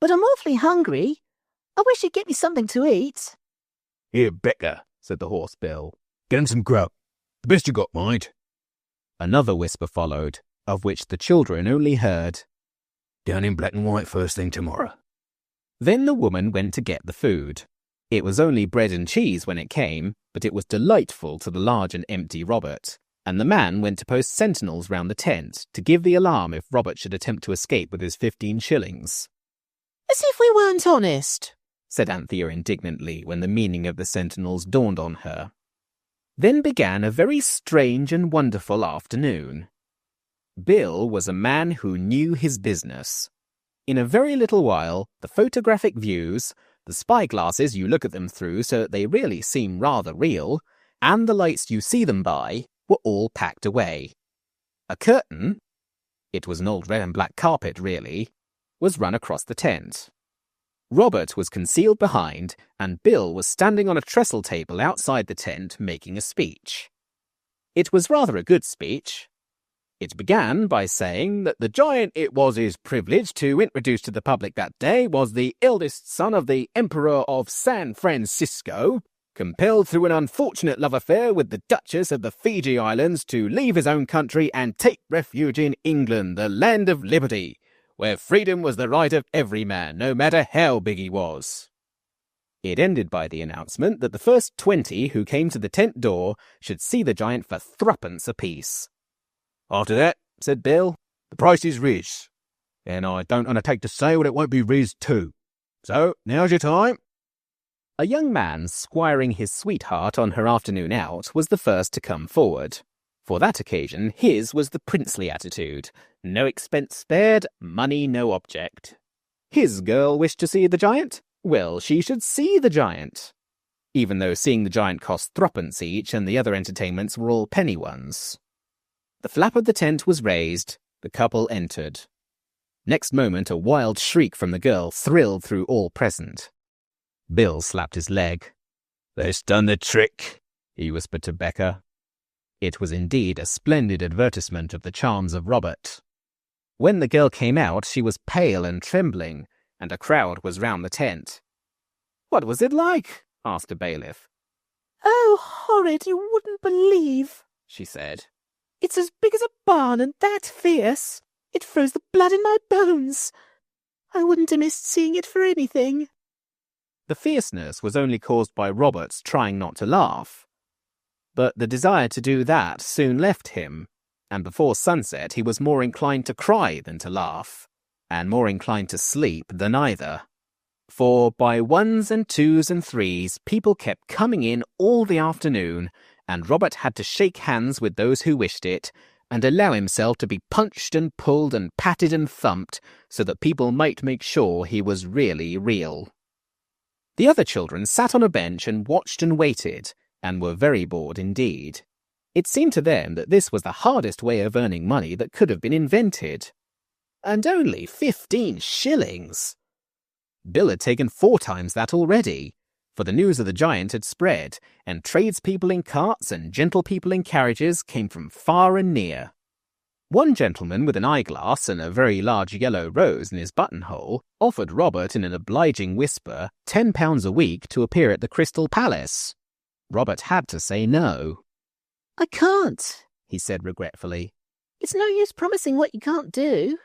"But I'm awfully hungry. I wish you'd get me something to eat." "Here, Becca," said the horse Bill. "Get him some grub. The best you got, mate. Another whisper followed, of which the children only heard, Down in black and white first thing tomorrow. Then the woman went to get the food. It was only bread and cheese when it came, but it was delightful to the large and empty Robert, and the man went to post sentinels round the tent to give the alarm if Robert should attempt to escape with his 15 shillings. As if we weren't honest, said Anthea indignantly when the meaning of the sentinels dawned on her. Then began a very strange and wonderful afternoon. Bill was a man who knew his business. In a very little while, the photographic views, the spyglasses you look at them through so that they really seem rather real, and the lights you see them by, were all packed away. A curtain, it was an old red and black carpet really, was run across the tent. Robert was concealed behind, and Bill was standing on a trestle table outside the tent making a speech. It was rather a good speech. It began by saying that the giant it was his privilege to introduce to the public that day was the eldest son of the Emperor of San Francisco, compelled through an unfortunate love affair with the Duchess of the Fiji Islands to leave his own country and take refuge in England, the land of liberty, where freedom was the right of every man, no matter how big he was. It ended by the announcement that the first 20 who came to the tent door should see the giant for threepence apiece. After that, said Bill, the price is riz, and I don't undertake to say what it won't be riz too. So, now's your time. A young man squiring his sweetheart on her afternoon out was the first to come forward. For that occasion, his was the princely attitude. No expense spared, money no object. His girl wished to see the giant? Well, she should see the giant. Even though seeing the giant cost threepence each and the other entertainments were all penny ones. The flap of the tent was raised. The couple entered. Next moment, a wild shriek from the girl thrilled through all present. Bill slapped his leg. That's done the trick, he whispered to Becca. It was indeed a splendid advertisement of the charms of Robert. When the girl came out, she was pale and trembling, and a crowd was round the tent. "What was it like?" asked a bailiff. "Oh, horrid, you wouldn't believe," she said. "It's as big as a barn and that fierce. It froze the blood in my bones. I wouldn't have missed seeing it for anything." The fierceness was only caused by Robert's trying not to laugh. But the desire to do that soon left him, and before sunset he was more inclined to cry than to laugh, and more inclined to sleep than either. For by ones and twos and threes people kept coming in all the afternoon, and Robert had to shake hands with those who wished it, and allow himself to be punched and pulled and patted and thumped, so that people might make sure he was really real. The other children sat on a bench and watched and waited, and were very bored indeed. It seemed to them that this was the hardest way of earning money that could have been invented. And only 15 shillings! Bill had taken 4 times that already, for the news of the giant had spread, and tradespeople in carts and gentlepeople in carriages came from far and near. One gentleman with an eyeglass and a very large yellow rose in his buttonhole offered Robert in an obliging whisper £10 a week to appear at the Crystal Palace. Robert had to say no. "I can't," he said regretfully. "It's no use promising what you can't do."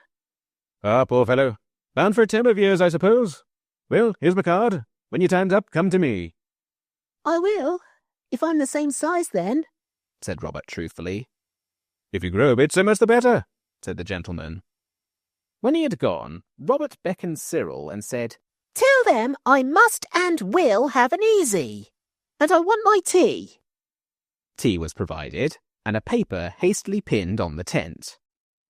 Ah, poor fellow. Bound for a term of years, I suppose. Well, here's my card. When your time's up, come to me. "I will, if I'm the same size then," said Robert truthfully. If you grow a bit, so much the better, said the gentleman. When he had gone, Robert beckoned Cyril and said, "Tell them I must and will have an easy. And I want my tea." Tea was provided, and a paper hastily pinned on the tent.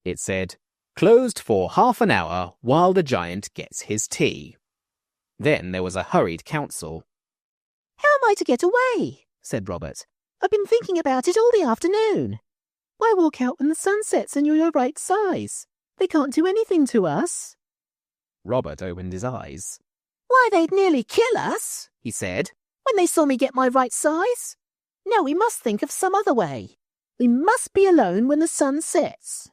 It said, "Closed for half an hour while the giant gets his tea." Then there was a hurried council. "How am I to get away?" said Robert. "I've been thinking about it all the afternoon. Why walk out when the sun sets and you're your right size? They can't do anything to us." Robert opened his eyes. "Why, they'd nearly kill us," he said, "when they saw me get my right size. Now we must think of some other way. We must be alone when the sun sets."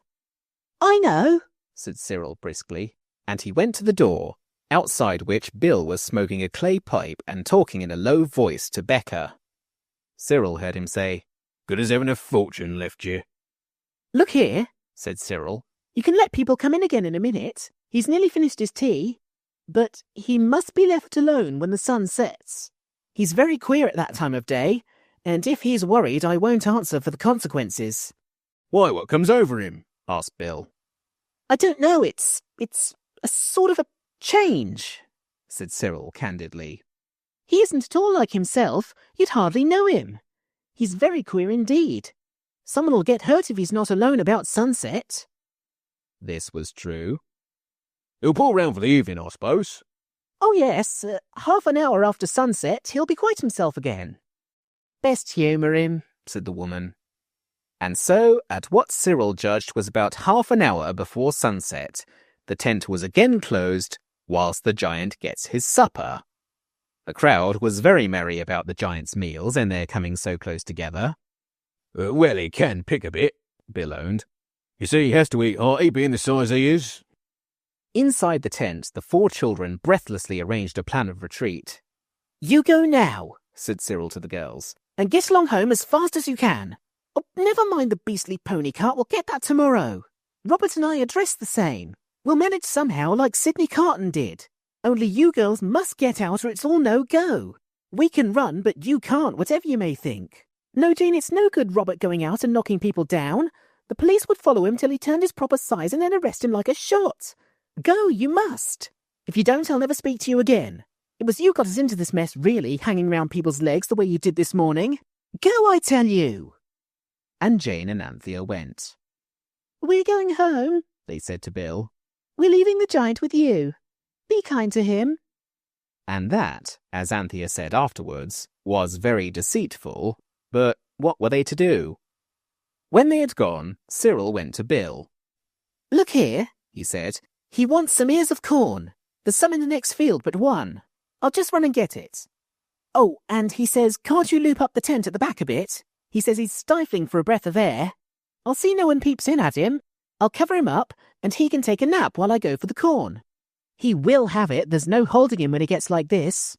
"I know," said Cyril briskly, and he went to the door, outside which Bill was smoking a clay pipe and talking in a low voice to Becca. Cyril heard him say, Good as having a fortune left you. Look here, said Cyril. You can let people come in again in a minute. He's nearly finished his tea. But he must be left alone when the sun sets. He's very queer at that time of day, and if he's worried, I won't answer for the consequences. Why, what comes over him? Asked Bill. I don't know, it's a sort of a change, said Cyril candidly. He isn't at all like himself. You'd hardly know him. He's very queer indeed. Someone will get hurt if he's not alone about sunset. This was true. He'll pull round for the evening, I suppose. Oh, yes. Half an hour after sunset, he'll be quite himself again. Best humour him, said the woman. And so, at what Cyril judged was about half an hour before sunset, the tent was again closed whilst the giant gets his supper. The crowd was very merry about the giant's meals and their coming so close together. Well, he can pick a bit, Bill owned. You see, he has to eat hearty, being the size he is. Inside the tent, the 4 children breathlessly arranged a plan of retreat. You go now, said Cyril to the girls, and get along home as fast as you can. Oh, never mind the beastly pony cart, we'll get that tomorrow. Robert and I are dressed the same. We'll manage somehow like Sidney Carton did. Only you girls must get out or it's all no go. We can run, but you can't, whatever you may think. No, Jane, it's no good Robert going out and knocking people down. The police would follow him till he turned his proper size and then arrest him like a shot. Go, you must. If you don't, I'll never speak to you again. It was you got us into this mess, really, hanging round people's legs the way you did this morning. Go, I tell you. And Jane and Anthea went. We're going home, they said to Bill. We're leaving the giant with you. Be kind to him. And that, as Anthea said afterwards, was very deceitful, but what were they to do? When they had gone, Cyril went to Bill. Look here, he said. He wants some ears of corn. There's some in the next field but one. I'll just run and get it. Oh, and he says, can't you loop up the tent at the back a bit? He says he's stifling for a breath of air. I'll see no one peeps in at him. I'll cover him up, and he can take a nap while I go for the corn. He will have it. There's no holding him when he gets like this.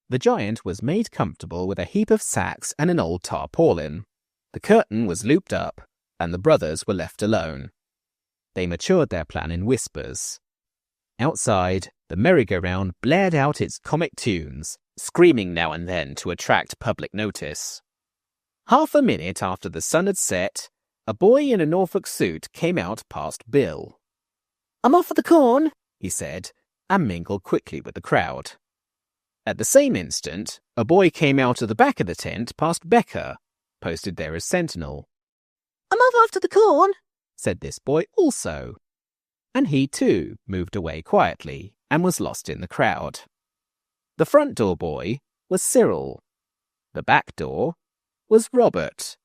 The giant was made comfortable with a heap of sacks and an old tarpaulin. The curtain was looped up, and the brothers were left alone. They matured their plan in whispers. Outside, the merry-go-round blared out its comic tunes, screaming now and then to attract public notice. Half a minute after the sun had set, a boy in a Norfolk suit came out past Bill. I'm off for the corn, he said, and mingled quickly with the crowd. At the same instant, a boy came out of the back of the tent past Becca, posted there as sentinel. I'm off after the corn, said this boy also. And he too moved away quietly and was lost in the crowd. The front door boy was Cyril. The back door was Robert.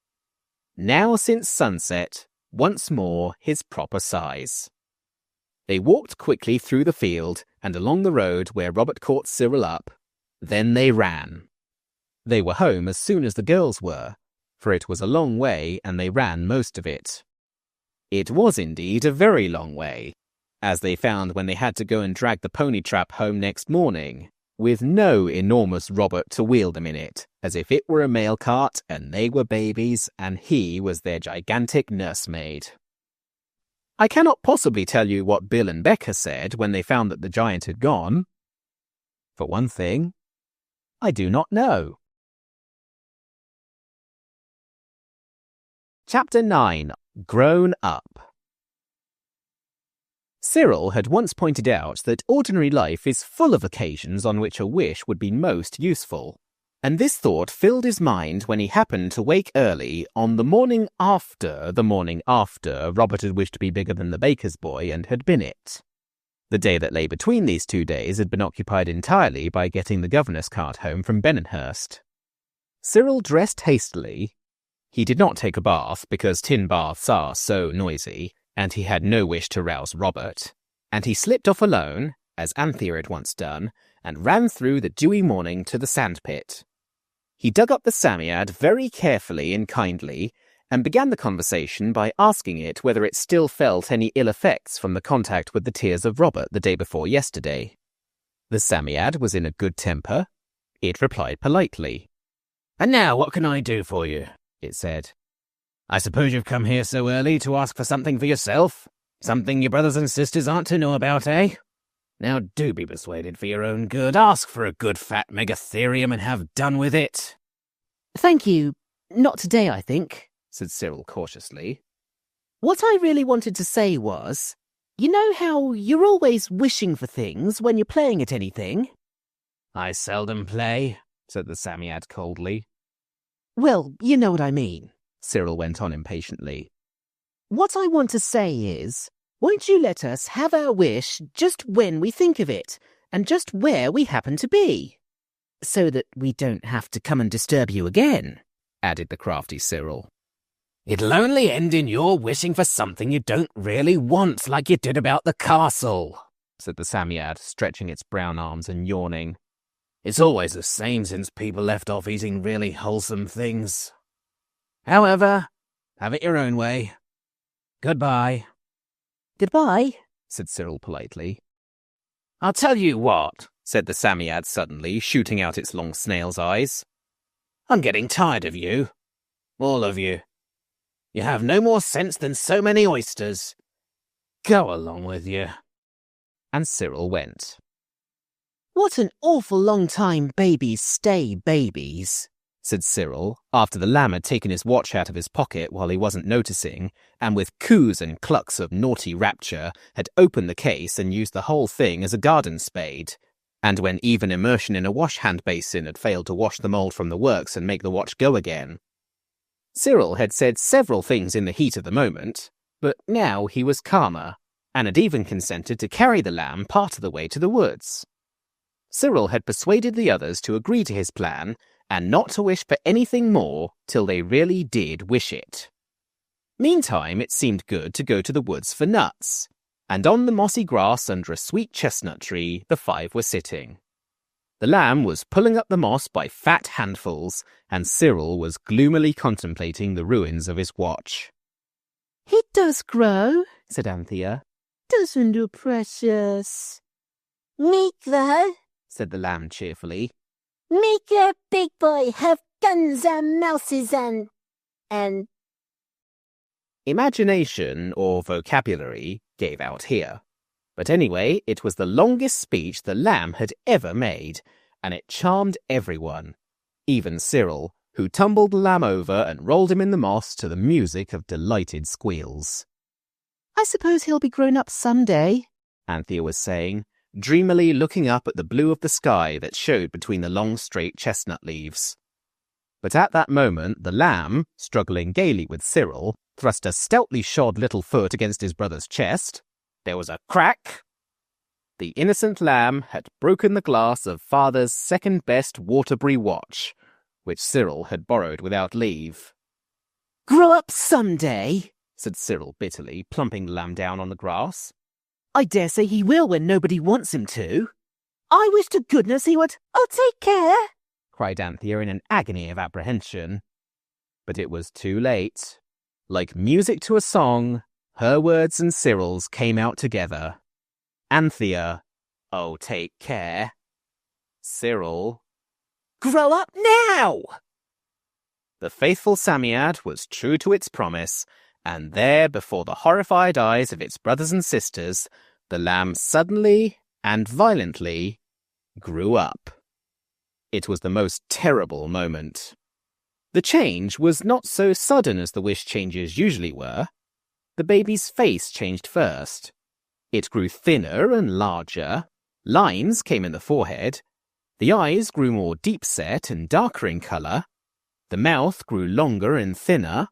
Now since sunset, once more his proper size. They walked quickly through the field and along the road where Robert caught Cyril up. Then they ran. They were home as soon as the girls were, for it was a long way and they ran most of it. It was indeed a very long way, as they found when they had to go and drag the pony trap home next morning, with no enormous Robert to wheel them in it, as if it were a mail cart and they were babies and he was their gigantic nursemaid. I cannot possibly tell you what Bill and Becca said when they found that the giant had gone. For one thing, I do not know. Chapter 9. Grown Up. Cyril had once pointed out that ordinary life is full of occasions on which a wish would be most useful, and this thought filled his mind when he happened to wake early on the morning after Robert had wished to be bigger than the baker's boy and had been it. The day that lay between these 2 days had been occupied entirely by getting the governess cart home from Benonhurst. Cyril dressed hastily. He did not take a bath because tin baths are so noisy, and he had no wish to rouse Robert, and he slipped off alone, as Anthea had once done, and ran through the dewy morning to the sandpit. He dug up the Psammead very carefully and kindly, and began the conversation by asking it whether it still felt any ill effects from the contact with the tears of Robert the day before yesterday. The Psammead was in a good temper. It replied politely. And now what can I do for you? it said. "I suppose you've come here so early to ask for something for yourself? Something your brothers and sisters aren't to know about, eh? Now do be persuaded for your own good. Ask for a good fat megatherium and have done with it." "Thank you. Not today, I think," said Cyril cautiously. "What I really wanted to say was, you know how you're always wishing for things when you're playing at anything?" "I seldom play," said the Psammead coldly. "Well, you know what I mean," Cyril went on impatiently. "What I want to say is, won't you let us have our wish just when we think of it, and just where we happen to be? So that we don't have to come and disturb you again," added the crafty Cyril. "It'll only end in your wishing for something you don't really want, like you did about the castle," said the Psammead, stretching its brown arms and yawning. "It's always the same since people left off eating really wholesome things. However, have it your own way. Goodbye." "Goodbye," said Cyril politely. "I'll tell you what," said the Psammead suddenly, shooting out its long snail's eyes. "I'm getting tired of you. All of you. You have no more sense than so many oysters. Go along with you." And Cyril went. "What an awful long time babies stay babies," said Cyril, after the lamb had taken his watch out of his pocket while he wasn't noticing, and with coos and clucks of naughty rapture had opened the case and used the whole thing as a garden spade, and when even immersion in a wash-hand basin had failed to wash the mould from the works and make the watch go again. Cyril had said several things in the heat of the moment, but now he was calmer, and had even consented to carry the lamb part of the way to the woods. Cyril had persuaded the others to agree to his plan and not to wish for anything more till they really did wish it. Meantime, it seemed good to go to the woods for nuts, and on the mossy grass under a sweet chestnut tree the five were sitting. The lamb was pulling up the moss by fat handfuls, and Cyril was gloomily contemplating the ruins of his watch. "It does grow," said Anthea. "Doesn't it, precious?" "Make the, said the lamb cheerfully. make a big boy have guns and mouses and... Imagination, or vocabulary, gave out here. But anyway, it was the longest speech the lamb had ever made, and it charmed everyone, even Cyril, who tumbled the lamb over and rolled him in the moss to the music of delighted squeals. "I suppose he'll be grown up some day," Anthea was saying, dreamily looking up at the blue of the sky that showed between the long straight chestnut leaves. But at that moment the lamb, struggling gaily with Cyril, thrust a stoutly shod little foot against his brother's chest. There was a crack. The innocent lamb had broken the glass of father's second-best Waterbury watch, which Cyril had borrowed without leave. "Grow up some day," said Cyril bitterly, plumping the lamb down on the grass. "I dare say he will when nobody wants him to. I wish to goodness he would—" "Oh, take care!" cried Anthea in an agony of apprehension. But it was too late. Like music to a song, her words and Cyril's came out together. Anthea, "Oh, take care." Cyril, "Grow up now!" The faithful Psammead was true to its promise, and there, before the horrified eyes of its brothers and sisters, the lamb suddenly and violently grew up. It was the most terrible moment. The change was not so sudden as the wish changes usually were. The baby's face changed first. It grew thinner and larger. Lines came in the forehead. The eyes grew more deep-set and darker in colour. The mouth grew longer and thinner.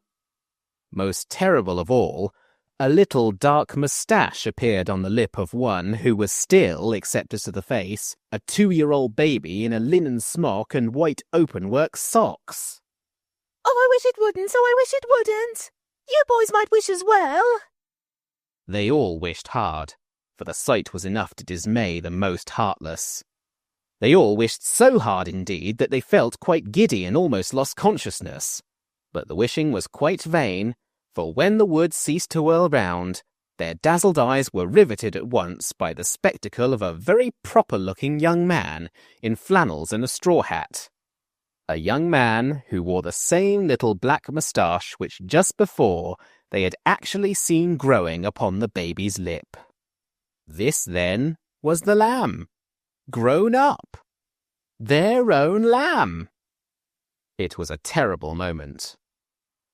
Most terrible of all, a little dark moustache appeared on the lip of one who was still, except as to the face, a 2-year-old baby in a linen smock and white openwork socks. "Oh, I wish it wouldn't, I wish it wouldn't. You boys might wish as well." They all wished hard, for the sight was enough to dismay the most heartless. They all wished so hard indeed that they felt quite giddy and almost lost consciousness. But the wishing was quite vain, for when the wood ceased to whirl round, their dazzled eyes were riveted at once by the spectacle of a very proper-looking young man in flannels and a straw hat. a young man who wore the same little black moustache which just before they had actually seen growing upon the baby's lip. This, then, was the lamb, grown up. Their own lamb. It was a terrible moment.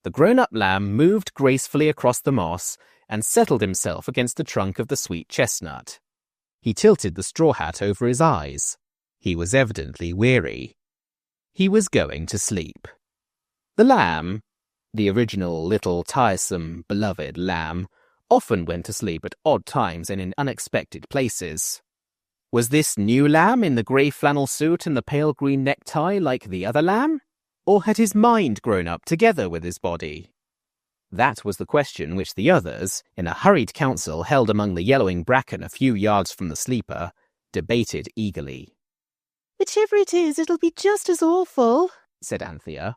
The grown-up lamb moved gracefully across the moss and settled himself against the trunk of the sweet chestnut. He tilted the straw hat over his eyes. He was evidently weary. He was going to sleep. The lamb, the original little tiresome beloved lamb, often went to sleep at odd times and in unexpected places. Was this new lamb in the grey flannel suit and the pale green necktie like the other lamb? Or had his mind grown up together with his body? That was the question which the others, in a hurried council held among the yellowing bracken a few yards from the sleeper, debated eagerly. "Whichever it is, it'll be just as awful," said Anthea.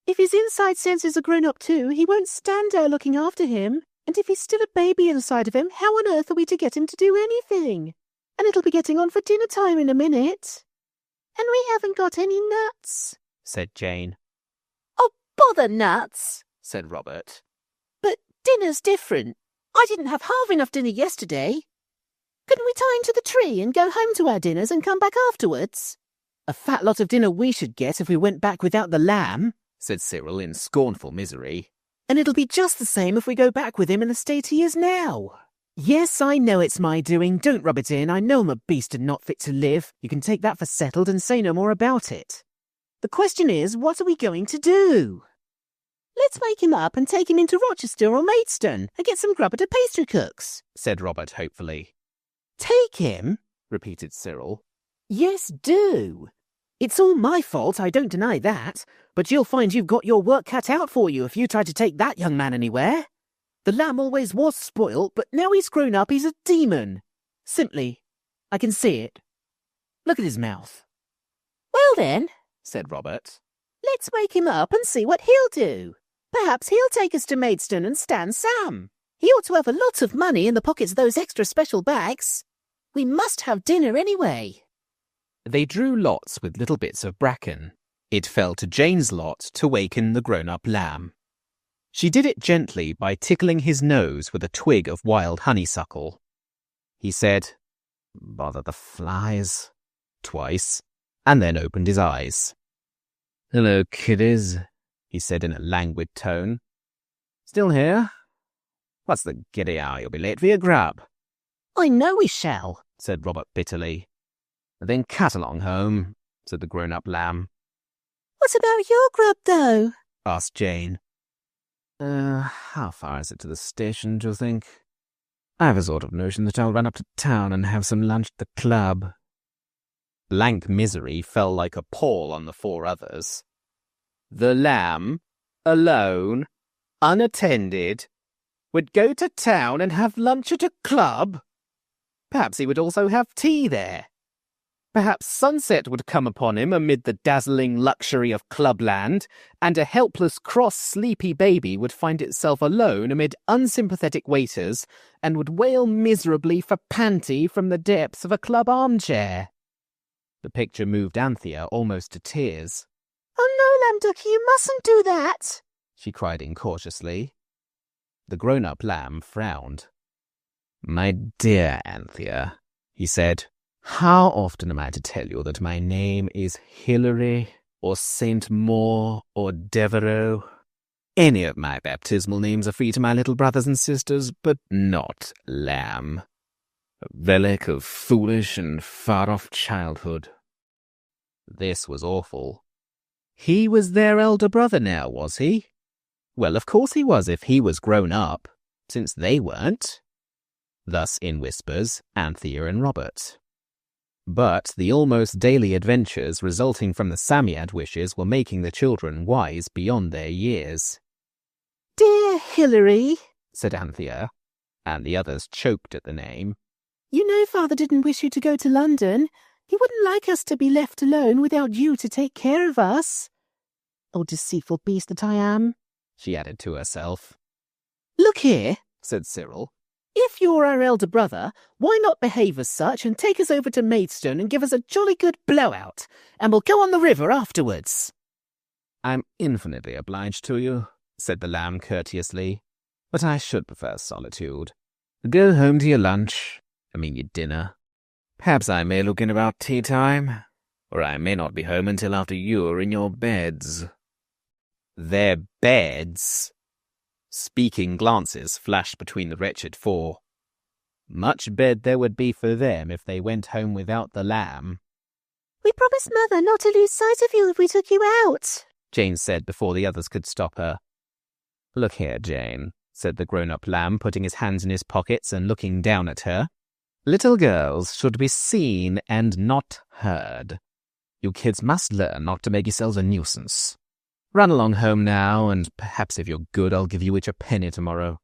"If his inside senses are grown up too, he won't stand there looking after him. And if he's still a baby inside of him, how on earth are we to get him to do anything? And it'll be getting on for dinner time in a minute." "And we haven't got any nuts," said Jane. "Oh, bother nuts," said Robert. "But dinner's different. I didn't have half enough dinner yesterday. Couldn't we tie into the tree and go home to our dinners and come back afterwards?" "A fat lot of dinner we should get if we went back without the lamb," said Cyril in scornful misery. "and it'll be just the same if we go back with him in the state he is now." "Yes, I know it's my doing. Don't rub it in. I know I'm a beast and not fit to live. You can take that for settled and say no more about it. The question is, what are we going to do?" "Let's wake him up and take him into Rochester or Maidstone and get some grub at a pastry cook's," said Robert hopefully. "Take him?" repeated Cyril. "Yes, do. It's all my fault, I don't deny that, but you'll find you've got your work cut out for you if you try to take that young man anywhere. The lamb always was spoilt, but now he's grown up, he's a demon. Simply, I can see it. Look at his mouth." "Well then," said Robert, "let's wake him up and see what he'll do. Perhaps he'll take us to Maidstone and stand Sam. He ought to have a lot of money in the pockets of those extra special bags. We must have dinner anyway." They drew lots with little bits of bracken. It fell to Jane's lot to waken the grown-up lamb. She did it gently by tickling his nose with a twig of wild honeysuckle. He said, "Bother the flies," twice, and then opened his eyes. "Hello, kiddies," he said in a languid tone. "Still here? What's the giddy hour? You'll be late for your grub." "I know we shall," said Robert bitterly. "Then cut along home," said the grown-up lamb. "What about your grub, though?" asked Jane. How far is it to the station, do you think? I have a sort of notion that I'll run up to town and have some lunch at the club." Blank misery fell like a pall on the four others. The lamb, alone, unattended, would go to town and have lunch at a club? Perhaps he would also have tea there. Perhaps sunset would come upon him amid the dazzling luxury of clubland, and a helpless, cross-sleepy baby would find itself alone amid unsympathetic waiters and would wail miserably for panty from the depths of a club armchair. The picture moved Anthea almost to tears. "Oh no, Lamb Ducky, you mustn't do that," she cried incautiously. The grown-up lamb frowned. "My dear Anthea," he said, "how often am I to tell you that my name is Hilary, or Saint Maur, or Devereux? Any of my baptismal names are free to my little brothers and sisters, but not Lamb. A relic of foolish and far-off childhood." This was awful. He was their elder brother now, was he? Well, of course he was if he was grown up, since they weren't. Thus, in whispers, Anthea and Robert. But the almost daily adventures resulting from the Psammead wishes were making the children wise beyond their years. "Dear Hilary," said Anthea, and the others choked at the name. "You know Father didn't wish you to go to London. He wouldn't like us to be left alone without you to take care of us. Oh, deceitful beast that I am," she added to herself. "Look here," said Cyril. "if you're our elder brother, why not behave as such and take us over to Maidstone and give us a jolly good blowout, and we'll go on the river afterwards?" I'm infinitely obliged to you, said the lamb courteously, but I should prefer solitude. Go home to your your dinner. Perhaps I may look in about tea time, or I may not be home until after you are in your beds. Their beds? Speaking glances flashed between the wretched four. Much bed there would be for them if they went home without the lamb. We promised Mother not to lose sight of you if we took you out, Jane said before the others could stop her. Look here, Jane, said the grown-up lamb, putting his hands in his pockets and looking down at her. Little girls should be seen and not heard. You kids must learn not to make yourselves a nuisance. Run along home now, and perhaps if you're good, I'll give you each a penny tomorrow.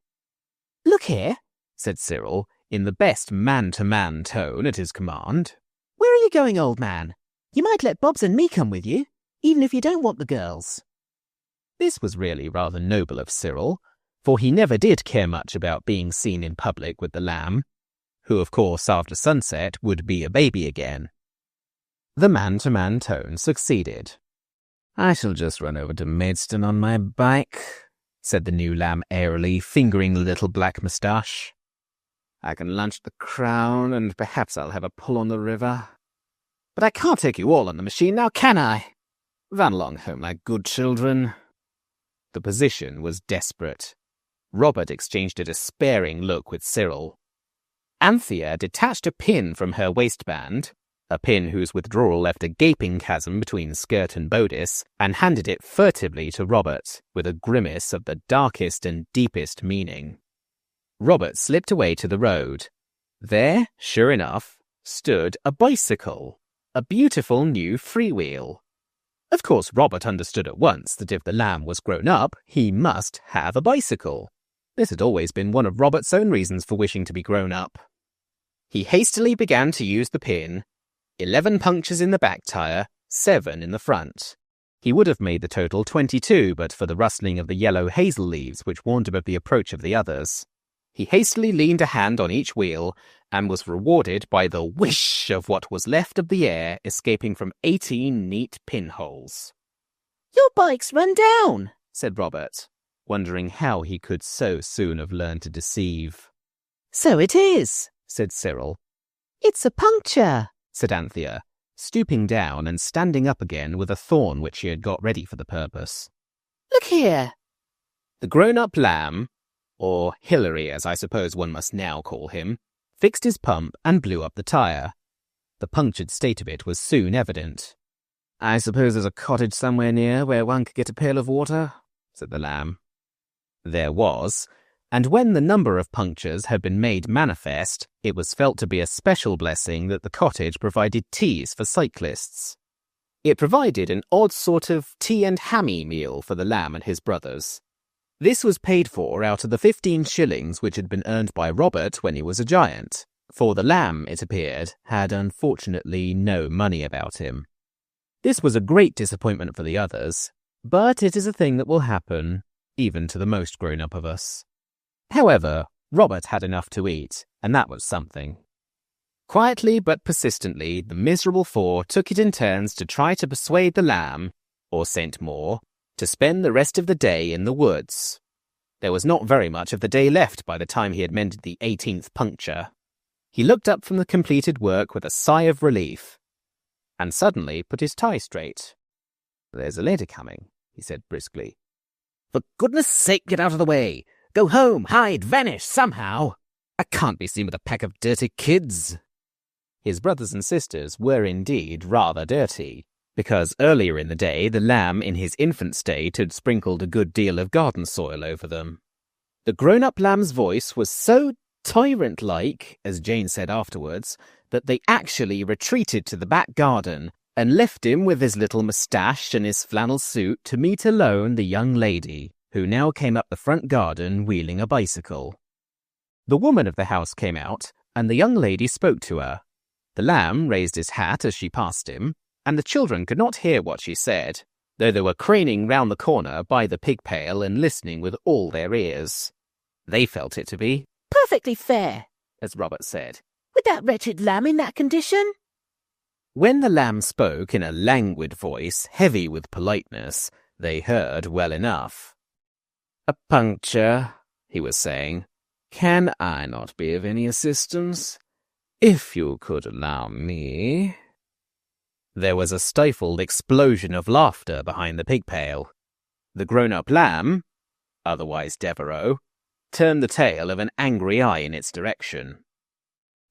Look here, said Cyril, in the best man-to-man tone at his command. Where are you going, old man? You might let Bobs and me come with you, even if you don't want the girls. This was really rather noble of Cyril, for he never did care much about being seen in public with the lamb, who, of course, after sunset would be a baby again. The man-to-man tone succeeded. I shall just run over to Maidstone on my bike, said the new lamb airily, fingering the little black moustache. I can lunch the Crown, and perhaps I'll have a pull on the river. But I can't take you all on the machine now, can I? Run along home like good children. The position was desperate. Robert exchanged a despairing look with Cyril. Anthea detached a pin from her waistband, a pin whose withdrawal left a gaping chasm between skirt and bodice, and handed it furtively to Robert, with a grimace of the darkest and deepest meaning. Robert slipped away to the road. There, sure enough, stood a bicycle, a beautiful new freewheel. Of course, Robert understood at once that if the lamb was grown up, he must have a bicycle. This had always been one of Robert's own reasons for wishing to be grown up. He hastily began to use the pin. 11 punctures in the back tyre, 7 in the front. He would have made the total 22 but for the rustling of the yellow hazel leaves which warned him of the approach of the others. He hastily leaned a hand on each wheel and was rewarded by the whish of what was left of the air escaping from 18 neat pinholes. Your bike's run down, said Robert, wondering how he could so soon have learned to deceive. So it is, said Cyril. It's a puncture, said Anthea, stooping down and standing up again with a thorn which she had got ready for the purpose. Look here. The grown-up lamb, or Hilary as I suppose one must now call him, fixed his pump and blew up the tyre. The punctured state of it was soon evident. I suppose there's a cottage somewhere near where one could get a pail of water, said the lamb. There was, and when the number of punctures had been made manifest, it was felt to be a special blessing that the cottage provided teas for cyclists. It provided an odd sort of tea and hammy meal for the lamb and his brothers. This was paid for out of the 15 shillings which had been earned by Robert when he was a giant, for the lamb, it appeared, had unfortunately no money about him. This was a great disappointment for the others, but it is a thing that will happen, even to the most grown-up of us. However, Robert had enough to eat, and that was something. Quietly but persistently, the miserable four took it in turns to try to persuade the lamb, or Saint Moore, to spend the rest of the day in the woods. There was not very much of the day left by the time he had mended the 18th puncture. He looked up from the completed work with a sigh of relief, and suddenly put his tie straight. There's a lady coming, he said briskly. For goodness sake, get out of the way. Go home, hide, vanish, somehow. I can't be seen with a pack of dirty kids. His brothers and sisters were indeed rather dirty, because earlier in the day the lamb in his infant state had sprinkled a good deal of garden soil over them. The grown-up lamb's voice was so tyrant-like, as Jane said afterwards, that they actually retreated to the back garden and left him with his little moustache and his flannel suit to meet alone the young lady, who now came up the front garden wheeling a bicycle. The woman of the house came out, and the young lady spoke to her. The lamb raised his hat as she passed him, and the children could not hear what she said, though they were craning round the corner by the pig pail and listening with all their ears. They felt it to be perfectly fair, as Robert said, with that wretched lamb in that condition. When the lamb spoke in a languid voice, heavy with politeness, They heard well enough. "A puncture," he was saying. "Can I not be of any assistance? If you could allow me." There was a stifled explosion of laughter behind the pig pail. The grown-up lamb, otherwise Devereux, turned the tail of an angry eye in its direction.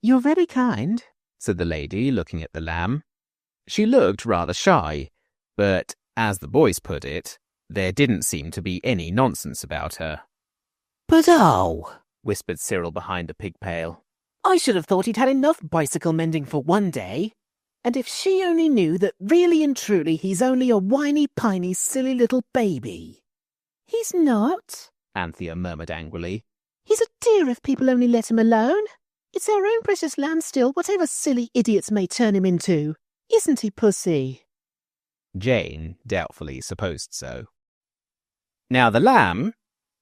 "You're very kind," said the lady, looking at the lamb. She looked rather shy, but, as the boys put it, there didn't seem to be any nonsense about her. "But oh," whispered Cyril behind the pig pail. "I should have thought he'd had enough bicycle mending for one day. And if she only knew that really and truly he's only a whiny-piney, silly little baby." "He's not," Anthea murmured angrily. "He's a dear if people only let him alone. It's our own precious lamb still, whatever silly idiots may turn him into. Isn't he, Pussy?" Jane doubtfully supposed so. Now the lamb,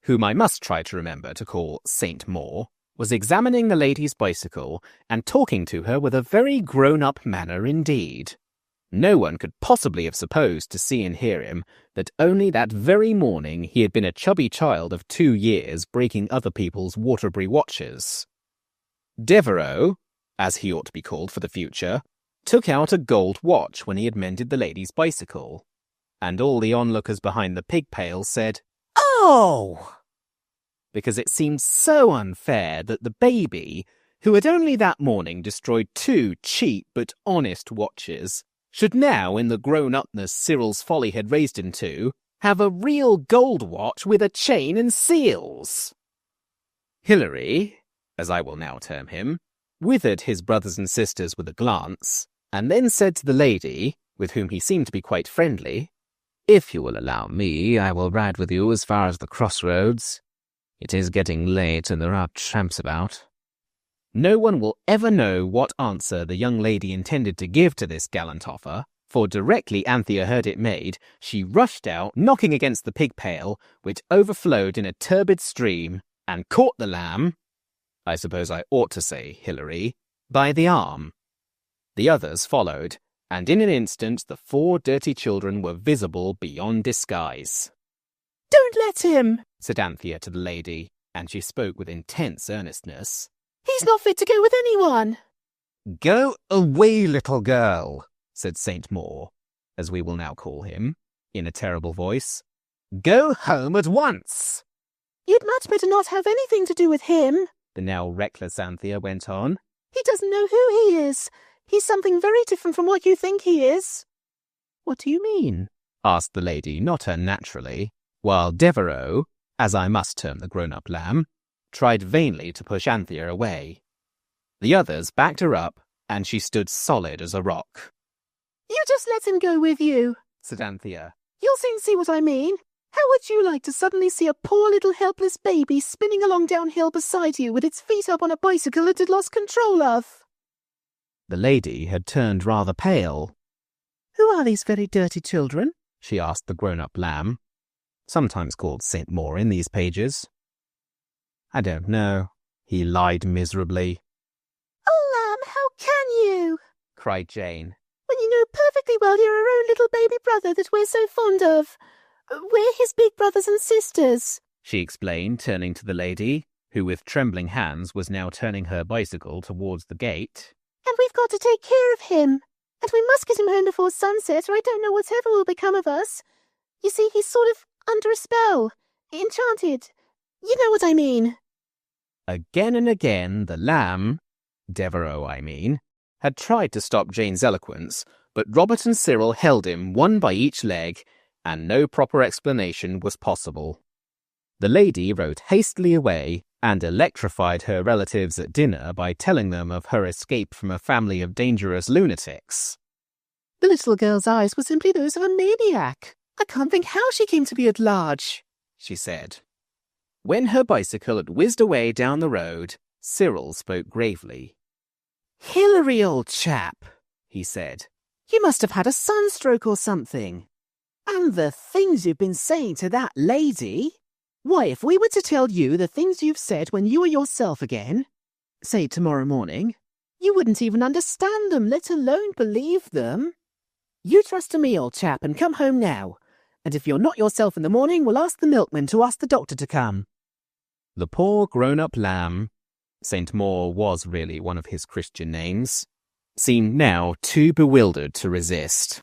whom I must try to remember to call Saint Maur, was examining the lady's bicycle and talking to her with a very grown-up manner indeed. No one could possibly have supposed to see and hear him that only that very morning he had been a chubby child of 2 years breaking other people's Waterbury watches. Devereux, as he ought to be called for the future, took out a gold watch when he had mended the lady's bicycle, and all the onlookers behind the pig pail said, "Oh!" because it seemed so unfair that the baby, who had only that morning destroyed 2 cheap but honest watches, should now, in the grown-upness Cyril's folly had raised him to, have a real gold watch with a chain and seals. Hilary, as I will now term him, withered his brothers and sisters with a glance, and then said to the lady, with whom he seemed to be quite friendly, "If you will allow me, I will ride with you as far as the crossroads. It is getting late and there are tramps about." No one will ever know what answer the young lady intended to give to this gallant offer, for directly Anthea heard it made, she rushed out, knocking against the pig pail, which overflowed in a turbid stream, and caught the lamb, I suppose I ought to say Hilary, by the arm. The others followed, and in an instant the 4 dirty children were visible beyond disguise. "Don't let him," said Anthea to the lady, and she spoke with intense earnestness. "He's not fit to go with anyone." "Go away, little girl," said Saint Maur, as we will now call him, in a terrible voice. "Go home at once." "You'd much better not have anything to do with him," the now reckless Anthea went on. "He doesn't know who he is. He's something very different from what you think he is." "What do you mean?" asked the lady, not unnaturally, while Devereux, as I must term the grown-up lamb, tried vainly to push Anthea away. The others backed her up, and she stood solid as a rock. "You just let him go with you," said Anthea. "You'll soon see what I mean. How would you like to suddenly see a poor little helpless baby spinning along downhill beside you with its feet up on a bicycle it had lost control of?" The lady had turned rather pale. "Who are these very dirty children?" she asked the grown-up lamb, sometimes called Saint Maur in these pages. "I don't know," he lied miserably. "Oh, Lamb, how can you?" cried Jane. "When you know perfectly well you're our own little baby brother that we're so fond of. We're his big brothers and sisters," she explained, turning to the lady, who with trembling hands was now turning her bicycle towards the gate. "and we've got to take care of him. And we must get him home before sunset, or I don't know whatever will become of us. You see, he's sort of under a spell. Enchanted. You know what I mean." Again and again the lamb, Devereux I mean, had tried to stop Jane's eloquence, but Robert and Cyril held him one by each leg, and no proper explanation was possible. The lady rode hastily away and electrified her relatives at dinner by telling them of her escape from a family of dangerous lunatics. "The little girl's eyes were simply those of a maniac. I can't think how she came to be at large," she said. When her bicycle had whizzed away down the road, Cyril spoke gravely. "Hilary, old chap," he said, "you must have had a sunstroke or something. And the things you've been saying to that lady. Why, if we were to tell you the things you've said when you were yourself again, say tomorrow morning, you wouldn't even understand them, let alone believe them. You trust to me, old chap, and come home now. And if you're not yourself in the morning, we'll ask the milkman to ask the doctor to come. The poor grown-up lamb, St. Maur was really one of his Christian names, seemed now too bewildered to resist.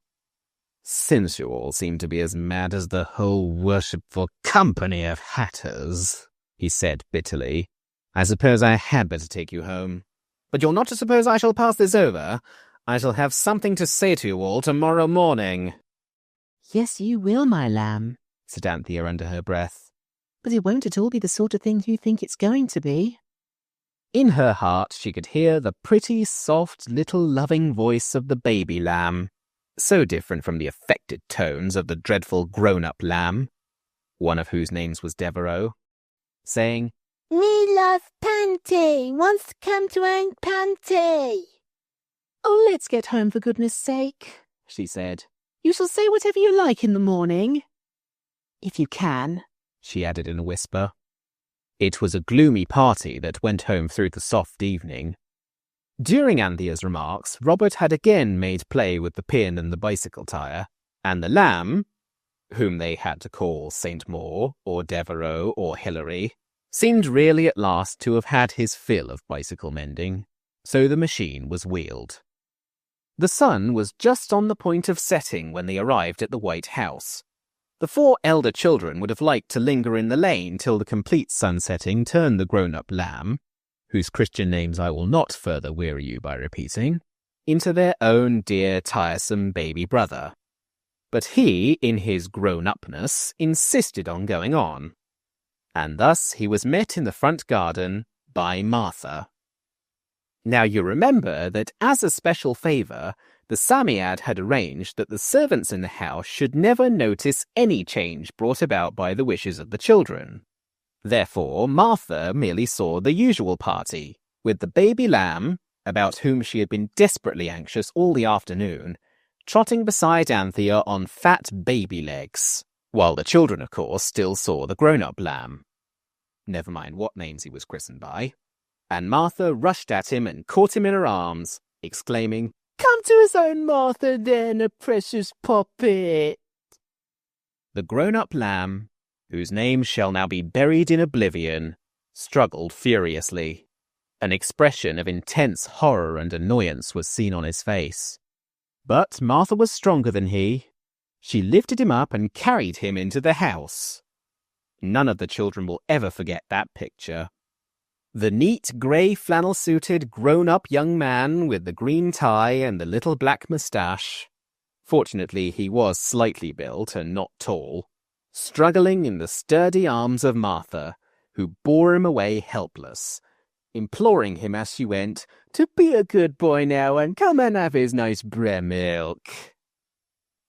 "Since you all seem to be as mad as the whole worshipful company of hatters," he said bitterly, "I suppose I had better take you home. But you're not to suppose I shall pass this over. I shall have something to say to you all tomorrow morning." Yes, you will, my lamb, said Anthea under her breath. But it won't at all be the sort of thing you think it's going to be. In her heart she could hear the pretty, soft, little loving voice of the baby lamb, so different from the affected tones of the dreadful grown-up lamb, one of whose names was Devereux, saying, "Me love Panty, wants to come to Aunt Panty." "Oh, let's get home for goodness sake," she said. "You shall say whatever you like in the morning. If you can," she added in a whisper. It was a gloomy party that went home through the soft evening. During Anthea's remarks, Robert had again made play with the pin and the bicycle tire, and the lamb, whom they had to call St. Maur, or Devereux, or Hilary, seemed really at last to have had his fill of bicycle mending, so the machine was wheeled. The sun was just on the point of setting when they arrived at the White House. The 4 elder children would have liked to linger in the lane till the complete sunsetting turned the grown-up lamb, whose Christian names I will not further weary you by repeating, into their own dear tiresome baby brother. But he, in his grown-upness, insisted on going on. And thus he was met in the front garden by Martha. Now you remember that as a special favour, the Psammead had arranged that the servants in the house should never notice any change brought about by the wishes of the children. Therefore, Martha merely saw the usual party, with the baby lamb, about whom she had been desperately anxious all the afternoon, trotting beside Anthea on fat baby legs, while the children, of course, still saw the grown-up lamb. Never mind what names he was christened by. And Martha rushed at him and caught him in her arms, exclaiming, "Come to his own, Martha, then, a precious poppet." The grown-up lamb, whose name shall now be buried in oblivion, struggled furiously. An expression of intense horror and annoyance was seen on his face. But Martha was stronger than he. She lifted him up and carried him into the house. None of the children will ever forget that picture. The neat, grey flannel-suited, grown-up young man with the green tie and the little black moustache, fortunately he was slightly built and not tall, struggling in the sturdy arms of Martha, who bore him away helpless, imploring him as she went to be a good boy now and come and have his nice bread milk.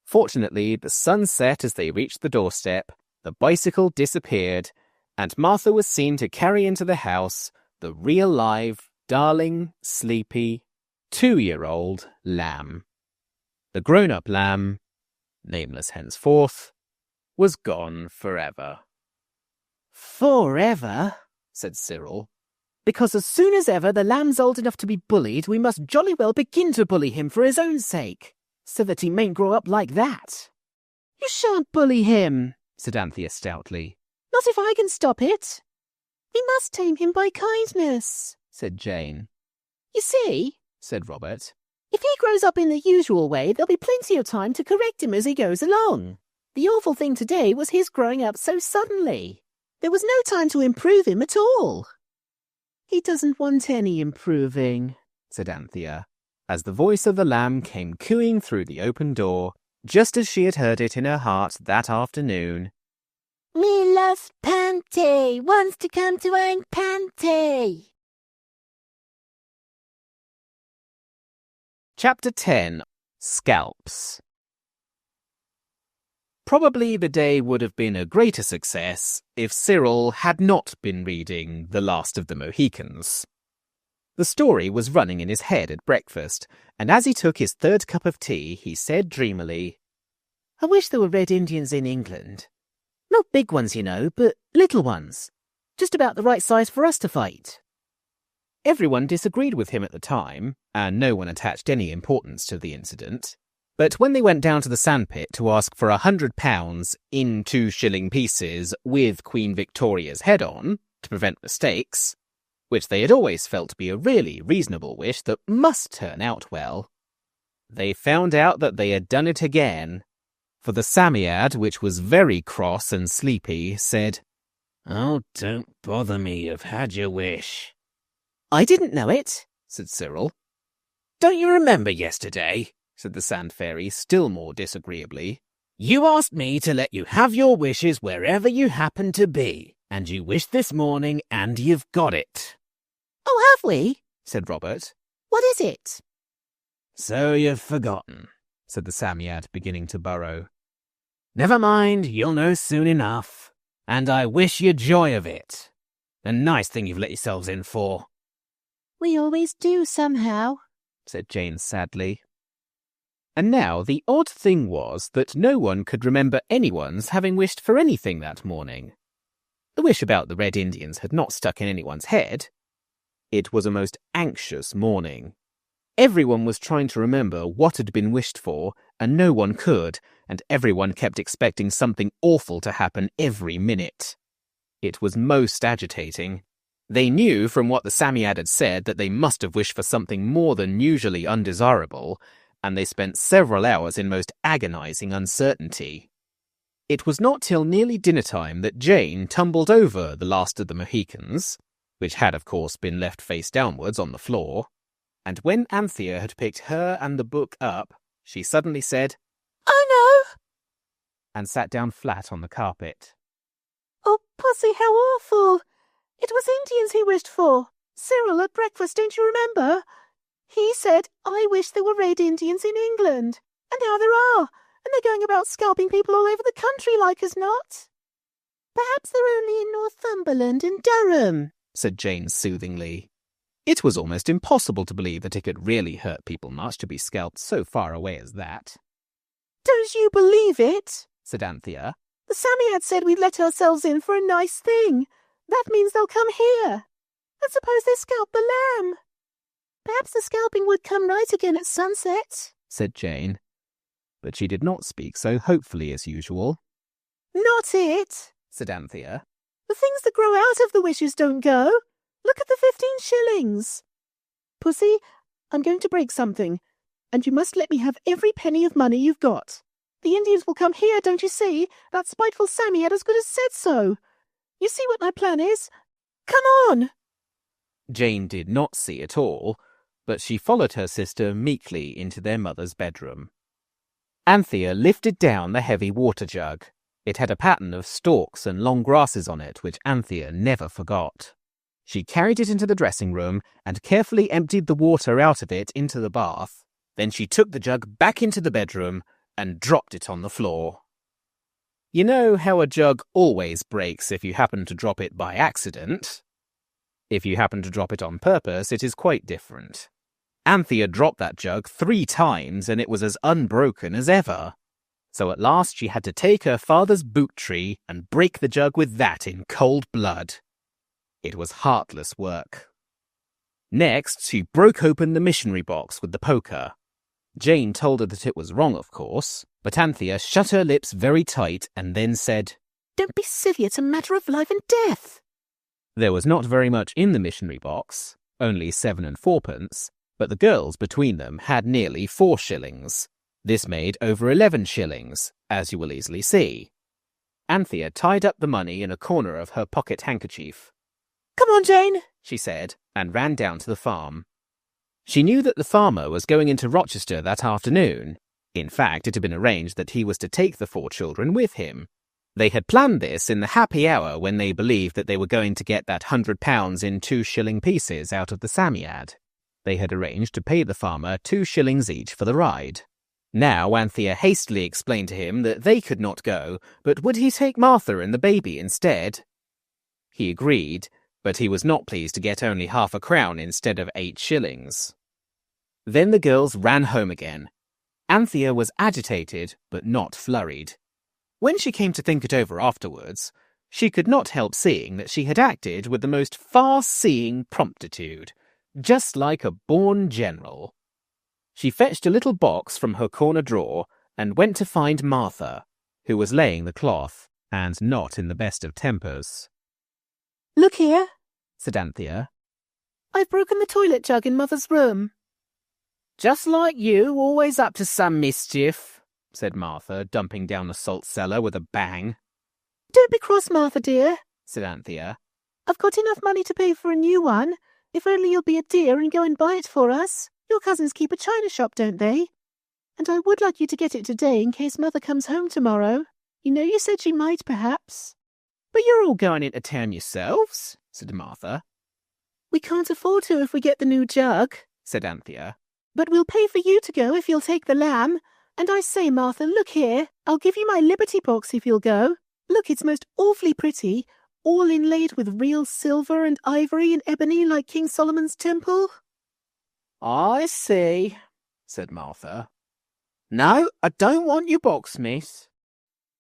Fortunately, the sun set as they reached the doorstep, the bicycle disappeared, and Martha was seen to carry into the house the real live, darling, sleepy, 2-year-old lamb. The grown-up lamb, nameless henceforth, was gone forever. "Forever," said Cyril. "Because as soon as ever the lamb's old enough to be bullied, we must jolly well begin to bully him for his own sake, so that he mayn't grow up like that." "You shan't bully him," said Anthea stoutly. "Not if I can stop it." "We must tame him by kindness," said Jane. "You see," said Robert, "if he grows up in the usual way, there'll be plenty of time to correct him as he goes along. The awful thing today was his growing up so suddenly. There was no time to improve him at all." "He doesn't want any improving," said Anthea, as the voice of the lamb came cooing through the open door, just as she had heard it in her heart that afternoon. "Me love Panty, wants to come to Aunt Panty." Chapter 10. Scalps. Probably the day would have been a greater success if Cyril had not been reading The Last of the Mohicans. The story was running in his head at breakfast, and as he took his 3rd cup of tea, he said dreamily, "I wish there were Red Indians in England. Not big ones, you know, but little ones. Just about the right size for us to fight." Everyone disagreed with him at the time, and no one attached any importance to the incident. But when they went down to the sandpit to ask for £100 in 2-shilling pieces with Queen Victoria's head on, to prevent mistakes, which they had always felt to be a really reasonable wish that must turn out well, they found out that they had done it again. For the Psammead, which was very cross and sleepy, said, "Oh, don't bother me, you've had your wish." "I didn't know it," said Cyril. "Don't you remember yesterday?" said the Sand Fairy, still more disagreeably. "You asked me to let you have your wishes wherever you happen to be, and you wished this morning, and you've got it." "Oh, have we?" said Robert. "What is it?" "So you've forgotten," said the Psammead, beginning to burrow. "Never mind, you'll know soon enough. And I wish you joy of it. A nice thing you've let yourselves in for." "We always do somehow," said Jane sadly. And now the odd thing was that no one could remember anyone's having wished for anything that morning. The wish about the Red Indians had not stuck in anyone's head. It was a most anxious morning. Everyone was trying to remember what had been wished for, and no one could, and everyone kept expecting something awful to happen every minute. It was most agitating. They knew from what the Psammead had said that they must have wished for something more than usually undesirable, and they spent several hours in most agonizing uncertainty. It was not till nearly dinner time that Jane tumbled over the last of the Mohicans, which had of course been left face downwards on the floor, and when Anthea had picked her and the book up, she suddenly said, "Oh no!" and sat down flat on the carpet. "Oh, Pussy, how awful! It was Indians he wished for. Cyril at breakfast, don't you remember? He said, 'I wish there were Red Indians in England.' And now there are, and they're going about scalping people all over the country like as not." "Perhaps they're only in Northumberland and Durham," said Jane soothingly. It was almost impossible to believe that it could really hurt people much to be scalped so far away as that. "Don't you believe it?" said Anthea. "The Psammead said we'd let ourselves in for a nice thing. That means they'll come here. And suppose they scalp the lamb." "Perhaps the scalping would come right again at sunset," said Jane. But she did not speak so hopefully as usual. "Not it," said Anthea. "The things that grow out of the wishes don't go. Look at the 15 shillings. Pussy, I'm going to break something, and you must let me have every penny of money you've got. The Indians will come here, don't you see? That spiteful Psammead as good as said so. You see what my plan is? Come on!" Jane did not see at all, but she followed her sister meekly into their mother's bedroom. Anthea lifted down the heavy water jug. It had a pattern of stalks and long grasses on it, which Anthea never forgot. She carried it into the dressing room and carefully emptied the water out of it into the bath. Then she took the jug back into the bedroom and dropped it on the floor. You know how a jug always breaks if you happen to drop it by accident? If you happen to drop it on purpose, it is quite different. Anthea dropped that jug 3 times and it was as unbroken as ever. So at last she had to take her father's boot tree and break the jug with that in cold blood. It was heartless work. Next, she broke open the missionary box with the poker. Jane told her that it was wrong, of course, but Anthea shut her lips very tight and then said, "Don't be silly, it's a matter of life and death." There was not very much in the missionary box, only 7 and 4pence, but the girls between them had nearly 4 shillings. This made over 11 shillings, as you will easily see. Anthea tied up the money in a corner of her pocket handkerchief. "Come on, Jane," she said, and ran down to the farm. She knew that the farmer was going into Rochester that afternoon. In fact, it had been arranged that he was to take the 4 children with him. They had planned this in the happy hour when they believed that they were going to get that £100 in 2-shilling pieces out of the Psammead. They had arranged to pay the farmer 2 shillings each for the ride. Now Anthea hastily explained to him that they could not go, but would he take Martha and the baby instead? He agreed, but he was not pleased to get only half a crown instead of 8 shillings. Then the girls ran home again. Anthea was agitated, but not flurried. When she came to think it over afterwards, she could not help seeing that she had acted with the most far-seeing promptitude, just like a born general. She fetched a little box from her corner drawer and went to find Martha, who was laying the cloth, and not in the best of tempers. "Look here," said Anthea. "I've broken the toilet jug in Mother's room." "Just like you, always up to some mischief," said Martha, dumping down the salt cellar with a bang. "Don't be cross, Martha dear," said Anthea. "I've got enough money to pay for a new one. If only you'll be a dear and go and buy it for us. Your cousins keep a china shop, don't they? And I would like you to get it today in case Mother comes home tomorrow. You know you said she might, perhaps." "But you're all going into town yourselves," said Martha. "We can't afford to if we get the new jug," said Anthea. "but we'll pay for you to go if you'll take the lamb. And I say, Martha, look here. I'll give you my Liberty box if you'll go. Look, it's most awfully pretty, all inlaid with real silver and ivory and ebony like King Solomon's temple." "I see," said Martha. "No, I don't want your box, miss.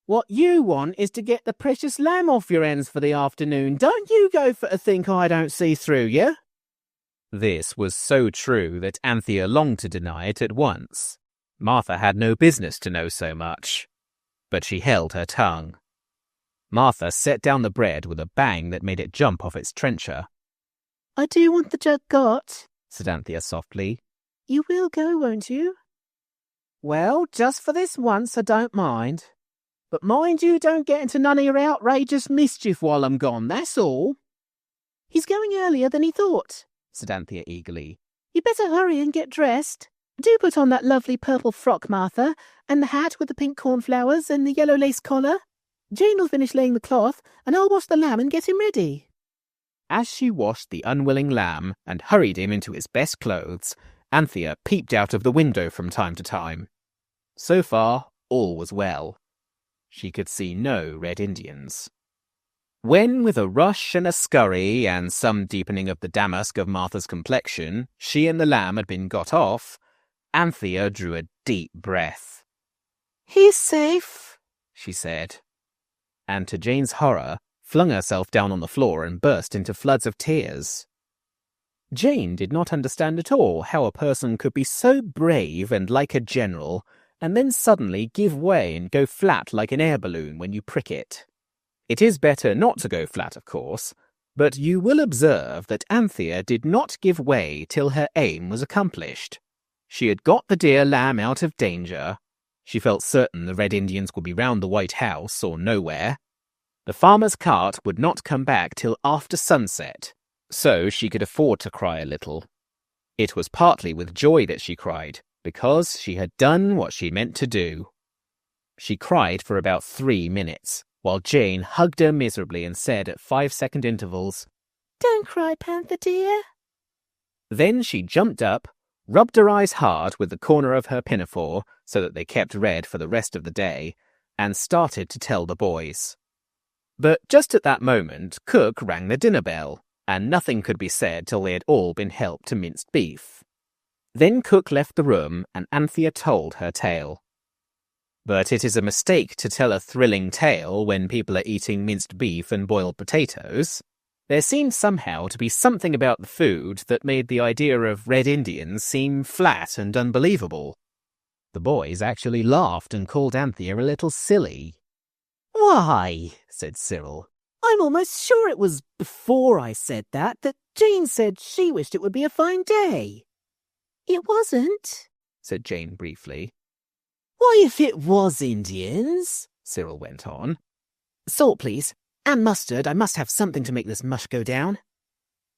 What you want is to get the precious lamb off your hands for the afternoon. Don't you go for to think I don't see through you." This was so true that Anthea longed to deny it at once. Martha had no business to know so much. But she held her tongue. Martha set down the bread with a bang that made it jump off its trencher. "I do want the jug got," said Anthea softly. "You will go, won't you?" "Well, just for this once I don't mind. But mind you don't get into none of your outrageous mischief while I'm gone, that's all." "He's going earlier than he thought," said Anthea eagerly. "You better hurry and get dressed. Do put on that lovely purple frock, Martha, and the hat with the pink cornflowers and the yellow lace collar. Jane will finish laying the cloth, and I'll wash the lamb and get him ready." As she washed the unwilling lamb and hurried him into his best clothes, Anthea peeped out of the window from time to time. So far, all was well. She could see no Red Indians. When, with a rush and a scurry and some deepening of the damask of Martha's complexion, she and the lamb had been got off, Anthea drew a deep breath. "He's safe," she said, and to Jane's horror, flung herself down on the floor and burst into floods of tears. Jane did not understand at all how a person could be so brave and like a general, and then suddenly give way and go flat like an air balloon when you prick it. It is better not to go flat, of course, but you will observe that Anthea did not give way till her aim was accomplished. She had got the dear lamb out of danger. She felt certain the Red Indians would be round the White House or nowhere. The farmer's cart would not come back till after sunset, so she could afford to cry a little. It was partly with joy that she cried, because she had done what she meant to do. She cried for about 3 minutes, while Jane hugged her miserably and said at 5-second intervals, "Don't cry, Panther dear." Then she jumped up, rubbed her eyes hard with the corner of her pinafore so that they kept red for the rest of the day, and started to tell the boys. But just at that moment, Cook rang the dinner bell, and nothing could be said till they had all been helped to minced beef. Then Cook left the room, and Anthea told her tale. But it is a mistake to tell a thrilling tale when people are eating minced beef and boiled potatoes. There seemed somehow to be something about the food that made the idea of Red Indians seem flat and unbelievable. The boys actually laughed and called Anthea a little silly. "Why," said Cyril, "I'm almost sure it was before I said that Jane said she wished it would be a fine day." "It wasn't," said Jane briefly. "Why, if it was Indians," Cyril went on. "Salt, please, and mustard. I must have something to make this mush go down.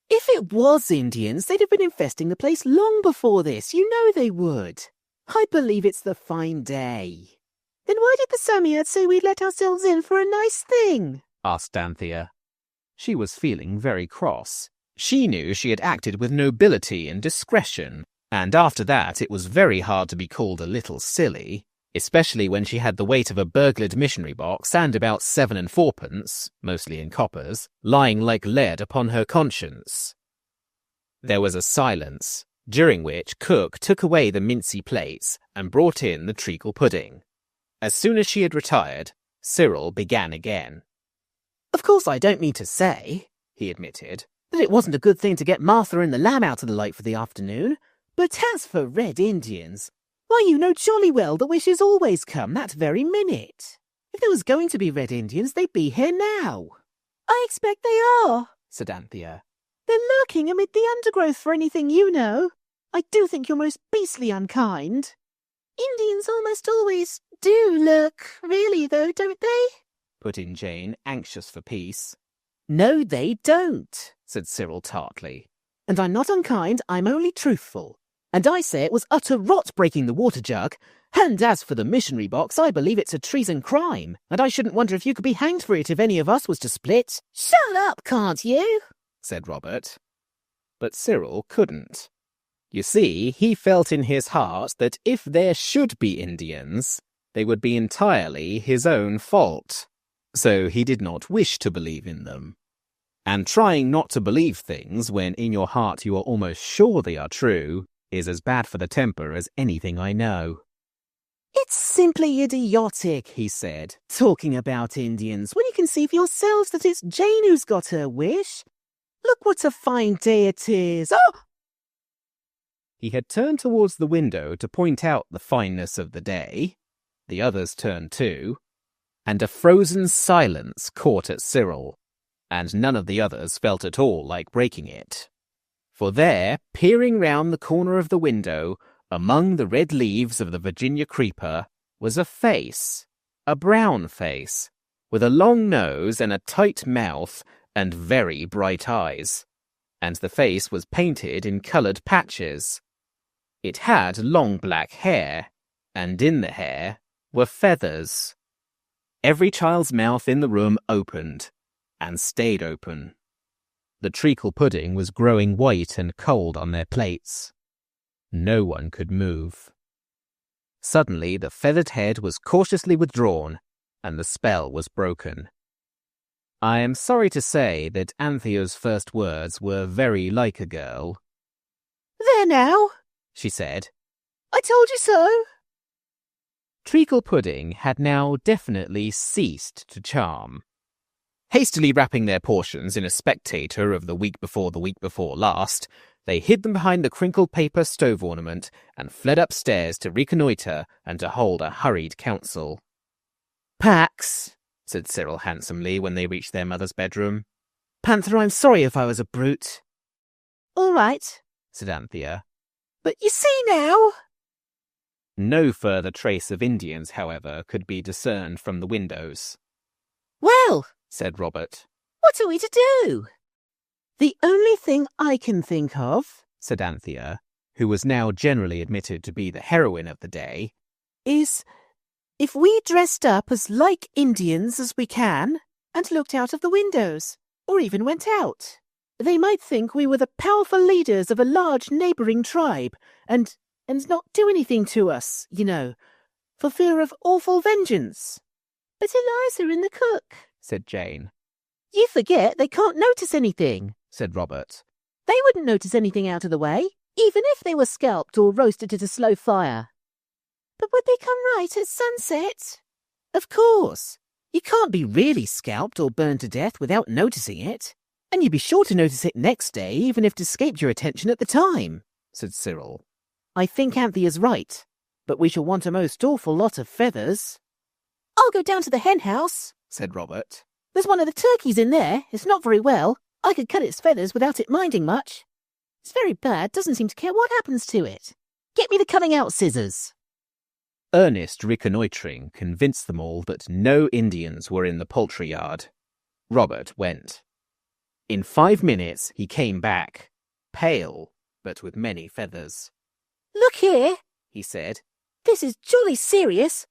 If it was Indians, they'd have been infesting the place long before this. You know they would. I believe it's the fine day." "Then why did the Psammead say we'd let ourselves in for a nice thing?" asked Anthea. She was feeling very cross. She knew she had acted with nobility and discretion, and after that it was very hard to be called a little silly, especially when she had the weight of a burglared missionary box and about 7 and 4pence, mostly in coppers, lying like lead upon her conscience. There was a silence, during which Cook took away the mincy plates and brought in the treacle pudding. As soon as she had retired, Cyril began again. "Of course I don't mean to say," he admitted, "that it wasn't a good thing to get Martha and the lamb out of the light for the afternoon, But as for Red Indians, why, you know jolly well the wishes always come that very minute. If there was going to be Red Indians, they'd be here now. I expect they are, said Anthea. They're lurking amid the undergrowth for anything you know. I do think you're most beastly unkind. Indians almost always do lurk, really, though, don't they? Put in Jane, anxious for peace. No, they don't, said Cyril tartly. And I'm not unkind, I'm only truthful. And I say it was utter rot breaking the water jug. And as for the missionary box, I believe it's a treason crime. And I shouldn't wonder if you could be hanged for it if any of us was to split. Shut up, can't you? Said Robert. But Cyril couldn't. You see, he felt in his heart that if there should be Indians, they would be entirely his own fault. So he did not wish to believe in them. And trying not to believe things when in your heart you are almost sure they are true is as bad for the temper as anything I know. It's simply idiotic, he said, talking about Indians when you can see for yourselves that it's Jane who's got her wish. Look what a fine day it is. Oh! He had turned towards the window to point out the fineness of the day. The others turned too, and a frozen silence caught at Cyril, and none of the others felt at all like breaking it. For there, peering round the corner of the window, among the red leaves of the Virginia creeper, was a face, a brown face, with a long nose and a tight mouth and very bright eyes, and the face was painted in coloured patches. It had long black hair, and in the hair were feathers. Every child's mouth in the room opened, and stayed open. The treacle pudding was growing white and cold on their plates. No one could move. Suddenly the feathered head was cautiously withdrawn, and the spell was broken. I am sorry to say that Anthea's first words were very like a girl. There now, she said. I told you so. Treacle pudding had now definitely ceased to charm. Hastily wrapping their portions in a spectator of the week before last, they hid them behind the crinkled paper stove ornament and fled upstairs to reconnoitre and to hold a hurried council. Pax, said Cyril handsomely when they reached their mother's bedroom. Panther, I'm sorry if I was a brute. All right, said Anthea. But you see now. No further trace of Indians, however, could be discerned from the windows. Well, said Robert. What are we to do? The only thing I can think of, said Anthea, who was now generally admitted to be the heroine of the day, is if we dressed up as like Indians as we can and looked out of the windows, or even went out. They might think we were the powerful leaders of a large neighbouring tribe and not do anything to us, you know, for fear of awful vengeance. But Eliza and the cook, said Jane. You forget they can't notice anything, said Robert. They wouldn't notice anything out of the way, even if they were scalped or roasted at a slow fire. But would they come right at sunset? Of course. You can't be really scalped or burned to death without noticing it. And you'd be sure to notice it next day, even if it escaped your attention at the time, said Cyril. I think Anthea's right, but we shall want a most awful lot of feathers. I'll go down to the hen house, said Robert. There's one of the turkeys in there. It's not very well. I could cut its feathers without it minding much. It's very bad, doesn't seem to care what happens to it. Get me the cutting out scissors. Earnest reconnoitring convinced them all that no Indians were in the poultry yard. Robert went. In 5 minutes he came back, pale, but with many feathers. Look here, he said. This is jolly serious.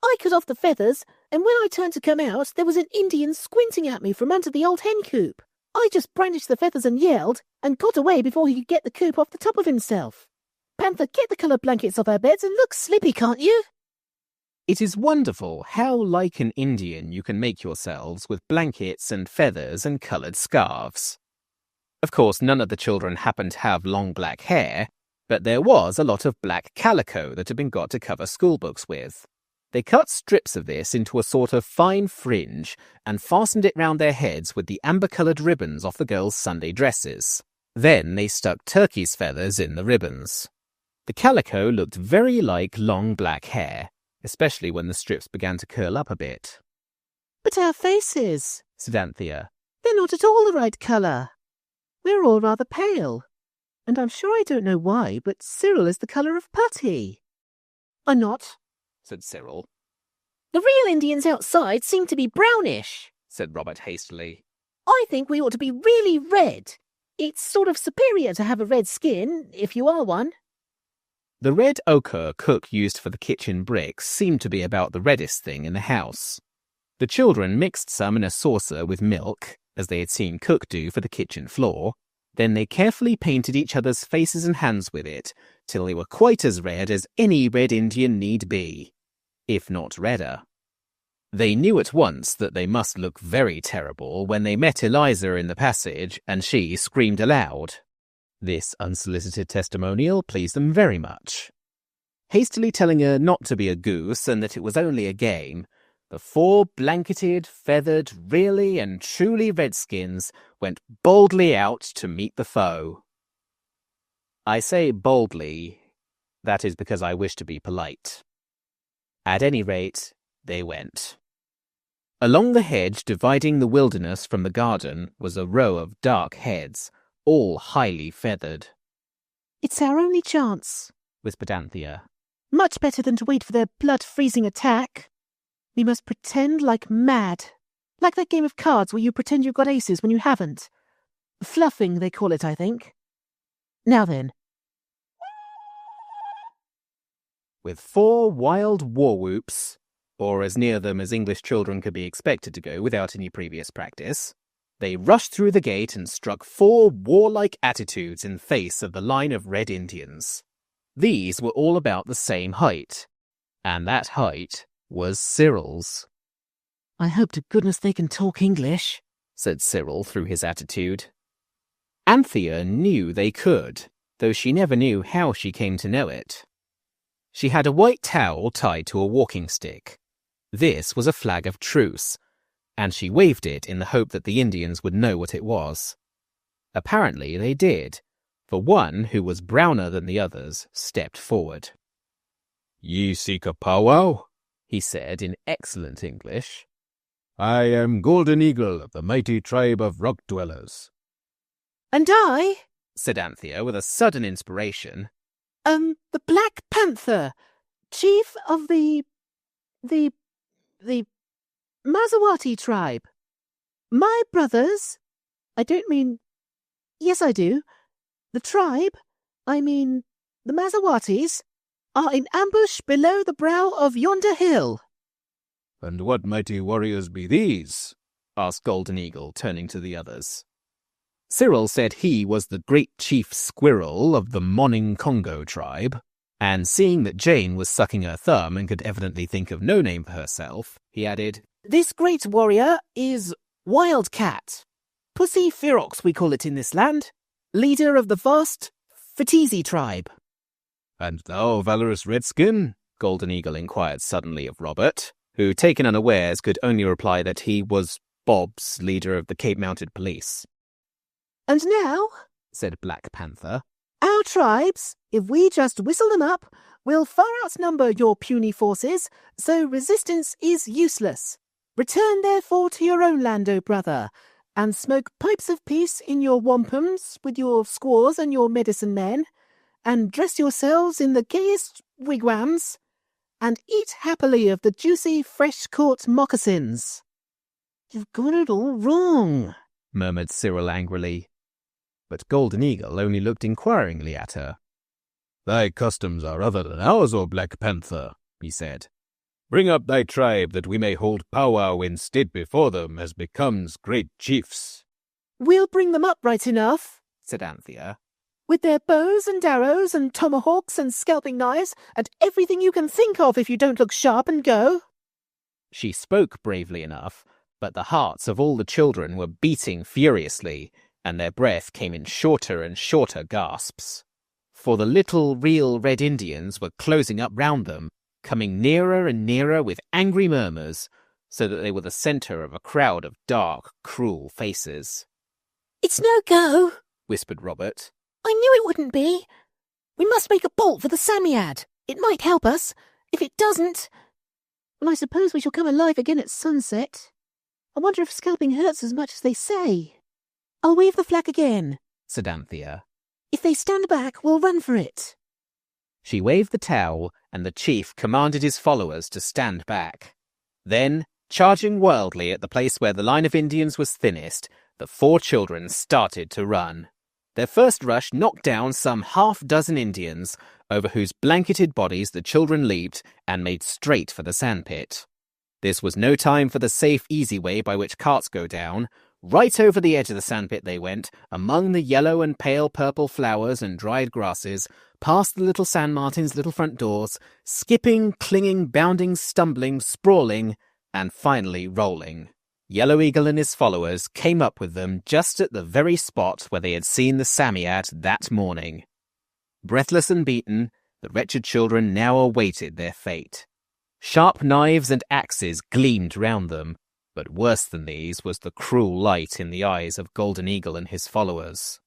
I cut off the feathers, and when I turned to come out, there was an Indian squinting at me from under the old hen coop. I just brandished the feathers and yelled, and got away before he could get the coop off the top of himself. Panther, get the coloured blankets off our beds and look slippy, can't you? It is wonderful how like an Indian you can make yourselves with blankets and feathers and coloured scarves. Of course, none of the children happened to have long black hair, but there was a lot of black calico that had been got to cover schoolbooks with. They cut strips of this into a sort of fine fringe and fastened it round their heads with the amber-coloured ribbons off the girls' Sunday dresses. Then they stuck turkeys' feathers in the ribbons. The calico looked very like long black hair, especially when the strips began to curl up a bit. But our faces, said Anthea. They're not at all the right colour. We're all rather pale. And I'm sure I don't know why, but Cyril is the colour of putty. I'm not, said Cyril. The real Indians outside seem to be brownish, said Robert hastily. I think we ought to be really red. It's sort of superior to have a red skin, if you are one. The red ochre cook used for the kitchen bricks seemed to be about the reddest thing in the house. The children mixed some in a saucer with milk, as they had seen Cook do for the kitchen floor. Then they carefully painted each other's faces and hands with it, till they were quite as red as any red Indian need be, if not redder. They knew at once that they must look very terrible when they met Eliza in the passage and she screamed aloud. This unsolicited testimonial pleased them very much. Hastily telling her not to be a goose and that it was only a game, the 4 blanketed, feathered, really and truly redskins went boldly out to meet the foe. I say boldly, that is because I wish to be polite. At any rate, they went. Along the hedge dividing the wilderness from the garden was a row of dark heads, all highly feathered. It's our only chance, whispered Anthea. Much better than to wait for their blood-freezing attack. We must pretend like mad. Like that game of cards where you pretend you've got aces when you haven't. Fluffing, they call it, I think. Now then. With 4 wild war whoops, or as near them as English children could be expected to go without any previous practice, they rushed through the gate and struck 4 warlike attitudes in face of the line of red Indians. These were all about the same height, and that height was Cyril's. I hope to goodness they can talk English, said Cyril through his attitude. Anthea knew they could, though she never knew how she came to know it. She had a white towel tied to a walking stick. This was a flag of truce, and she waved it in the hope that the Indians would know what it was. Apparently they did, for one who was browner than the others stepped forward. "Ye seek a powwow?" he said in excellent English. "I am Golden Eagle of the mighty tribe of rock dwellers." And I, said Anthea with a sudden inspiration, the Black Panther, chief of the Mazawathi tribe. My brothers, I don't mean, yes I do, the tribe, I mean the Mazawatis, are in ambush below the brow of yonder hill. "And what mighty warriors be these?" asked Golden Eagle, turning to the others. Cyril said he was the great chief Squirrel of the Moning Congo tribe, and seeing that Jane was sucking her thumb and could evidently think of no name for herself, he added, This great warrior is Wildcat, Pussy Ferox we call it in this land, leader of the vast Fatizi tribe. "And thou, valorous redskin?" Golden Eagle inquired suddenly of Robert, who, taken unawares, could only reply that he was Bob's, leader of the Cape Mounted Police. And now, said Black Panther, our tribes, if we just whistle them up, will far outnumber your puny forces, so resistance is useless. Return therefore to your own land, O brother, and smoke pipes of peace in your wampums with your squaws and your medicine men, and dress yourselves in the gayest wigwams, and eat happily of the juicy, fresh-caught moccasins. You've got it all wrong, murmured Cyril angrily. But Golden Eagle only looked inquiringly at her. "Thy customs are other than ours, O Black Panther," he said. "Bring up thy tribe that we may hold powwow in state before them as becomes great chiefs." We'll bring them up right enough, said Anthea, with their bows and arrows and tomahawks and scalping knives and everything you can think of if you don't look sharp and go. She spoke bravely enough, but the hearts of all the children were beating furiously, and their breath came in shorter and shorter gasps. For the little real Red Indians were closing up round them, coming nearer and nearer with angry murmurs, so that they were the centre of a crowd of dark, cruel faces. "It's no go," whispered Robert. "I knew it wouldn't be. We must make a bolt for the Psammead. It might help us. If it doesn't... Well, I suppose we shall come alive again at sunset. I wonder if scalping hurts as much as they say. I'll wave the flag again, said Anthea. If they stand back, we'll run for it. She waved the towel, and the chief commanded his followers to stand back. Then, charging wildly at the place where the line of Indians was thinnest, the 4 children started to run. Their first rush knocked down some half-dozen Indians, over whose blanketed bodies the children leaped and made straight for the sandpit. This was no time for the safe, easy way by which carts go down. Right over the edge of the sandpit they went, among the yellow and pale purple flowers and dried grasses, past the little San Martin's little front doors, skipping, clinging, bounding, stumbling, sprawling, and finally rolling. Yellow Eagle and his followers came up with them just at the very spot where they had seen the Psammead that morning. Breathless and beaten, the wretched children now awaited their fate. Sharp knives and axes gleamed round them, but worse than these was the cruel light in the eyes of Golden Eagle and his followers.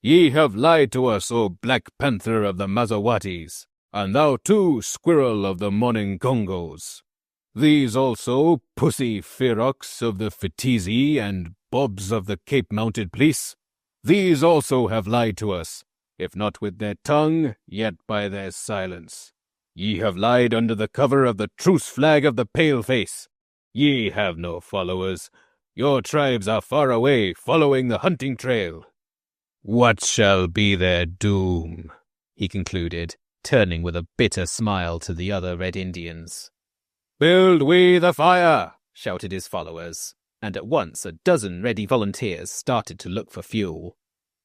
Ye have lied to us, O Black Panther of the Mazawatis, and thou too, Squirrel of the Morning Congos. These also, Pussy Ferox of the Fetizi and Bobs of the Cape-Mounted Police, these also have lied to us, if not with their tongue, yet by their silence. Ye have lied under the cover of the truce flag of the Paleface. Ye have no followers. Your tribes are far away, following the hunting trail. What shall be their doom? He concluded, turning with a bitter smile to the other Red Indians. Build we the fire, shouted his followers, and at once a dozen ready volunteers started to look for fuel.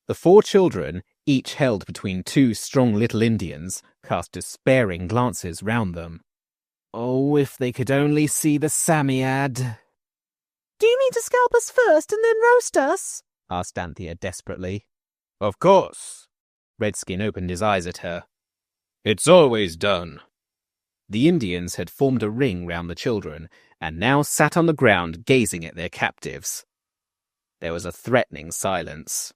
The 4 children, each held between 2 strong little Indians, cast despairing glances round them. Oh, if they could only see the Psammead. Do you mean to scalp us first and then roast us? Asked Anthea desperately. Of course. Redskin opened his eyes at her. It's always done. The Indians had formed a ring round the children, and now sat on the ground gazing at their captives. There was a threatening silence.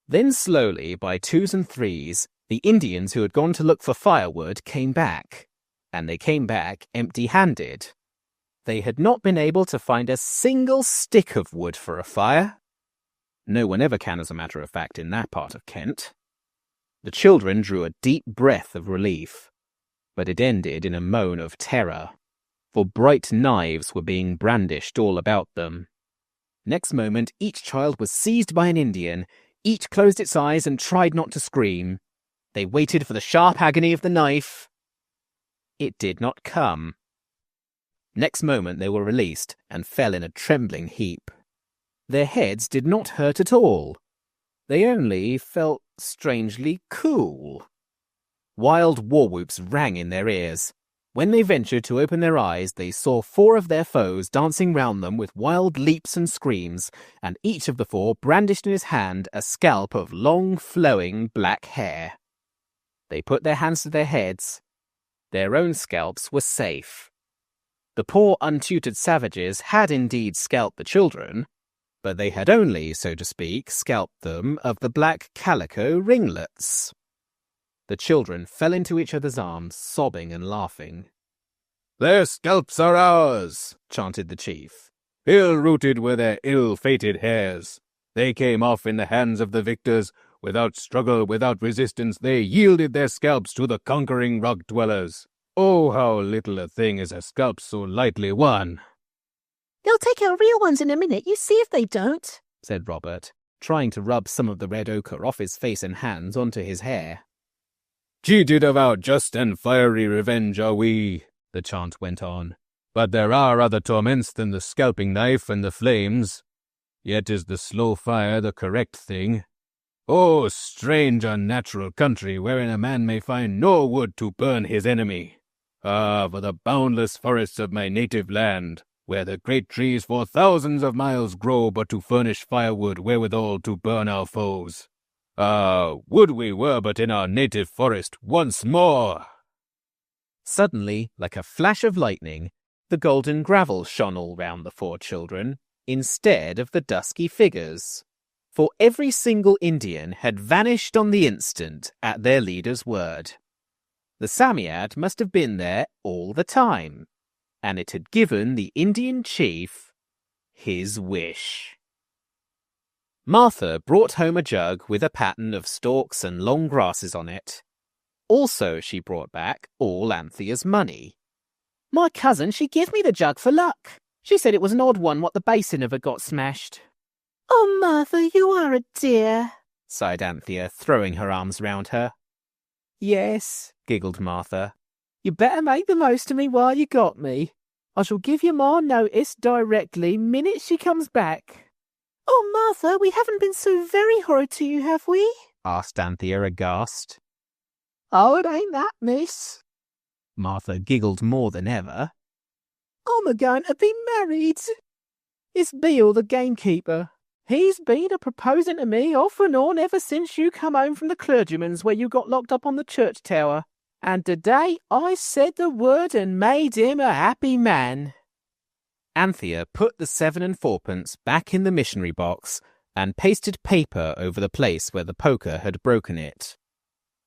Then slowly, by 2s and 3s, the Indians who had gone to look for firewood came back, and they came back empty-handed. They had not been able to find a single stick of wood for a fire. No one ever can, as a matter of fact, in that part of Kent. The children drew a deep breath of relief, but it ended in a moan of terror, for bright knives were being brandished all about them. Next moment, each child was seized by an Indian. Each closed its eyes and tried not to scream. They waited for the sharp agony of the knife. It did not come. Next moment they were released and fell in a trembling heap. Their heads did not hurt at all. They only felt strangely cool. Wild war whoops rang in their ears. When they ventured to open their eyes, they saw 4 of their foes dancing round them with wild leaps and screams, and each of the 4 brandished in his hand a scalp of long, flowing black hair. They put their hands to their heads. Their own scalps were safe. The poor untutored savages had indeed scalped the children, but they had only, so to speak, scalped them of the black calico ringlets. The children fell into each other's arms, sobbing and laughing. Their scalps are ours, chanted the chief. Ill-rooted were their ill-fated hairs. They came off in the hands of the victors. Without struggle, without resistance, they yielded their scalps to the conquering rock-dwellers. Oh, how little a thing is a scalp so lightly won. They'll take our real ones in a minute, you see if they don't, said Robert, trying to rub some of the red ochre off his face and hands onto his hair. Cheated of our just and fiery revenge are we, the chant went on. But there are other torments than the scalping knife and the flames. Yet is the slow fire the correct thing. Oh, strange unnatural country wherein a man may find no wood to burn his enemy. Ah, for the boundless forests of my native land, where the great trees for thousands of miles grow but to furnish firewood wherewithal to burn our foes. Ah, would we were but in our native forest once more! Suddenly, like a flash of lightning, the golden gravel shone all round the 4 children, instead of the dusky figures. for every single Indian had vanished on the instant at their leader's word. The Psammead must have been there all the time, and it had given the Indian chief his wish. Martha brought home a jug with a pattern of stalks and long grasses on it. Also, she brought back all Anthea's money. My cousin, she give me the jug for luck. She said it was an odd one what the basin of it got smashed. Oh, Martha, you are a dear, sighed Anthea, throwing her arms round her. Yes, giggled Martha. You better make the most of me while you got me. I shall give your ma notice directly minute she comes back. Oh, Martha, we haven't been so very horrid to you, have we? Asked Anthea aghast. Oh, it ain't that, miss. Martha giggled more than ever. I'm a-going to be married. It's Beale, the gamekeeper. He's been a-proposing to me off and on ever since you come home from the clergyman's where you got locked up on the church tower. And today I said the word and made him a happy man. Anthea put the 7 and 4pence back in the missionary box and pasted paper over the place where the poker had broken it.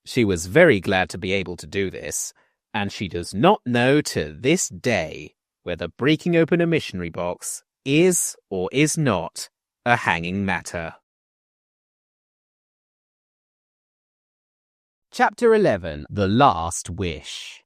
She was very glad to be able to do this, and she does not know to this day whether breaking open a missionary box is or is not a hanging matter. Chapter 11. The Last Wish.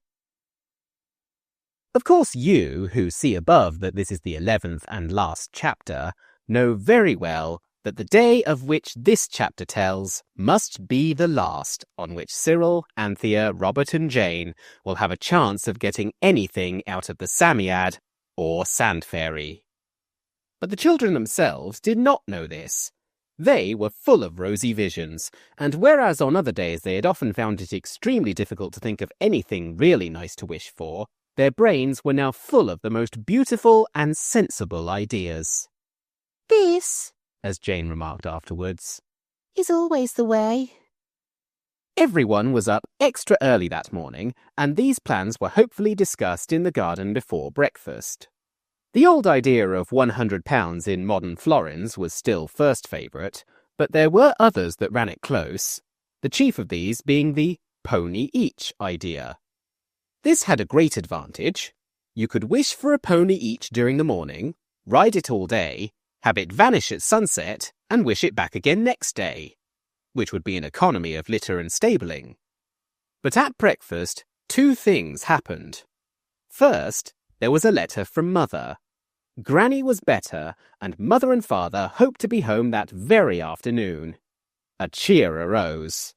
Of course you, who see above that this is the 11th and last chapter, know very well that the day of which this chapter tells must be the last on which Cyril, Anthea, Robert and Jane will have a chance of getting anything out of the Psammead or Sand Fairy. But the children themselves did not know this. They were full of rosy visions, and whereas on other days they had often found it extremely difficult to think of anything really nice to wish for, their brains were now full of the most beautiful and sensible ideas. This, as Jane remarked afterwards, is always the way. Everyone was up extra early that morning, and these plans were hopefully discussed in the garden before breakfast. The old idea of £100 in modern florins was still first favourite, but there were others that ran it close, the chief of these being the pony each idea. This had a great advantage. You could wish for a pony each during the morning, ride it all day, have it vanish at sunset, and wish it back again next day, which would be an economy of litter and stabling. But at breakfast, 2 things happened. First, there was a letter from Mother. Granny was better, and Mother and Father hoped to be home that very afternoon. A cheer arose.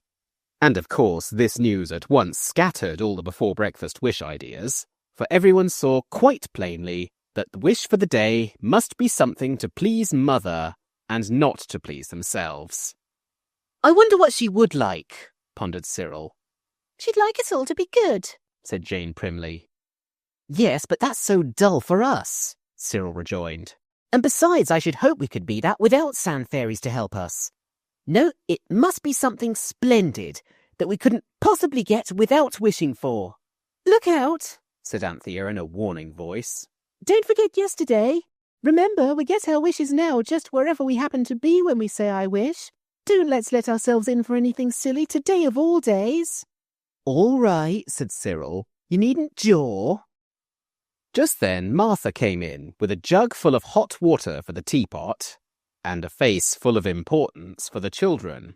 And of course, this news at once scattered all the before-breakfast wish ideas, for everyone saw quite plainly that the wish for the day must be something to please Mother and not to please themselves. I wonder what she would like, pondered Cyril. She'd like us all to be good, said Jane primly. Yes, but that's so dull for us, Cyril rejoined. And besides, I should hope we could be that without sand fairies to help us. No, it must be something splendid that we couldn't possibly get without wishing for. Look out, said Anthea in a warning voice. Don't forget yesterday. Remember, we get our wishes now just wherever we happen to be when we say I wish. Don't let's let ourselves in for anything silly today of all days. All right, said Cyril. You needn't jaw. Just then Martha came in with a jug full of hot water for the teapot and a face full of importance for the children.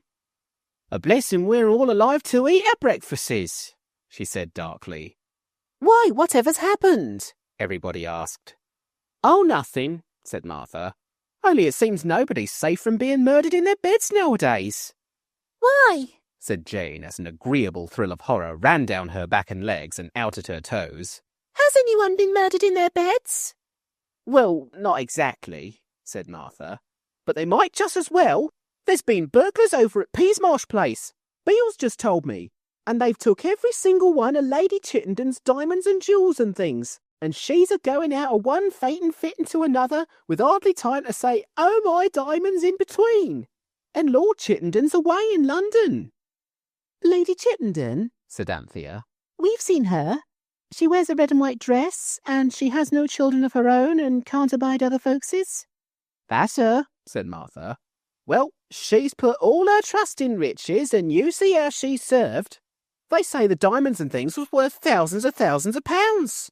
A blessing we're all alive to eat our breakfasts, she said darkly. Why, whatever's happened? Everybody asked. Oh, nothing, said Martha. Only it seems nobody's safe from being murdered in their beds nowadays. Why? Said Jane as an agreeable thrill of horror ran down her back and legs and out at her toes. Has anyone been murdered in their beds? Well, not exactly, said Martha. But they might just as well. There's been burglars over at Peasmarsh Place. Beale's just told me. And they've took every single one of Lady Chittenden's diamonds and jewels and things. And she's a-going out of one fainting fit into another with hardly time to say, oh my diamonds in between. And Lord Chittenden's away in London. Lady Chittenden, said Anthea. We've seen her. She wears a red and white dress, and she has no children of her own and can't abide other folks's. That's her, said Martha. Well, She's put all her trust in riches, and you see how she's served. They say the diamonds and things was worth thousands of pounds.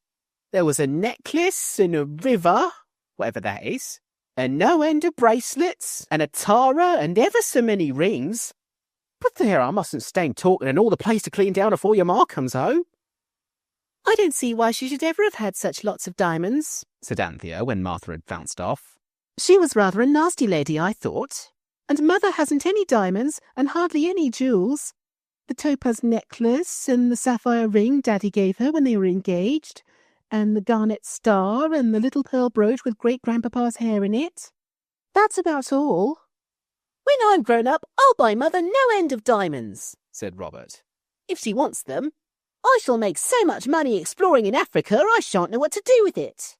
There was a necklace and a river, whatever that is, and no end of bracelets, and a tiara, and ever so many rings. But there, I mustn't stand talking and all the place to clean down afore your ma comes home. I don't see why she should ever have had such lots of diamonds, said Anthea when Martha had bounced off. She was rather a nasty lady, I thought. And Mother hasn't any diamonds and hardly any jewels. The topaz necklace and the sapphire ring Daddy gave her when they were engaged, and the garnet star and the little pearl brooch with great-grandpapa's hair in it. That's about all. When I'm grown up, I'll buy Mother no end of diamonds, said Robert. If she wants them. I shall make so much money exploring in Africa, I shan't know what to do with it.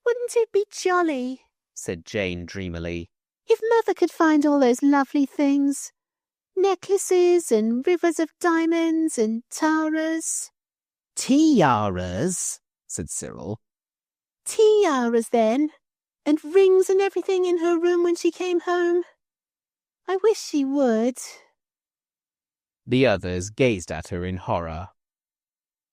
Wouldn't it be jolly, said Jane dreamily, if Mother could find all those lovely things? Necklaces and rivers of diamonds and tiaras. Tiaras, said Cyril. Tiaras, then, and rings and everything in her room when she came home. I wish she would. The others gazed at her in horror.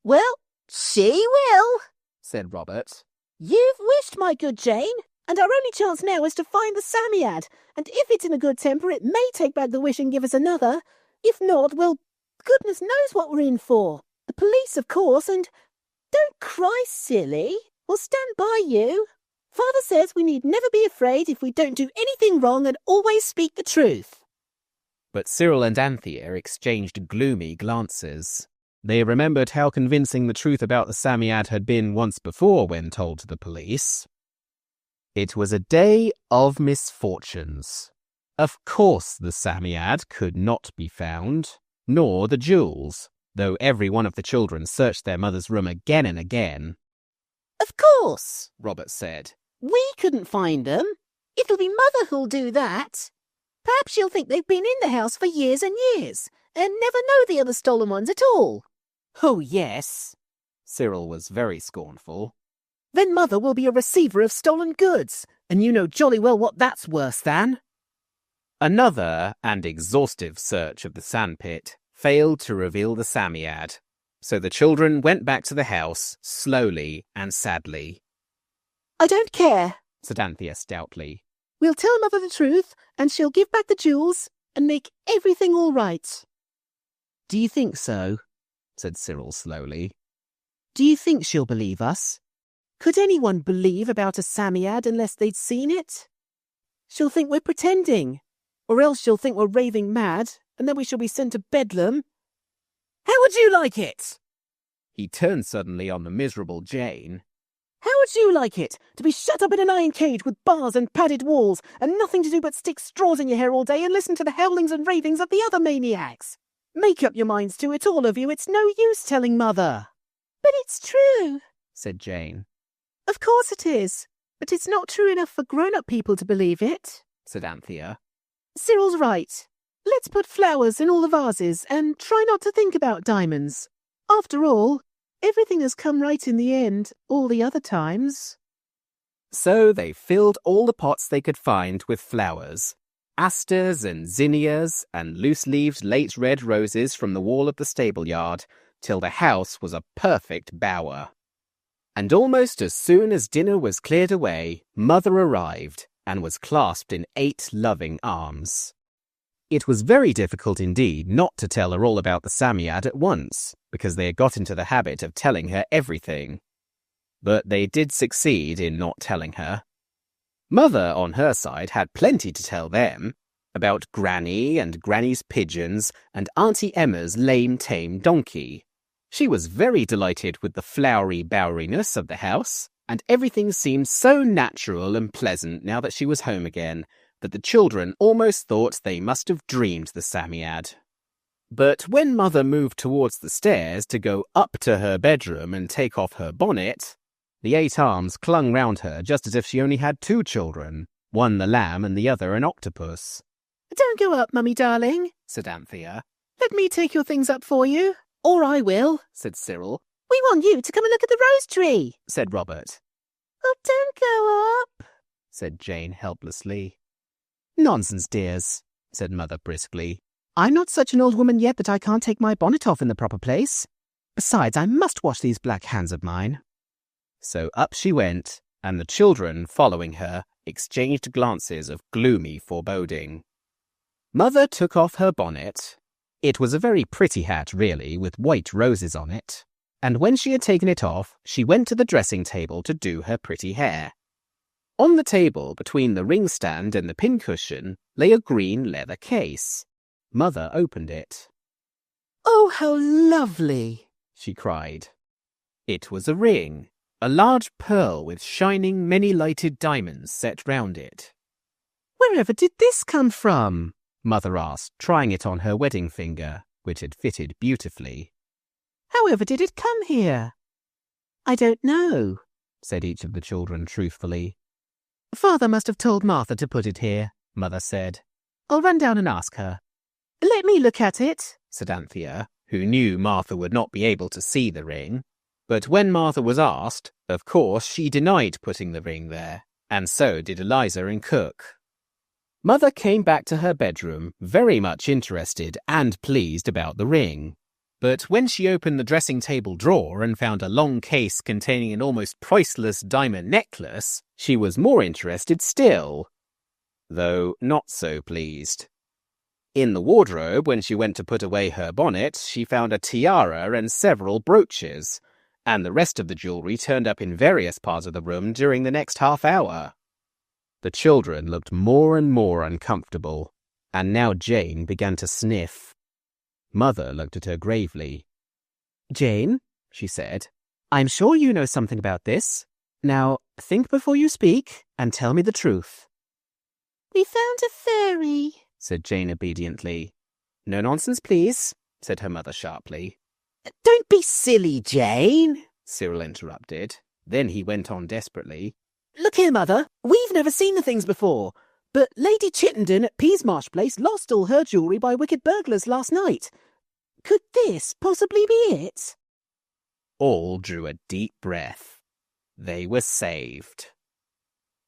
Well, she will, said Robert. You've wished, my good Jane, and our only chance now is to find the Psammead, and if it's in a good temper it may take back the wish and give us another. If not, well, goodness knows what we're in for. The police, of course, and don't cry, silly. We'll stand by you. Father says we need never be afraid if we don't do anything wrong and always speak the truth. But Cyril and Anthea exchanged gloomy glances. They remembered how convincing the truth about the Psammead had been once before when told to the police. It was a day of misfortunes. Of course the Psammead could not be found, nor the jewels, though every one of the children searched their mother's room again and again. Of course, Robert said. We couldn't find them. It'll be Mother who'll do that. Perhaps she'll think they've been in the house for years and years, and never know the other stolen ones at all. Oh, yes. Cyril was very scornful. Then Mother will be a receiver of stolen goods, and you know jolly well what that's worse than. Another and exhaustive search of the sandpit failed to reveal the Psammead, so the children went back to the house slowly and sadly. I don't care, said Anthea stoutly. We'll tell Mother the truth, and she'll give back the jewels and make everything all right. Do you think so? Said Cyril slowly. Do you think she'll believe us? Could anyone believe about a Psammead unless they'd seen it? She'll think we're pretending, or else she'll think we're raving mad, and then we shall be sent to Bedlam. How would you like it? He turned suddenly on the miserable Jane. How would you like it, to be shut up in an iron cage with bars and padded walls, and nothing to do but stick straws in your hair all day and listen to the howlings and ravings of the other maniacs? Make up your minds to it, all of you. It's no use telling Mother. But it's true, said Jane. Of course it is, but it's not true enough for grown-up people to believe it, said Anthea. Cyril's right. Let's put flowers in all the vases and try not to think about diamonds. After all, everything has come right in the end, all the other times. So they filled all the pots they could find with flowers. Asters and zinnias and loose-leaved late red roses from the wall of the stable-yard, till the house was a perfect bower. And almost as soon as dinner was cleared away, Mother arrived and was clasped in 8 loving arms. It was very difficult indeed not to tell her all about the Psammead at once, because they had got into the habit of telling her everything. But they did succeed in not telling her. Mother, on her side, had plenty to tell them, about Granny and Granny's pigeons and Auntie Emma's lame tame donkey. She was very delighted with the flowery boweriness of the house, and everything seemed so natural and pleasant now that she was home again, that the children almost thought they must have dreamed the Psammead. But when Mother moved towards the stairs to go up to her bedroom and take off her bonnet, the 8 arms clung round her just as if she only had 2 children, one the lamb and the other an octopus. Don't go up, Mummy darling, said Anthea. Let me take your things up for you. Or I will, said Cyril. We want you to come and look at the rose tree, said Robert. Oh, don't go up, said Jane helplessly. Nonsense, dears, said Mother briskly. I'm not such an old woman yet that I can't take my bonnet off in the proper place. Besides, I must wash these black hands of mine. So up she went, and the children, following her, exchanged glances of gloomy foreboding. Mother took off her bonnet. It was a very pretty hat, really, with white roses on it. And when she had taken it off, she went to the dressing table to do her pretty hair. On the table, between the ring stand and the pincushion, lay a green leather case. Mother opened it. Oh, how lovely! She cried. It was a ring, a large pearl with shining, many-lighted diamonds set round it. Wherever did this come from? Mother asked, trying it on her wedding finger, which had fitted beautifully. However did it come here? I don't know, said each of the children truthfully. Father must have told Martha to put it here, Mother said. I'll run down and ask her. Let me look at it, said Anthea, who knew Martha would not be able to see the ring. But when Martha was asked, of course she denied putting the ring there, and so did Eliza and Cook. Mother came back to her bedroom, very much interested and pleased about the ring. But when she opened the dressing table drawer and found a long case containing an almost priceless diamond necklace, she was more interested still, though not so pleased. In the wardrobe, when she went to put away her bonnet, she found a tiara and several brooches, and the rest of the jewellery turned up in various parts of the room during the next half hour. The children looked more and more uncomfortable, and now Jane began to sniff. Mother looked at her gravely. Jane, she said, I'm sure you know something about this. Now, think before you speak, and tell me the truth. We found a fairy, said Jane obediently. No nonsense, please, said her mother sharply. Don't be silly, Jane, Cyril interrupted. Then he went on desperately. Look here, Mother, we've never seen the things before, but Lady Chittenden at Peasmarsh Place lost all her jewellery by wicked burglars last night. Could this possibly be it? All drew a deep breath. They were saved.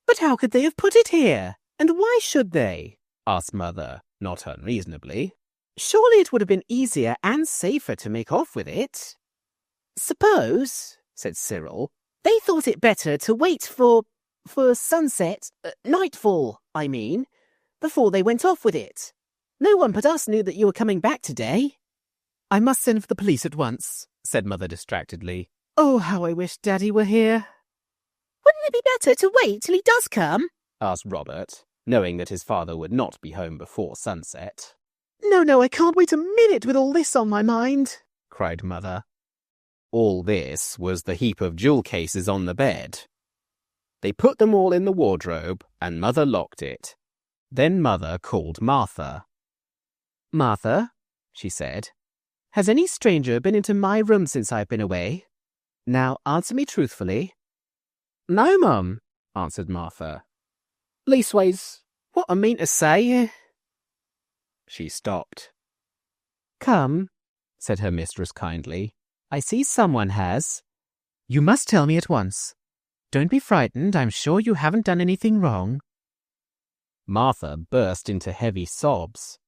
But how could they have put it here? And why should they? Asked Mother, not unreasonably. Surely it would have been easier and safer to make off with it. Suppose, said Cyril, they thought it better to wait for sunset, nightfall, I mean, before they went off with it. No one but us knew that you were coming back today. I must send for the police at once, said Mother distractedly. Oh, how I wish Daddy were here. Wouldn't it be better to wait till he does come? Asked Robert, knowing that his father would not be home before sunset. No, I can't wait a minute with all this on my mind, cried Mother. All this was the heap of jewel cases on the bed. They put them all in the wardrobe, and Mother locked it. Then Mother called Martha. Martha, she said, has any stranger been into my room since I've been away? Now answer me truthfully. No, Mum, answered Martha. Leastways, what I mean to say... She stopped. Come, said her mistress kindly. I see someone has. You must tell me at once. Don't be frightened, I'm sure you haven't done anything wrong. Martha burst into heavy sobs.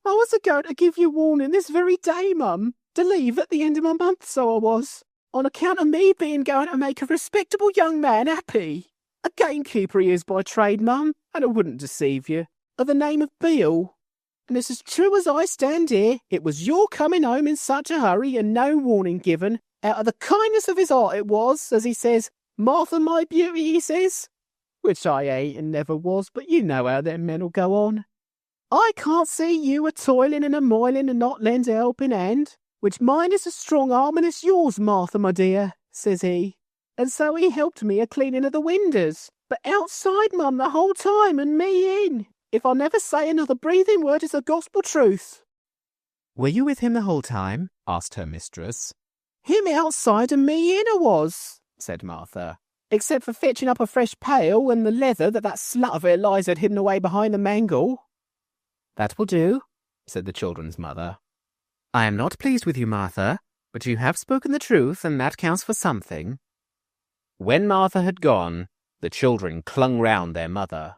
I was a-going to give you warning this very day, Mum, to leave at the end of my month, so I was, on account of me being going to make a respectable young man happy. A gamekeeper he is by trade, Mum, and I wouldn't deceive you, of the name of Beale. And it's as true as I stand here, it was your coming home in such a hurry and no warning given. Out of the kindness of his heart it was, as he says, Martha, my beauty, he says. Which I ain't and never was, but you know how them men'll go on. I can't see you a-toiling and a-moiling and not lend a helping hand, which mine is a strong arm and it's yours, Martha, my dear, says he. And so he helped me a-cleaning of the windows, but outside, Mum, the whole time, and me in. If I never say another breathing word, it's the gospel truth. Were you with him the whole time? Asked her mistress. Him outside and me in I was, said Martha, except for fetching up a fresh pail and the leather that slut of Eliza had hidden away behind the mangle. That will do, said the children's mother. I am not pleased with you, Martha, but you have spoken the truth, and that counts for something. When Martha had gone, the children clung round their mother.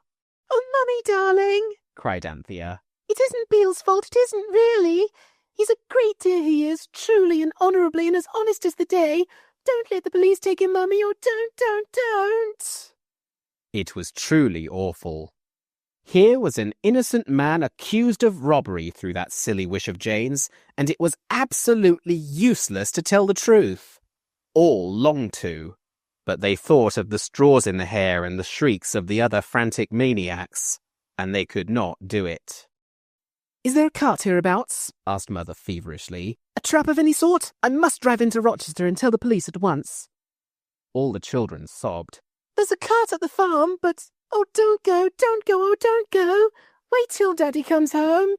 Oh, Mummy, darling, cried Anthea. It isn't Beale's fault, it isn't really. He's a great dear, he is, truly and honourably and as honest as the day. Don't let the police take him, Mummy, or don't. It was truly awful. Here was an innocent man accused of robbery through that silly wish of Jane's, and it was absolutely useless to tell the truth. All longed to, but they thought of the straws in the hair and the shrieks of the other frantic maniacs, and they could not do it. Is there a cart hereabouts? Asked Mother feverishly. A trap of any sort? I must drive into Rochester and tell the police at once. All the children sobbed. There's a cart at the farm, but... Oh, don't go, oh, don't go. Wait till Daddy comes home.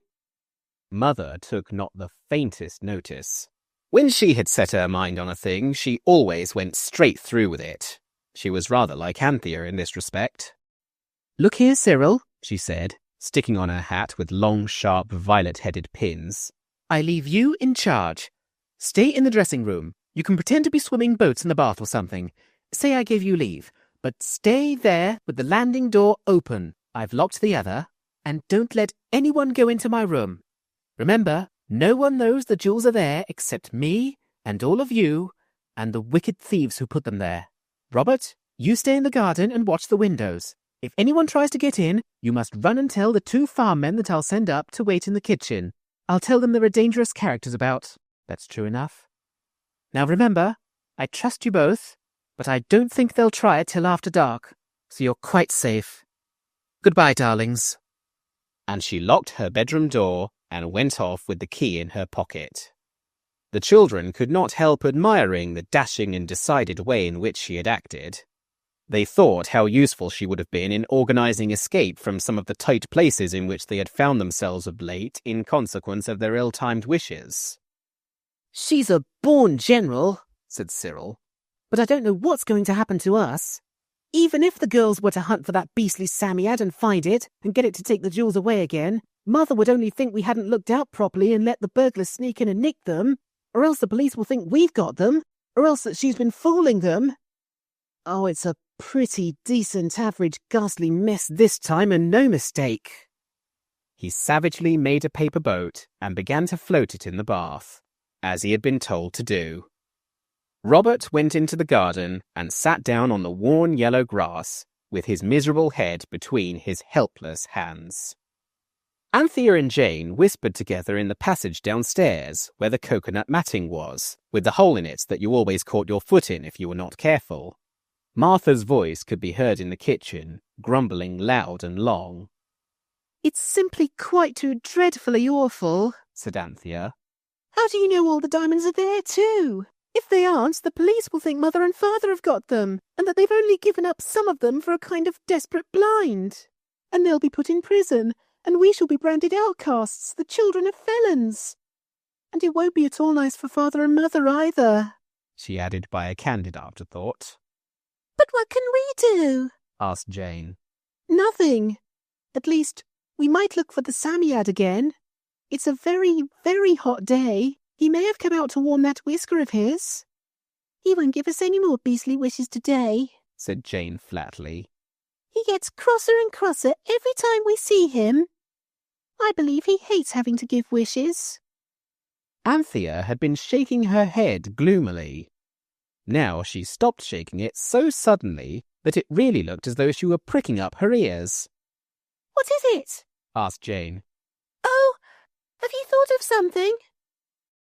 Mother took not the faintest notice. When she had set her mind on a thing, she always went straight through with it. She was rather like Anthea in this respect. Look here, Cyril, she said, sticking on her hat with long, sharp, violet-headed pins. I leave you in charge. Stay in the dressing room. You can pretend to be swimming boats in the bath or something. Say I gave you leave. But stay there with the landing door open. I've locked the other. And don't let anyone go into my room. Remember, no one knows the jewels are there except me and all of you and the wicked thieves who put them there. Robert, you stay in the garden and watch the windows. If anyone tries to get in, you must run and tell the 2 farm men that I'll send up to wait in the kitchen. I'll tell them there are dangerous characters about. That's true enough. Now remember, I trust you both. But I don't think they'll try it till after dark, so you're quite safe. Goodbye, darlings. And she locked her bedroom door and went off with the key in her pocket. The children could not help admiring the dashing and decided way in which she had acted. They thought how useful she would have been in organising escape from some of the tight places in which they had found themselves of late in consequence of their ill-timed wishes. She's a born general, said Cyril. But I don't know what's going to happen to us. Even if the girls were to hunt for that beastly Psammead and find it and get it to take the jewels away again, Mother would only think we hadn't looked out properly and let the burglars sneak in and nick them, or else the police will think we've got them, or else that she's been fooling them. Oh, it's a pretty decent, average, ghastly mess this time, and no mistake. He savagely made a paper boat and began to float it in the bath, as he had been told to do. Robert went into the garden and sat down on the worn yellow grass with his miserable head between his helpless hands. Anthea and Jane whispered together in the passage downstairs where the coconut matting was, with the hole in it that you always caught your foot in if you were not careful. Martha's voice could be heard in the kitchen, grumbling loud and long. It's simply quite too dreadfully awful, said Anthea. How do you know all the diamonds are there too? If they aren't, the police will think Mother and Father have got them, and that they've only given up some of them for a kind of desperate blind. And they'll be put in prison, and we shall be branded outcasts, the children of felons. And it won't be at all nice for Father and Mother either, she added by a candid afterthought. But what can we do? Asked Jane. Nothing. At least, we might look for the Psammead again. It's a very, very hot day. He may have come out to warm that whisker of his. He won't give us any more beastly wishes today, said Jane flatly. He gets crosser and crosser every time we see him. I believe he hates having to give wishes. Anthea had been shaking her head gloomily. Now she stopped shaking it so suddenly that it really looked as though she were pricking up her ears. What is it? Asked Jane. Oh, have you thought of something?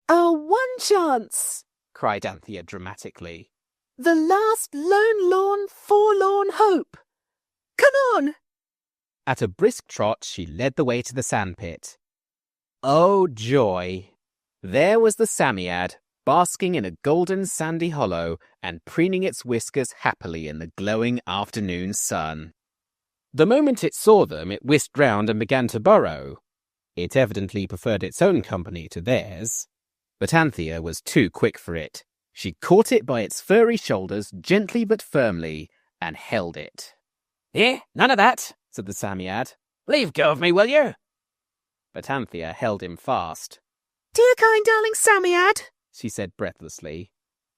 Our one chance, cried Anthea dramatically. The last lone, forlorn hope. Come on! At a brisk trot, she led the way to the sandpit. Oh, joy! There was the Psammead, basking in a golden sandy hollow and preening its whiskers happily in the glowing afternoon sun. The moment it saw them, it whisked round and began to burrow. It evidently preferred its own company to theirs. But Anthea was too quick for it. She caught it by its furry shoulders gently but firmly and held it. "Here, none of that," said the Psammead. "Leave go of me, will you?" But Anthea held him fast. Dear kind darling Psammead, she said breathlessly.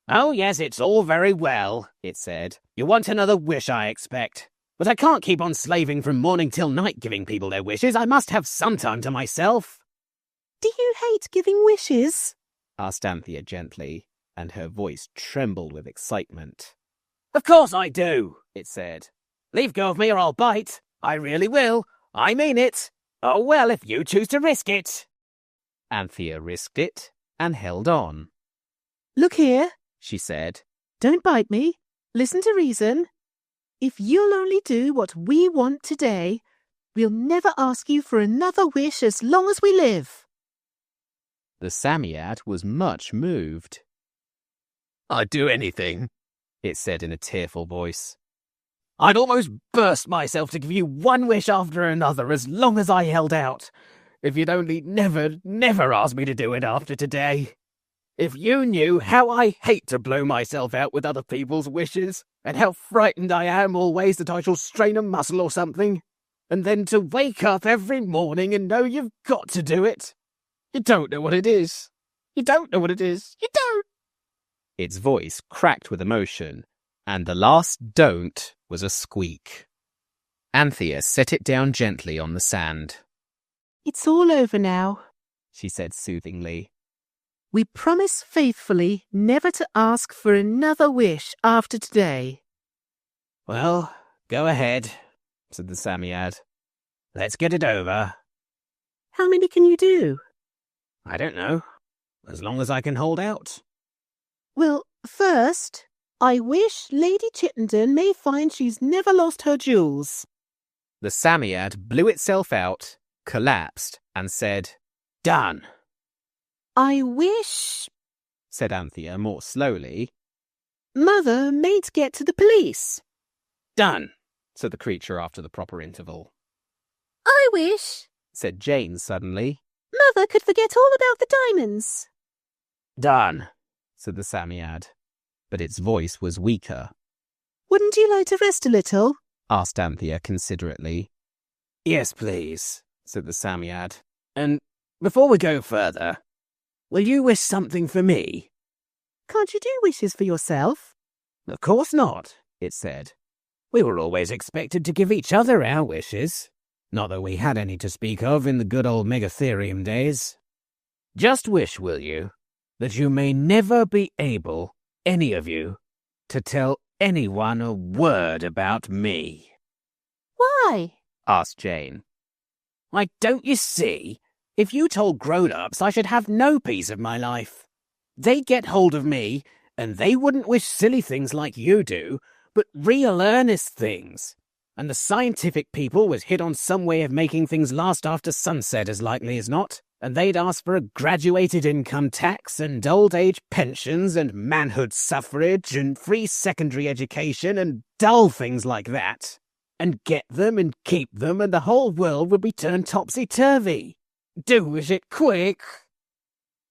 "Oh, yes, it's all very well," it said. "You want another wish, I expect. But I can't keep on slaving from morning till night giving people their wishes. I must have some time to myself. Do you hate giving wishes? asked Anthea gently, and her voice trembled with excitement. Of course I do, it said. Leave go of me or I'll bite. I really will. I mean it. Oh, well, if you choose to risk it. Anthea risked it and held on. Look here, she said. Don't bite me. Listen to reason. If you'll only do what we want today, we'll never ask you for another wish as long as we live. The Psammead was much moved. I'd do anything, it said in a tearful voice. I'd almost burst myself to give you one wish after another as long as I held out. If you'd only never ask me to do it after today. If you knew how I hate to blow myself out with other people's wishes, and how frightened I am always that I shall strain a muscle or something, and then to wake up every morning and know you've got to do it. You don't know what it is. You don't know what it is. You don't. Its voice cracked with emotion, and the last don't was a squeak. Anthea set it down gently on the sand. It's all over now, she said soothingly. We promise faithfully never to ask for another wish after today. Well, go ahead, said the Psammead. Let's get it over. How many can you do? I don't know. As long as I can hold out. Well, first, I wish Lady Chittenden may find she's never lost her jewels. The Psammead blew itself out, collapsed, and said, Done. I wish, said Anthea more slowly, Mother mayn't get to the police. Done, said the creature after the proper interval. I wish, said Jane suddenly. Mother could forget all about the diamonds. Done, said the Psammead, but its voice was weaker. Wouldn't you like to rest a little? asked Anthea considerately. Yes, please, said the Psammead. And before we go further, will you wish something for me? Can't you do wishes for yourself? Of course not, it said. We were always expected to give each other our wishes. Not that we had any to speak of in the good old Megatherium days. Just wish, will you, that you may never be able, any of you, to tell anyone a word about me. Why? asked Jane. Why, don't you see? If you told grown-ups, I should have no peace of my life. They'd get hold of me, and they wouldn't wish silly things like you do, but real earnest things. And the scientific people would hit on some way of making things last after sunset as likely as not, and they'd ask for a graduated income tax and old age pensions and manhood suffrage and free secondary education and dull things like that. And get them and keep them, and the whole world would be turned topsy-turvy. Do wish it quick.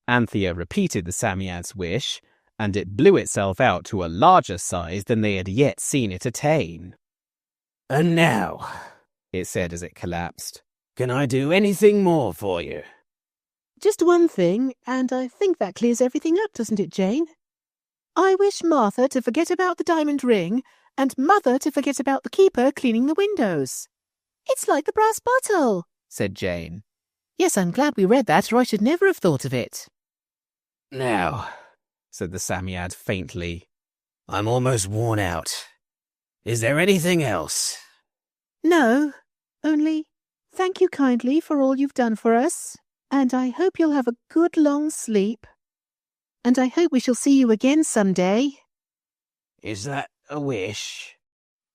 Anthea repeated the Psammead's wish, and it blew itself out to a larger size than they had yet seen it attain. And now, it said as it collapsed, can I do anything more for you? Just one thing, and I think that clears everything up, doesn't it, Jane? I wish Martha to forget about the diamond ring, and Mother to forget about the keeper cleaning the windows. It's like the brass bottle, said Jane. Yes, I'm glad we read that, or I should never have thought of it. Now, said the Psammead faintly, I'm almost worn out. Is there anything else? No, only thank you kindly for all you've done for us, and I hope you'll have a good long sleep. And I hope we shall see you again someday. Is that a wish?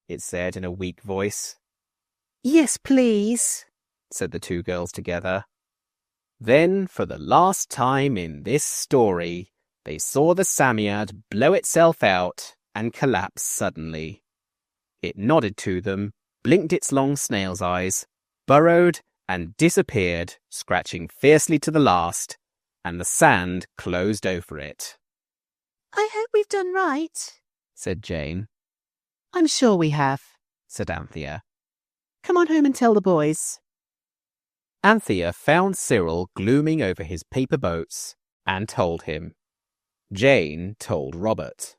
It said in a weak voice. Yes, please, said the two girls together. Then, for the last time in this story, they saw the Psammead blow itself out and collapse suddenly. It nodded to them, blinked its long snail's eyes, burrowed and disappeared, scratching fiercely to the last, and the sand closed over it. I hope we've done right, said Jane. I'm sure we have, said Anthea. Come on home and tell the boys. Anthea found Cyril glooming over his paper boats and told him. Jane told Robert.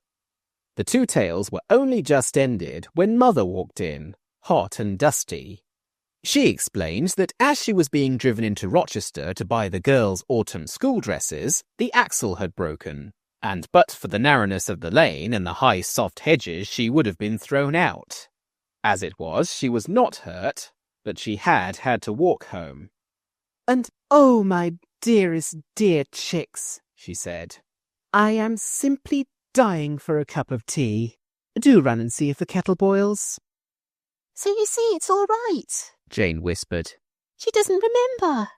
The two tales were only just ended when Mother walked in, hot and dusty. She explained that as she was being driven into Rochester to buy the girls' autumn school dresses, the axle had broken, and but for the narrowness of the lane and the high soft hedges she would have been thrown out. As it was, she was not hurt, but she had to walk home. "And oh, my dearest dear chicks," she said, "I am simply dying for a cup of tea. Do run and see if the kettle boils." So you see, it's all right, Jane whispered. She doesn't remember.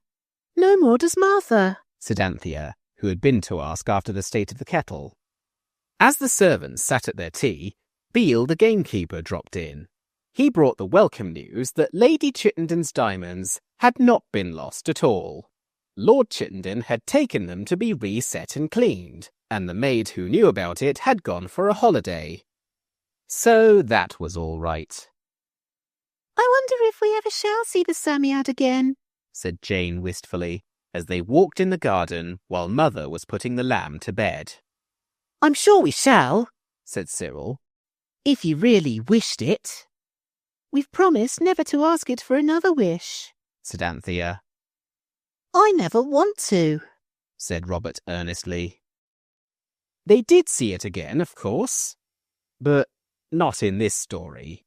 "No more does Martha," said Anthea, who had been to ask after the state of the kettle. As the servants sat at their tea, Beale the gamekeeper dropped in. He brought the welcome news that Lady Chittenden's diamonds had not been lost at all. Lord Chittenden had taken them to be reset and cleaned, and the maid who knew about it had gone for a holiday. So that was all right. I wonder if we ever shall see the Psammead again, said Jane wistfully, as they walked in the garden while Mother was putting the lamb to bed. "I'm sure we shall," said Cyril. "if you really wished it." "We've promised never to ask it for another wish," said Anthea. "I never want to," said Robert earnestly. They did see it again, of course, but not in this story.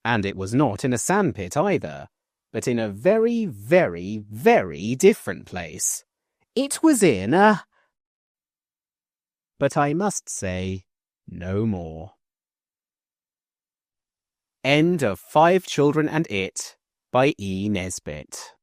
And it was not in a sandpit either, but in a very, very, very different place. It was in a... But I must say no more. End of 5 Children and It by E. Nesbit.